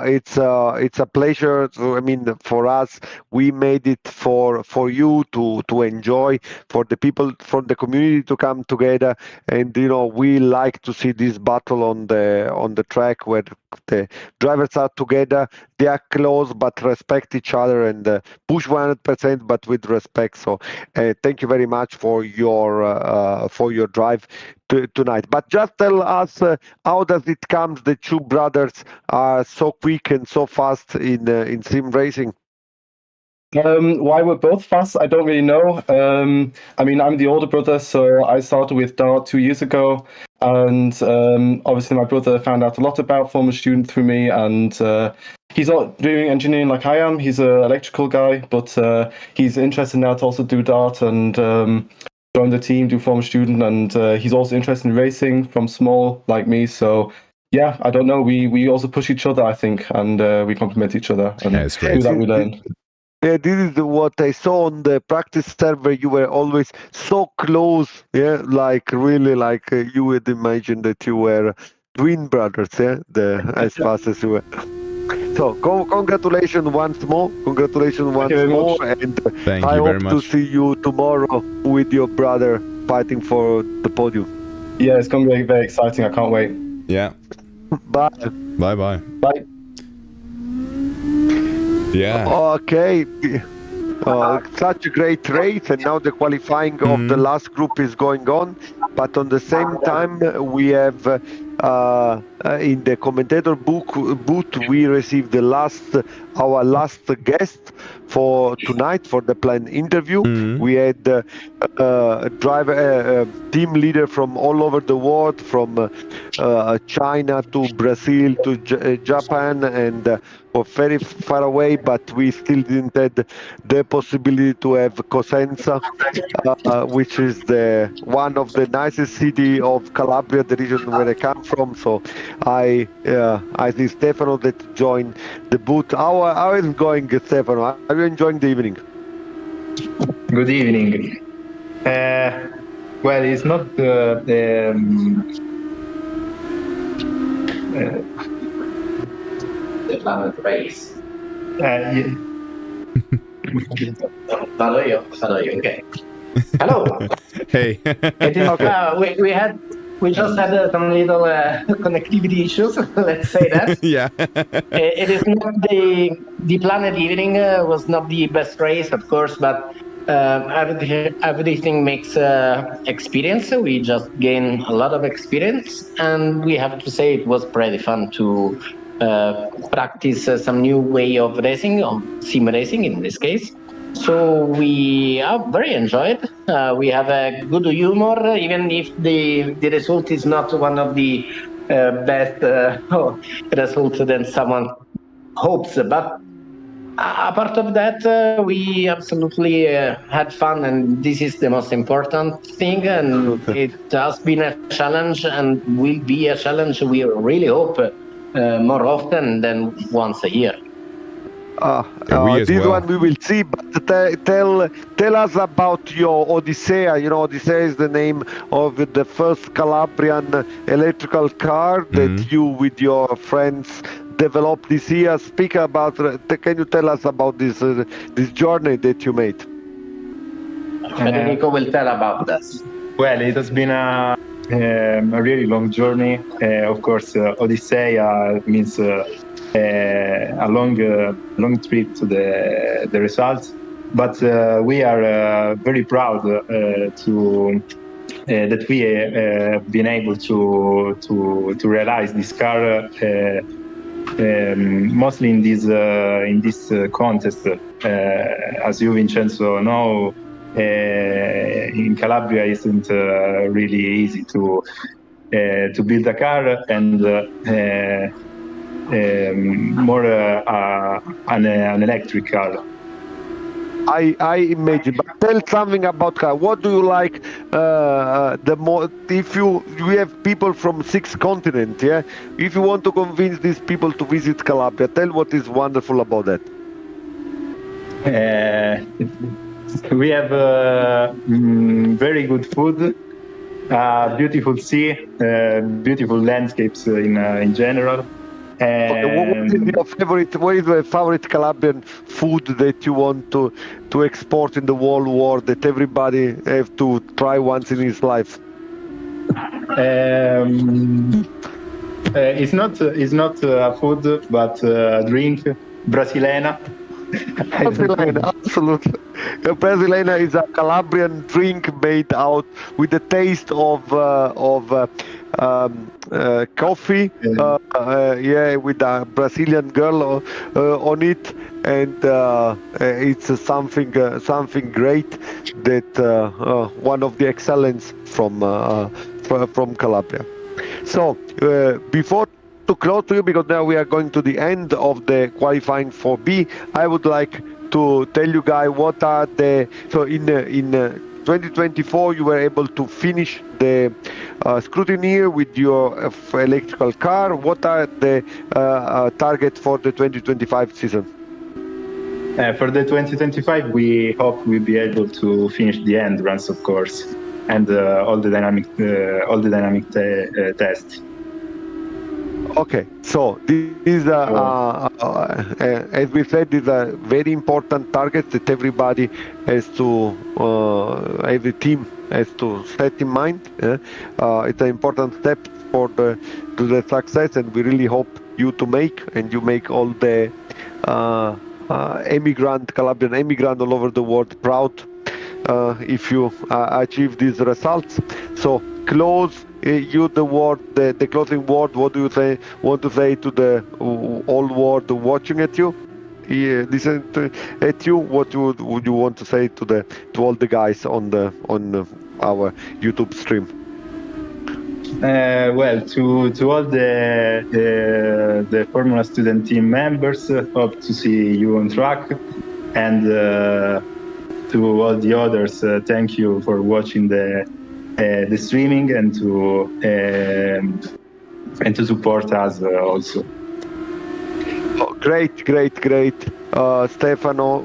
It's a pleasure. I mean, for us, we made it for you to enjoy, for the people from the community to come together, and we like to see this battle on the track where the drivers are together. They are close but respect each other and push 100%, but with respect. So, thank you very much for your drive tonight. But just tell us how does it come the two brothers are so quick and so fast in sim racing? Why we're both fast, I don't really know. I mean, I'm the older brother, so I started with Dart 2 years ago, and obviously my brother found out a lot about Formula Student through me, and he's not doing engineering like I am. He's an electrical guy, but he's interested now to also do Dart and join the team, do Formula Student, and he's also interested in racing from small like me. So yeah, I don't know. We also push each other, I think, and we complement each other, and through that we learn. Yeah, this is what I saw on the practice server. You were always so close, yeah, like really, like you would imagine that you were twin brothers, yeah, as fast as you were. So, congratulations once more. Congratulations once more, and I hope to see you tomorrow with your brother fighting for the podium. Yeah, it's going to be very exciting. I can't wait. Yeah. Bye. Bye. Bye. Yeah. Okay. Such a great race, and now the qualifying of the last group is going on. But on the same time, we have in the commentator booth we received our last guest for tonight for the planned interview. We had team leader from all over the world, from China to Brazil to Japan, and very far away, but we still didn't have the possibility to have Cosenza, which is one of the nicest city of Calabria, the region where I come from. So I see Stefano that joined the booth. How is it going, Stefano? Are you enjoying the evening? Good evening. Well, it's not the planet race. Vado io. Okay. Hello. Hey. We just had some little connectivity issues. Let's say that. Yeah. It is not the planet evening was not the best race, of course, but everything makes experience. We just gain a lot of experience, and we have to say it was pretty fun to practice some new way of racing, of sim racing in this case. So we are very enjoyed. We have a good humor, even if the result is not one of the best results than someone hopes. But apart of that, we absolutely had fun, and this is the most important thing. And it has been a challenge and will be a challenge. We really hope more often than once a year. This one we will see, but tell us about your Odyssea. You know, Odyssea is the name of the first Calabrian electrical car that you with your friends developed this year. Speak about. Can you tell us about this journey that you made? Federico will tell about that. Well, it has been a really long journey. Of course, Odyssea means a long trip to the results, but we are very proud that we have been able to realize this car mostly in this contest. As you, Vincenzo, know, in Calabria isn't really easy to build a car, and more an electric car. I imagine, but tell something about car. What do you like the more? If we have people from 6 continents, yeah. If you want to convince these people to visit Calabria, tell what is wonderful about that. We have very good food. beautiful sea, beautiful landscapes in general. And what is your favorite Calabrian food that you want to export in the whole world, that everybody have to try once in his life? It's not a food, but a drink, Brasilena. Brasilena, absolutely. Brasilena is a Calabrian drink made out with the taste of coffee, with a Brazilian girl on it, and it's something great, that one of the excellence from Calabria. So before to close to you, because now we are going to the end of the qualifying for B, I would like to tell you guys what are the, so in 2024 you were able to finish the scrutiny with your electrical car. What are the targets for the 2025 season? For the 2025, we hope we'll be able to finish the endurance, of course, and all the dynamic tests. Okay, so this is as we said, is a very important target that everybody has to, every team has to set in mind. It's an important step to the success, and we really hope you to make, and you make all the Calabrian emigrant all over the world proud if you achieve these results. So close the closing word. What do you want to say to the whole world watching at you? Listen at you. What would you want to say to all the guys on our YouTube stream? Well, to all the Formula Student team members, hope to see you on track, and to all the others, thank you for watching the streaming, and to support us also. Oh, great. Stefano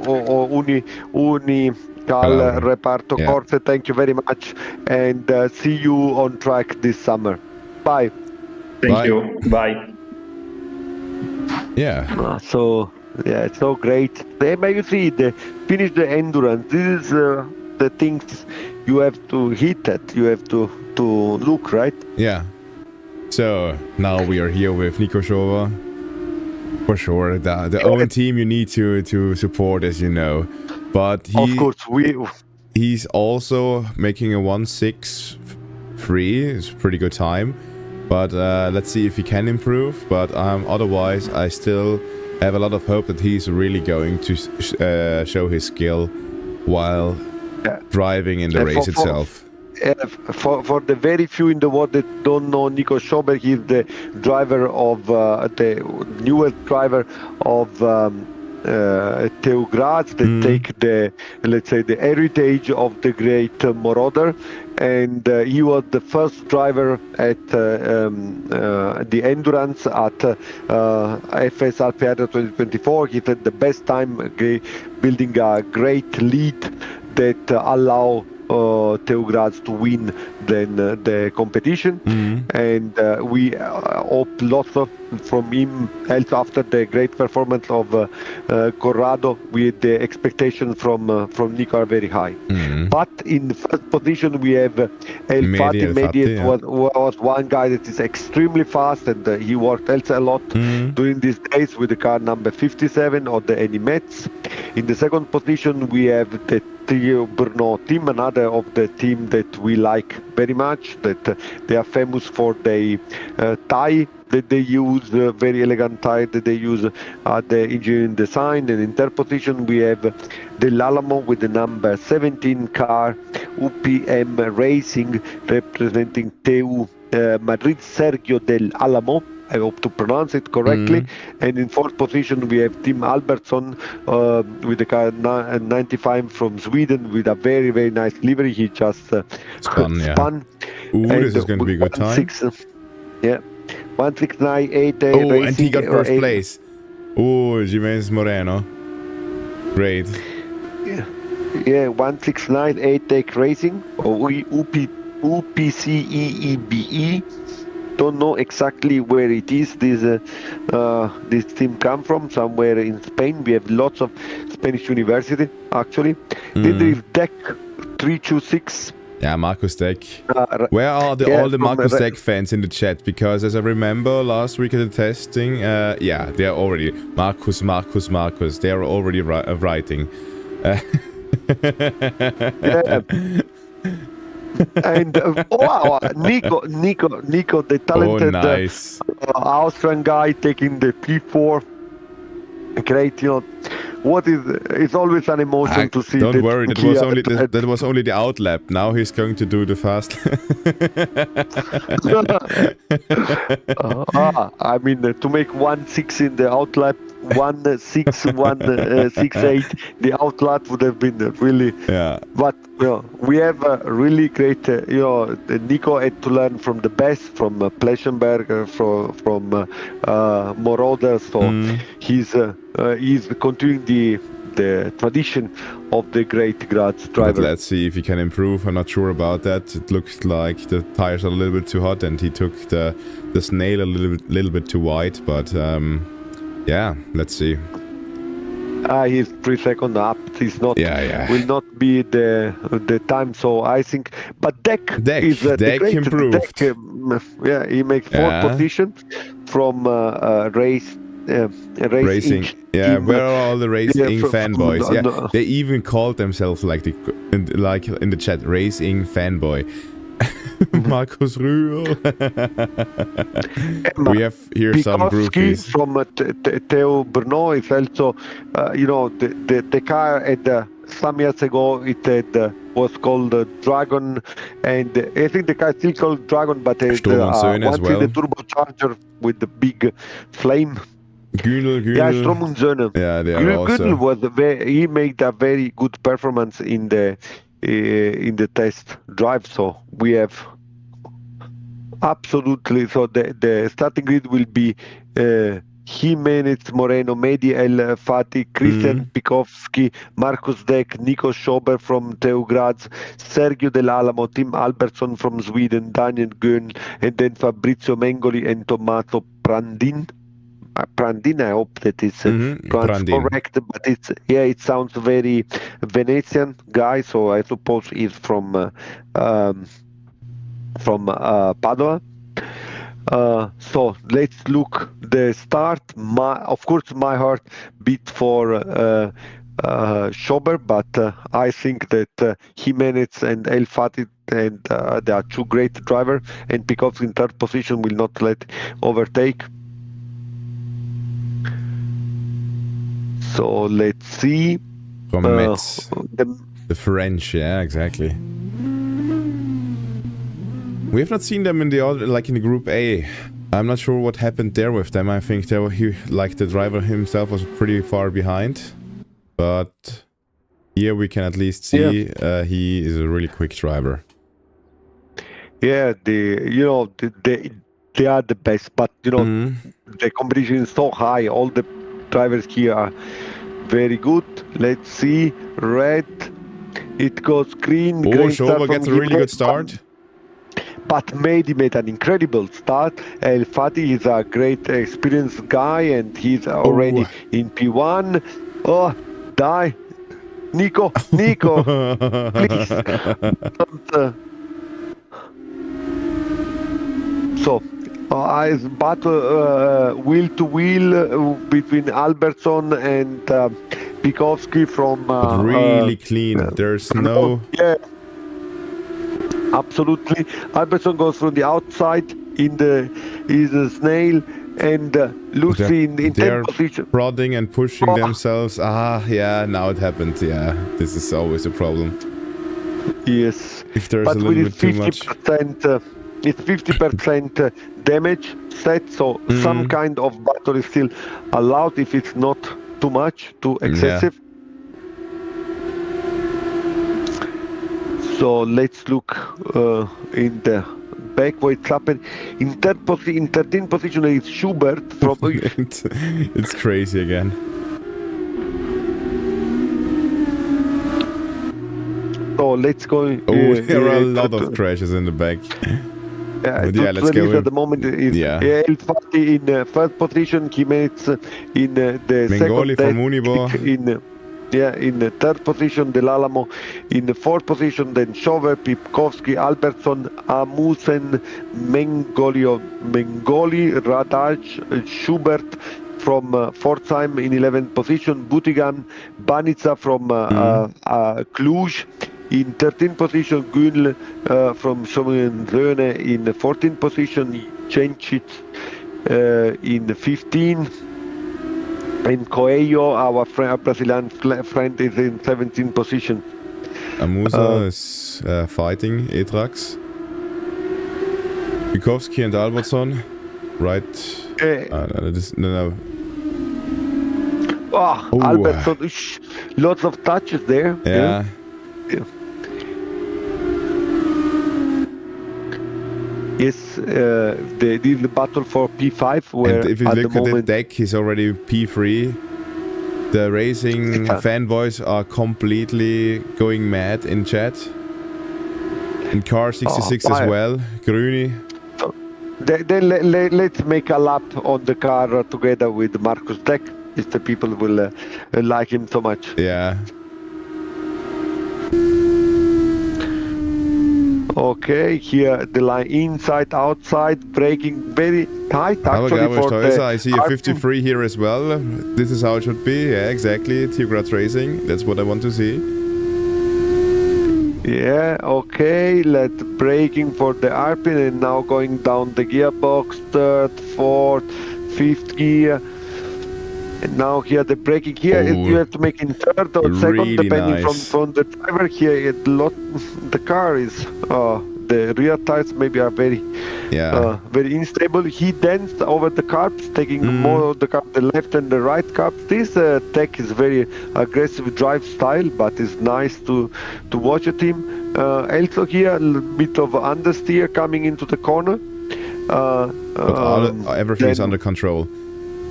Cal Reparto Corsa, thank you very much, and see you on track this summer. Bye. Thank you. Bye. Yeah. So great. But you see, finish the endurance. This is the things you have to hit at. You have to look, right? Yeah. So now we are here with Nico Showa. For sure, the own team you need to support, as you know. But of course he's also making a 1.63. It's a pretty good time. But let's see if he can improve. But otherwise, I still have a lot of hope that he's really going to show his skill while driving in the race itself. For the very few in the world that don't know Nico Schober, he's the driver of the newest driver of TU Graz, that take the, let's say, the heritage of the great Moroder, and he was the first driver at the endurance at FSAA Alpe Adria 2024. He had the best time, building a great lead that allow TU Graz to win then the competition, and we hope lots from him. Also after the great performance of Corrado, with the expectations from Nico are very high. But in the first position we have El Fati. Was one guy that is extremely fast, and he worked also a lot during these days with the car number 57 or the Animets. In the second position we have the Trio Brno team, another of the team that we like very much, that they are famous for the tie that they use, very elegant tie that they use at the engineering design. And in third position we have the L'Alamo with the number 17 car, UPM Racing, representing TU Madrid, Sergio del Alamo. I hope to pronounce it correctly. And in fourth position we have Tim Albertsson with the car 95 from Sweden, with a very, very nice livery. He just spun. Ooh, this is going to be a good time. 169.8. Oh, and he got first place. Oh, Jimenez Moreno. Great. Yeah, 169.8 Racing, or UP UPCEEBE. Don't know exactly where it is. This team come from, somewhere in Spain. We have lots of Spanish university actually. Then there is DEC 326. Yeah, Marcus Deck. Where are all the Marcus Deck fans in the chat? Because as I remember last week at the testing, yeah, they are already Marcus. They are already writing. Yeah. And wow, Nico, the talented nice. Austrian guy taking the P4. Great, it's always an emotion to see. Don't worry, that was only the outlap. Now he's going to do the fast. I mean, to make 1.6 in the outlap, 1.6, 1.68, the outlap would have been really. Yeah. But we have a really great. Nico had to learn from the best, from Pleschenberg, from Moroder. So he's continuing the tradition of the great Graz driver. But let's see if he can improve. I'm not sure about that. It looks like the tires are a little bit too hot, and he took the snail a little bit too wide. But yeah, let's see. He's 3 seconds up. He's not. Will not be the time. So I think. But Deck is the great improved. Deck, he makes 4th position from race. Racing. Yeah, where are all the racing fanboys? Yeah, they even called themselves in the chat, racing fanboy. Markus Rühl. We have here some groupies. From Theo Brno is also, the car at some years ago it was called Dragon, and I think the car is still called Dragon, but it's the turbocharger with the big flame. Günel. Yeah, Strom und Söhne. Yeah, they are also. Günel was he made a very good performance in the test drive. So we have absolutely. So the starting grid will be Jimenez, Moreno, Medi, El Fati, Christian Pikowski, Markus Deck, Nico Schober from TU Graz, Sergio Dell'Alamo, Tim Albertson from Sweden, Daniel Göhn, and then Fabrizio Mengoli and Tommaso Prandin. I hope that is correct, but it sounds very Venetian guy, so I suppose he's from Padua. So let's look the start. Of course, my heart beat for Schober, but I think that Jimenez and El Fati, and they are two great drivers, and Pikowski in 3rd position will not let overtake. So let's see. From Metz, the French, yeah, exactly. We have not seen them in the other, in the Group A. I'm not sure what happened there with them. I think the driver himself was pretty far behind, but here we can at least see he is a really quick driver. Yeah, they are the best, but the competition is so high. All the drivers here are very good. Let's see. Red. It goes green. Schober gets a really good start. But Medi made an incredible start. El Fati is a great experienced guy, and he's already in P1. Oh, die. Nico, please. So, it's battle wheel to wheel between Albertson and Pikowski from. Really clean. There's no. Yeah. Absolutely. Albertson goes from the outside is a snail, and Lucy in 10th position. Prodding and pushing themselves. Yeah, now it happened. Yeah, this is always a problem. Yes. If there's a little bit too much. It's 50% damage set, so some kind of battle is still allowed if it's not too much, too excessive. Yeah. So let's look in the back what's happened. In 13th position is Schubert from. It's crazy again. So let's go. There are a lot of crashes in the back. Let's go. At the moment is El Fati in first position, Jimenez in the Mengoli second. from Unibo. In the third position, Del Alamo in the fourth position, then Schover, Pipkowski, Albertson, Amusen, Mengoli, Radaj, Schubert from Pforzheim in 11th position, Butigan, Banica from Cluj in 13th position, Gül from Schoenröhne in 14th position, Cencic in 15th. And Coelho, our Brazilian friend, is in 17th position. Amusa is fighting Etrax. Bukowski and Albertson, right? No. Albertson, lots of touches there. Yeah. Yes, the battle for P5. Where and if you look at the deck, he's already P3. The racing fanboys are completely going mad in chat. In car 66 as well, Grüni. Then let's make a lap on the car together with Marcus Deck, if the people will like him so much. Yeah. Okay, here the line inside, outside, braking very tight. Actually, I see a 53 here as well. This is how it should be. Yeah, exactly. Tigrat Racing. That's what I want to see. Yeah, okay. Let's braking for the Alpine and now going down the gearbox. Third, fourth, fifth gear. And now here the braking here, you have to make in third or second, really depending nice. from the driver. Here, the car is the rear tires maybe are very very unstable. He danced over the carbs, taking more of the left and the right carbs. This tech is very aggressive drive style, but it's nice to watch at him. Also here, a bit of understeer coming into the corner. Everything is under control.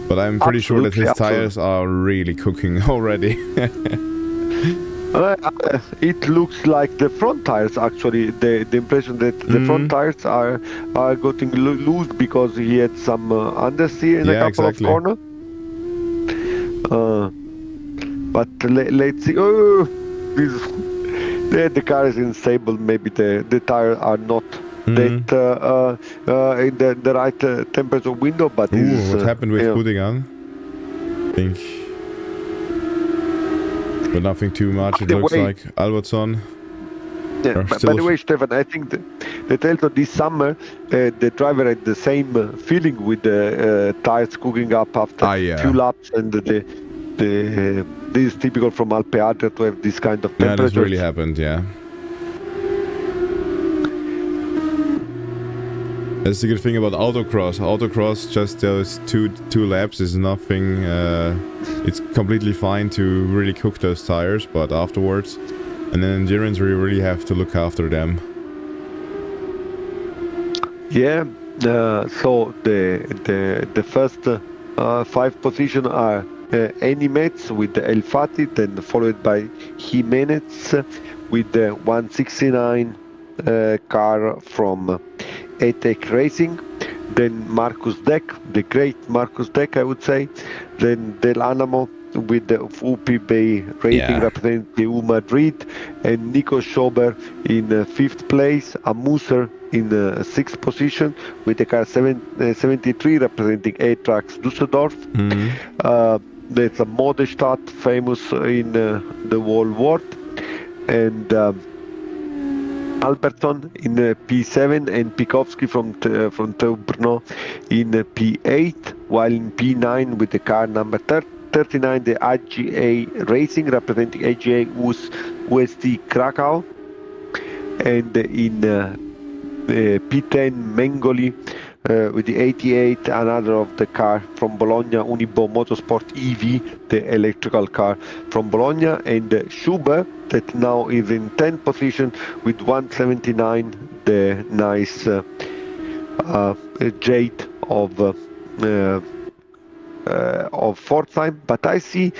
But I'm pretty sure that his tires are really cooking already. It looks like the front tires actually. The impression that the front tires are getting loose because he had some understeer in a couple of corners. But let's see. Oh, the car is unstable. Maybe the tires are not that in the right temperature window. But what happened with Budigan? I think. But nothing too much, it looks like. Albertson. Yeah, by the way, Stefan, I think that also this summer the driver had the same feeling with the tires cooking up after a few laps, and this is typical from Alpe Adria to have this kind of temperature. Yeah, this really happened, yeah. That's the good thing about autocross. Autocross, just those two laps is nothing. It's completely fine to really cook those tires, but afterwards, and then endurance, we really have to look after them. Yeah. So the first 5 positions are Animets with the El Fati, then followed by Jimenez with the 169 car from ATEC Racing, then Marcus Deck, the great Marcus Deck, I would say, then Del Alamo with the UPB Racing representing EU Madrid, and Nico Schober in 5th place, Amuser in 6th position with the car 73 representing A-Trax Düsseldorf. There's a Modestadt, famous in the whole world, and Alberton in P7 and Pikowski from Brno in P8, while in P9 with the car number 39, the AGA Racing representing AGA UST Krakow, and in P10 Mengoli with the 88, another of the car from Bologna, Unibo Motorsport EV, the electrical car from Bologna, and Schubert that now is in 10th position with 179, the nice Jade of Pforzheim. But I see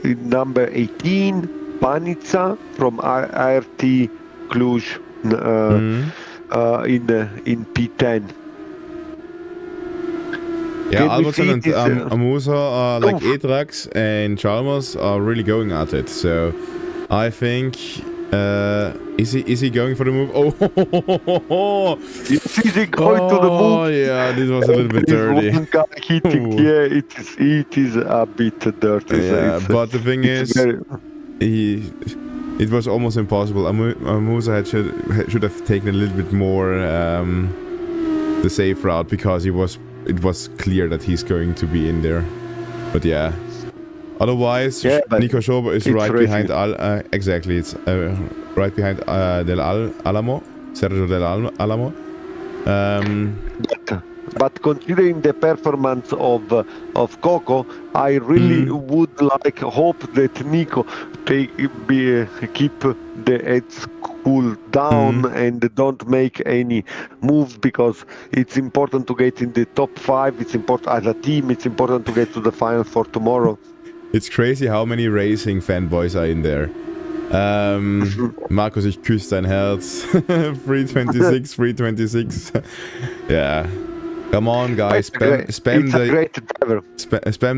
number 18 Banica from ART Cluj in P10. Yeah, Albertson and Amusa are like E-Trax, and Chalmers are really going at it. So I think is he going for the move? Oh, is he going to the move? Oh yeah, this was a little bit dirty. One guy hitting. Yeah, it is a bit dirty. Yeah, but the thing is, it was almost impossible. Amusa should have taken a little bit more the safe route, because it was clear that he's going to be in there. But yeah, otherwise, Nico Schober is right behind exactly. It's right behind Alamo, Sergio del Alamo. But considering the performance of Coco, I really would hope that Nico keep the heads cool down and don't make any moves, because it's important to get in the top 5. It's important as a team. It's important to get to the final for tomorrow. It's crazy how many racing fanboys are in there. Markus, ich küsse dein Herz. 326, 326. Yeah. Come on, guys. Spam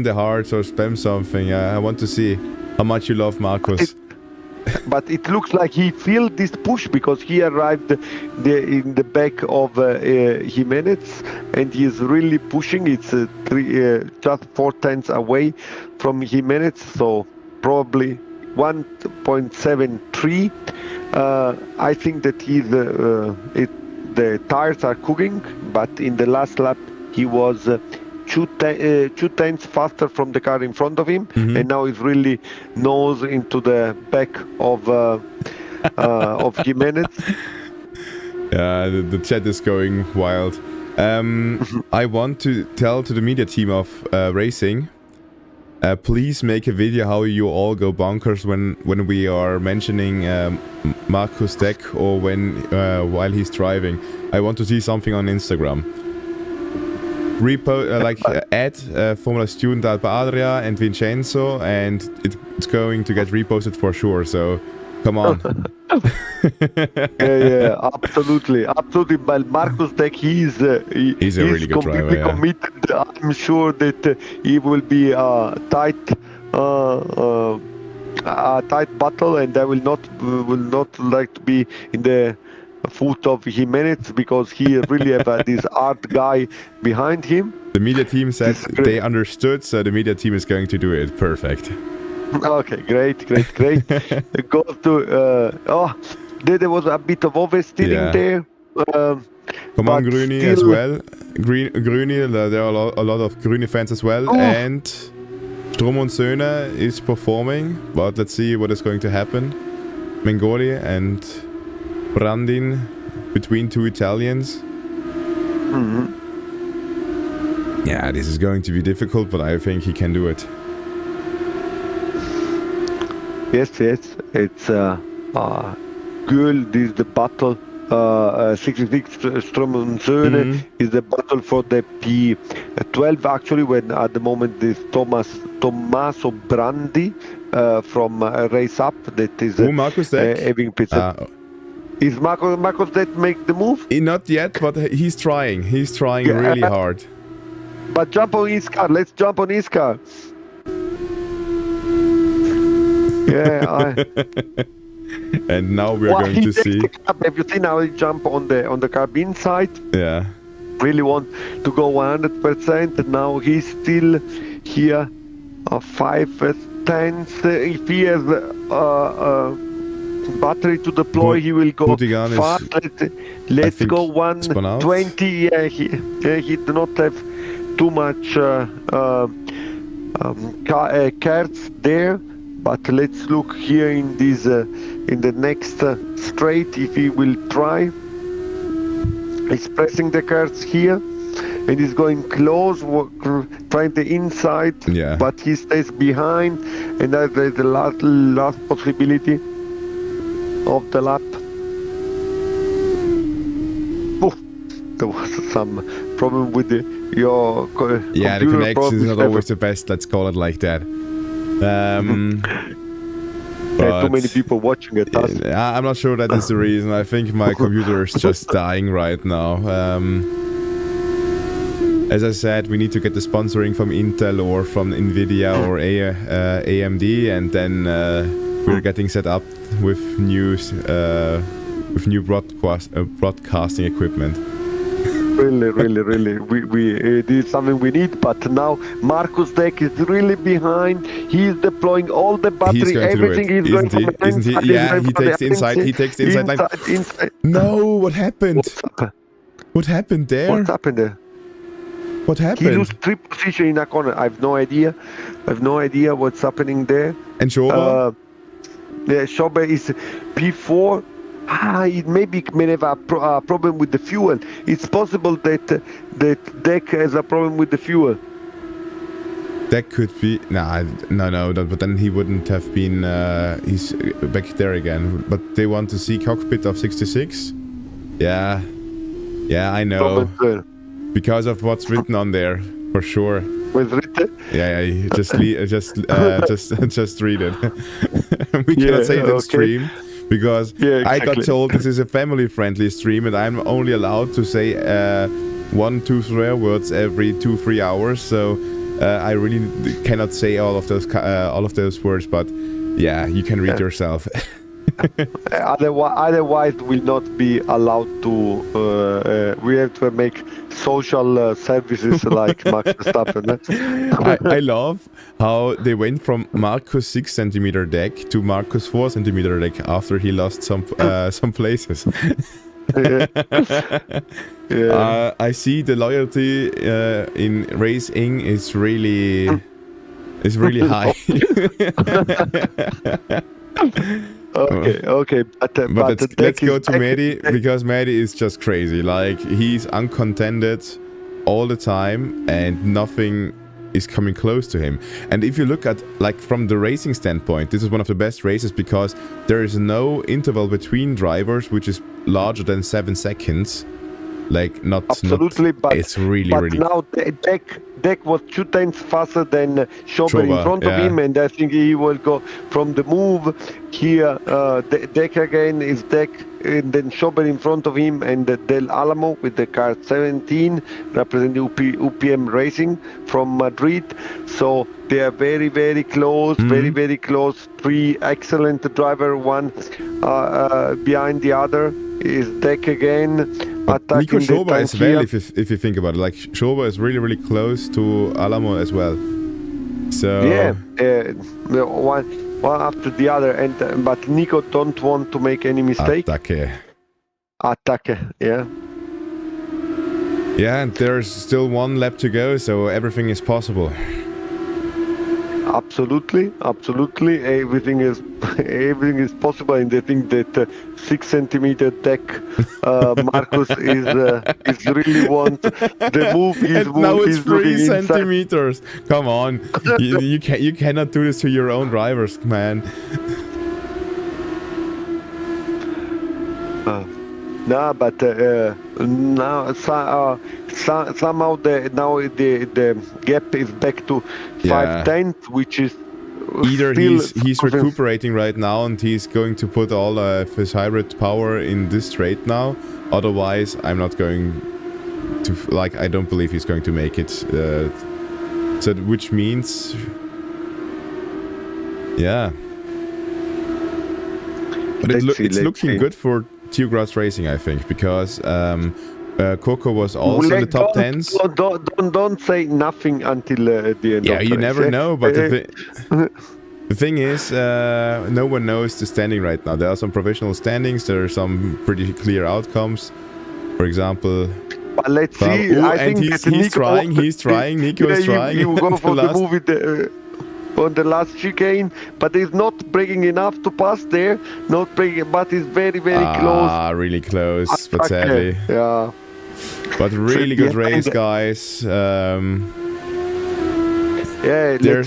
the hearts or spam something. I want to see how much you love Markus. But it looks like he felt this push, because he arrived in the back of Jimenez, and he is really pushing. It's just 4 tenths away from Jimenez, so probably 1.73. I think that the tires are cooking, but in the last lap he was 2 tenths faster from the car in front of him, and now he's really nose into the back of Jimenez. Yeah, the chat is going wild. I want to tell to the media team of racing, please make a video how you all go bonkers when we are mentioning Markus Deck, or while he's driving. I want to see something on Instagram. Add Formula Student Alpe Adria and Vincenzo, and it's going to get reposted for sure. So come on. yeah, absolutely. But Markus Deck, he's a really good driver. Yeah. Committed. I'm sure that he will be a tight battle, and I will not like to be in the foot of Jimenez, because he really have this art guy behind him. The media team said they understood, so the media team is going to do it perfect. Okay, great. Go to there was a bit of oversteering there. Come on, Grüni as well. Grüni, there are a lot of Grüni fans as well, and Strom und Söhne is performing, but let's see what is going to happen. Mengoli and Brandin, between 2 Italians. Yeah, this is going to be difficult, but I think he can do it. Yes, it's good. This is the battle. 66 Strom und Söhne is the battle for the P12. Actually, when at the moment this Tommaso Brandi from Race Up, that is Markus Deck having pizza. Is Markus Deck make the move? Not yet, but he's trying. He's trying really hard. But jump on his car. Let's jump on his car. Yeah. And now we are going to see. Have you seen how he jump on the cabin side? Yeah. Really want to go 100%, and now he's still here. 5 tenths. If he has battery to deploy, he will go fast. Let's go 120. Yeah, he do not have too much cards there. But let's look here in this in the next straight if he will try. He's pressing the cards here, and he's going close, trying the inside. Yeah. But he stays behind, and that's the last possibility of the lap. Oof, there was some problem with your yeah, the connection is not always the best. Let's call it like that. Too many people watching it. I'm not sure that is the reason. I think my computer is just dying right now. As I said, we need to get the sponsoring from Intel or from Nvidia or AMD, and then we're getting set up with new broadcasting equipment. Really. This is something we need. But now Marcus Dank is really behind. He's deploying all the battery. Everything is going to be. Isn't he? Yeah, he takes the inside. He takes the inside line. No, what happened? What happened there? What happened there? What happened? He lost 3 positions in a corner. I have no idea. What's happening there. And Schober? Schober is P4. It may have a problem with the fuel. It's possible that Dank has a problem with the fuel. That could be. No, but then he wouldn't have been. He's back there again. But they want to see cockpit of 66. Yeah, I know. Because of what's written on there, for sure. What's written? Yeah. Just read it. We cannot say it in stream. Because I got told this is a family-friendly stream, and I'm only allowed to say 1-2 swear words every 2-3 hours. So I really cannot say all of those words. But yeah, you can read yourself. Otherwise, will not be allowed to. We have to make social services like Max Verstappen. I love how they went from Marcus 6 centimeter deck to Marcus 4 centimeter deck after he lost some places. I see the loyalty in racing is really high. Okay. But let's go to Mehdi, because Mehdi is just crazy. Like, he's uncontended all the time, and nothing is coming close to him. And if you look at, like, from the racing standpoint, this is one of the best races because there is no interval between drivers which is larger than 7 seconds. Like, absolutely, but it's really now Dank was 2 times faster than Schober in front of him, and I think he will go from the move here. Dank again is Dank, and then Schober in front of him, and Del Alamo with the car 17 representing UPM Racing from Madrid. So they are very, very close, very close. 3 excellent driver, one behind the other is Dank again. Nico Schober as well, if you think about it. Like, Schober is really close to Alamo as well. So one after the other, and but Nico don't want to make any mistake. Attacke, yeah. Yeah, and there's still 1 lap to go, so everything is possible. Absolutely. Everything is possible, and I think that 6 centimeter deck, Marcus is really want the move. Now it's 3 centimeters. Come on, you cannot do this to your own drivers, man. But now somehow the gap is back to 5/10, which is either he's recuperating right now and he's going to put all of his hybrid power in this straight now. Otherwise, I'm not going to, like, I don't believe he's going to make it. So which means, yeah. But it's looking good for Two-Grass Racing, I think, because Coco was also in the top 10s. Don't say nothing until the end. Yeah, you never know, but the thing is, no one knows the standing right now. There are some provisional standings, there are some pretty clear outcomes. For example, but let's see. I think he's trying. Nico is trying. He will go for the move with on the last chicane, but he's not breaking enough to pass there. Not breaking, but he's very close. Really close, but sadly. Yeah. But really good race, guys. There's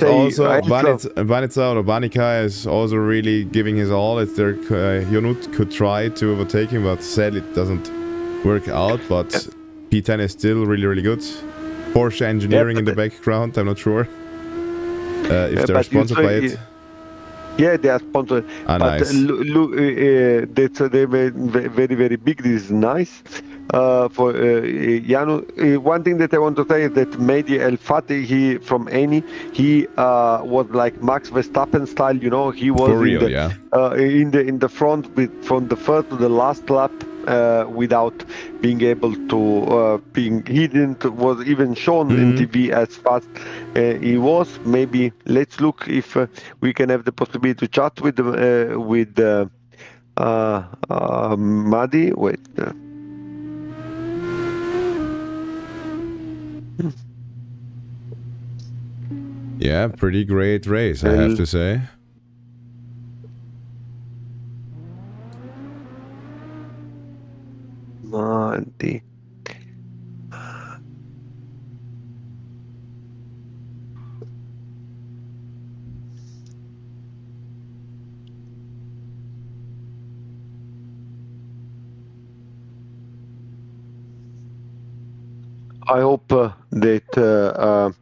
also Banitza or Banica is also really giving his all. It's there. Jonut could try to overtake him, but sadly it doesn't work out. But P10 is still really good. Porsche engineering in the background. I'm not sure if they're sponsored by it. Yeah, they are sponsored. Ah, but nice. That's they were very, very big. This is nice. For Janu, one thing that I want to say is that Mehdi El Fatih, he from Eni, he was like Max Verstappen style. You know, he was For real, yeah. in the front from the first to the last lap. Without being able to he didn't was even shown in TV as fast he was. Maybe let's look if we can have the possibility to chat with Madi. Wait. Yeah, pretty great race, I have to say. Madi. I hope that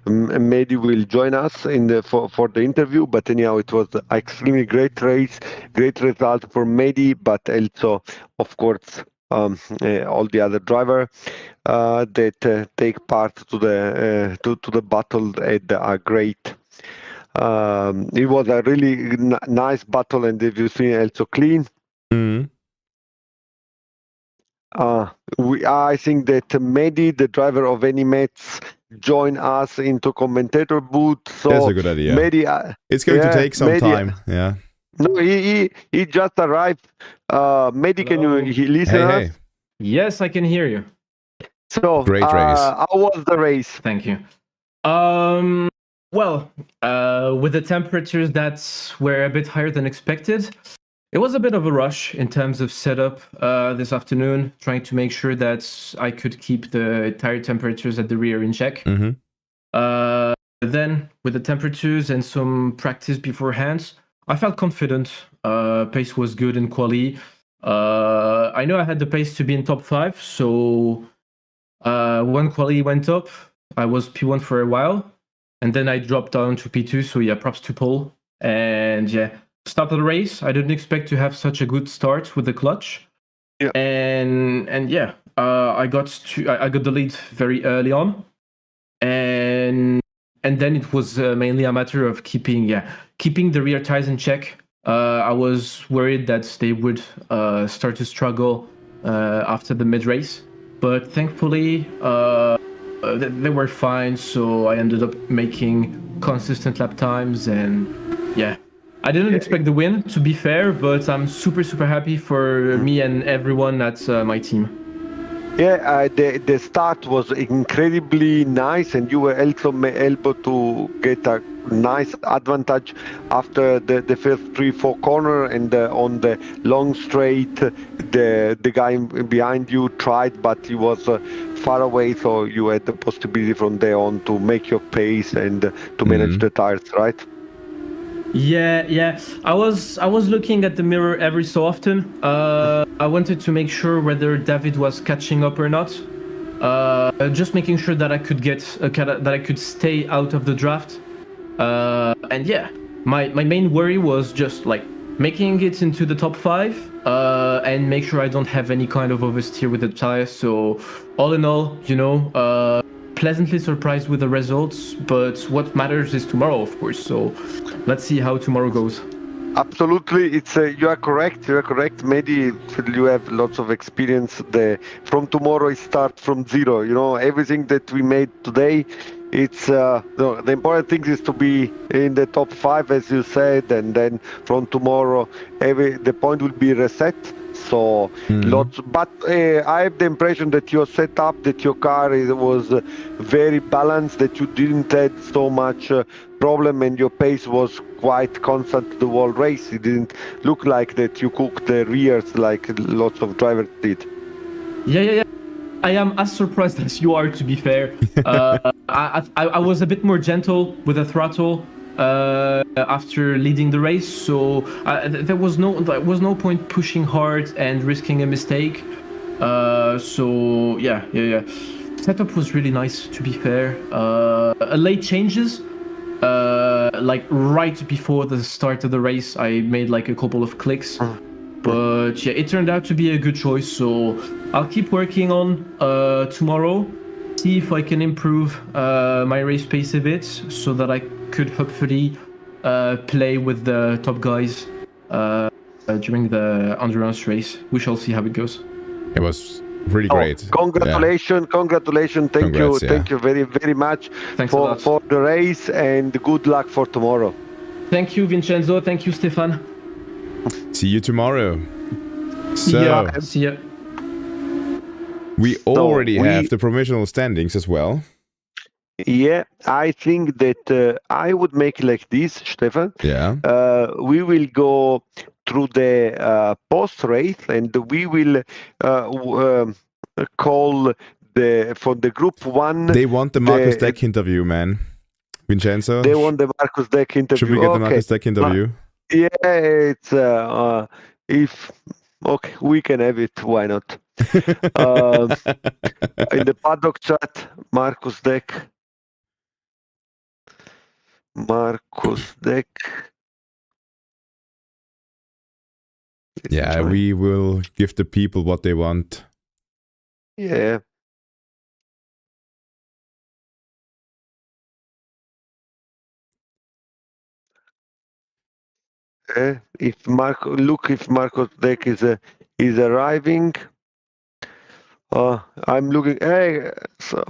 Mehdi will join us in for the interview. But anyhow, it was an extremely great race, great result for Mehdi, but also, of course, all the other drivers that take part to the battle are great. It was a really nice battle, and if you see, also clean. I think that Mehdi, the driver of any Mets, join us into commentator booth. So that's a good idea. Mehdi, it's going to take some Mehdi, time. Yeah. No, he just arrived. Mehdi, can you listen? Hey. Yes, I can hear you. So great race. How was the race? Thank you. Well, with the temperatures that were a bit higher than expected, it was a bit of a rush in terms of setup this afternoon, trying to make sure that I could keep the tire temperatures at the rear in check. Then, with the temperatures and some practice beforehand, I felt confident. Pace was good in quali. I know I had the pace to be in top 5, so when quali went up, I was P1 for a while, and then I dropped down to P2, so yeah, props to Paul. And yeah, start of the race, I didn't expect to have such a good start with the clutch. Yeah. And yeah, I got the lead very early on, and then it was mainly a matter of keeping the rear tires in check. I was worried that they would start to struggle after the mid race, but thankfully they were fine. So I ended up making consistent lap times, and yeah. I didn't expect the win, to be fair, but I'm super, super happy for me and everyone at my team. Yeah, the start was incredibly nice, and you were also able to get a nice advantage after the first 3-4 corner, and on the long straight, the guy behind you tried, but he was far away, so you had the possibility from there on to make your pace and to manage the tires, right? Yeah. I was looking at the mirror every so often. I wanted to make sure whether David was catching up or not. Just making sure that I could stay out of the draft. And yeah, my main worry was just like making it into the top 5 and make sure I don't have any kind of oversteer with the tires. So all in all, pleasantly surprised with the results, but what matters is tomorrow, of course. So let's see how tomorrow goes. Absolutely, it's you are correct. Maybe you have lots of experience. From tomorrow, it starts from zero. Everything that we made today, it's the important thing is to be in the top 5, as you said, and then from tomorrow, the point will be reset. So lots, but I have the impression that your setup, that your car was very balanced, that you didn't have so much problem, and your pace was quite constant the whole race. It didn't look like that you cooked the rears like lots of drivers did. Yeah. I am as surprised as you are, to be fair. I was a bit more gentle with the throttle after leading the race, so there was no point pushing hard and risking a mistake. So yeah. Setup was really nice, to be fair. Late changes, like right before the start of the race, I made like a couple of clicks. But yeah, it turned out to be a good choice. So I'll keep working on tomorrow, see if I can improve my race pace a bit, so that I could hopefully play with the top guys during the endurance race. We shall see how it goes. It was really great. Congratulations. Thank you very, very much for the race, and good luck for tomorrow. Thank you, Vincenzo. Thank you, Stefan. See you tomorrow. So, yeah, see ya. We already have the provisional standings as well. Yeah, I think that I would make it like this, Stefan. Yeah. We will go through the post-race, and we will call for the group 1. They want the Marcus Deck interview, man. Vincenzo? They want the Marcus Deck interview. Should we get the Marcus Deck interview? Yeah, it's okay, we can have it. Why not? In the paddock chat, Marcus Deck. Yeah, we will give the people what they want. Yeah. If Marcus Deck is arriving. I'm looking. Hey, so.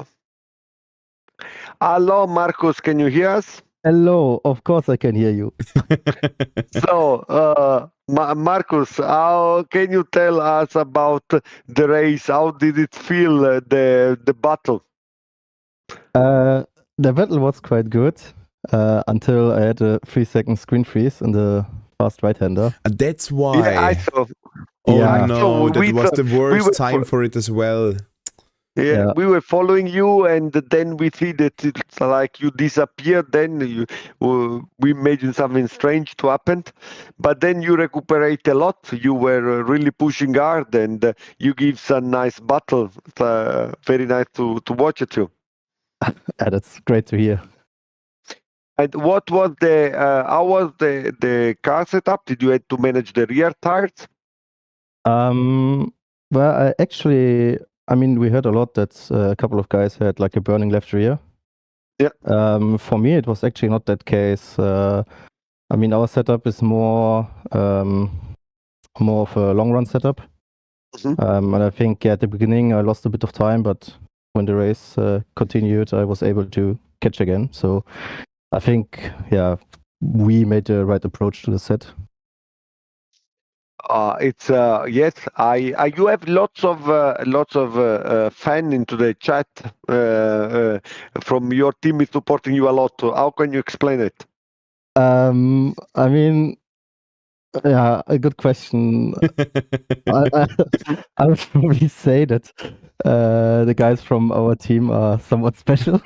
Hello, Marcus. Can you hear us? Hello. Of course, I can hear you. So, Marcus, how can you tell us about the race? How did it feel? The battle? The battle was quite good until I had a 3-second screen freeze in the fast right-hander. That's why. Yeah, I saw. Oh yeah. no, that was the worst time for it as well. Yeah, we were following you, and then we see that it's like you disappeared. Then we imagined something strange to happen, but then you recuperate a lot. You were really pushing hard, and you give some nice battle. Very nice to watch it too. Yeah, that's great to hear. And what was how was the car setup? Did you have to manage the rear tires? Well, I mean, we heard a lot that a couple of guys had like a burning left rear. Yeah. For me, it was actually not that case. I mean, our setup is more of a long run setup. And I think at the beginning I lost a bit of time, but when the race continued, I was able to catch again. So I think, we made the right approach to the set. It's yes. You have lots of fan into the chat from your team is supporting you a lot. How can you explain it? I mean, yeah, a good question. I would probably say that the guys from our team are somewhat special.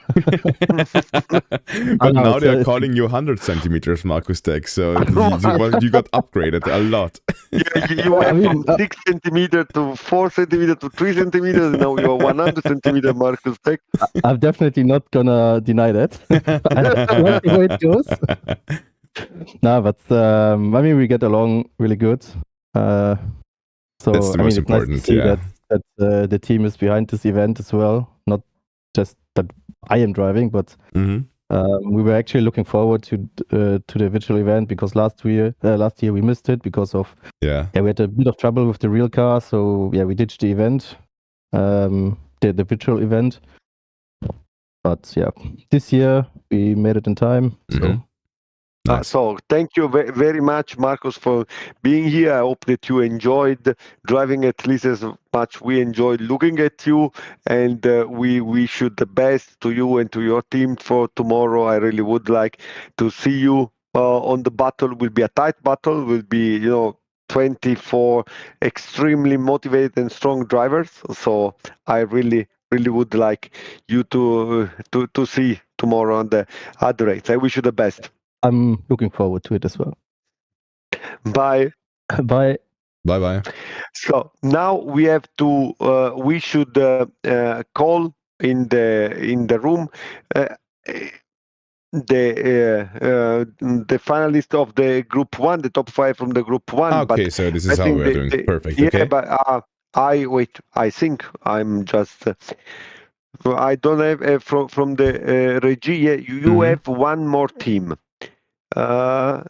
But now they are calling you 100 centimeters, Marcus Deck, so you got upgraded a lot. You went from 6 centimeters to 4 centimeters to 3 centimeters. Now you're 100 centimeter, Marcus Deck. I'm definitely not gonna deny that. Let's see how it goes. No, but I mean, we get along really good. So that's the most important. Nice to see that the team is behind this event as well. Not just that I am driving, but we were actually looking forward to the virtual event because last year we missed it because of we had a bit of trouble with the real car. So we ditched the event, the virtual event. But this year we made it in time. So. Nice. So thank you very much, Marcus, for being here. I hope that you enjoyed driving at least as much we enjoyed looking at you, and we wish you the best to you and to your team for tomorrow. I really would like to see you on the battle. Will be a tight battle. Will be 24 extremely motivated and strong drivers. So I really would like you to see tomorrow on the other race. I wish you the best. I'm looking forward to it as well. Bye. Bye. Bye. So now we have to. We should call in the room. finalist of the Group 1, the top 5 from the Group 1. Okay, but so this is how we're doing. Perfect. Yeah, okay. but I think I'm just. I don't have from the Regie. Yeah, you have one more team. This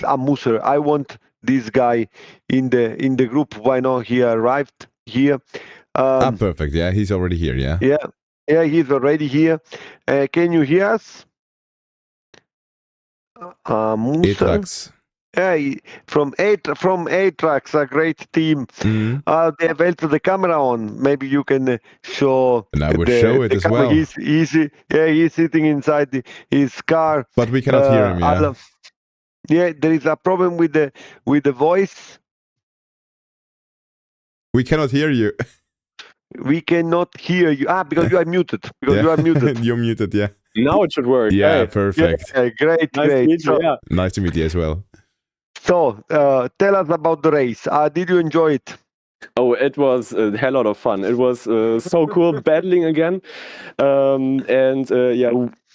Amuser. I want this guy in the group. Why not? He arrived here. Perfect. Yeah, he's already here. Yeah. Yeah, he's already here. Can you hear us? Atrax. Yeah, from Atrax, a great team. They have held the camera on. Maybe you can show. And I will show it as camera. well. He's sitting inside his car. But we cannot hear him. Yeah. Yeah, there is a problem with the voice. We cannot hear you. We cannot hear you. Because you are muted. You are muted. You're muted. Yeah. Now it should work. Yeah, hey. perfect. Yeah, great. Nice to meet you, yeah. Nice to meet you as well. So, tell us about the race. Did you enjoy it? Oh, it was a hell lot of fun. It was so cool battling again.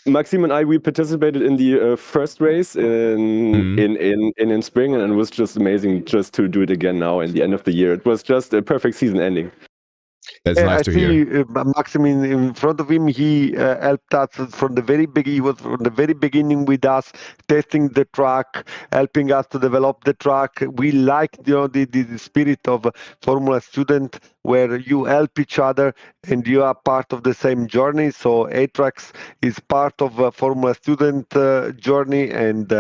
Maxime and I, we participated in the first race in spring, and it was just amazing just to do it again now in the end of the year. It was just a perfect season ending. That's nice to hear. Maxime in front of him, he helped us from the very beginning. He was from the very beginning with us, testing the track, helping us to develop the track. We like the spirit of Formula Student, where you help each other and you are part of the same journey. So Atrax is part of Formula Student journey, and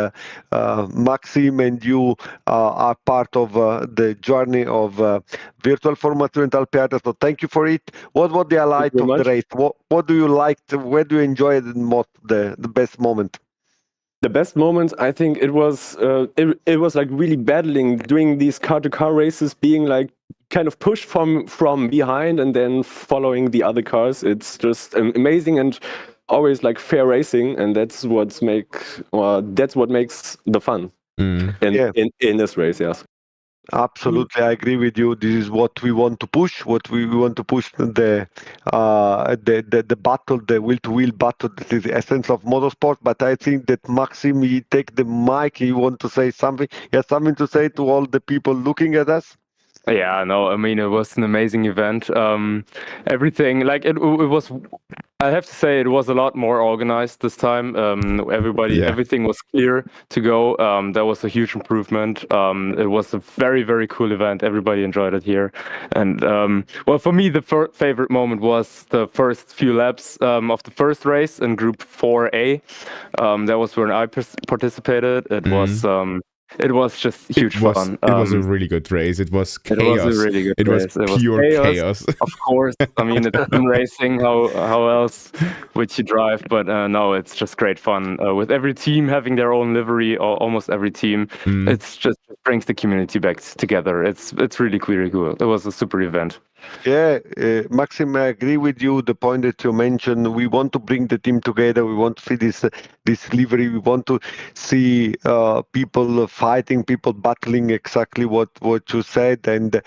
Maxime and you are part of the journey of Virtual Formula Student Alpe Adria. So thank you for it. What was the highlight of the race? What do you like? Where do you enjoy the most, the best moment? The best moment, I think it was like really battling, doing these car-to-car races, being like kind of pushed from behind and then following the other cars. It's just amazing and always like fair racing, and that's what makes the fun in this race. Yes. Absolutely, I agree with you. This is what we want to push. What we want to push the battle, the wheel-to-wheel battle. This is the essence of motorsport. But I think that Maxime, he take the mic. He want to say something. He has something to say to all the people looking at us. Yeah, no, I mean, it was an amazing event. Everything, like it was, I have to say, it was a lot more organized this time. Everything was clear to go. That was a huge improvement. It was a very, very cool event. Everybody enjoyed it here. And well, for me, the favorite moment was the first few laps of the first race in Group 4A. That was when I participated. It was just huge fun. It was a really good race. It was chaos. It was a really good race. It was pure chaos. Of course. I mean, it's been racing. How else would you drive? But no, it's just great fun. With every team having their own livery, or almost every team, it's just brings the community back together. It's really cool. It was a super event. Yeah, Maxime, I agree with you. The point that you mentioned, we want to bring the team together. We want to see this livery. We want to see people fighting, people battling. Exactly what you said, and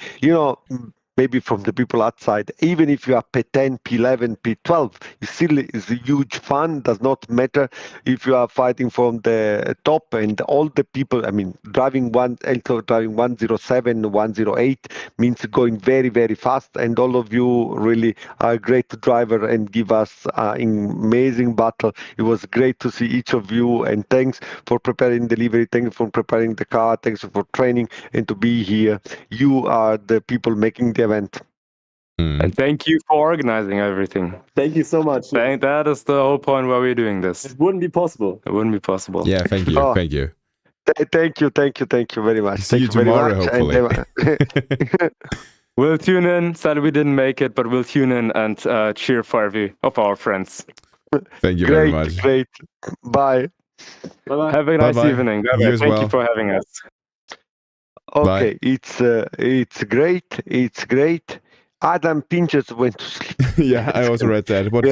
maybe from the people outside, even if you are P10, P11, P12, it still is a huge fun. Does not matter if you are fighting from the top, and all the people, I mean, driving 107, 108 means going very, very fast, and all of you really are a great driver and give us an amazing battle. It was great to see each of you, and thanks for preparing the livery, thanks for preparing the car, thanks for training and to be here. You are the people making the event. And thank you for organizing everything. Thank you so much. That is the whole point why we're doing this. It wouldn't be possible. Yeah, thank you. Thank you. Thank you very much. See you tomorrow, hopefully. We'll tune in. Sadly, we didn't make it, but we'll tune in and cheer for every of our friends. Thank you very much. Great. Bye. Bye-bye. Have a nice evening. Thank you for having us. Okay, bye. It's great. It's great. Adam Pinches went to sleep. Yeah, I also read that. But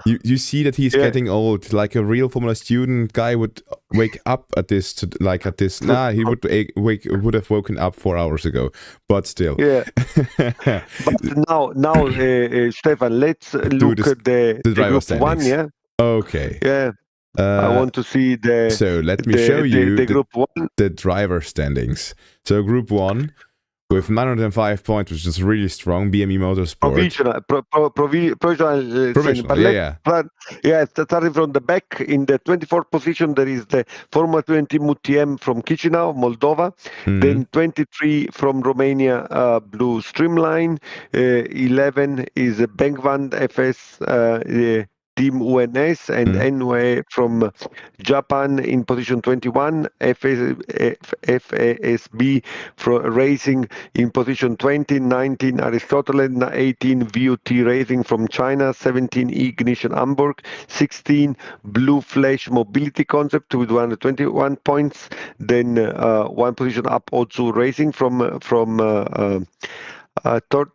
you see that he's getting old. Like a real Formula Student guy would wake up at this he would have woken up 4 hours ago, but still. Yeah. But now, Stefan, let's look at the driver group 1. Yeah. Okay. Yeah. I want to see the. So let me show you the group 1. The driver standings. So group 1 with 905 points, which is really strong. BME Motorsport. Provisional. Yeah. Starting from the back, in the 24th position, there is the Formula 20 UTM from Chisinau, Moldova. Then 23 from Romania, Blue Streamline. 11 is Bengvand FS. Team UNS and NWA from Japan in position 21, FASB for Racing in position 20, 19 Aristotle, 18 VUT Racing from China, 17 Ignition Hamburg, 16 Blue Flash Mobility Concept with 121 points, then one position up Otsu Racing from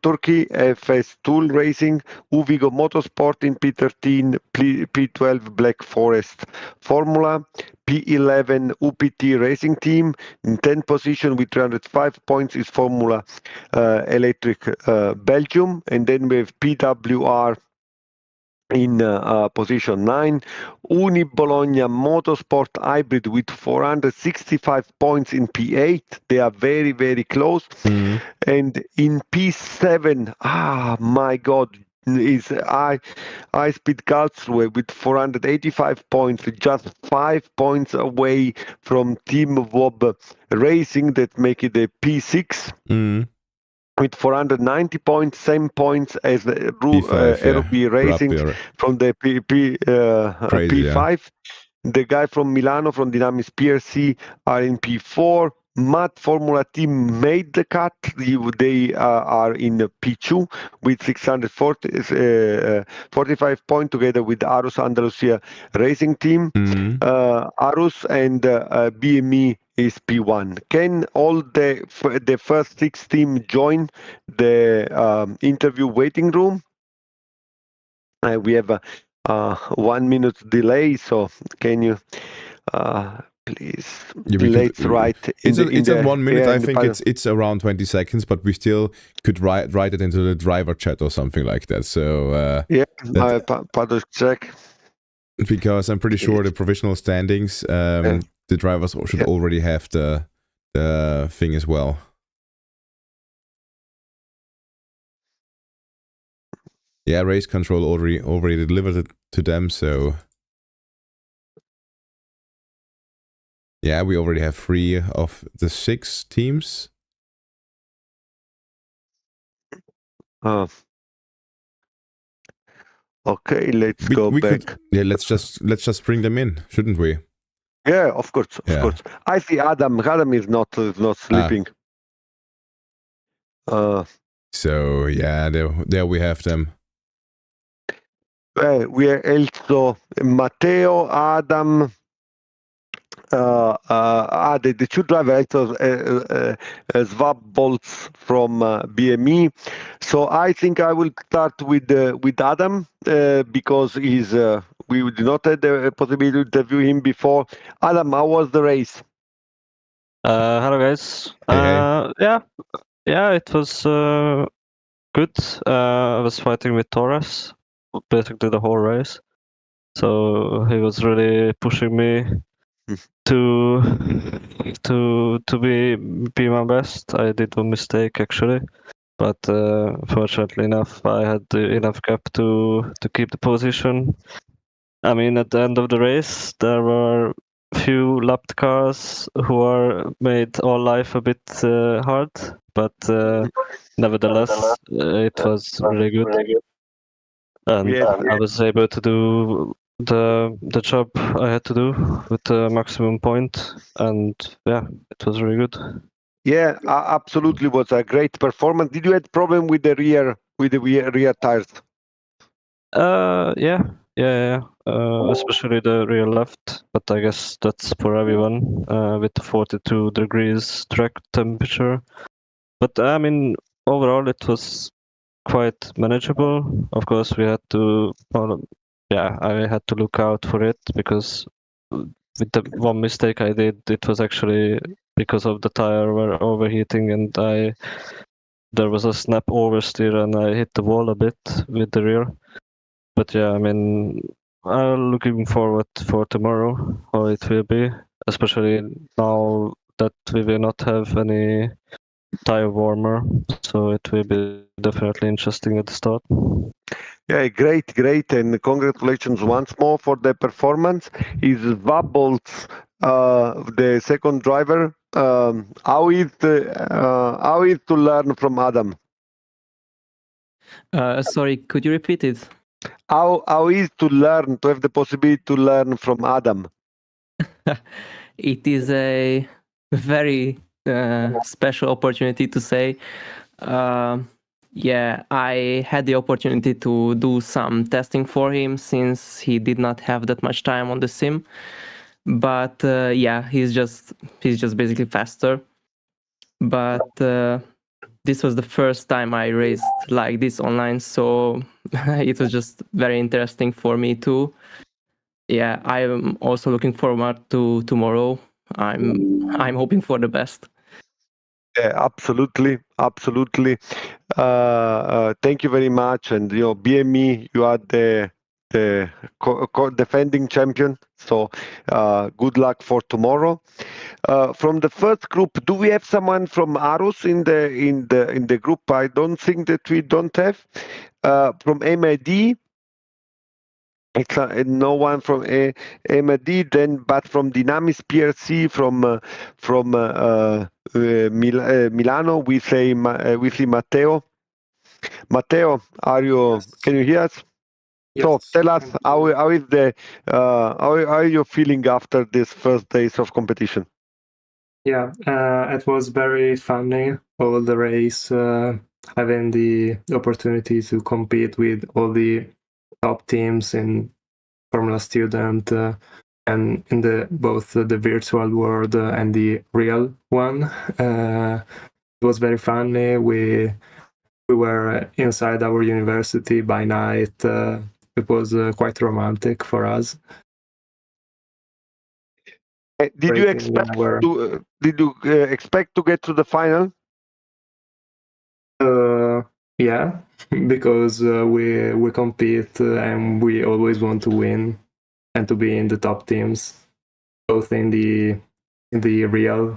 Turkey, FS Tool Racing, Uvigo Motorsport in P13, P12 Black Forest Formula, P11 UPT Racing Team. In 10th position with 305 points is Formula Electric Belgium, and then we have PWR in position 9, Uni Bologna Motorsport Hybrid with 465 points in P8. They are very, very close. And in P7, my God, is High Speed Karlsruhe with 485 points, just 5 points away from Team Wob Racing that make it a P6. With 490 points, same points as the Aerobi Racing from the P5. The guy from Milano, from Dynamis PRC, are in P4. Matt Formula Team made the cut. They are in P2 with 645 points together with Arus Andalusia Racing Team. Arus and BME is P1. Can all the first 6 teams join the interview waiting room? We have a 1 minute delay, so can you please? Let's write. It's at 1 minute. I think it's around 20 seconds, but we still could write it into the driver chat or something like that. So check. Because I'm pretty sure the provisional standings, the drivers should already have the thing as well. Yeah, race control already delivered it to them, so yeah, we already have 3 of the 6 teams. Okay, let's go back. Let's just bring them in, shouldn't we? Yeah, of course, of course. I see Adam. Adam is not sleeping. So yeah, there we have them. We are also Matteo, Adam. The 2 drivers, Svab Bolts from BME. So I think I will start with Adam because he's. We did not have the possibility to interview him before. Adam, how was the race? Hello guys. Yeah, it was good. I was fighting with Torres basically the whole race, so he was really pushing me to be my best. I did one mistake actually, but fortunately enough, I had enough gap to keep the position. I mean, at the end of the race, there were few lapped cars who made all life a bit hard, but nevertheless, it was really good, and I was able to do the job I had to do with the maximum point, and yeah, it was really good. Yeah, absolutely, was a great performance. Did you have problem with the rear tires? Yeah. Especially the rear left, but I guess that's for everyone with 42 degrees track temperature. But I mean, overall, it was quite manageable. Of course, I had to look out for it because with the one mistake I did, it was actually because of the tire were overheating, and there was a snap oversteer, and I hit the wall a bit with the rear. But yeah, I mean, I'm looking forward for tomorrow, how it will be, especially now that we will not have any tire warmer, so it will be definitely interesting at the start. Yeah, great, and congratulations once more for the performance. Is Wabbolz the second driver? How is to learn from Adam? Sorry, could you repeat it? How is to have the possibility to learn from Adam? It is a very special opportunity to say. Yeah, I had the opportunity to do some testing for him since he did not have that much time on the sim. But yeah, he's just basically faster. But this was the first time I raced like this online, so it was just very interesting for me too. Yeah, I'm also looking forward to tomorrow. I'm hoping for the best. Yeah, absolutely. Thank you very much. And BME, you are the defending champion. So good luck for tomorrow. From the first group, do we have someone from Arus in the group? I don't think that we don't have. From MID, it's no one from MID. Then, but from Dynamis PRC, from Milano, we see Matteo. Matteo, can you hear us? Yes. So tell us how are you feeling after these first days of competition? Yeah, it was very funny, all the race, having the opportunity to compete with all the top teams in Formula Student and in both the virtual world and the real one. It was very funny. We were inside our university by night. It was quite romantic for us. Did you expect to get to the final? Yeah, because we compete and we always want to win and to be in the top teams, both in the real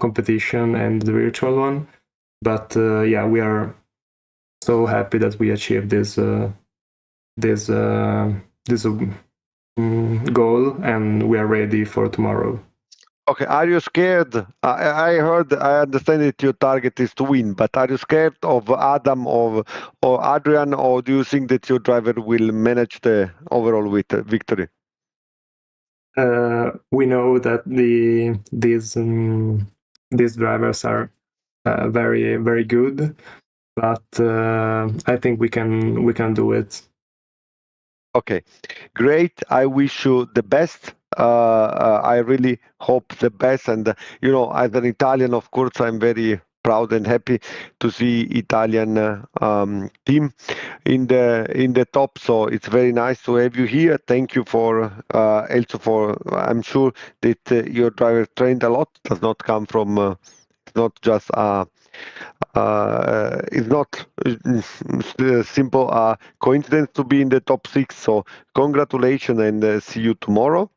competition and the virtual one. But yeah, we are so happy that we achieved this goal, and we are ready for tomorrow. Okay, are you scared? I understand that your target is to win, but are you scared of Adam or Adrian, or do you think that your driver will manage the overall victory? We know that these drivers are very, very good, but I think we can do it. Okay, great. I wish you the best. I really hope the best. And as an Italian, of course, I'm very proud and happy to see Italian team in the top. So it's very nice to have you here. Thank you for also for. I'm sure that your driver trained a lot. Does not come from. It's not just. It's not a simple coincidence to be in the top 6. So congratulations and see you tomorrow.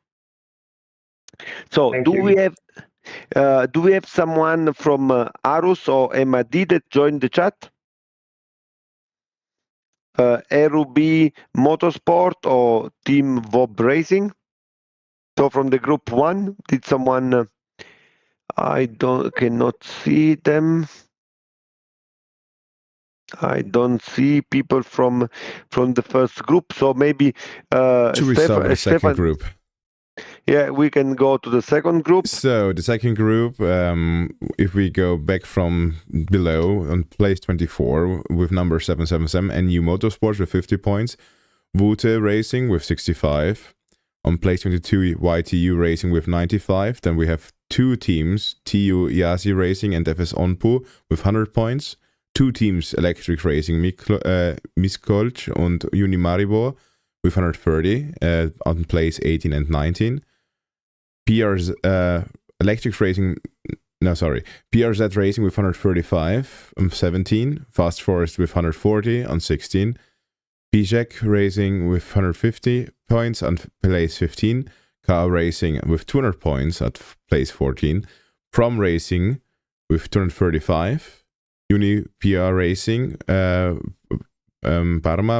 So do we have someone from Arus or MID that joined the chat? RUB Motorsport or Team Vob Racing? So from the group 1, did someone? I cannot see them. I don't see people from the first group, so maybe should we start with the second group? Yeah, we can go to the second group. So the second group, if we go back from below on place 24 with number 777, NU Motorsports with 50 points, Wute Racing with 65. On place 22, YTU Racing with 95. Then we have 2 teams, TU Yasi Racing and FS Onpo with 100 points. 2 teams, Electric Racing, Miskolc and Uni Maribor with 130 on place 18 and 19. Electric Racing. No, sorry. PRZ Racing with 135 on 17. Fast Forest with 140 on 16. Micevec Racing with 150 points on place 15. Car Racing with 200 points at place 14. Prom Racing with 235. Uni PR Racing Parma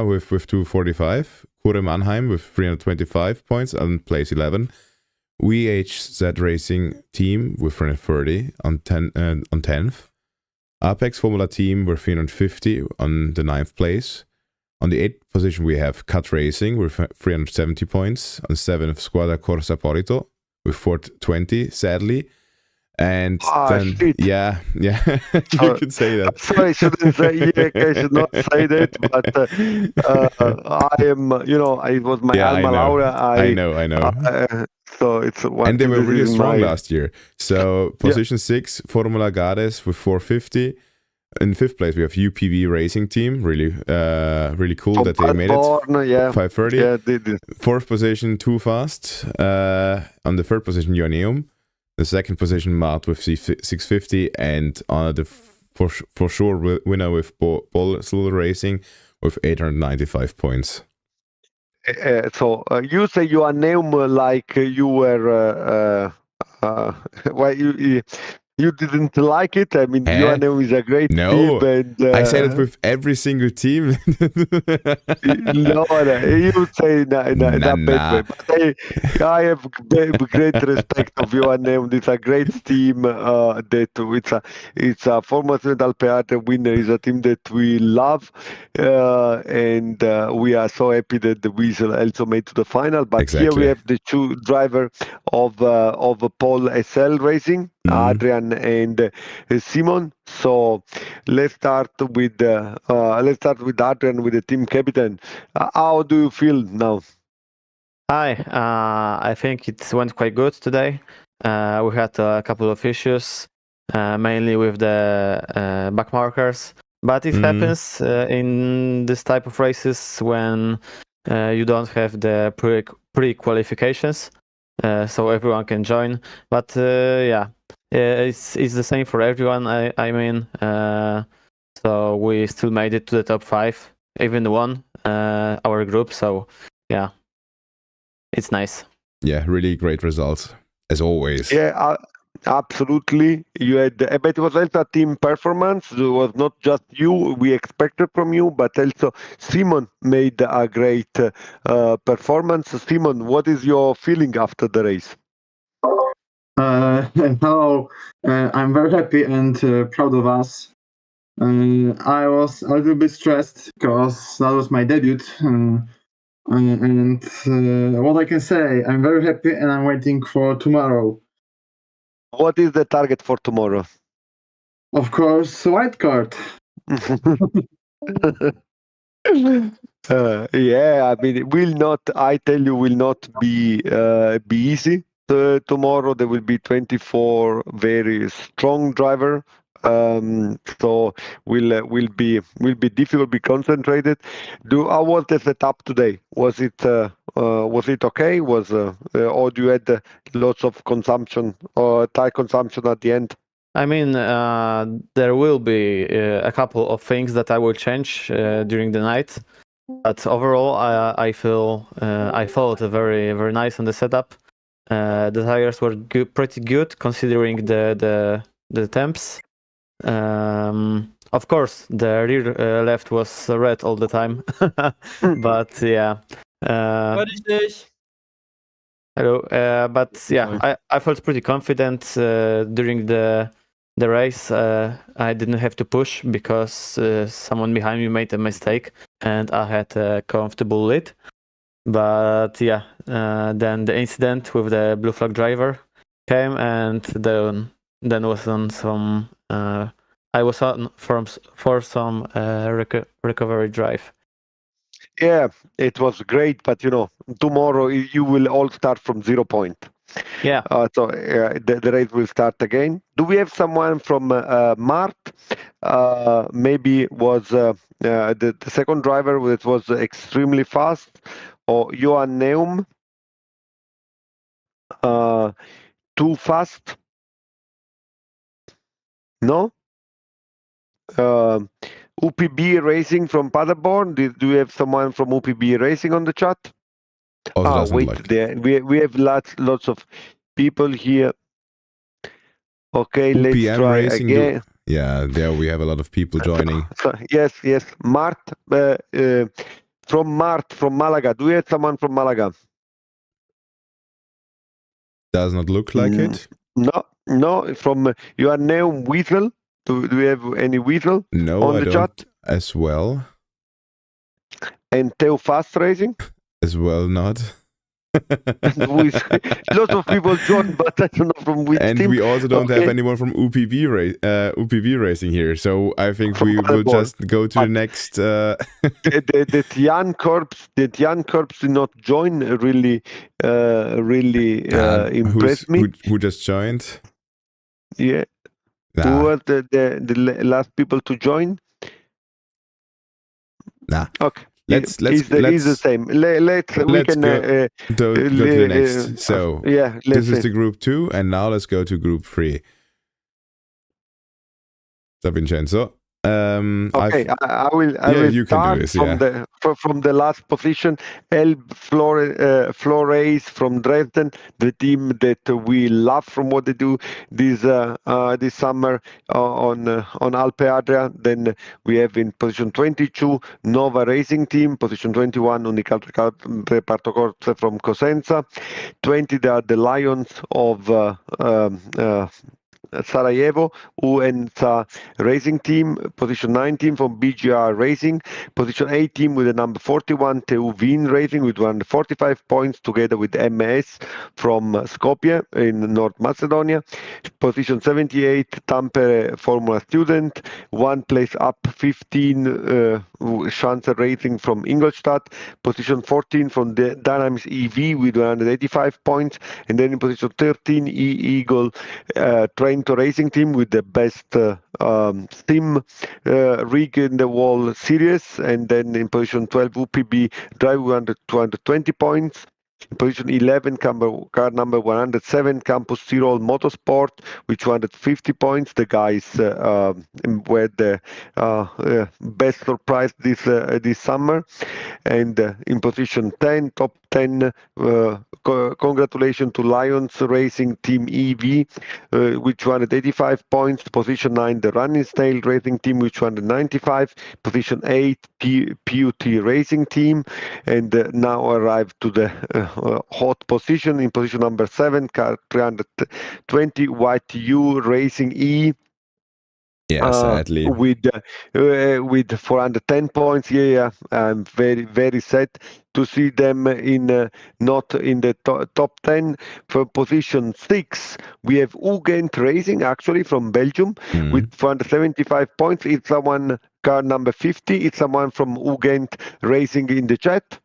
with 245. Kure Mannheim with 325 points on place 11. VHZ Racing Team with 330 on 10th. Apex Formula Team with 350 on the 9th place. On the 8th position we have Cut Racing with 370 points. On 7th Squadra Corsa Polito with 420, sadly. And then, shit. yeah, you could say that. Sorry, I shouldn't say, I should not say that, but I am, it was my alma Laura. I know. So it's one. And they were really strong last year. So position 6, Formula Gades with 450. In 5th place we have UPV Racing Team. Really cool that they made it. 530. Yeah, they did. 4th position, Too Fast. On the 3rd position, Ioneum. The 2nd position, Mart with 650, and the for sure winner with Paul Racing with 895 points. So you say you are Neum like you were. Why you didn't like it? I mean, Ioneum is a great team. And, I said it with every single team. No, you say not bad way. But I have great respect of Ioneum. It's a great team. It's a Formula Student Alpe Adria winner. Is a team that we love, and we are so happy that we also made to the final. But here we have the two driver of Paul SL Racing. Adrian and Simon. So let's start with Adrian, with the team captain. How do you feel now? Hi, I think it went quite good today. We had a couple of issues, mainly with the back markers, but it happens in this type of races when you don't have the pre-qualifications, so everyone can join. But it's the same for everyone. I mean, so we still made it to the top 5, even won our group. So yeah, it's nice. Yeah, really great results as always. Yeah, absolutely. You had, but it was also a team performance. It was not just you we expected from you, but also Simon made a great performance. Simon, what is your feeling after the race? Hello, I'm very happy and proud of us. I was a little bit stressed because that was my debut. And what I can say, I'm very happy and I'm waiting for tomorrow. What is the target for tomorrow? Of course, white card. Yeah, I mean, it will not. I tell you, will not be easy. Tomorrow there will be 24 very strong driver. So will be difficult. Be concentrated. How was the setup today? Was it okay? Or do you had lots of consumption or tire consumption at the end? I mean, there will be a couple of things that I will change during the night, but overall, I felt very very nice on the setup. The tires were pretty good considering the temps. Of course, the rear left was red all the time, but yeah. Hello, but yeah, I felt pretty confident during the race. I didn't have to push because someone behind me made a mistake, and I had a comfortable lead. But yeah, then the incident with the blue flag driver came, and then was on some. I was on for some recovery drive. Yeah, it was great, but tomorrow you will all start from 0 point. Yeah. So the race will start again. Do we have someone from Mart? Maybe was the second driver that was extremely fast, or Johan Neum? too fast? No? UPB Racing from Paderborn. Do you have someone from UPB Racing on the chat? Wait, there we have lots of people here. Okay, let's UPM try Racing again. There we have a lot of people joining. Yes. Mart, from Malaga. Do you have someone from Malaga? Does not look like it. No. From you are Neum Weasel. Do we have any Weasel on the chat? As well. And Teo Fast Racing? As well, not. Lots of people joined, but I don't know from which and team. We also don't have anyone from UPB Racing here, so I think we will just go to the next. The Jan Corps did not join. Really impressed me. Who just joined? Yeah. Who were the last people to join? Okay. Let's he's the same. Let's go to the next. So this is the group 2, and now let's go to group 3. So Vincenzo. Okay, I will you start can do this, from the last position. Flores from Dresden, the team that we love from what they do this summer on Alpe Adria. Then we have in position 22 Nova Racing Team, position 21 Reparto Corsa from Cosenza, 20 they are the Lions of Sarajevo, UNSA Racing Team, position 19 from BGR Racing, position 18 with the number 41 TU Wien Racing with 145 points together with MS from Skopje in North Macedonia, position 78 Tampere Formula Student, 1 place up 15 Schanzer Racing from Ingolstadt, position 14 from the Dynamics EV with 185 points, and then in position 13 Eagle Trento Racing Team with the best sim rig in the wall series, and then in position 12 UPB Drive 220 points. In position 11, car number 107, Campus Tirol Motorsport with 250 points. The guys were the best surprise this summer. And in position 10, top 10, congratulations to Lions Racing Team EV with 285 points. Position 9, the Running Snail Racing Team with 295. Position 8, PUT Racing Team. And now arrived to the hot position. In position number 7, car 320 YTU Racing E. Yeah, sadly. With 410 points. Yeah, I'm very sad to see them in not in the top 10. For position 6, we have Ugent Racing, actually from Belgium, with 475 points. It's someone car number 50. It's someone from Ugent Racing in the chat.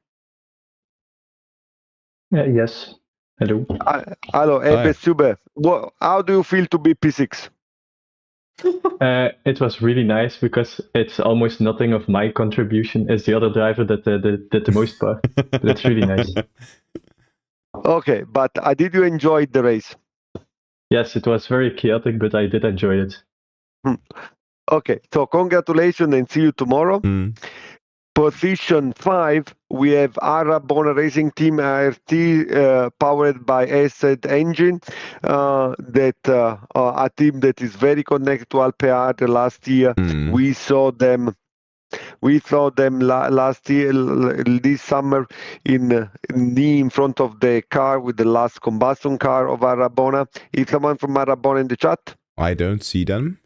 Yes. Hello. Hello, Ebbe Sube. How do you feel to be P6? It was really nice because it's almost nothing of my contribution as the other driver that did the most part. But it's really nice. Okay, but did you enjoy the race? Yes, it was very chaotic, but I did enjoy it. Okay, so congratulations and see you tomorrow. Position 5, we have Arabona Racing Team ART powered by Assetto Engine. That a team that is very connected to Alpe Adria last year. We saw them last year, this summer, in front of the car with the last combustion car of Arabona. Is someone from Arabona in the chat? I don't see them.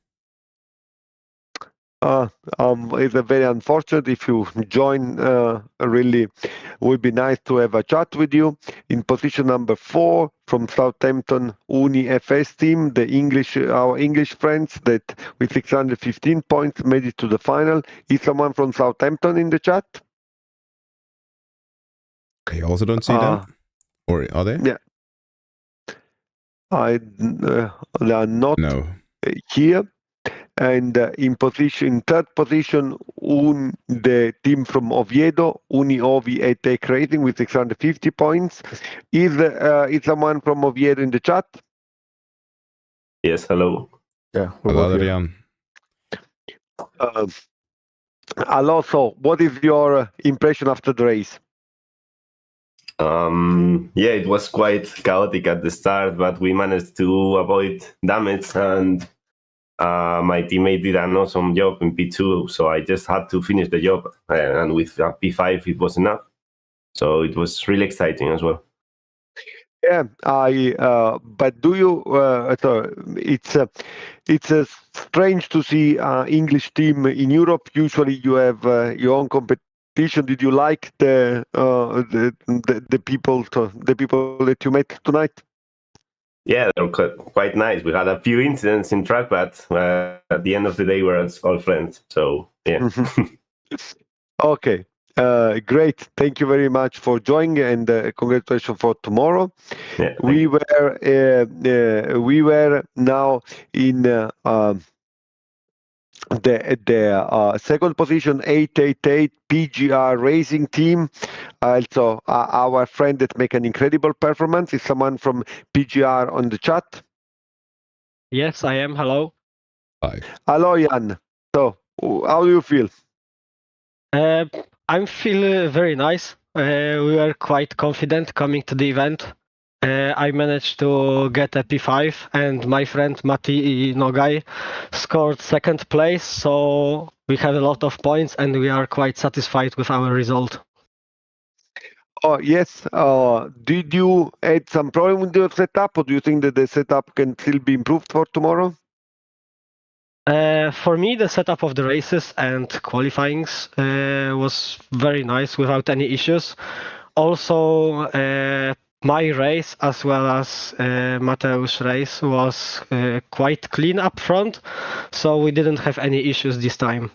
It's very unfortunate. If you join, really would be nice to have a chat with you. In position number 4 from Southampton Uni FS team, our English friends that with 615 points made it to the final. Is someone from Southampton in the chat? I also don't see them. Or are they? Yeah. They are not here. and in third position, the team from Oviedo, Ovi Tech Racing with 650 points. Is someone from Oviedo in the chat? Yes, hello. Yeah, hello, Adrian. Alonso, what is your impression after the race? Yeah, it was quite chaotic at the start, but we managed to avoid damage, and my teammate did an awesome job in P2, so I just had to finish the job, and with P5 it was enough. So it was really exciting as well. Yeah, but do you? It's strange to see English team in Europe. Usually, you have your own competition. Did you like the people that you met tonight? Yeah, they were quite nice. We had a few incidents in track, but at the end of the day, we're all friends. So yeah. Okay. Great. Thank you very much for joining, and congratulations for tomorrow. Yeah, we were now in the second position, 888 PGR Racing Team. Also, our friend that make an incredible performance is someone from PGR on the chat. Yes, I am. Hello. Hi. Hello, Jan. So, how do you feel? I'm feeling very nice. We were quite confident coming to the event. I managed to get a P5, and my friend Mati Nogai scored second place. So we had a lot of points, and we are quite satisfied with our result. Oh yes. Did you had some problem with your setup, or do you think that the setup can still be improved for tomorrow? For me, the setup of the races and qualifyings was very nice without any issues. Also, my race as well as Mateusz' race was quite clean up front, so we didn't have any issues this time.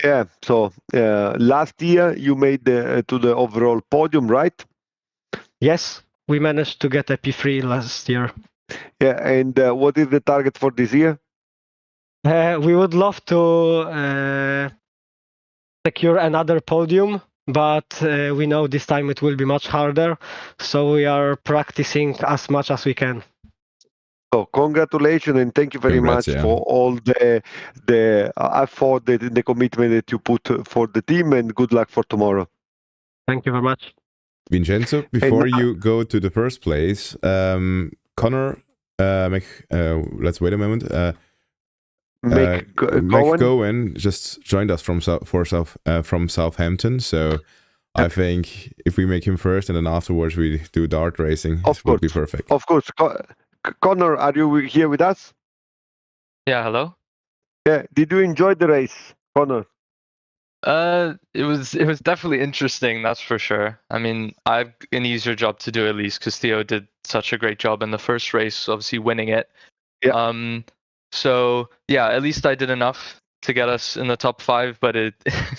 Yeah. So last year you made to the overall podium, right? Yes, we managed to get a P3 last year. Yeah. And what is the target for this year? We would love to secure another podium, but we know this time it will be much harder, so we are practicing as much as we can. So congratulations and thank you very much for all the effort, the commitment that you put for the team, and good luck for tomorrow. Thank you very much. Vincenzo, before you go to the first place, Connor, let's wait a moment. Mick Gowen just joined us from Southampton, so I think if we make him first and then afterwards we do dart racing, it would be perfect. Of course. Connor, are you here with us? Yeah, hello. Yeah, did you enjoy the race, Connor? It was definitely interesting, that's for sure. I mean, I've an easier job to do at least because Theo did such a great job in the first race, obviously winning it. Yeah. So yeah, at least I did enough to get us in the top 5, but it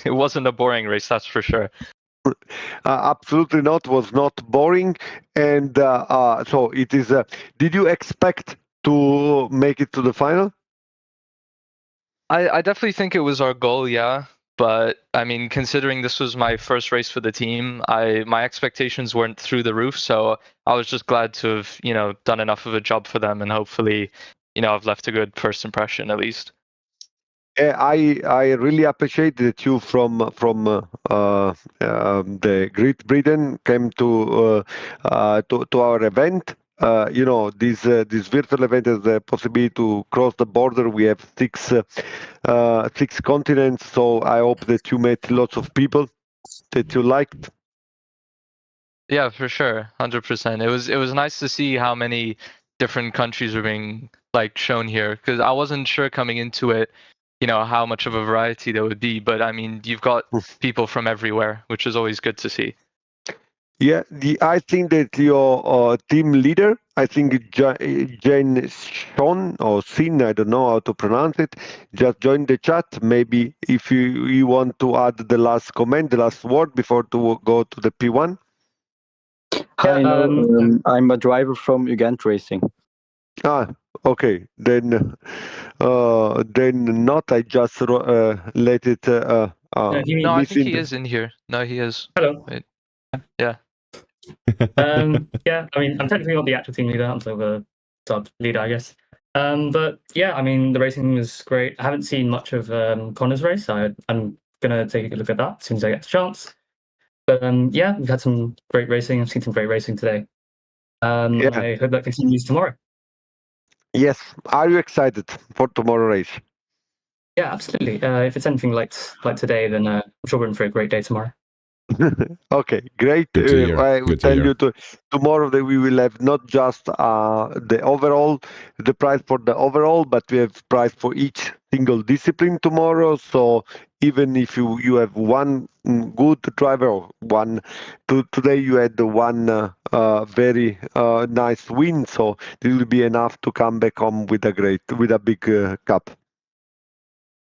wasn't a boring race, that's for sure. Absolutely not. Was not boring, and so it is. Did you expect to make it to the final? I definitely think it was our goal, yeah. But I mean, considering this was my first race for the team, my expectations weren't through the roof. So I was just glad to have, done enough of a job for them, and hopefully, I've left a good first impression at least. I really appreciate that you from the Great Britain came to our event. This virtual event has the possibility to cross the border. We have six continents, so I hope that you met lots of people that you liked. Yeah, for sure, 100%. It was nice to see how many different countries were being shown here, because I wasn't sure coming into it, how much of a variety there would be. But I mean, you've got people from everywhere, which is always good to see. Yeah, I think that your team leader, I think Jen Sean or Sin, I don't know how to pronounce it, just joined the chat. Maybe if you want to add the last comment, the last word before to go to the P1. Hi, I'm a driver from Ugent Racing. Okay, then not. I just let it. No, I miss think he in is in here. No, he is. Hello. Wait. Yeah. Yeah, I mean, I'm technically not the actual team leader. I'm sort of a sub leader, I guess. But yeah, I mean, the racing was great. I haven't seen much of Connor's race. I'm gonna take a look at that as soon as I get the chance. But yeah, we've had some great racing. I've seen some great racing today. Yeah. I hope that continues tomorrow. Yes. Are you excited for tomorrow race? Yeah, absolutely. If it's anything like today, then I'm sure we're in for a great day tomorrow. Okay, great. Good to hear. I will Good to tell hear. you tomorrow that we will have not just the overall, the prize for the overall, but we have prize for each single discipline tomorrow. So even if you have one good driver or one today you had the one very nice win, so it will be enough to come back home with a big cup.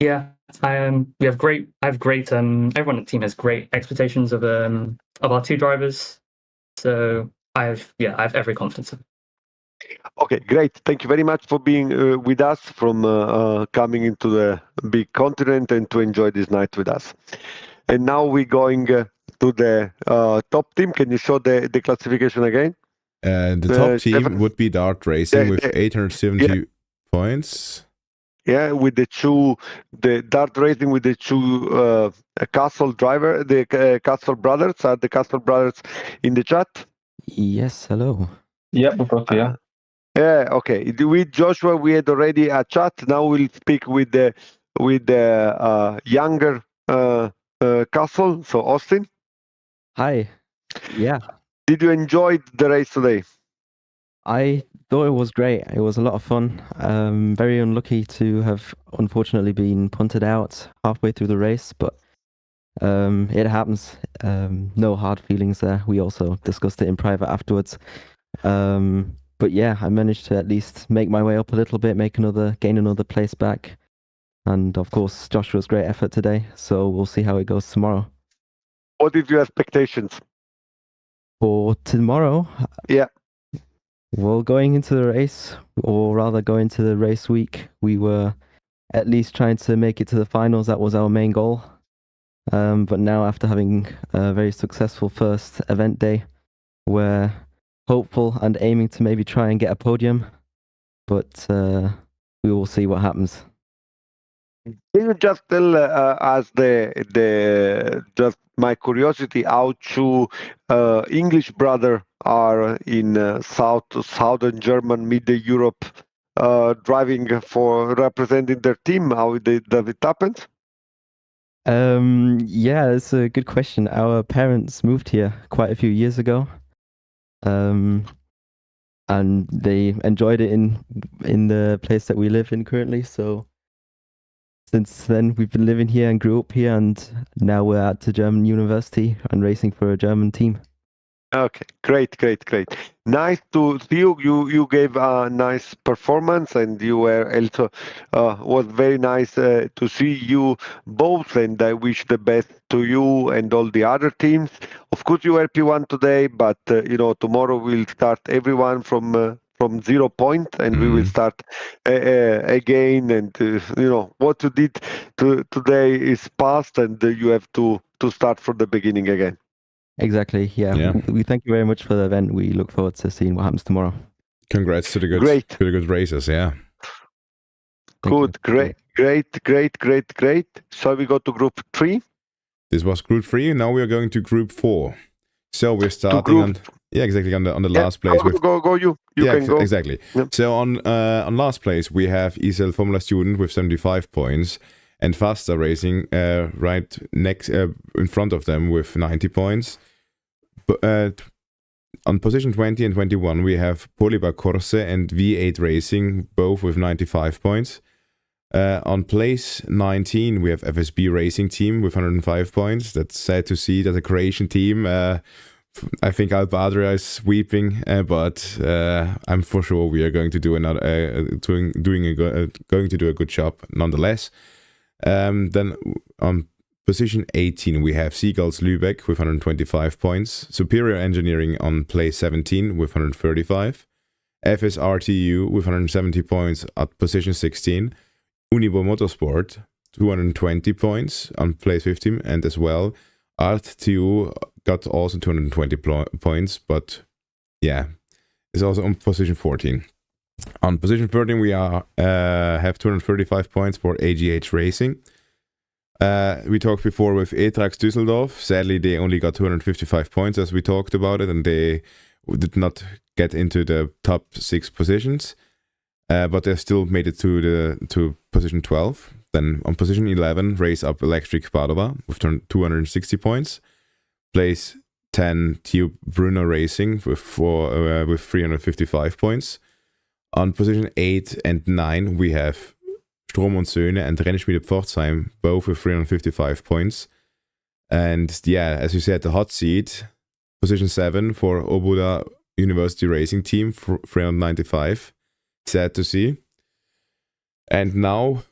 Yeah, I have great. Everyone on the team has great expectations of our two drivers. So I have every confidence in them. Okay, great. Thank you very much for being with us, from coming into the big continent and to enjoy this night with us. And now we're going to the top team. Can you show the classification again? The top team would be Dart Racing with 870 points. Yeah, with the Dart Racing with the two Castle driver, the Castle brothers. Are the Castle brothers in the chat? Yes, hello. Yeah, we've got yeah. Yeah, okay. With Joshua, we had already a chat. Now we'll speak with the younger Castle. So Austin. Hi. Yeah. Did you enjoy the race today? I thought it was great. It was a lot of fun. Very unlucky to have unfortunately been punted out halfway through the race, but it happens. No hard feelings there. We also discussed it in private afterwards. But yeah, I managed to at least make my way up a little bit, gain another place back. And of course, Joshua's great effort today. So we'll see how it goes tomorrow. What is your expectations for tomorrow? Yeah. Well, going into the race, or rather going to the race week, we were at least trying to make it to the finals. That was our main goal. But now, after having a very successful first event day, we're hopeful and aiming to maybe try and get a podium. But we will see what happens. Can you just tell us just my curiosity, how two English brothers are in southern German, mid Europe, driving for representing their team? How does it happen? Yeah, that's a good question. Our parents moved here quite a few years ago, and they enjoyed it in the place that we live in currently. So since then, we've been living here and grew up here, and now we're at the German university and racing for a German team. Okay, great. Nice to see you. You gave a nice performance, and you were also was very nice to see you both. And I wish the best to you and all the other teams. Of course, you were P1 today, but tomorrow we'll start everyone from 0 point, and we will start again. And what you did today is past, and you have to start from the beginning again. Exactly. Yeah. We thank you very much for the event. We look forward to seeing what happens tomorrow. Congrats to the good races. Yeah. Good. Great. Shall we go to Group 3? This was Group 3. Now we are going to Group 4. So we're starting on the last place. Go. You can go. Exactly. Yep. So on last place we have ESL Formula Student with 75 points. And Fasta Racing right next in front of them with 90 points. On position 20 and 21 we have Assetto Corsa and V8 Racing, both with 95 points. On place 19 we have FSB Racing Team with 105 points. That's sad to see that a Croatian team. I think Alpe Adria is sweeping, but I'm for sure we are going to do going to do a good job nonetheless. Then on position 18 we have Seagulls Lübeck with 125 points, Superior Engineering on place 17 with 135, FSRTU with 170 points at position 16. Unibo Motorsport, 220 points on place 15, and as well, ArtTU got also 220 points, but yeah, it's also on position 14. On position 13, we have 235 points for AGH Racing. We talked before with Etrax Düsseldorf. Sadly, they only got 255 points, as we talked about it, and they did not get into the top 6 positions. But they still made it to position 12. Then on position 11, Race Up Electric Padova with 260 points. Place 10, TU Bruno Racing with 355 points. On position 8 and 9, we have Strom und Söhne and Rennschmiede Pforzheim, both with 355 points. And yeah, as you said, the hot seat, position 7 for Obuda University Racing Team, 395. Sad to see. And now,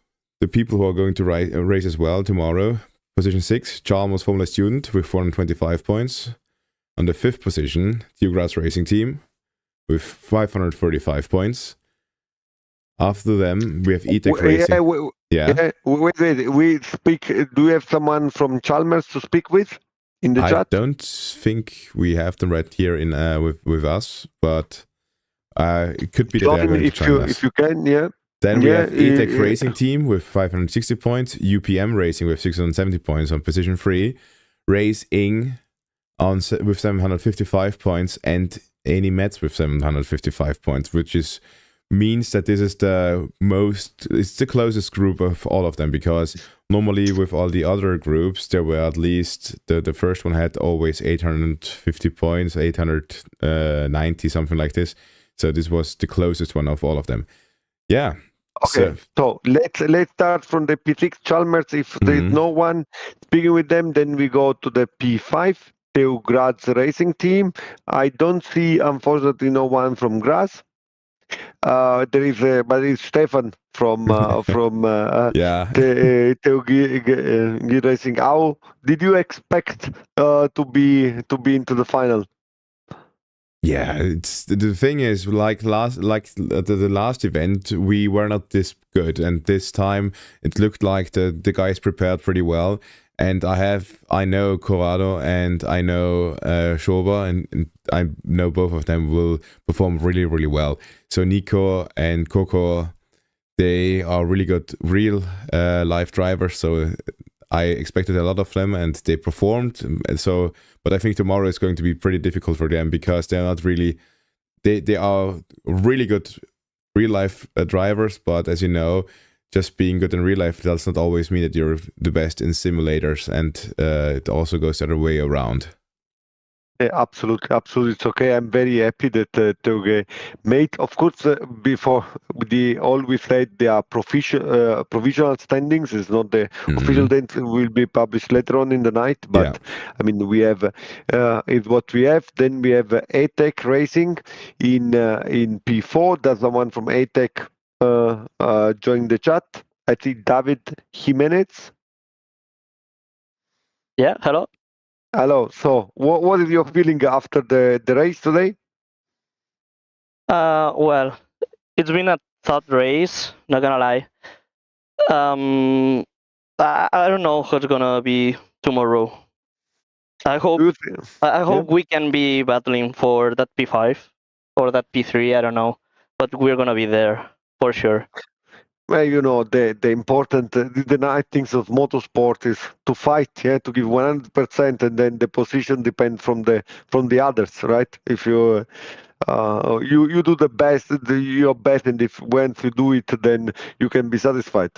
the people who are going to race as well tomorrow, position 6, Chalmers Formula Student with 425 points. On the 5th position, Dugras Racing Team with 535 points. After them, we have E-Tech Racing. Wait. We speak. Do we have someone from Chalmers to speak with in the chat? I don't think we have them right here in with us, but it could be that they're going to join us. If you can, yeah. Then we have E-Tech Racing Team with 560 points, UPM Racing with 670 points on position 3, Race Ing with 755 points, and Eni Metz with 755 points, which means that this is it's the closest group of all of them, because normally with all the other groups, there were at least, the first one had always 850 points, 890, something like this. So this was the closest one of all of them. Yeah. Okay, so let's start from the P6 Chalmers. If there's no one speaking with them, then we go to the P5, TU Graz Racing Team. I don't see, unfortunately, no one from Graz. But it's Stefan from the TU Racing. How did you expect to be into the final? Yeah, it's the thing is, like the last event, we were not this good, and this time it looked like the guys prepared pretty well. And I know Corrado and I know Schober, and I know both of them will perform really, really well. So Nico and Coco, they are really good real life drivers. So I expected a lot of them, and they performed. So, but I think tomorrow is going to be pretty difficult for them, because they're not really. They are really good real life drivers, but as you know, just being good in real life does not always mean that you're the best in simulators, and it also goes the other way around. Yeah, absolutely. It's okay. I'm very happy that Teuge made. Of course, before all we said, they are provisional standings. It's not the official date. Will be published later on in the night. But I mean, we have is what we have. Then we have A-Tech Racing in P4. That's the one from A-Tech join the chat. I think David Jimenez. Yeah. Hello. Hello. So, what is your feeling after the race today? Well, it's been a tough race. Not gonna lie. I don't know how it's gonna be tomorrow. I hope we can be battling for that P5 or that P3. I don't know, but we're gonna be there for sure. Well, you know, the important, the nice things of motorsport is to fight, to give 100%, and then the position depends from the others, right? If you you do the best, your best, and if once you do it, then you can be satisfied.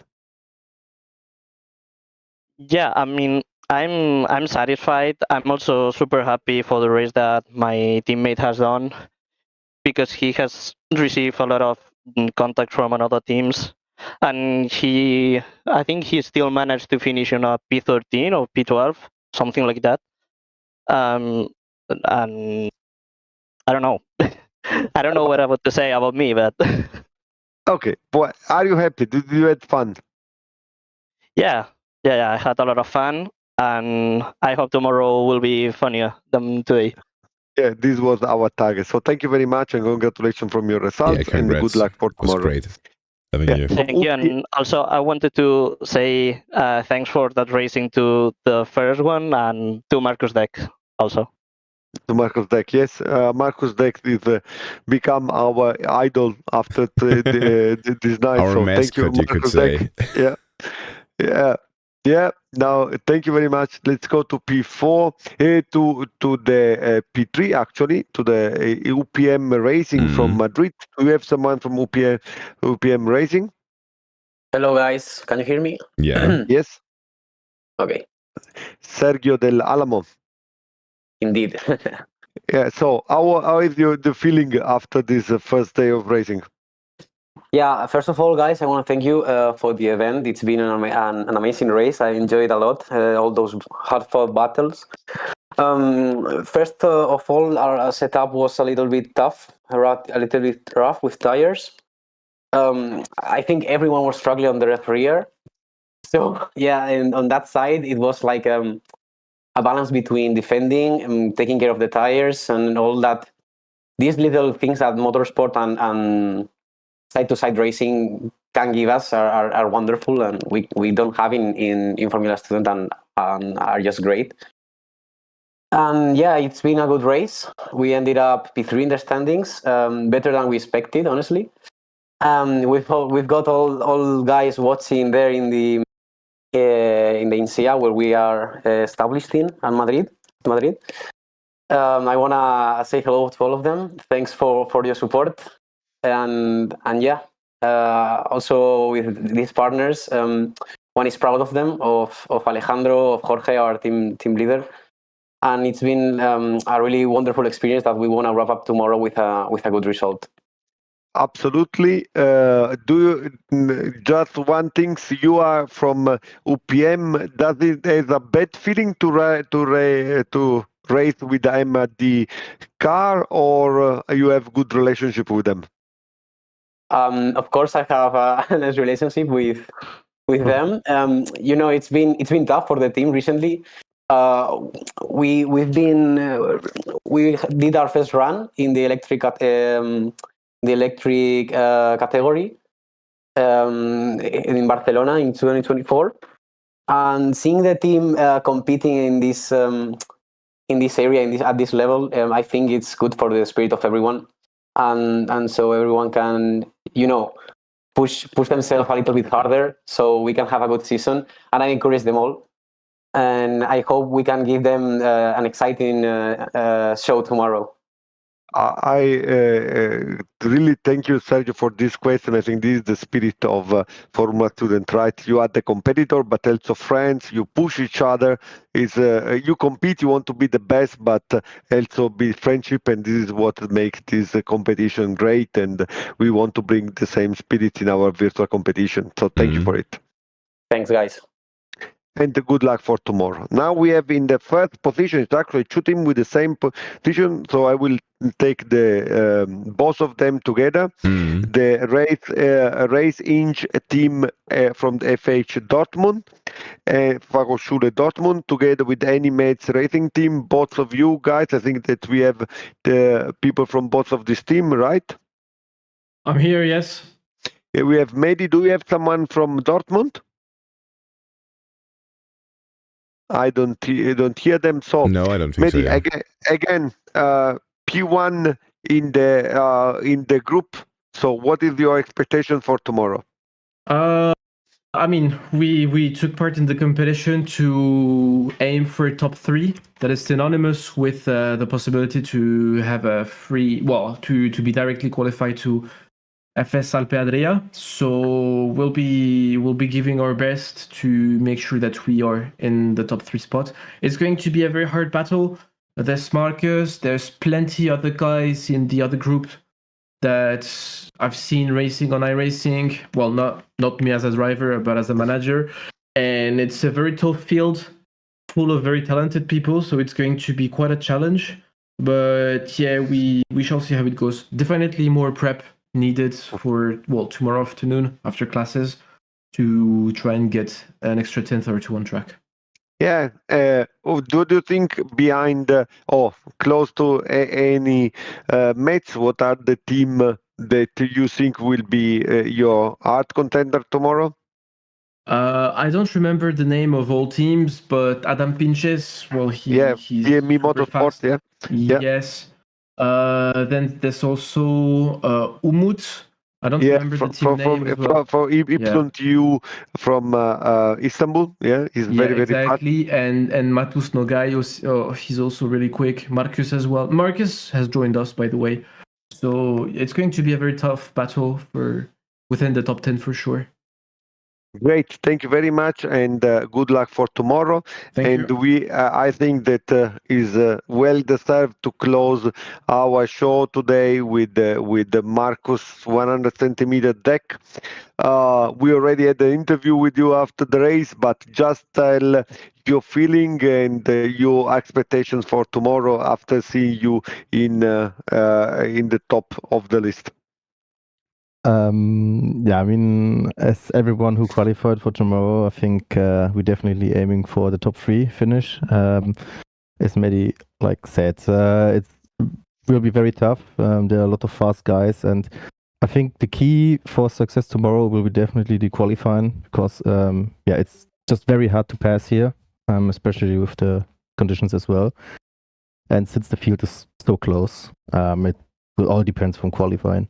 Yeah, I mean, I'm satisfied. I'm also super happy for the race that my teammate has done, because he has received a lot of contact from another teams. And I think he still managed to finish in a P13 or P12, something like that. And I don't know. I don't know what I want to say about me, but okay. But are you happy? Did you have fun? Yeah. I had a lot of fun, and I hope tomorrow will be funnier than today. Yeah, this was our target. So thank you very much and congratulations from your results and good luck for tomorrow. It was great having you. Thank you. And also, I wanted to say thanks for that racing to the first one and to Marcus Deck also. To Marcus Deck, yes. Marcus Deck is become our idol after this night. Our so mascot, thank you, you could Marcus say. Deck. Yeah. Now, thank you very much. Let's go to P4, to the P3 actually, to the UPM Racing from Madrid. Do we have someone from UPM Racing? Hello, guys. Can you hear me? Yeah. Yes. Okay. Sergio del Alamo. Indeed. Yeah. So, how is the feeling after this first day of racing? Yeah, first of all, guys, I want to thank you for the event. It's been an amazing race. I enjoyed a lot, all those hard-fought battles. First of all, our setup was a little bit tough, a little bit rough with tires. I think everyone was struggling on the rear. So, yeah, and on that side, it was like a balance between defending and taking care of the tires and all that. These little things that motorsport and side-to-side racing can give us are wonderful, and we don't have in Formula Student and are just great. And yeah, it's been a good race. We ended up P3 in the standings, better than we expected, honestly. We've got all guys watching there in the INSEA where we are established in Madrid. I want to say hello to all of them. Thanks for your support. And yeah, also with these partners, one is proud of them, of Alejandro, of Jorge, our team leader, and it's been a really wonderful experience that we want to wrap up tomorrow with a good result. Absolutely. Do you just one thing? You are from UPM. Does it has a bad feeling to race with them at the car, or you have good relationship with them? Of course, I have a nice relationship with them. It's been tough for the team recently. We did our first run in the electric category in Barcelona in 2024, and seeing the team competing in this area at this level, I think it's good for the spirit of everyone. And so everyone can, push themselves a little bit harder so we can have a good season. And I encourage them all. And I hope we can give them an exciting show tomorrow. I really thank you, Sergio, for this question. I think this is the spirit of Formula Student, right? You are the competitor, but also friends. You push each other. You compete. You want to be the best, but also be friendship, and this is what makes this competition great. And we want to bring the same spirit in our virtual competition. So thank you for it. Thanks, guys. And good luck for tomorrow. Now we have in the first position, it's actually two teams with the same position. So I will take the both of them together. The race inch team from the FH Dortmund, Fachhochschule Dortmund, together with the Animates racing team. Both of you guys, I think that we have the people from both of this team, right? I'm here, yes. Yeah, we have Mehdi. Do we have someone from Dortmund? I don't hear them. So no, I don't think Mehdi, so. Yeah. Again, P1 in the group. So what is your expectation for tomorrow? I mean, we took part in the competition to aim for top 3. That is synonymous with the possibility to have a to be directly qualified to FS Alpe Adria. So we'll be giving our best to make sure that we are in the top 3 spot. It's going to be a very hard battle. There's Marcus, there's plenty other guys in the other group that I've seen racing on iRacing. Well, not me as a driver, but as a manager. And it's a very tough field, full of very talented people. So it's going to be quite a challenge. But yeah, we shall see how it goes. Definitely more prep needed for tomorrow afternoon after classes to try and get an extra 10th or 2 on track. Yeah. Do you think behind or close to any mates, what are the team that you think will be your hard contender tomorrow? I don't remember the name of all teams, but Adam Pinches, well, he's DME super Motorsport, fast. yeah. Yes. Then there's also Umut. I don't remember the team name as well. For YU from Istanbul, yeah, he's very fast. Exactly. And Matus Nogai, he's also really quick. Marcus as well. Marcus has joined us, by the way. So it's going to be a very tough battle for within the top 10 for sure. Great, thank you very much, and good luck for tomorrow. Thank you. I think that is well deserved to close our show today with the Marcus 100 centimeter deck. We already had an interview with you after the race, but just tell your feeling and your expectations for tomorrow after seeing you in the top of the list. I mean, as everyone who qualified for tomorrow, I think we're definitely aiming for the top 3 finish. As Mehdi said, it will be very tough. There are a lot of fast guys, and I think the key for success tomorrow will be definitely the qualifying, because it's just very hard to pass here, especially with the conditions as well. And since the field is so close, it will all depend from qualifying.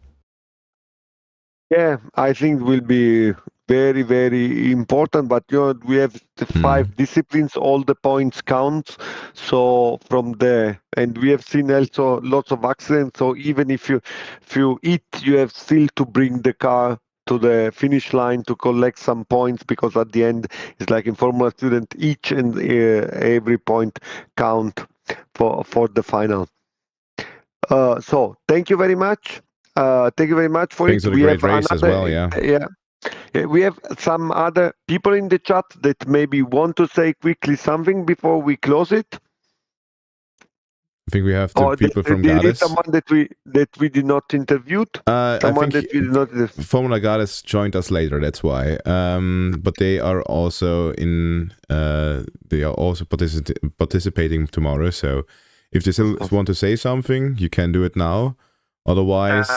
Yeah, I think it will be very, very important. But we have the 5 disciplines, all the points count. So and we have seen also lots of accidents. So even if you hit, you have still to bring the car to the finish line to collect some points, because at the end it's like in Formula Student, each and every point count for the final. So thank you very much. Thank you very much for Thanks it. for the great race as well, yeah. We have some other people in the chat that maybe want to say quickly something before we close it. I think we have the people from Gades. Someone that we did not interview. Someone that we did not. Formula Gades joined us later. That's why. But they are also participating tomorrow. So if they still want to say something, you can do it now. Otherwise,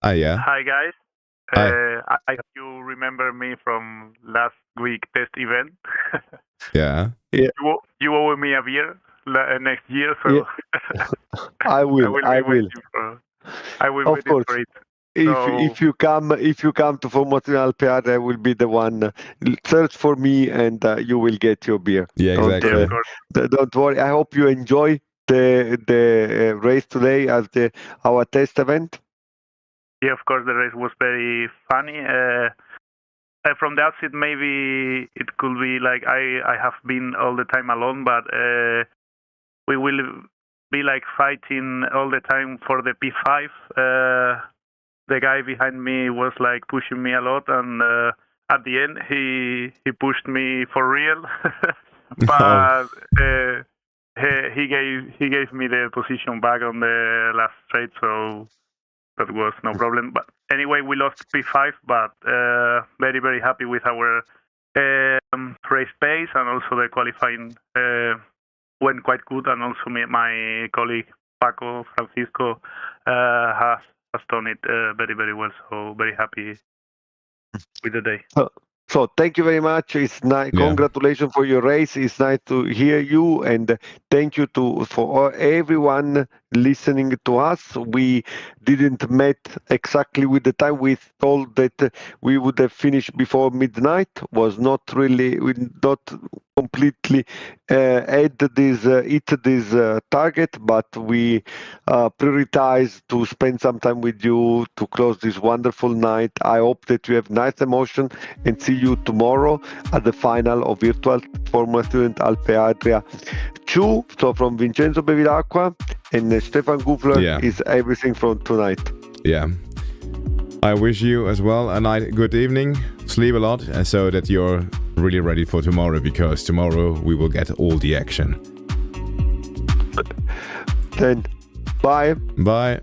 Hi guys. I hope you remember me from last week test event. Yeah. You owe me a beer next year, so I will. I will wait for it. If you come to Formula Student Alpe Adria, I will be the one. Search for me, and you will get your beer. Yeah, exactly. Don't worry. I hope you enjoy the race today as our test event. Yeah, of course, the race was very funny. From the outset, maybe it could be like I have been all the time alone, but we will be like fighting all the time for the P5. The guy behind me was like pushing me a lot, and at the end he pushed me for real. But he gave me the position back on the last straight, so that was no problem. But anyway, we lost P5, but very, very happy with our race pace, and also the qualifying went quite good, and also my colleague Paco Francisco has done it very, very well. So very happy with the day. So thank you very much. It's nice. Yeah. Congratulations for your race. It's nice to hear you, and thank you for everyone listening to us. We didn't met exactly with the time. We thought that we would have finished before midnight. Was not really. We not completely hit this target, but we prioritize to spend some time with you to close this wonderful night. I hope that you have nice emotion, and see you tomorrow at the final of Virtual Formula Student Alpe Adria 2. So from Vincenzo Bevilacqua and Stefan Gufler is everything from tonight. Yeah. I wish you as well a good evening. Sleep a lot, so that you're really ready for tomorrow, because tomorrow we will get all the action. Then, bye. Bye.